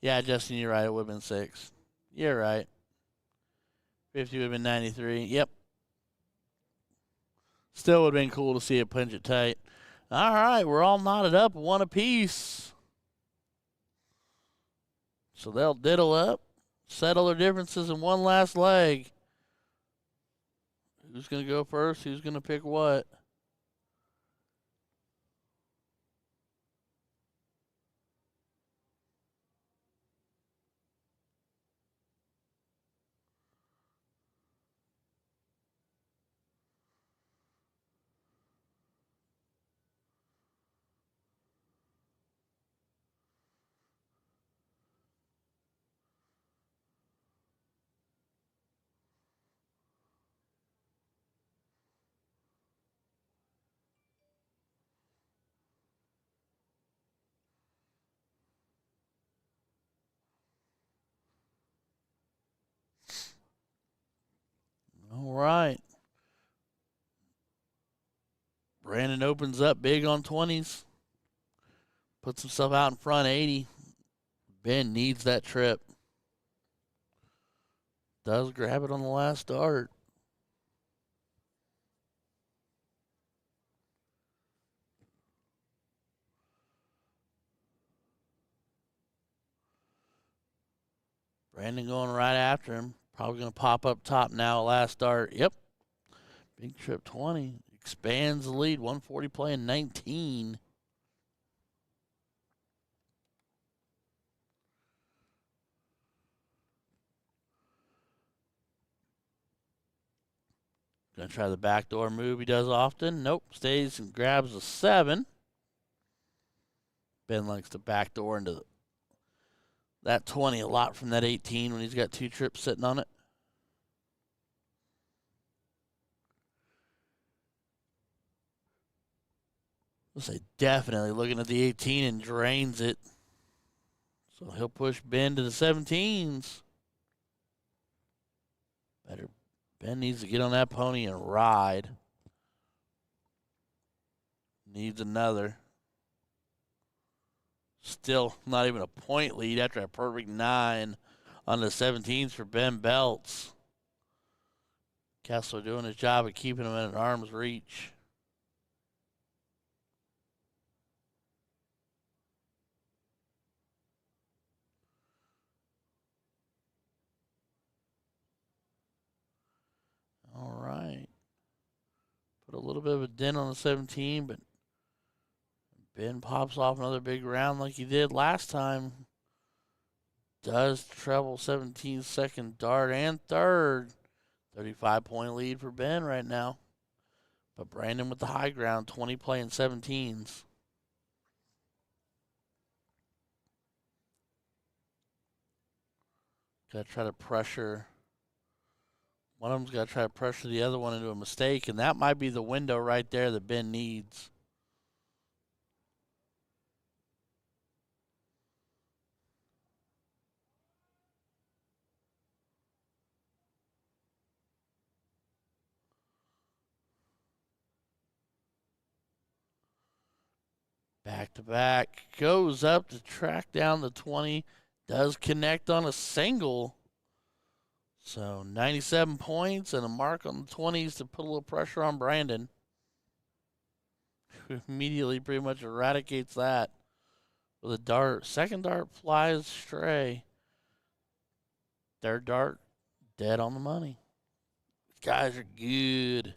Yeah, Justin, you're right. It would have been 6. You're right. 50 would have been 93. Yep. Still would have been cool to see it punch it tight. All right, we're all knotted up, 1 apiece. So they'll diddle up, settle their differences in 1 last leg. Who's going to go first? Who's going to pick what? All right. Brandon opens up big on 20s. Puts himself out in front 80. Ben needs that trip. Does grab it on the last dart. Brandon going right after him. Probably going to pop up top now, last dart. Yep. Big trip 20. Expands the lead. 140 playing 19. Going to try the backdoor move he does often. Nope. Stays and grabs a 7. Ben likes to backdoor into that 20 a lot from that 18 when he's got 2 trips sitting on it. Let's say definitely looking at the 18 and drains it. So he'll push Ben to the 17s. Ben needs to get on that pony and ride. Needs another. Still not even a point lead after a perfect 9 on the 17s for Ben Belts. Kessler doing his job of keeping him at arm's reach. All right. Put a little bit of a dent on the 17, but Ben pops off another big round like he did last time. Does treble 17 second dart and third. 35-point lead for Ben right now. But Brandon with the high ground, 20 playing 17s. Got to try to pressure. One of them's got to try to pressure the other one into a mistake, and that might be the window right there that Ben needs. Back to back. Goes up to track down the 20. Does connect on a single. So 97 points and a mark on the 20s to put a little pressure on Brandon. Who immediately pretty much eradicates that with a dart. Second dart flies stray. Third dart, dead on the money. These guys are good.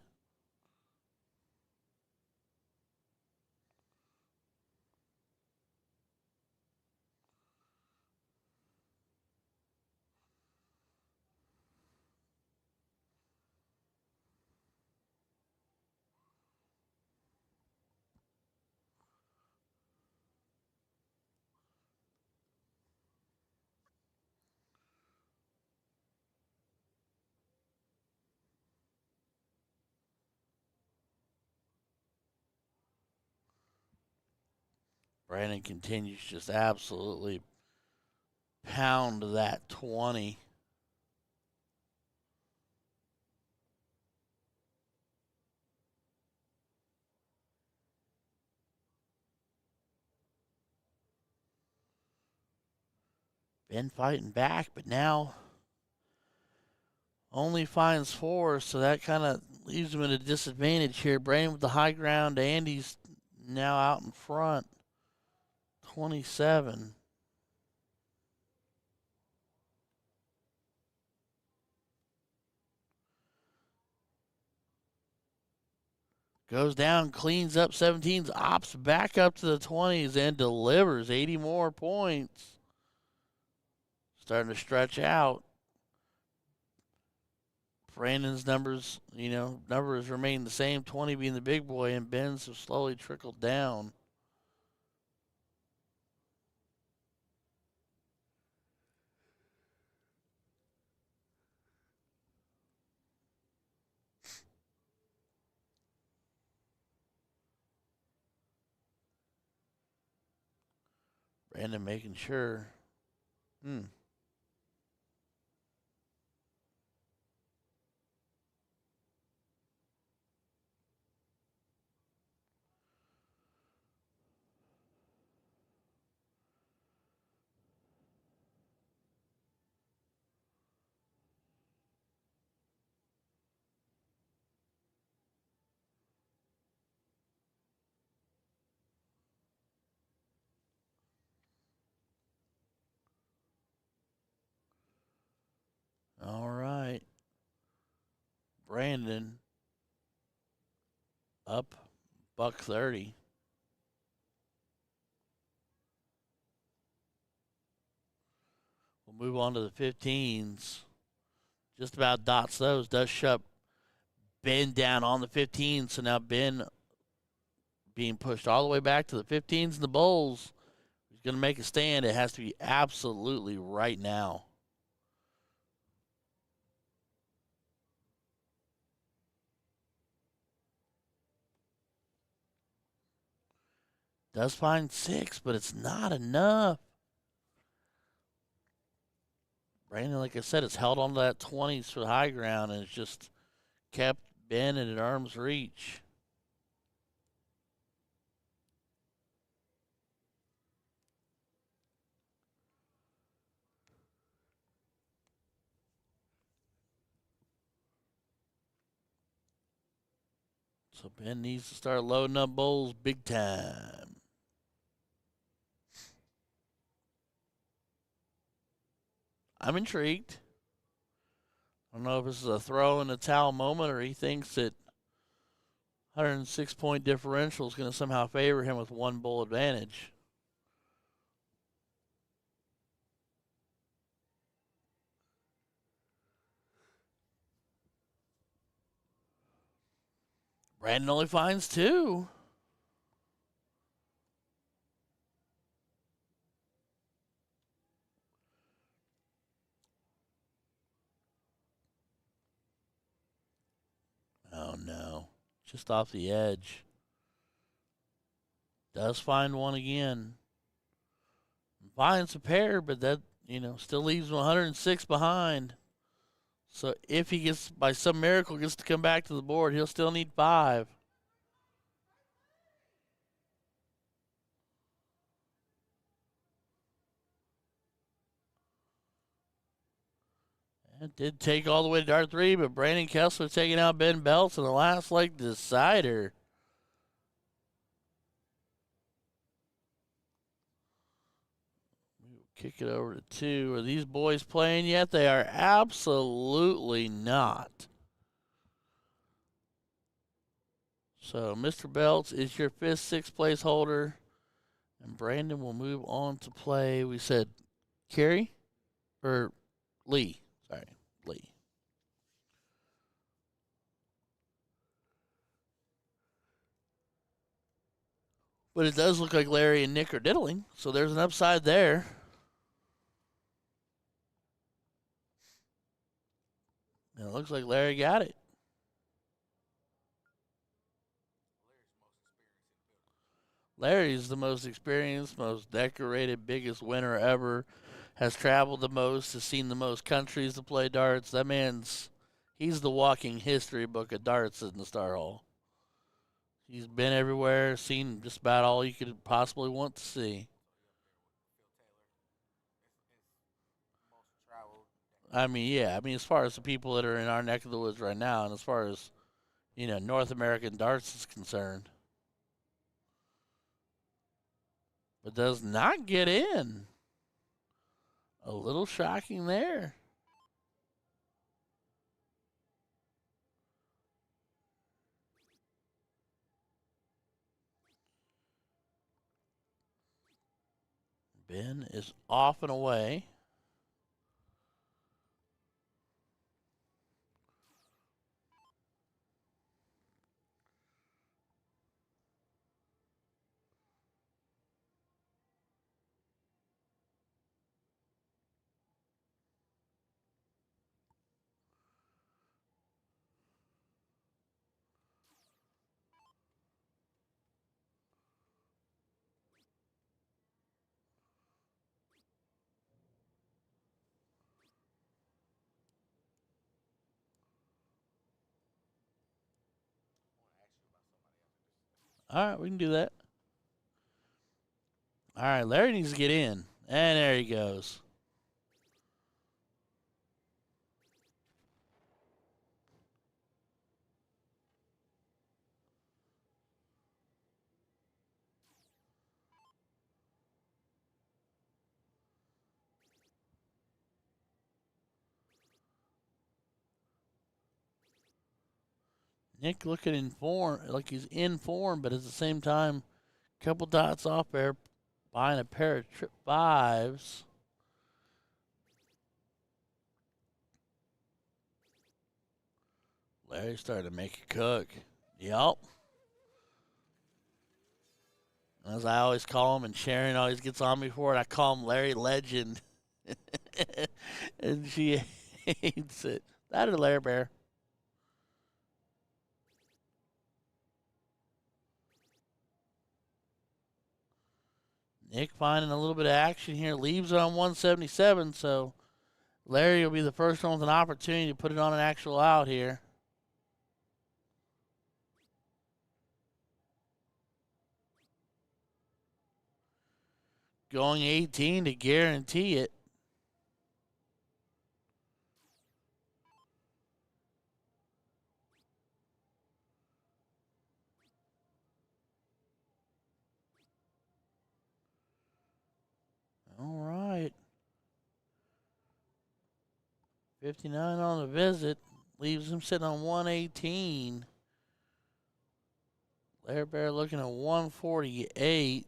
Brandon continues just absolutely pound that 20. Ben fighting back, but now only finds 4, so that kind of leaves him at a disadvantage here. Brandon with the high ground. Andy's now out in front. 27. Goes down, cleans up 17s, opts back up to the 20s, and delivers 80 more points. Starting to stretch out. Brandon's numbers remain the same, 20 being the big boy, and Ben's have slowly trickled down. Brandon making sure. All right. Brandon up $1.30. We'll move on to the 15s. Just about dots those. Does shut Ben down on the 15s. So now Ben being pushed all the way back to the 15s and the bowls. He's going to make a stand. It has to be absolutely right now. Does find 6, but it's not enough. Brandon, like I said, it's held on to that 20s for the high ground, and it's just kept Ben at arm's reach. So Ben needs to start loading up bowls big time. I'm intrigued. I don't know if this is a throw in the towel moment or he thinks that 106-point differential is going to somehow favor him with one bowl advantage. Brandon only finds 2. Oh no, just off the edge. Does find 1 again. Finds a pair, but that, still leaves him 106 behind. So if he gets, by some miracle, gets to come back to the board, he'll still need 5. It did take all the way to dart 3, but Brandon Kessler taking out Ben Belts in the last leg decider. We will kick it over to 2. Are these boys playing yet? They are absolutely not. So Mr. Belts is your 5th, 6th place holder. And Brandon will move on to play, we said, Carey? Or Lee. Sorry, Lee. But it does look like Larry and Nick are diddling, so there's an upside there. And it looks like Larry got it. Larry's the most experienced, most decorated, biggest winner ever. Has traveled the most, has seen the most countries to play darts. That he's the walking history book of darts in the Star Hall. He's been everywhere, seen just about all you could possibly want to see. I mean, yeah. I mean, as far as the people that are in our neck of the woods right now, and as far as, North American darts is concerned. But does not get in. A little shocking there. Ben is off and away. All right, we can do that. All right, Larry needs to get in. And there he goes. Nick looking in form, like he's in form, but at the same time, a couple dots off there, buying a pair of trip 5s. Larry's starting to make a cook. Yup. As I always call him, and Sharon always gets on me for it, I call him Larry Legend. And she hates it. That or Larry Bear. Nick finding a little bit of action here. Leaves it on 177, so Larry will be the first one with an opportunity to put it on an actual out here. Going 18 to guarantee it. All right. 59 on the visit. Leaves him sitting on 118. Larry Bear looking at 148.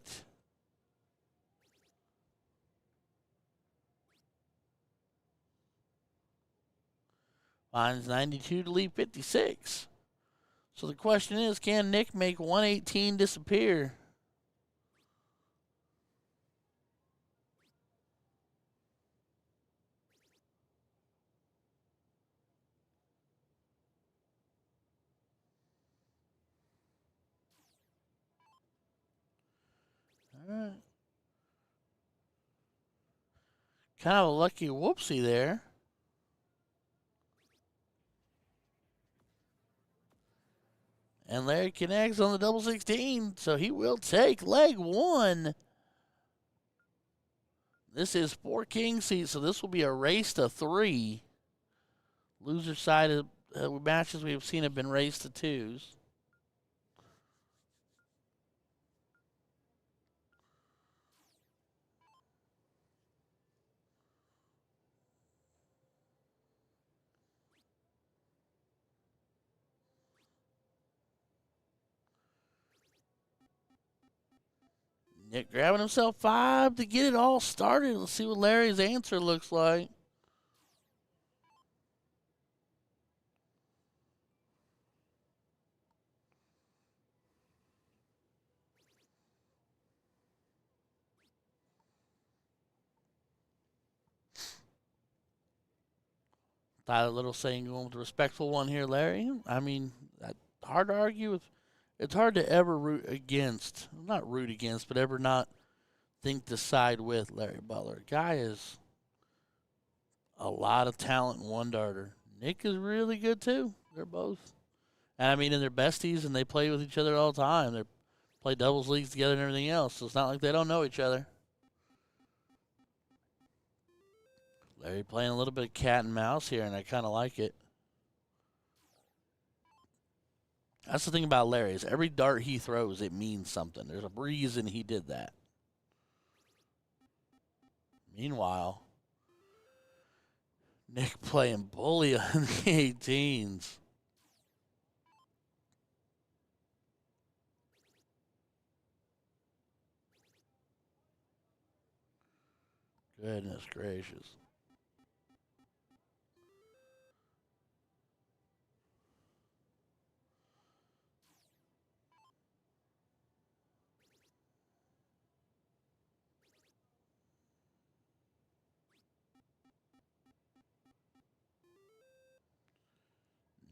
Finds 92 to leave 56. So the question is, can Nick make 118 disappear? All right. Kind of a lucky whoopsie there. And Larry connects on the double 16, so he will take leg one. This is 4 king seats, so this will be a race to 3. Loser side of matches we've seen have been race to 2s. Nick grabbing himself 5 to get it all started. Let's see what Larry's answer looks like. Thought a little saying going with a respectful one here, Larry. I mean, hard to argue with. It's hard to ever root against, not root against, but ever not think to side with Larry Butler. Guy is a lot of talent in one darter. Nick is really good too. They're both. And I mean, and they're besties and they play with each other all the time. They play doubles leagues together and everything else. So it's not like they don't know each other. Larry playing a little bit of cat and mouse here, and I kind of like it. That's the thing about Larry is every dart he throws, it means something. There's a reason he did that. Meanwhile, Nick playing bully on the 18s. Goodness gracious.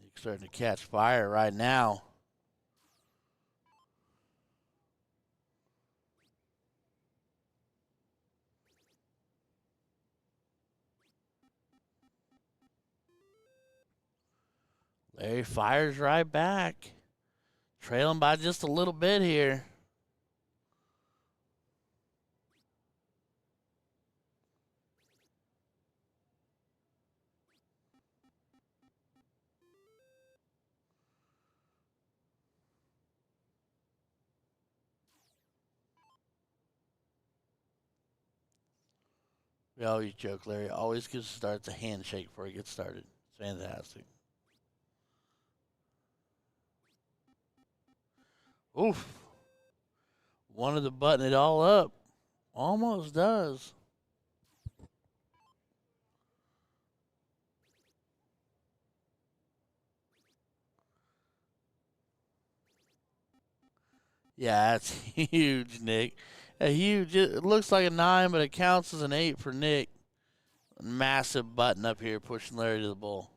Nick's starting to catch fire right now. Larry fires right back. Trailing by just a little bit here. We always joke, Larry always gives starts a handshake before he gets started. It's fantastic. Oof. Wanted to button it all up. Almost does. Yeah, that's huge, Nick. A huge. It looks like a 9, but it counts as an 8 for Nick. Massive button up here pushing Larry to the bull.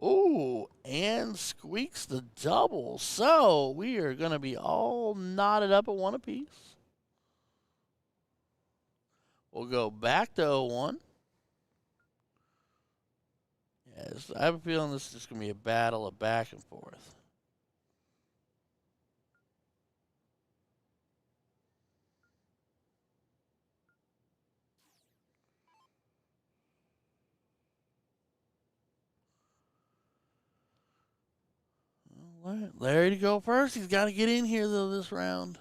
Ooh, and squeaks the double. So we are going to be all knotted up at one apiece. We'll go back to 0-1. Yes, I have a feeling this is just going to be a battle of back and forth. All right, Larry to go first. He's got to get in here, though, this round.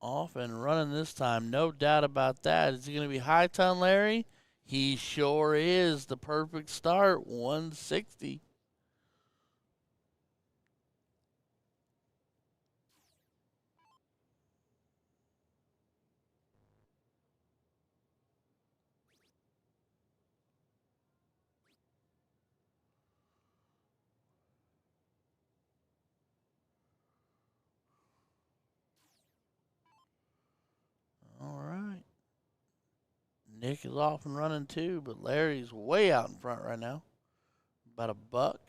Off and running this time, no doubt about that. Is he going to be high ton Larry? He sure is. The perfect start, 160. All right. Nick is off and running too, but Larry's way out in front right now. About a buck.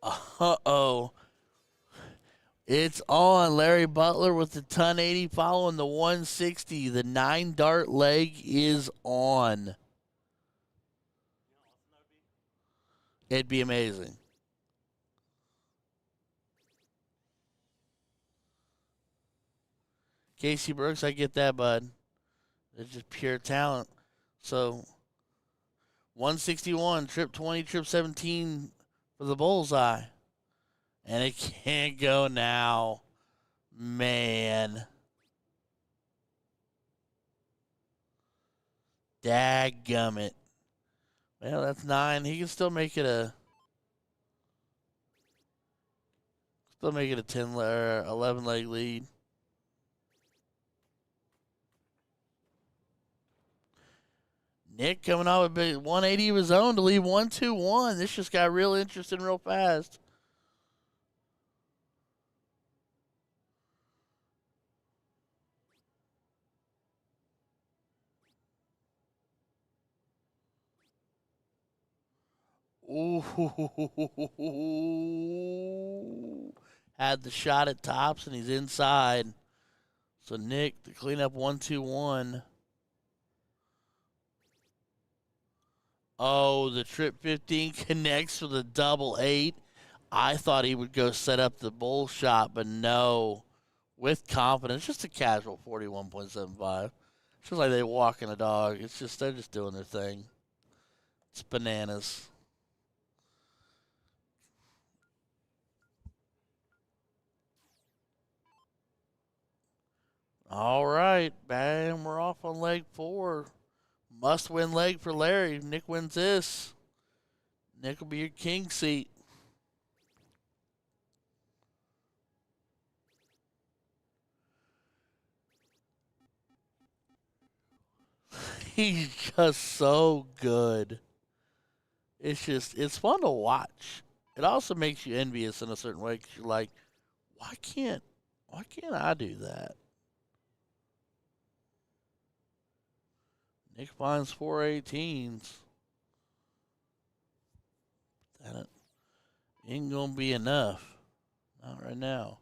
Uh-oh. It's on. Larry Butler with the ton 80 following the 160. The 9-dart leg is on. It'd be amazing. Casey Brooks, I get that, bud. It's just pure talent. So, 161, trip 20, trip 17 for the bullseye. And it can't go now. Man. Dadgummit. Well, that's 9. He can still make it a 10 or 11 leg lead. Nick coming out with 180 of his own to leave 1-2-1. This just got real interesting real fast. Ooh. Had the shot at tops, and he's inside. So Nick to clean up 1-2-1. Oh, the trip 15 connects with a double 8. I thought he would go set up the bull shot, but no. With confidence, just a casual 41.75. It's just like they walking a dog. It's just they're just doing their thing. It's bananas. All right, bam, we're off on leg 4. Must-win leg for Larry. Nick wins this. Nick will be your king seat. He's just so good. It's fun to watch. It also makes you envious in a certain way because you're like, why can't I do that? Nick finds 418s. That ain't gonna be enough. Not right now.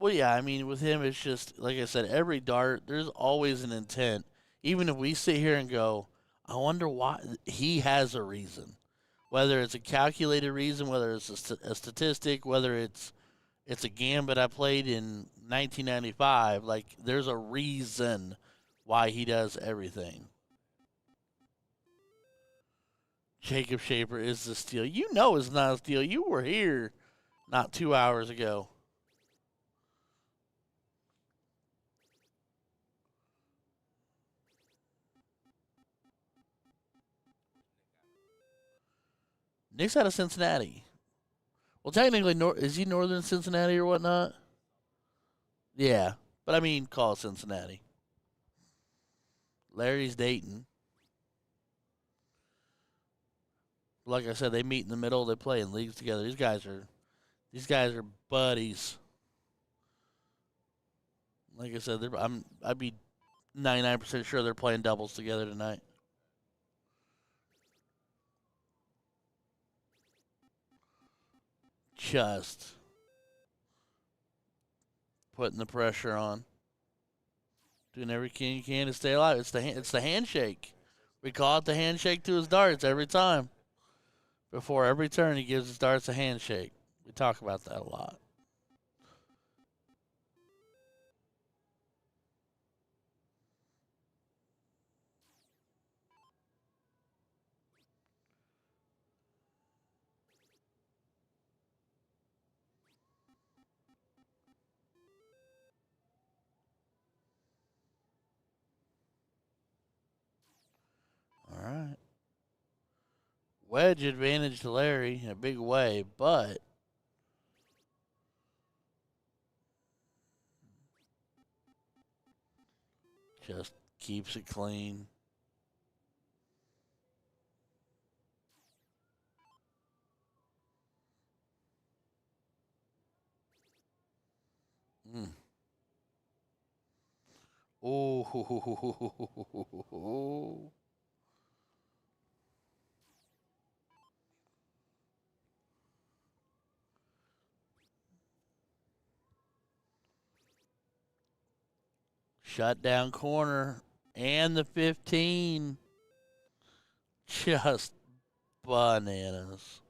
Well, yeah, I mean, with him, it's just, like I said, every dart, there's always an intent. Even if we sit here and go, I wonder why, he has a reason. Whether it's a calculated reason, whether it's a statistic, whether it's a gambit I played in 1995, like, there's a reason why he does everything. Jacob Shaper is the steal. You know it's not a steal. You were here not 2 hours ago. Nick's out of Cincinnati. Well, technically, is he northern Cincinnati or whatnot? Yeah, but I mean, call it Cincinnati. Larry's Dayton. Like I said, they meet in the middle. They play in leagues together. These guys are buddies. Like I said, I'd be 99% sure they're playing doubles together tonight. Just putting the pressure on, doing everything you can to stay alive. It's the handshake. We call it the handshake to his darts every time. Before every turn, he gives his darts a handshake. We talk about that a lot. All right. Wedge advantage to Larry in a big way, but just keeps it clean. Mm. Oh, shut down corner and the 15. Just bananas.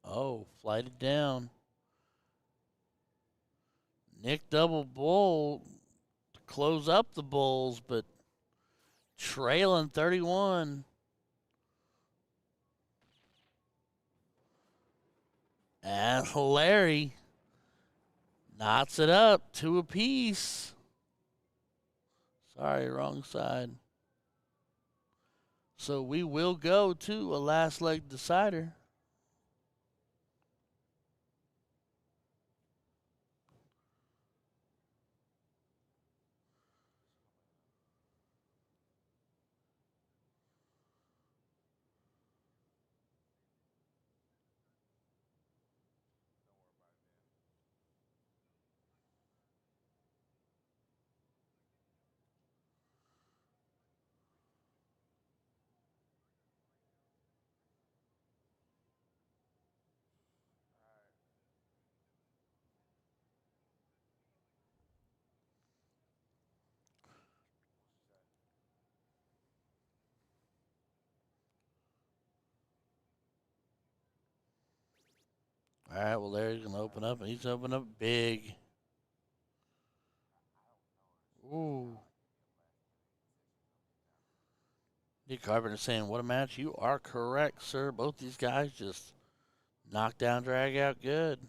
Oh, flighted down. Nick double bull to close up the Bulls, but trailing 31. And Larry knots it up, two apiece. Sorry, wrong side. So we will go to a last leg decider. All right, well, Larry's going to open up, and he's opening up big. Ooh. Nick Carpenter saying, what a match. You are correct, sir. Both these guys just knock down, drag out good.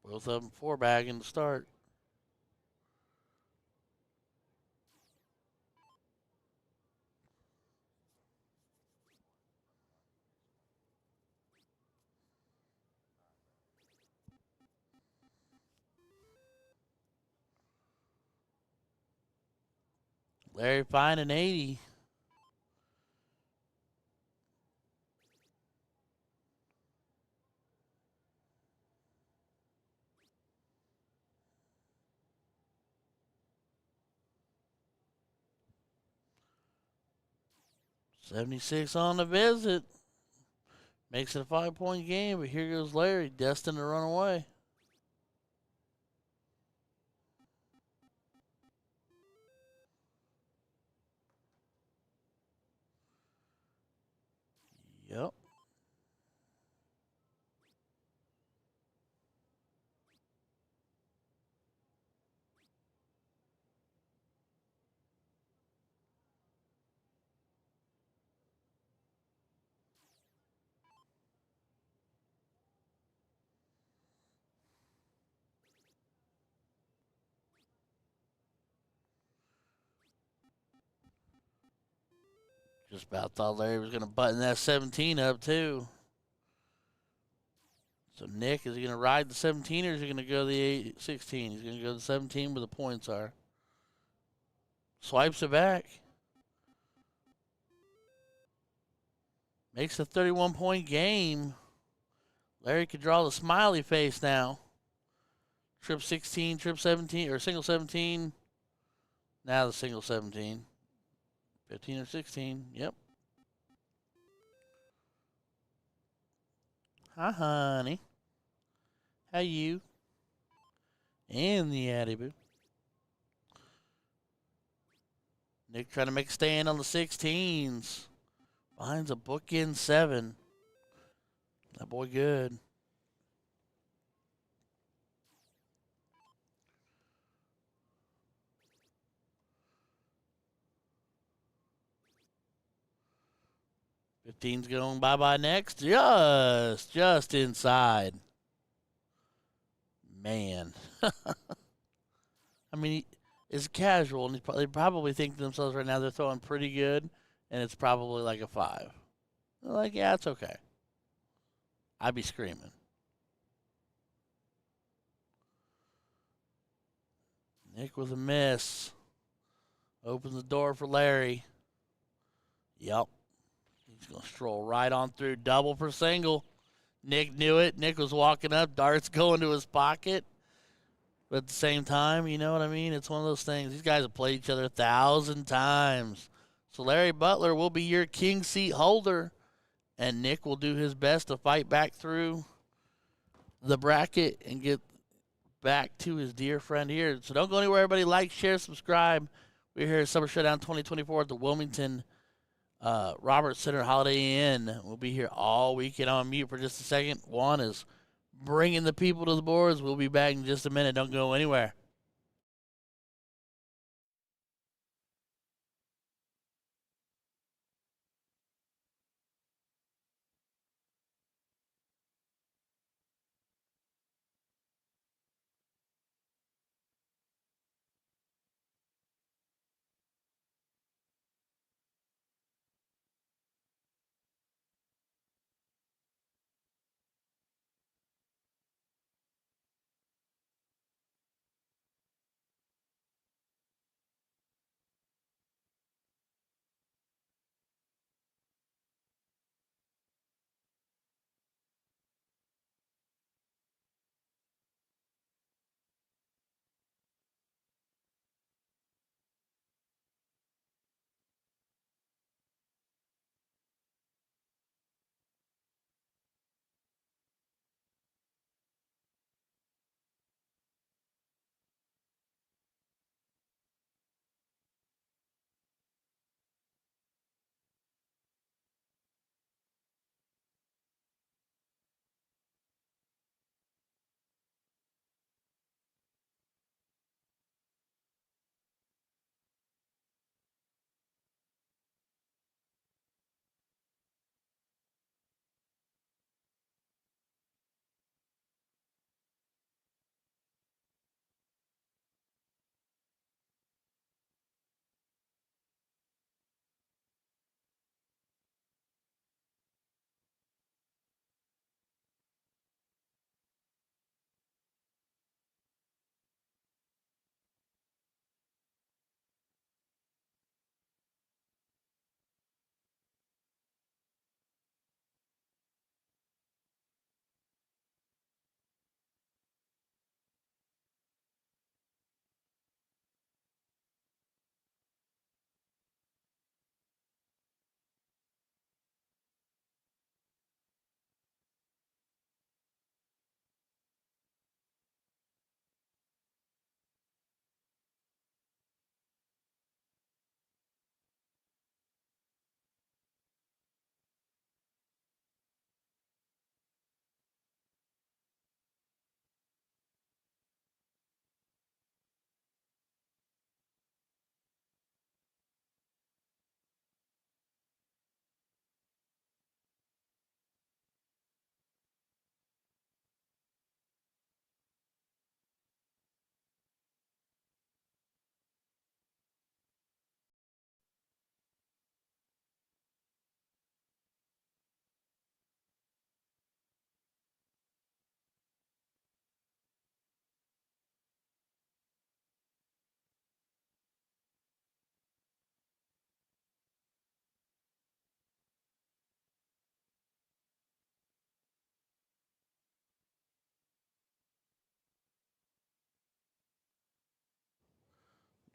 Both of them four bagging to start. Larry Fine and 80. $76 on the visit. Makes it a 5-point game, but here goes Larry, destined to run away. Yep. Just about thought Larry was going to button that 17 up, too. So, Nick, is he going to ride the 17 or is he going to go the 16? He's going to go the 17 where the points are. Swipes it back. Makes a 31-point game. Larry could draw the smiley face now. Trip 16, trip 17, or single 17. Now the single 17. 15 or 16, yep. Hi, honey. How you? And the Addy Boo. Nick trying to make a stand on the 16s. Finds a bookend 7. That boy good. Fifteen's going bye-bye next. Just inside. Man. I mean, it's casual, and they probably think to themselves right now they're throwing pretty good, and it's probably like a 5. They're like, yeah, it's okay. I'd be screaming. Nick with a miss. Opens the door for Larry. Yep. He's going to stroll right on through. Double for single. Nick knew it. Nick was walking up. Darts going to his pocket. But at the same time, you know what I mean? It's one of those things. These guys have played each other 1,000 times. So Larry Butler will be your king seat holder. And Nick will do his best to fight back through the bracket and get back to his dear friend here. So don't go anywhere, everybody. Like, share, subscribe. We're here at Summer Showdown 2024 at the Wilmington Roberts Center Holiday Inn. We'll be here all weekend. On mute for just a second. Juan is bringing the people to the boards. We'll be back in just a minute. Don't go anywhere.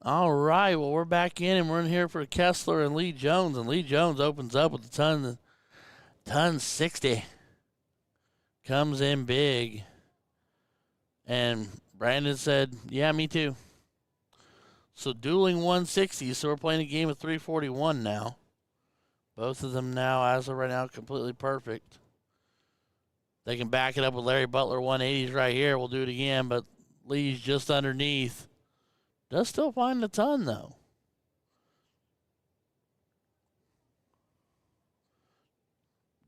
All right, well, we're back in, and we're in here for Kessler and Lee Jones, and Lee Jones opens up with a ton 60. Comes in big. And Brandon said, yeah, me too. So dueling 160, so we're playing a game of 341 now. Both of them now, as of right now, completely perfect. They can back it up with Larry Butler 180s right here. We'll do it again, but Lee's just underneath. Does still find a ton, though.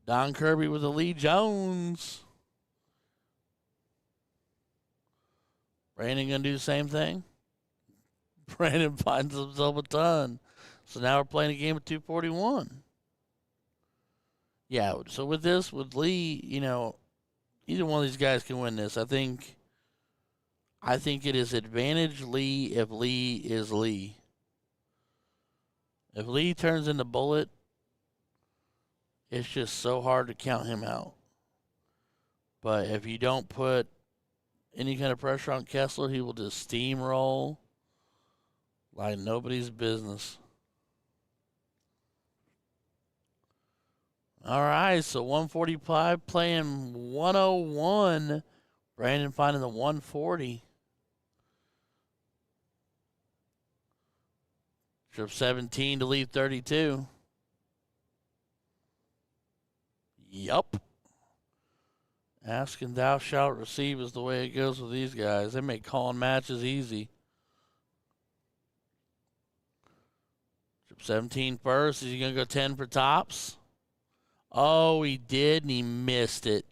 Don Kirby with the Lee Jones. Brandon going to do the same thing? Brandon finds himself a ton. So now we're playing a game of 241. Yeah, so with this, with Lee, you know, either one of these guys can win this. I think it is advantage Lee if Lee is Lee. If Lee turns into Bullet, it's just so hard to count him out. But if you don't put any kind of pressure on Kessler, he will just steamroll like nobody's business. All right, so 145 playing 101. Brandon finding the 140. Trip 17 to leave 32. Yup. Ask and thou shalt receive is the way it goes with these guys. They make calling matches easy. Trip 17 first. Is he going to go 10 for tops? Oh, he did, and he missed it.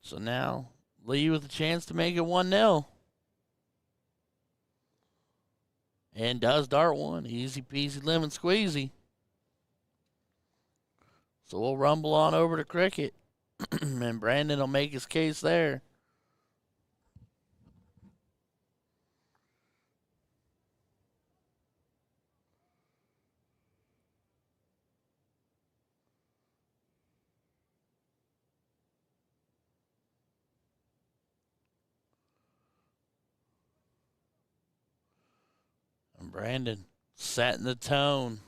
So now, Lee with a chance to make it 1-0. And does dart one. Easy peasy lemon squeezy. So we'll rumble on over to cricket. And Brandon will make his case there. And Brandon setting the tone.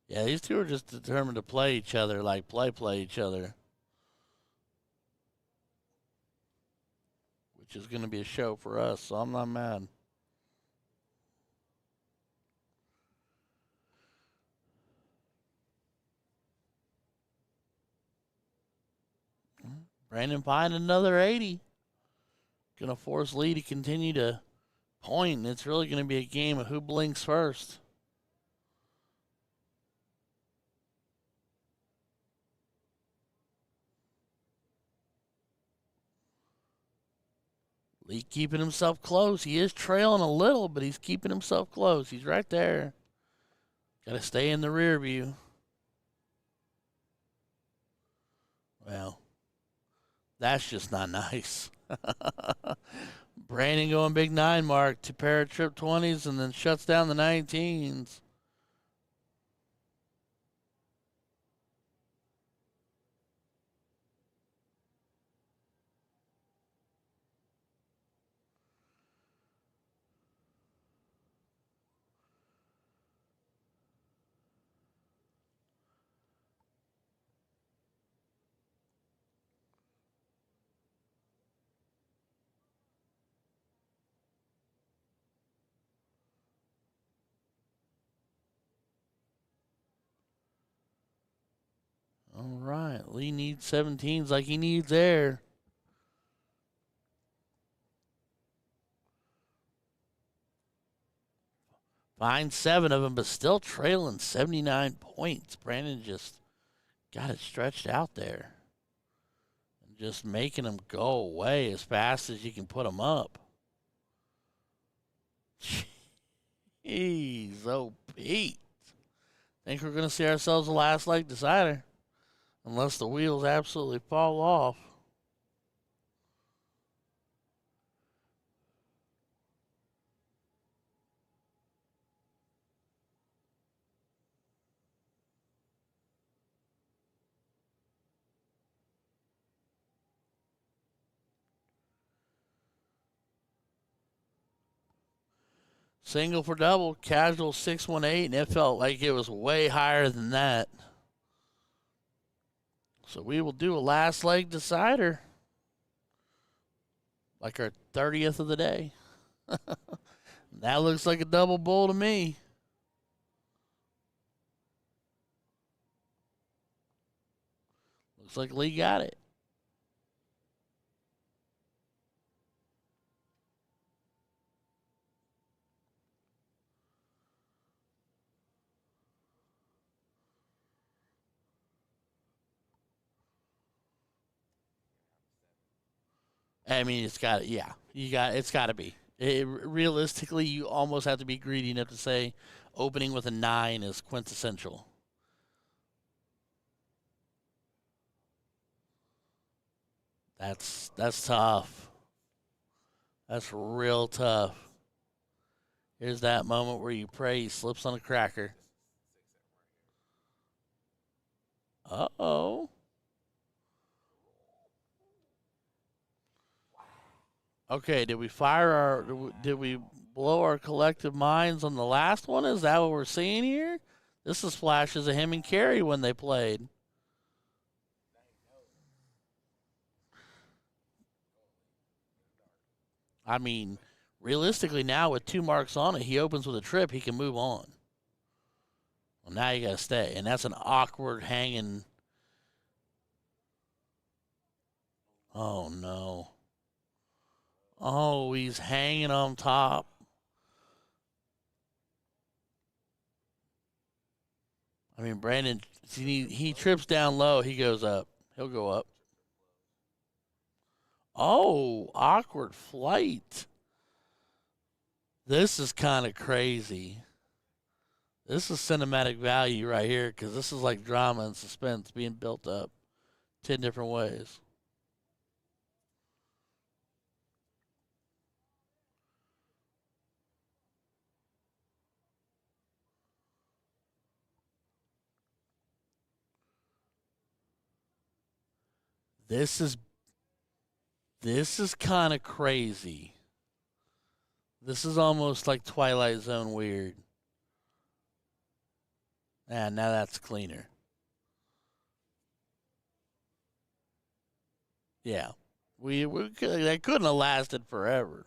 Yeah, these two are just determined to play each other, like play each other. Which is going to be a show for us, so I'm not mad. Brandon find another 80. Going to force Lee to continue to point. It's really going to be a game of who blinks first. Lee keeping himself close. He is trailing a little, but he's keeping himself close. He's right there. Got to stay in the rear view. Well, that's just not nice. Brandon going big 9 mark, 2 pair of trip 20s, and then shuts down the 19s. All right, Lee needs 17s like he needs air. Finds 7 of them, but still trailing 79 points. Brandon just got it stretched out there. And just making them go away as fast as you can put them up. Jeez, oh, Pete. Think we're going to see ourselves a last leg decider. Unless the wheels absolutely fall off. Single for double, casual 618, and it felt like it was way higher than that. So we will do a last leg decider, like our 30th of the day. That looks like a double bull to me. Looks like Lee got it. I mean, it's got to, yeah. It's got to be. Realistically, you almost have to be greedy enough to say opening with a 9 is quintessential. That's tough. That's real tough. Here's that moment where you pray he slips on a cracker. Uh-oh. Okay, did we did we blow our collective minds on the last one? Is that what we're seeing here? This is flashes of him and Carrie when they played. I mean, realistically now with 2 marks on it, he opens with a trip, he can move on. Well, now you got to stay, and that's an awkward hanging. Oh, no. Oh, he's hanging on top. I mean, Brandon, he trips down low. He goes up. He'll go up. Oh, awkward flight. This is kind of crazy. This is cinematic value right here because this is like drama and suspense being built up 10 different ways. This is kind of crazy. This is almost like Twilight Zone weird. Ah, now that's cleaner. Yeah, that couldn't have lasted forever.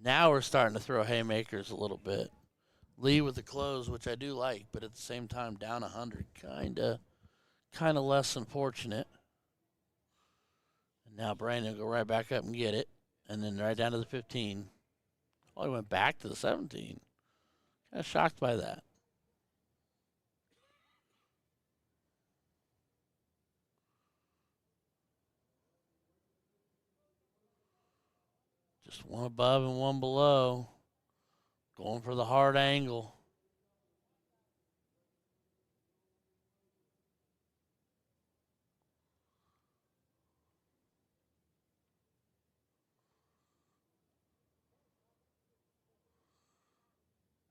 Now we're starting to throw haymakers a little bit. Lee with the close, which I do like, but at the same time down 100, kind of less than fortunate. And now Brandon will go right back up and get it, and then right down to the 15. Oh, he went back to the 17. Kind of shocked by that. Just one above and one below. Going for the hard angle.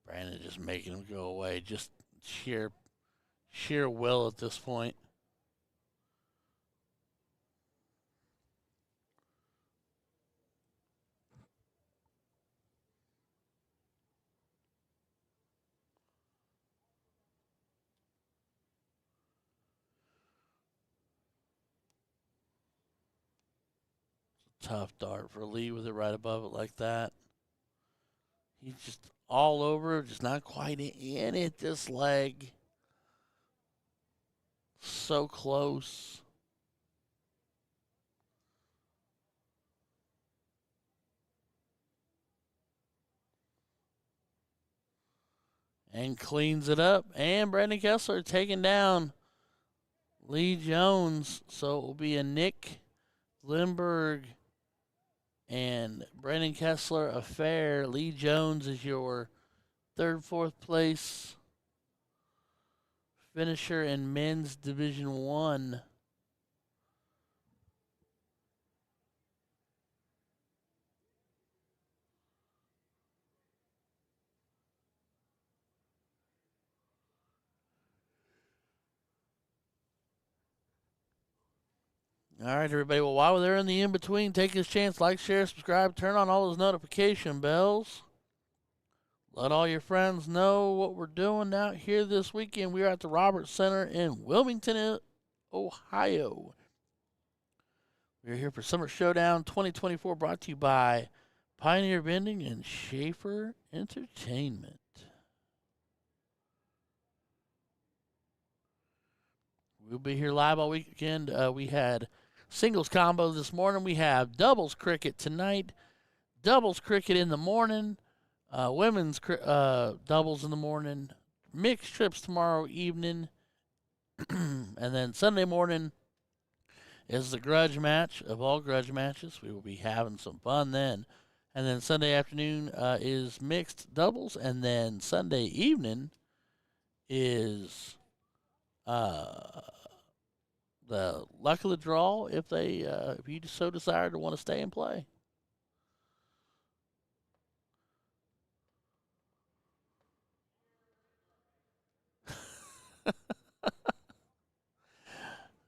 Brandon just making him go away. Just sheer will at this point. Tough dart for Lee with it right above it like that. He's just all over, just not quite in it. This leg. So close. And cleans it up. And Brandon Kessler taking down Lee Jones. So it will be a Nick Lindbergh and Brandon Kessler affair. Lee Jones is your third, fourth place finisher in men's Division 1. All right, everybody. Well, while they're in the in-between, take this chance, like, share, subscribe, turn on all those notification bells. Let all your friends know what we're doing out here this weekend. We are at the Roberts Center in Wilmington, Ohio. We're here for Summer Showdown 2024, brought to you by Pioneer Vending and Schaefer Entertainment. We'll be here live all weekend. We had singles combo this morning. We have doubles cricket tonight, doubles cricket in the morning, women's doubles in the morning, mixed trips tomorrow evening, and then Sunday morning is the grudge match of all grudge matches. We will be having some fun then. And then Sunday afternoon is mixed doubles, and then Sunday evening is the luck of the draw if you so desire to want to stay and play.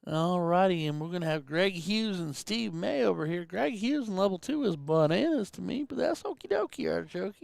Alrighty, and we're going to have Greg Hughes and Steve May over here. Greg Hughes in level 2 is bananas to me, but that's okie dokie, artichoke.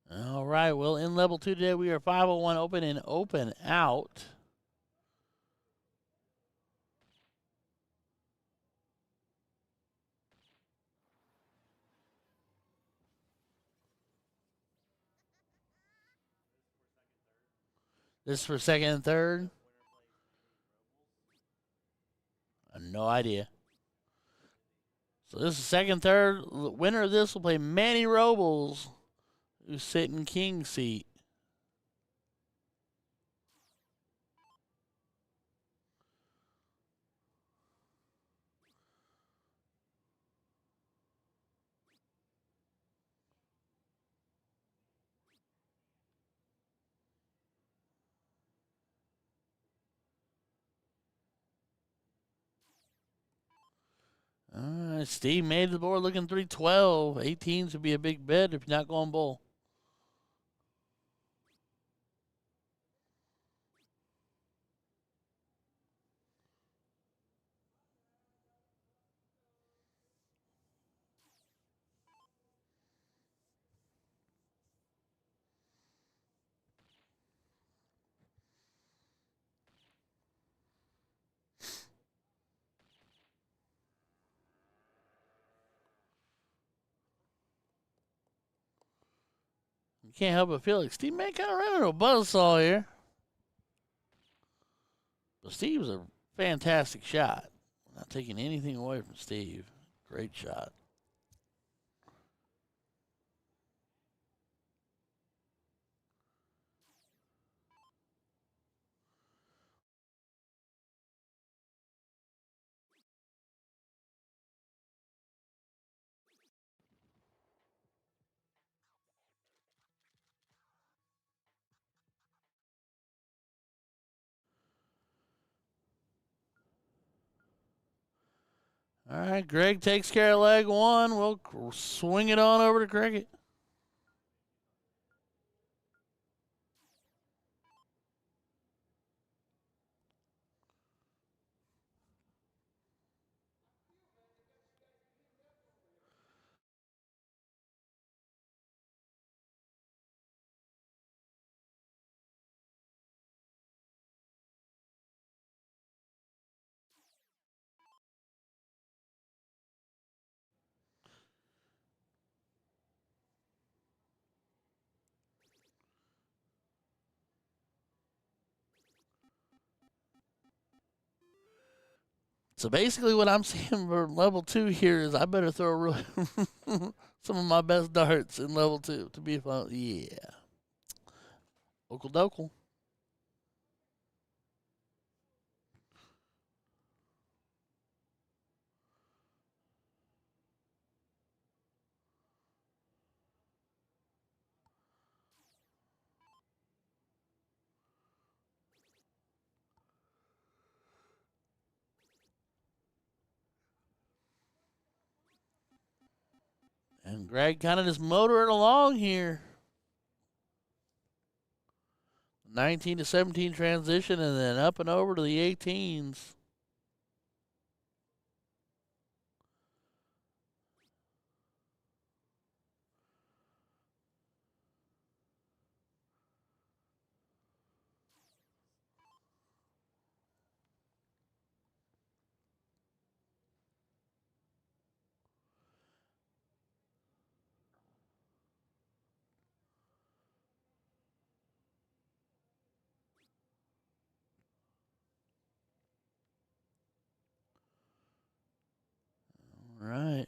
All right, well, in level 2 today, we are 501 open and open out. This is for second and third? I have no idea. So this is second, third. The winner of this will play Manny Robles, who's sitting king seat. All right, Steve made the board looking 312. 18s would be a big bet if you're not going bull. You can't help but feel like Steve may kind of running a buzzsaw here. But Steve's a fantastic shot. Not taking anything away from Steve. Great shot. All right, Greg takes care of leg one. We'll swing it on over to Cricket. So basically, what I'm seeing for level 2 here is I better throw really some of my best darts in level 2 to be fun. Yeah. Okle dokle. And Greg kind of just motoring along here. 19 to 17 transition and then up and over to the 18s. All right.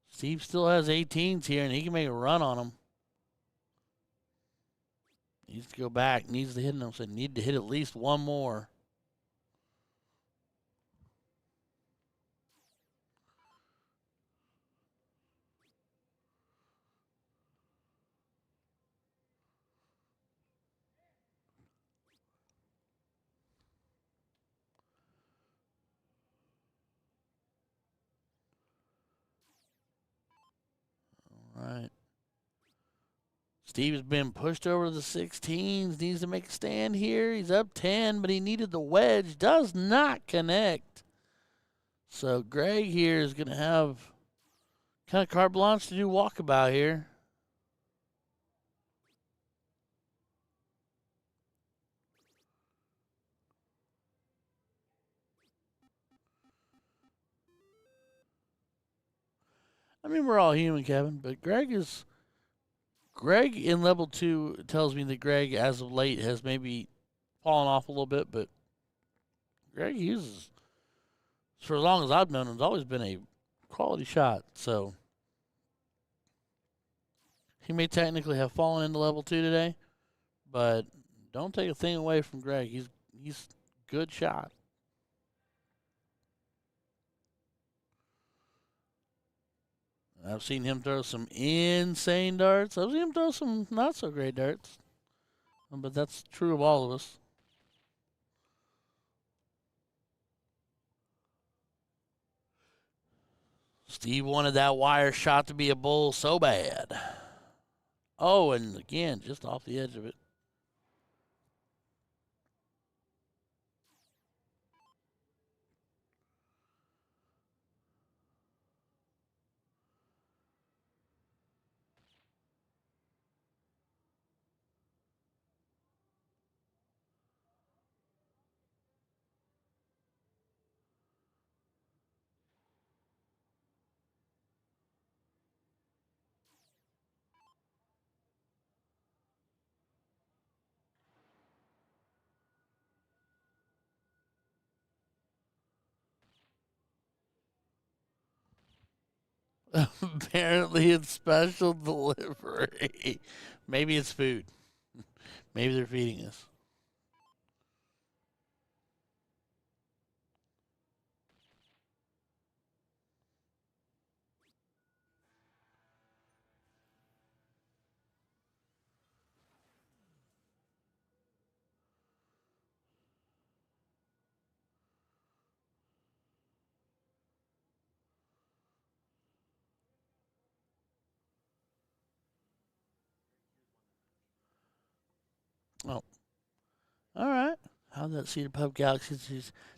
Steve still has 18s here, and he can make a run on them. Needs to go back. Needs to hit them. So need to hit at least one more. All right. Steve has been pushed over to the 16s. Needs to make a stand here. He's up 10, but he needed the wedge. Does not connect. So Greg here is going to have kind of carte blanche to do walkabout here. I mean, we're all human, Kevin, but Greg in level 2 tells me that Greg, as of late, has maybe fallen off a little bit, but Greg uses, for as long as I've known him, has always been a quality shot. So he may technically have fallen into level 2 today, but don't take a thing away from Greg. He's good shot. I've seen him throw some insane darts. I've seen him throw some not so great darts. But that's true of all of us. Steve wanted that wire shot to be a bull so bad. Oh, and again, just off the edge of it. Apparently, it's special delivery. Maybe it's food. Maybe they're feeding us. Oh, all right. How'd that Cedar Pub Galaxy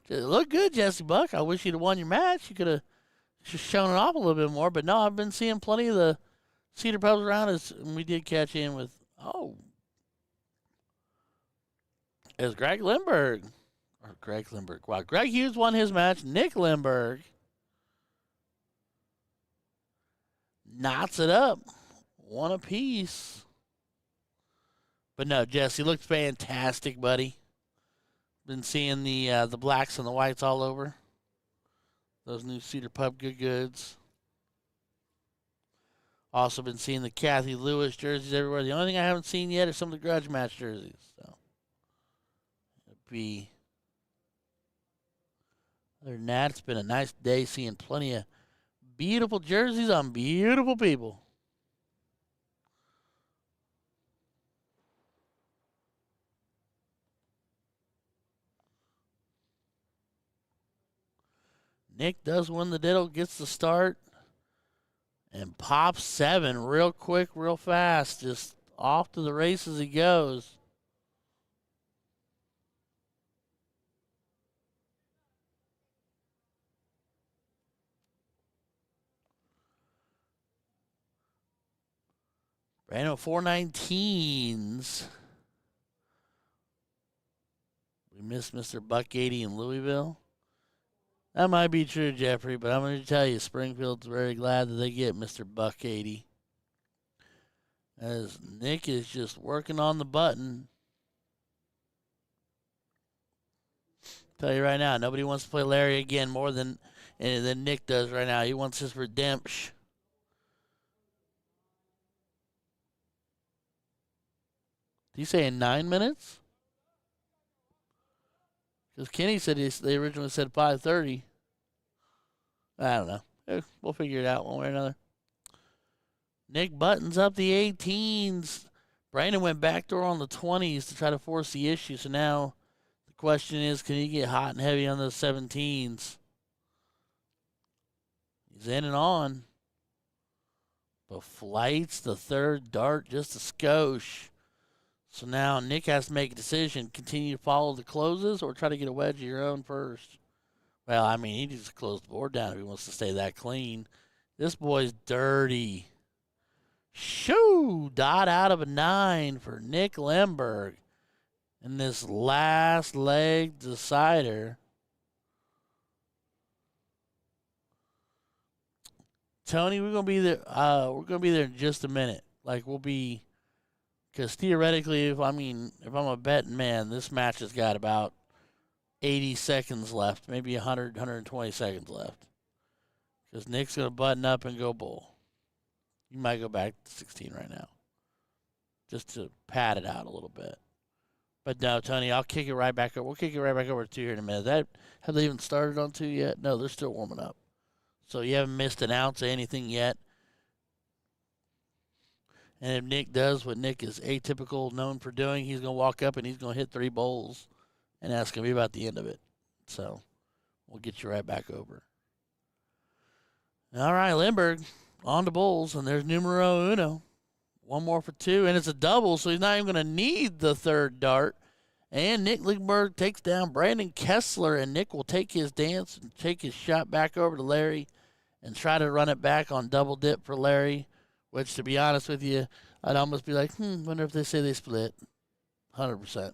look good, Jesse Buck? I wish you'd have won your match. You could have just shown it off a little bit more. But no, I've been seeing plenty of the Cedar Pubs around us, and we did catch in with as Greg Lindbergh. Or Greg Lindbergh. Wow, Greg Hughes won his match. Nick Lindbergh knots it up. One apiece. But no, Jesse looked fantastic, buddy. Been seeing the blacks and the whites all over. Those new Cedar Pub Good Goods. Also been seeing the Kathy Lewis jerseys everywhere. The only thing I haven't seen yet is some of the grudge match jerseys. So other than that, it's been a nice day seeing plenty of beautiful jerseys on beautiful people. Nick does win the diddle, gets the start, and pops 7 real quick, real fast. Just off to the races he goes. Brandon 419s. We missed Mr. Buck 80 in Louisville. That might be true, Jeffrey, but I'm going to tell you, Springfield's very glad that they get Mr. Buck 80. As Nick is just working on the button. Tell you right now, nobody wants to play Larry again more than Nick does right now. He wants his redemption. Did he say in 9 minutes? Because Kenny said they originally said 5:30. I don't know. We'll figure it out one way or another. Nick buttons up the 18s. Brandon went backdoor on the 20s to try to force the issue. So now the question is, can he get hot and heavy on those 17s? He's in and on. But flights the third dart just a skosh. So now Nick has to make a decision. Continue to follow the closes or try to get a wedge of your own first. Well, I mean, he needs to close the board down if he wants to stay that clean. This boy's dirty. Shoo! Dot out of a 9 for Nick Lemberg. In this last leg decider. Tony, we're gonna be there. We're gonna be there in just a minute. Like we'll be. Because theoretically, if I'm a betting man, this match has got about 80 seconds left, maybe 100, 120 seconds left. Because Nick's going to button up and go bull. You might go back to 16 right now, just to pad it out a little bit. But no, Tony, I'll kick it right back over. We'll kick it right back over to 2 here in a minute. Have they even started on 2 yet? No, they're still warming up. So you haven't missed an ounce of anything yet. And if Nick does what Nick is atypical known for doing, he's going to walk up and he's going to hit 3 bowls. And that's going to be about the end of it. So we'll get you right back over. All right, Lindbergh on to bowls. And there's numero uno. 1 more for 2. And it's a double, so he's not even going to need the third dart. And Nick Lindbergh takes down Brandon Kessler. And Nick will take his dance and take his shot back over to Larry and try to run it back on double dip for Larry. Which, to be honest with you, I'd almost be like, wonder if they say they split. 100%.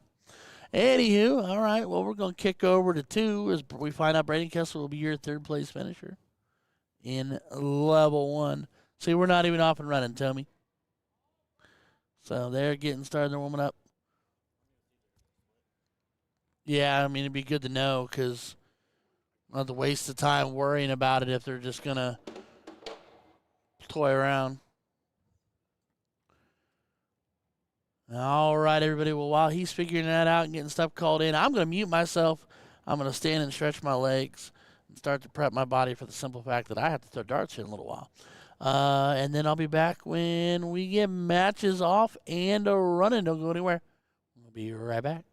Anywho, all right, well, we're going to kick over to 2 as we find out Brandon Kessler will be your third-place finisher in level 1. See, we're not even off and running, Tommy. So they're getting started. They're warming up. Yeah, I mean, it'd be good to know because I don't have to waste the time worrying about it if they're just going to toy around. All right, everybody. Well, while he's figuring that out and getting stuff called in, I'm going to mute myself. I'm going to stand and stretch my legs and start to prep my body for the simple fact that I have to throw darts in a little while. And then I'll be back when we get matches off and running. Don't go anywhere. We'll be right back.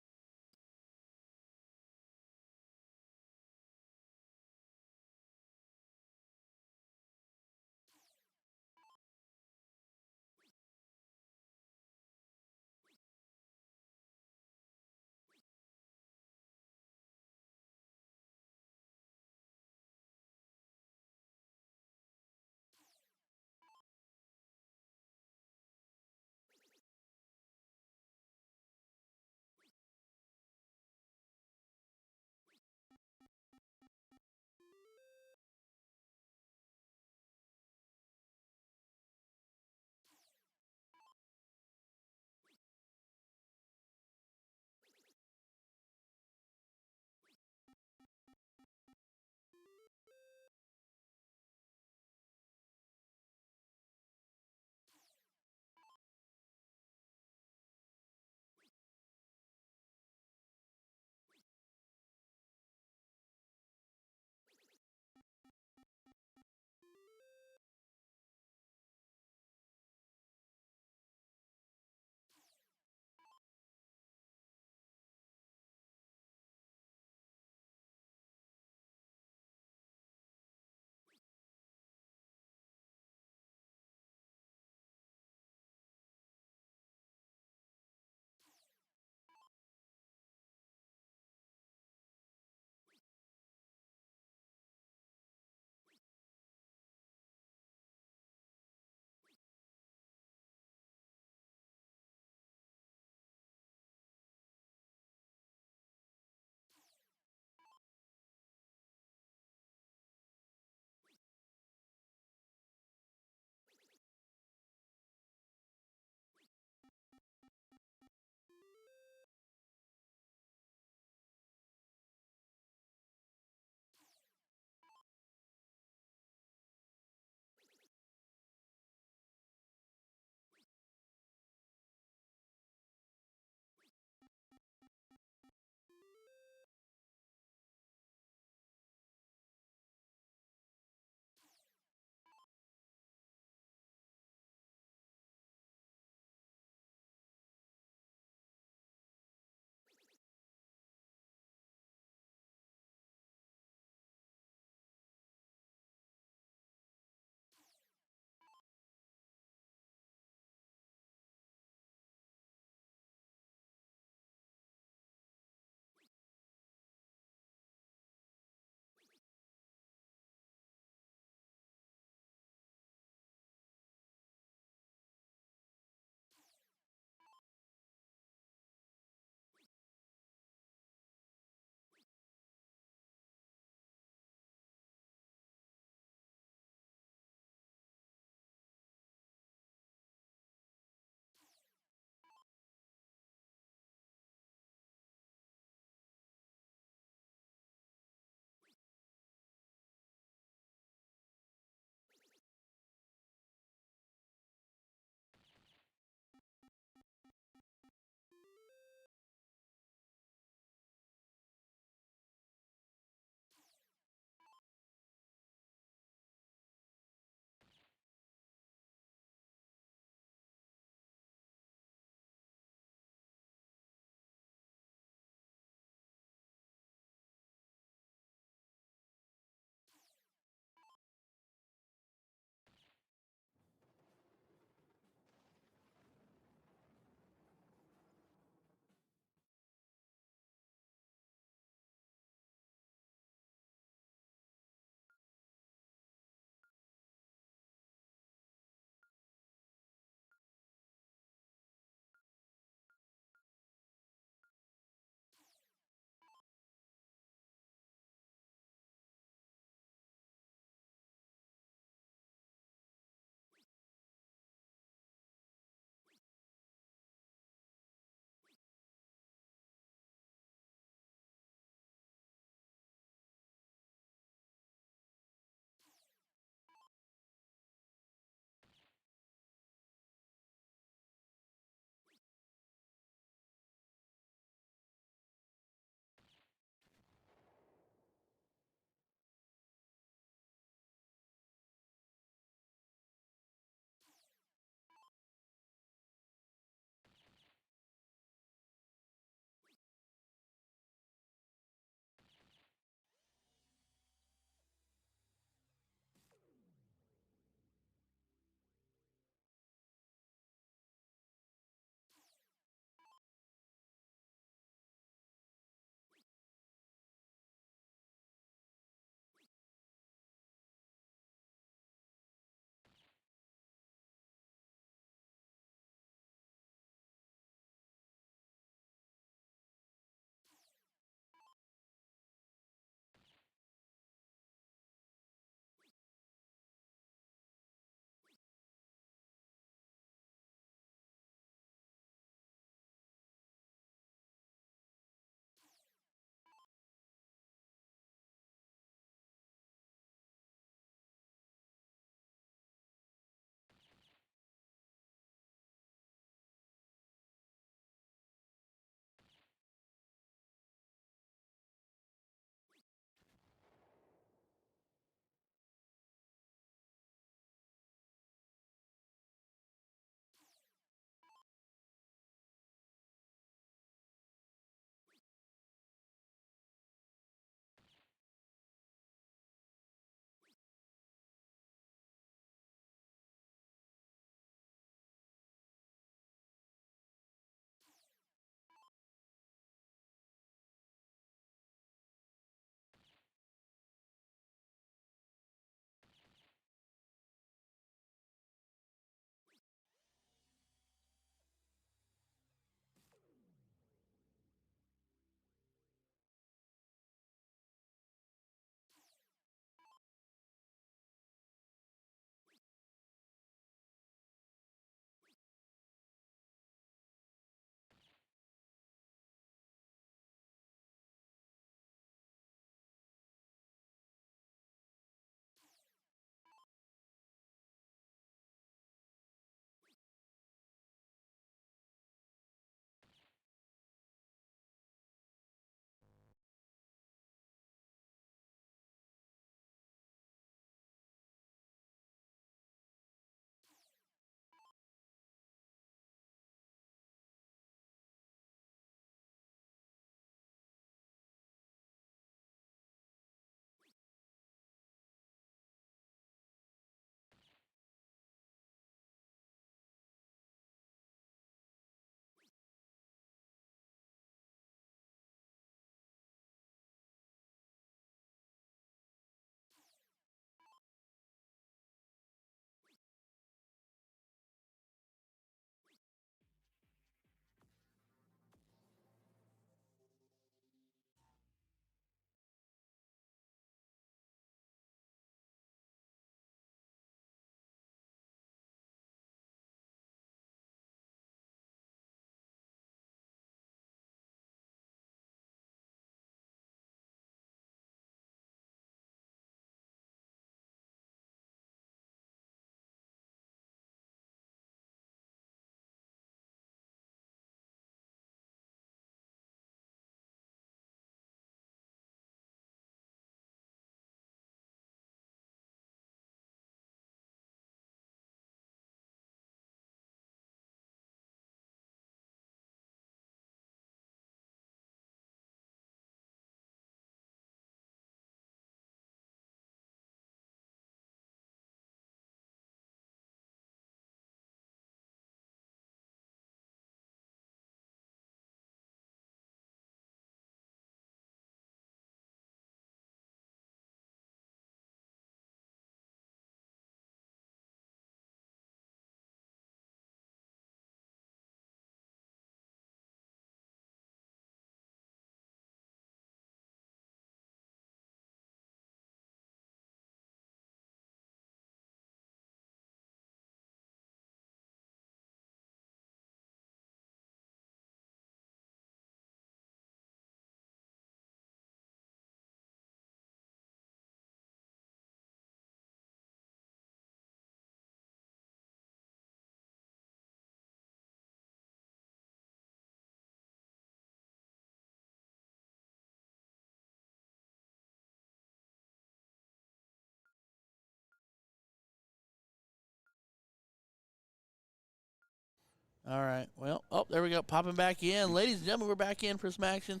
All right. Well, oh, there we go. Popping back in. Ladies and gentlemen, we're back in for some action.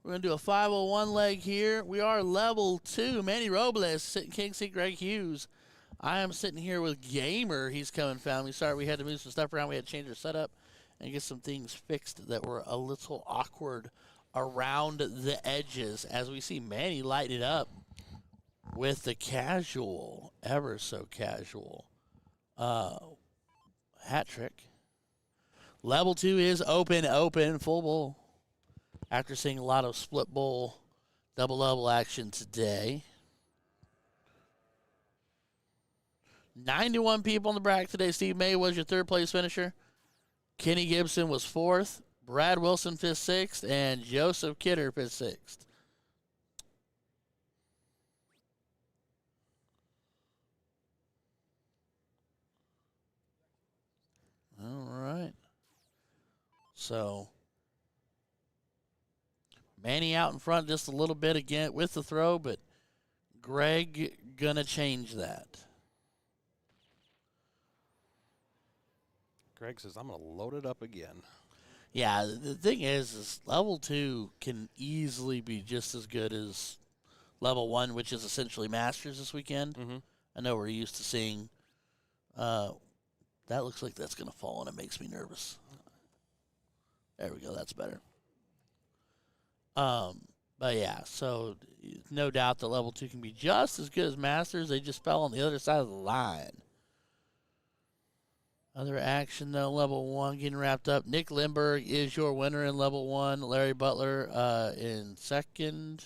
We're going to do a 501 leg here. We are level 2. Manny Robles sitting king seat, Greg Hughes. I am sitting here with Gamer. He's coming, family. Sorry, we had to move some stuff around. We had to change our setup and get some things fixed that were a little awkward around the edges. As we see Manny light it up with the casual, ever so casual hat trick. Level 2 is open, full bowl. After seeing a lot of split bowl, double action today. 91 people in the bracket today. Steve May was your third place finisher. Kenny Gibson was fourth. Brad Wilson fifth, sixth, and Joseph Kidder fifth, sixth. All right. So Manny out in front just a little bit again with the throw, but Greg gonna change that. Greg says, I'm going to load it up again. Yeah, the thing is level 2 can easily be just as good as level 1, which is essentially Masters this weekend. Mm-hmm. I know we're used to seeing that looks like that's going to fall, and it makes me nervous. There we go. That's better. But, yeah, so no doubt that level 2 can be just as good as Masters. They just fell on the other side of the line. Other action, though, level 1 getting wrapped up. Nick Lindbergh is your winner in level 1. Larry Butler in second.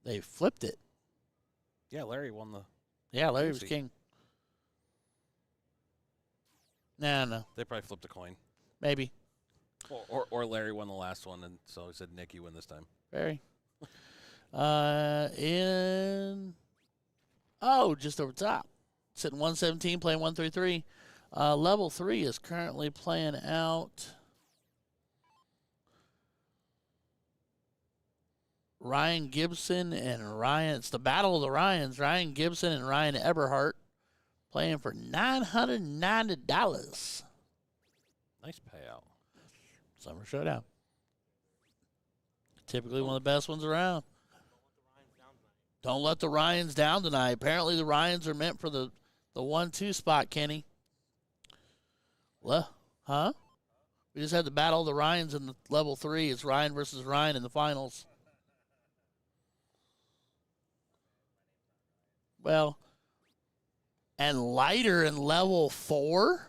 They flipped it. Yeah, Larry won the... Yeah, Larry was king. No. They probably flipped a coin. Maybe. Or Larry won the last one, and so he said, Nick, you win this time. Very. Just over top. Sitting 117, playing 133. Level 3 is currently playing out. Ryan Gibson and Ryan. It's the battle of the Ryans. Ryan Gibson and Ryan Eberhardt playing for $990. Nice payout. Summer Showdown. Typically one of the best ones around. Don't let the Ryans down tonight. Apparently the Ryans are meant for the 1-2 spot, Kenny. Well, huh? We just had the battle of the Ryans in the level 3. It's Ryan versus Ryan in the finals. Well, and Lighter in level 4.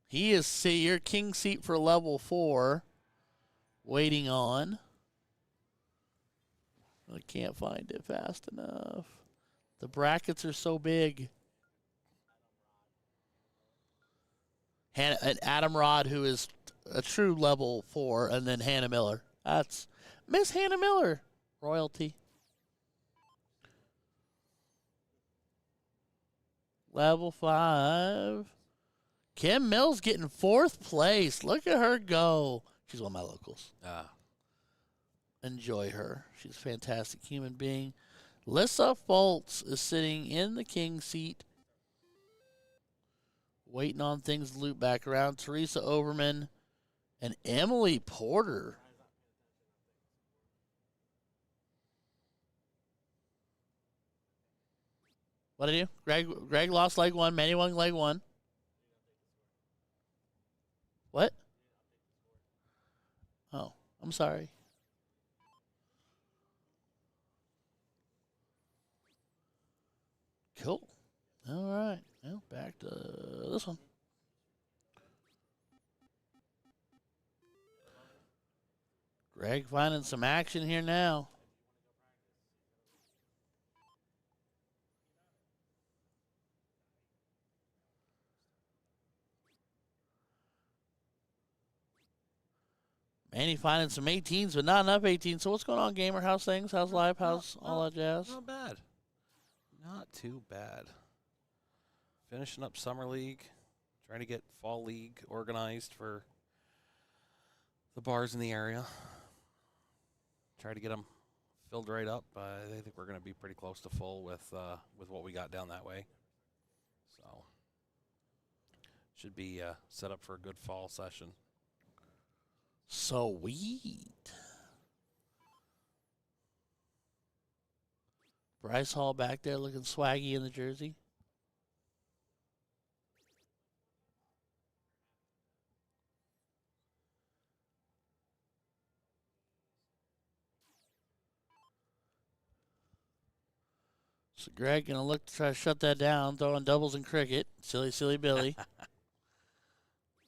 He is your king seat for level 4. Waiting on. I can't find it fast enough. The brackets are so big. And Adam Rod, who is a true level 4, and then Hannah Miller. That's Miss Hannah Miller. Royalty. Level 5. Kim Mills getting 4th place. Look at her go. She's one of my locals. Enjoy her. She's a fantastic human being. Lissa Foltz is sitting in the king seat, waiting on things to loop back around. Teresa Overman and Emily Porter. What did I do? Greg lost leg 1. Manny won leg 1. What? Oh, I'm sorry. Cool. All right. Well, back to this one. Greg finding some action here now. Manny finding some 18s, but not enough 18s. So what's going on, Gamer? How's things? How's life? How's all that jazz? Not bad. Not too bad. Finishing up Summer League. Trying to get Fall League organized for the bars in the area. Try to get them filled right up. I think we're going to be pretty close to full with what we got down that way. So Should be set up for a good fall session. Sweet. Bryce Hall back there looking swaggy in the jersey. So Greg gonna look to try to shut that down, throwing doubles in cricket. Silly, silly Billy.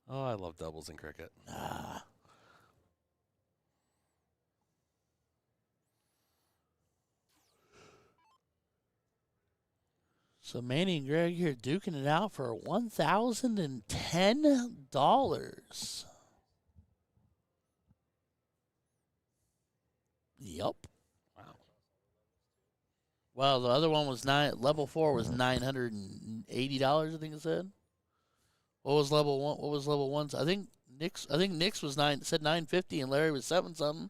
Oh, I love doubles in cricket. Ah. So Manny and Greg here duking it out for $1,010. Yup. Wow. Well, the other one was level 4 was $980, I think it said. What was level 1? What was level 1's? I think Nick's was said $950 and Larry was 7 something.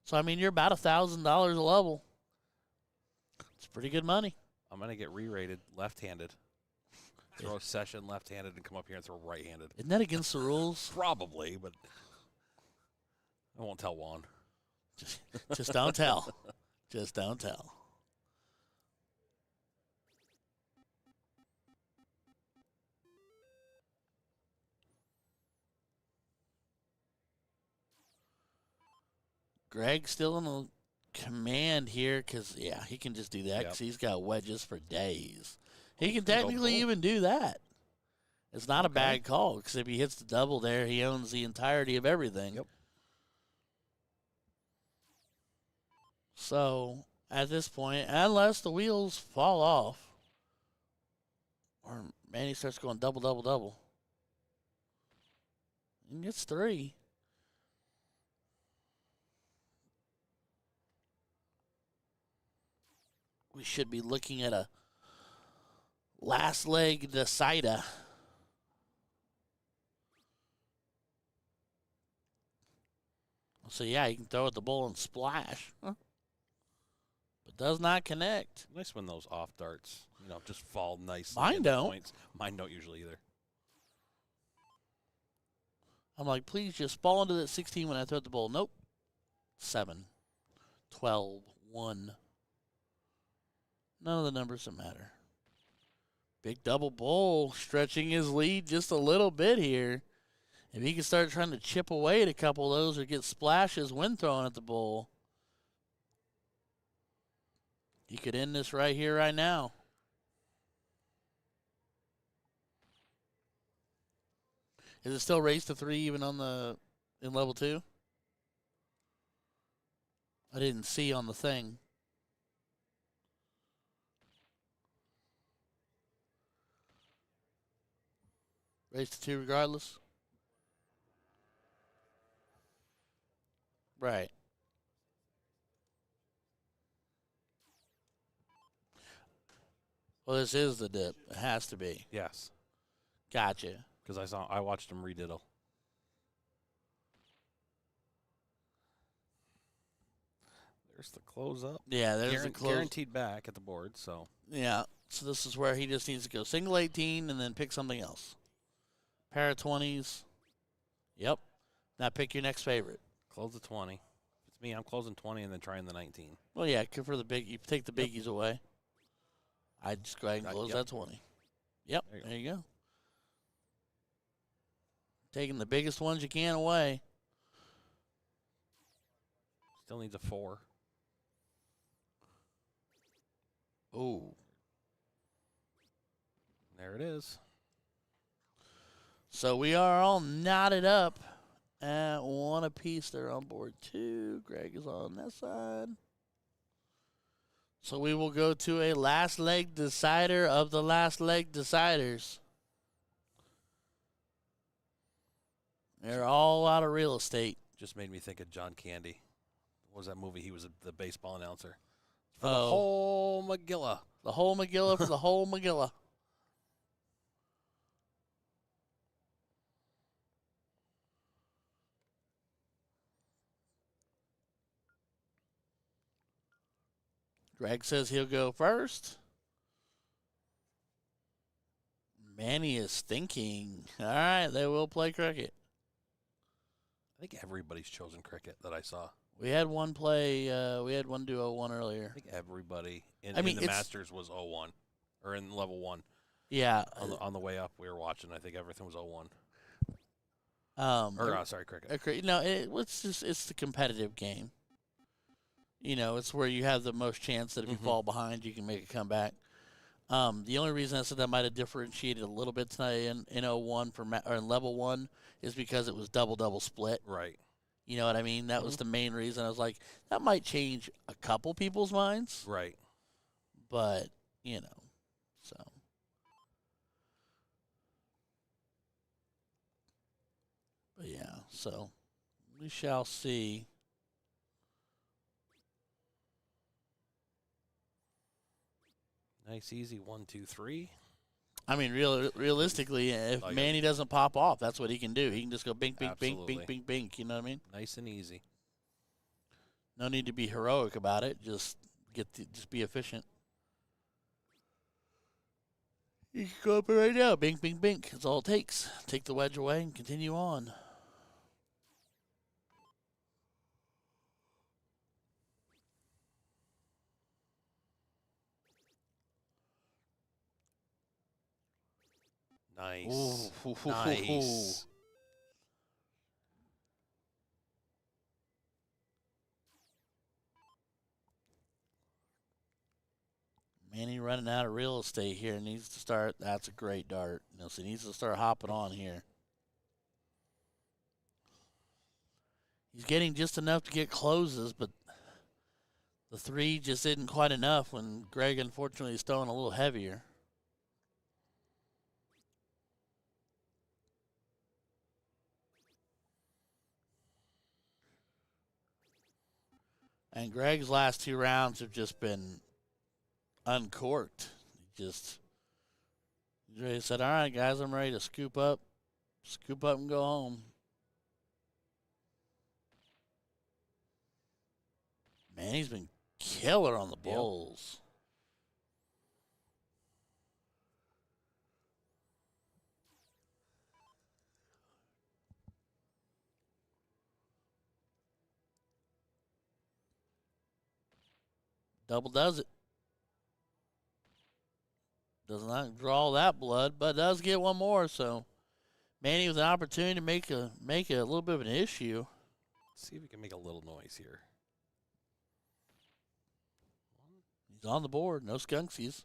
So I mean you're about $1,000 a level. It's pretty good money. I'm going to get re-rated left-handed. Throw a session left-handed and come up here and throw right-handed. Isn't that against the rules? Probably, but I won't tell Juan. Just don't tell. Just don't tell. Greg's still in the command here because, yeah, he can just do that because he's got wedges for days. He can technically even do that. It's not a bad call because if he hits the double there, he owns the entirety of everything. Yep. So, at this point, unless the wheels fall off, or Manny starts going double, double, double, he gets 3. We should be looking at a last leg decider. So, yeah, you can throw at the bull and splash. Huh? But does not connect. Nice when those off darts, just fall nice. Mine don't. Points. Mine don't usually either. I'm like, please just fall into that 16 when I throw at the bull. Nope. 7, 12, 1. None of the numbers that matter. Big double bull stretching his lead just a little bit here. If he can start trying to chip away at a couple of those or get splashes when throwing at the bull, he could end this right here, right now. Is it still race to 3 even in level 2? I didn't see on the thing. Race to 2 regardless? Right. Well, this is the dip. It has to be. Yes. Gotcha. Because I watched him rediddle. There's the close up. Yeah, there's the close. Guaranteed back at the board, so. Yeah, so this is where he just needs to go single 18 and then pick something else. Pair of 20s. Yep. Now pick your next favorite. Close the 20. If it's me, I'm closing 20 and then trying the 19. Well, yeah, for the big, you take the biggies away. I'd just go ahead and close that 20. Yep, there you go. Taking the biggest ones you can away. Still needs a 4. Oh. There it is. So we are all knotted up at 1 apiece. They're on board 2. Greg is on that side. So we will go to a last leg decider of the last leg deciders. They're all out of real estate. Just made me think of John Candy. What was that movie? He was the baseball announcer. For the whole Magilla. The whole Magilla for the whole Magilla. Greg says he'll go first. Manny is thinking. All right, they will play cricket. I think everybody's chosen cricket that I saw. We had one play. We had one do 0-1 earlier. I think everybody in, I mean, in the it's- Masters was 0-1 or in level 1. Yeah. On the way up, we were watching. I think everything was 0-1. Sorry, cricket. No, it's the competitive game. You know, it's where you have the most chance that if you fall behind, you can make a comeback. The only reason I said that might have differentiated a little bit tonight in 0-1 or in level 1 is because it was double split. Right. You know what I mean? That was the main reason. I was like, that might change a couple people's minds. Right. But, you know, so. But yeah, so we shall see. Nice, easy 1, 2, 3. I mean, realistically, if Oh, yeah. Manny doesn't pop off, that's what he can do. He can just go bink, bink, bink, Absolutely. bink, bink, bink. You know what I mean? Nice and easy. No need to be heroic about it. Just be efficient. You can go up it right now. Bink, bink, bink. That's all it takes. Take the wedge away and continue on. Nice. Ooh. Nice. Manny running out of real estate here. Needs to start. That's a great dart. So he needs to start hopping on here. He's getting just enough to get closes, but the 3 just isn't quite enough when Greg, unfortunately, is throwing a little heavier. And Greg's last 2 rounds have just been uncorked. He said, all right, guys, I'm ready to scoop up and go home. Man, he's been killer on the Bulls. Double does it. Does not draw that blood, but does get one more. So Manny with an opportunity to make a little bit of an issue. Let's see if we can make a little noise here. He's on the board. No skunksies.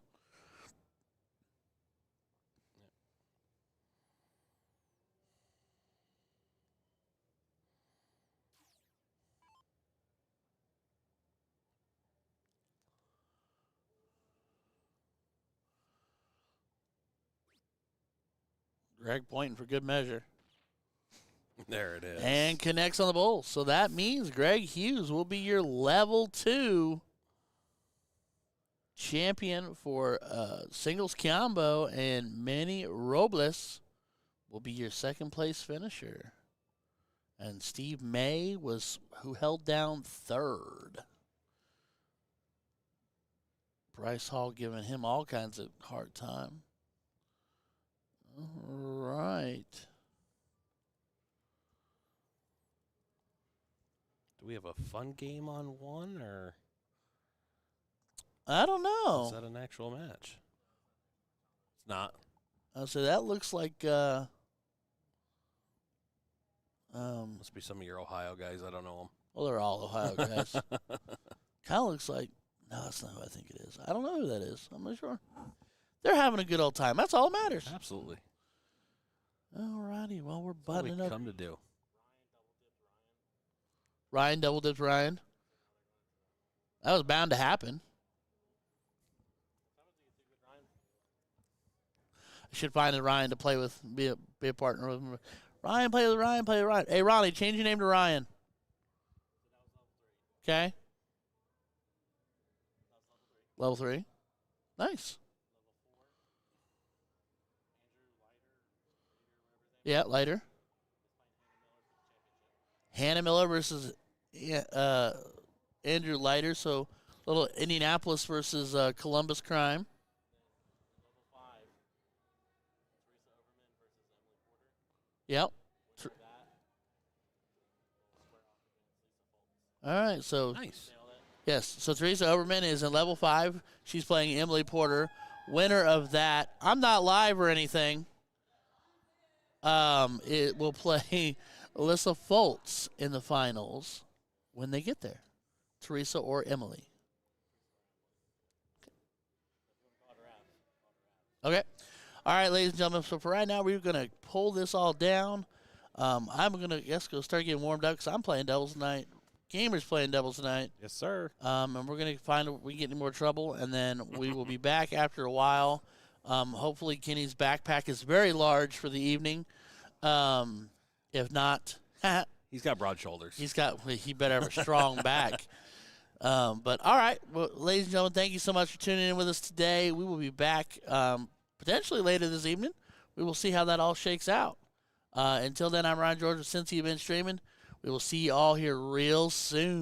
Greg pointing for good measure. There it is. And connects on the bowl. So that means Greg Hughes will be your level 2 champion for singles combo, and Manny Robles will be your second place finisher. And Steve May was who held down 3rd. Bryce Hall giving him all kinds of hard time. All right. Do we have a fun game on 1, or I don't is know. that an actual match? It's not. So that looks like Must be some of your Ohio guys. I don't know well, they're all Ohio guys. them. Kind of looks like, no, that's not who I think it is. I don't know who that is. I'm not sure. They're having a good old time. That's all that matters. Absolutely. All righty. Well, we're That's what we buttoning up. come to do. Ryan double dipped Ryan. That was bound to happen. I should find a Ryan to play with, be a partner with him. Ryan, play with Ryan, play with Ryan. Hey, Ronnie, change your name to Ryan. Okay. Level 3. Nice. Yeah, lighter. Hannah Miller versus Andrew Leiter. So little Indianapolis versus Columbus Crime. Yep. All right, so Nice. yes, so Teresa Oberman is in level 5. She's playing Emily Porter. Winner of that, I'm not live or anything. It will play Alyssa Foltz in the finals when they get there. Teresa or Emily. Okay. All right, ladies and gentlemen. So for right now, we're gonna pull this all down. I'm gonna go start getting warmed up because I'm playing doubles tonight. Gamer's playing doubles tonight. Yes, sir. And we're going to find if we get any more trouble, and then we will be back after a while. Hopefully Kenny's backpack is very large for the evening. If not, He's got broad shoulders. he better have a strong back. But all right, well, ladies and gentlemen, thank you so much for tuning in with us today. We will be back potentially later this evening. We will see how that all shakes out. Until then, I'm Ryan George with Cincy Event Streaming. We will see you all here real soon.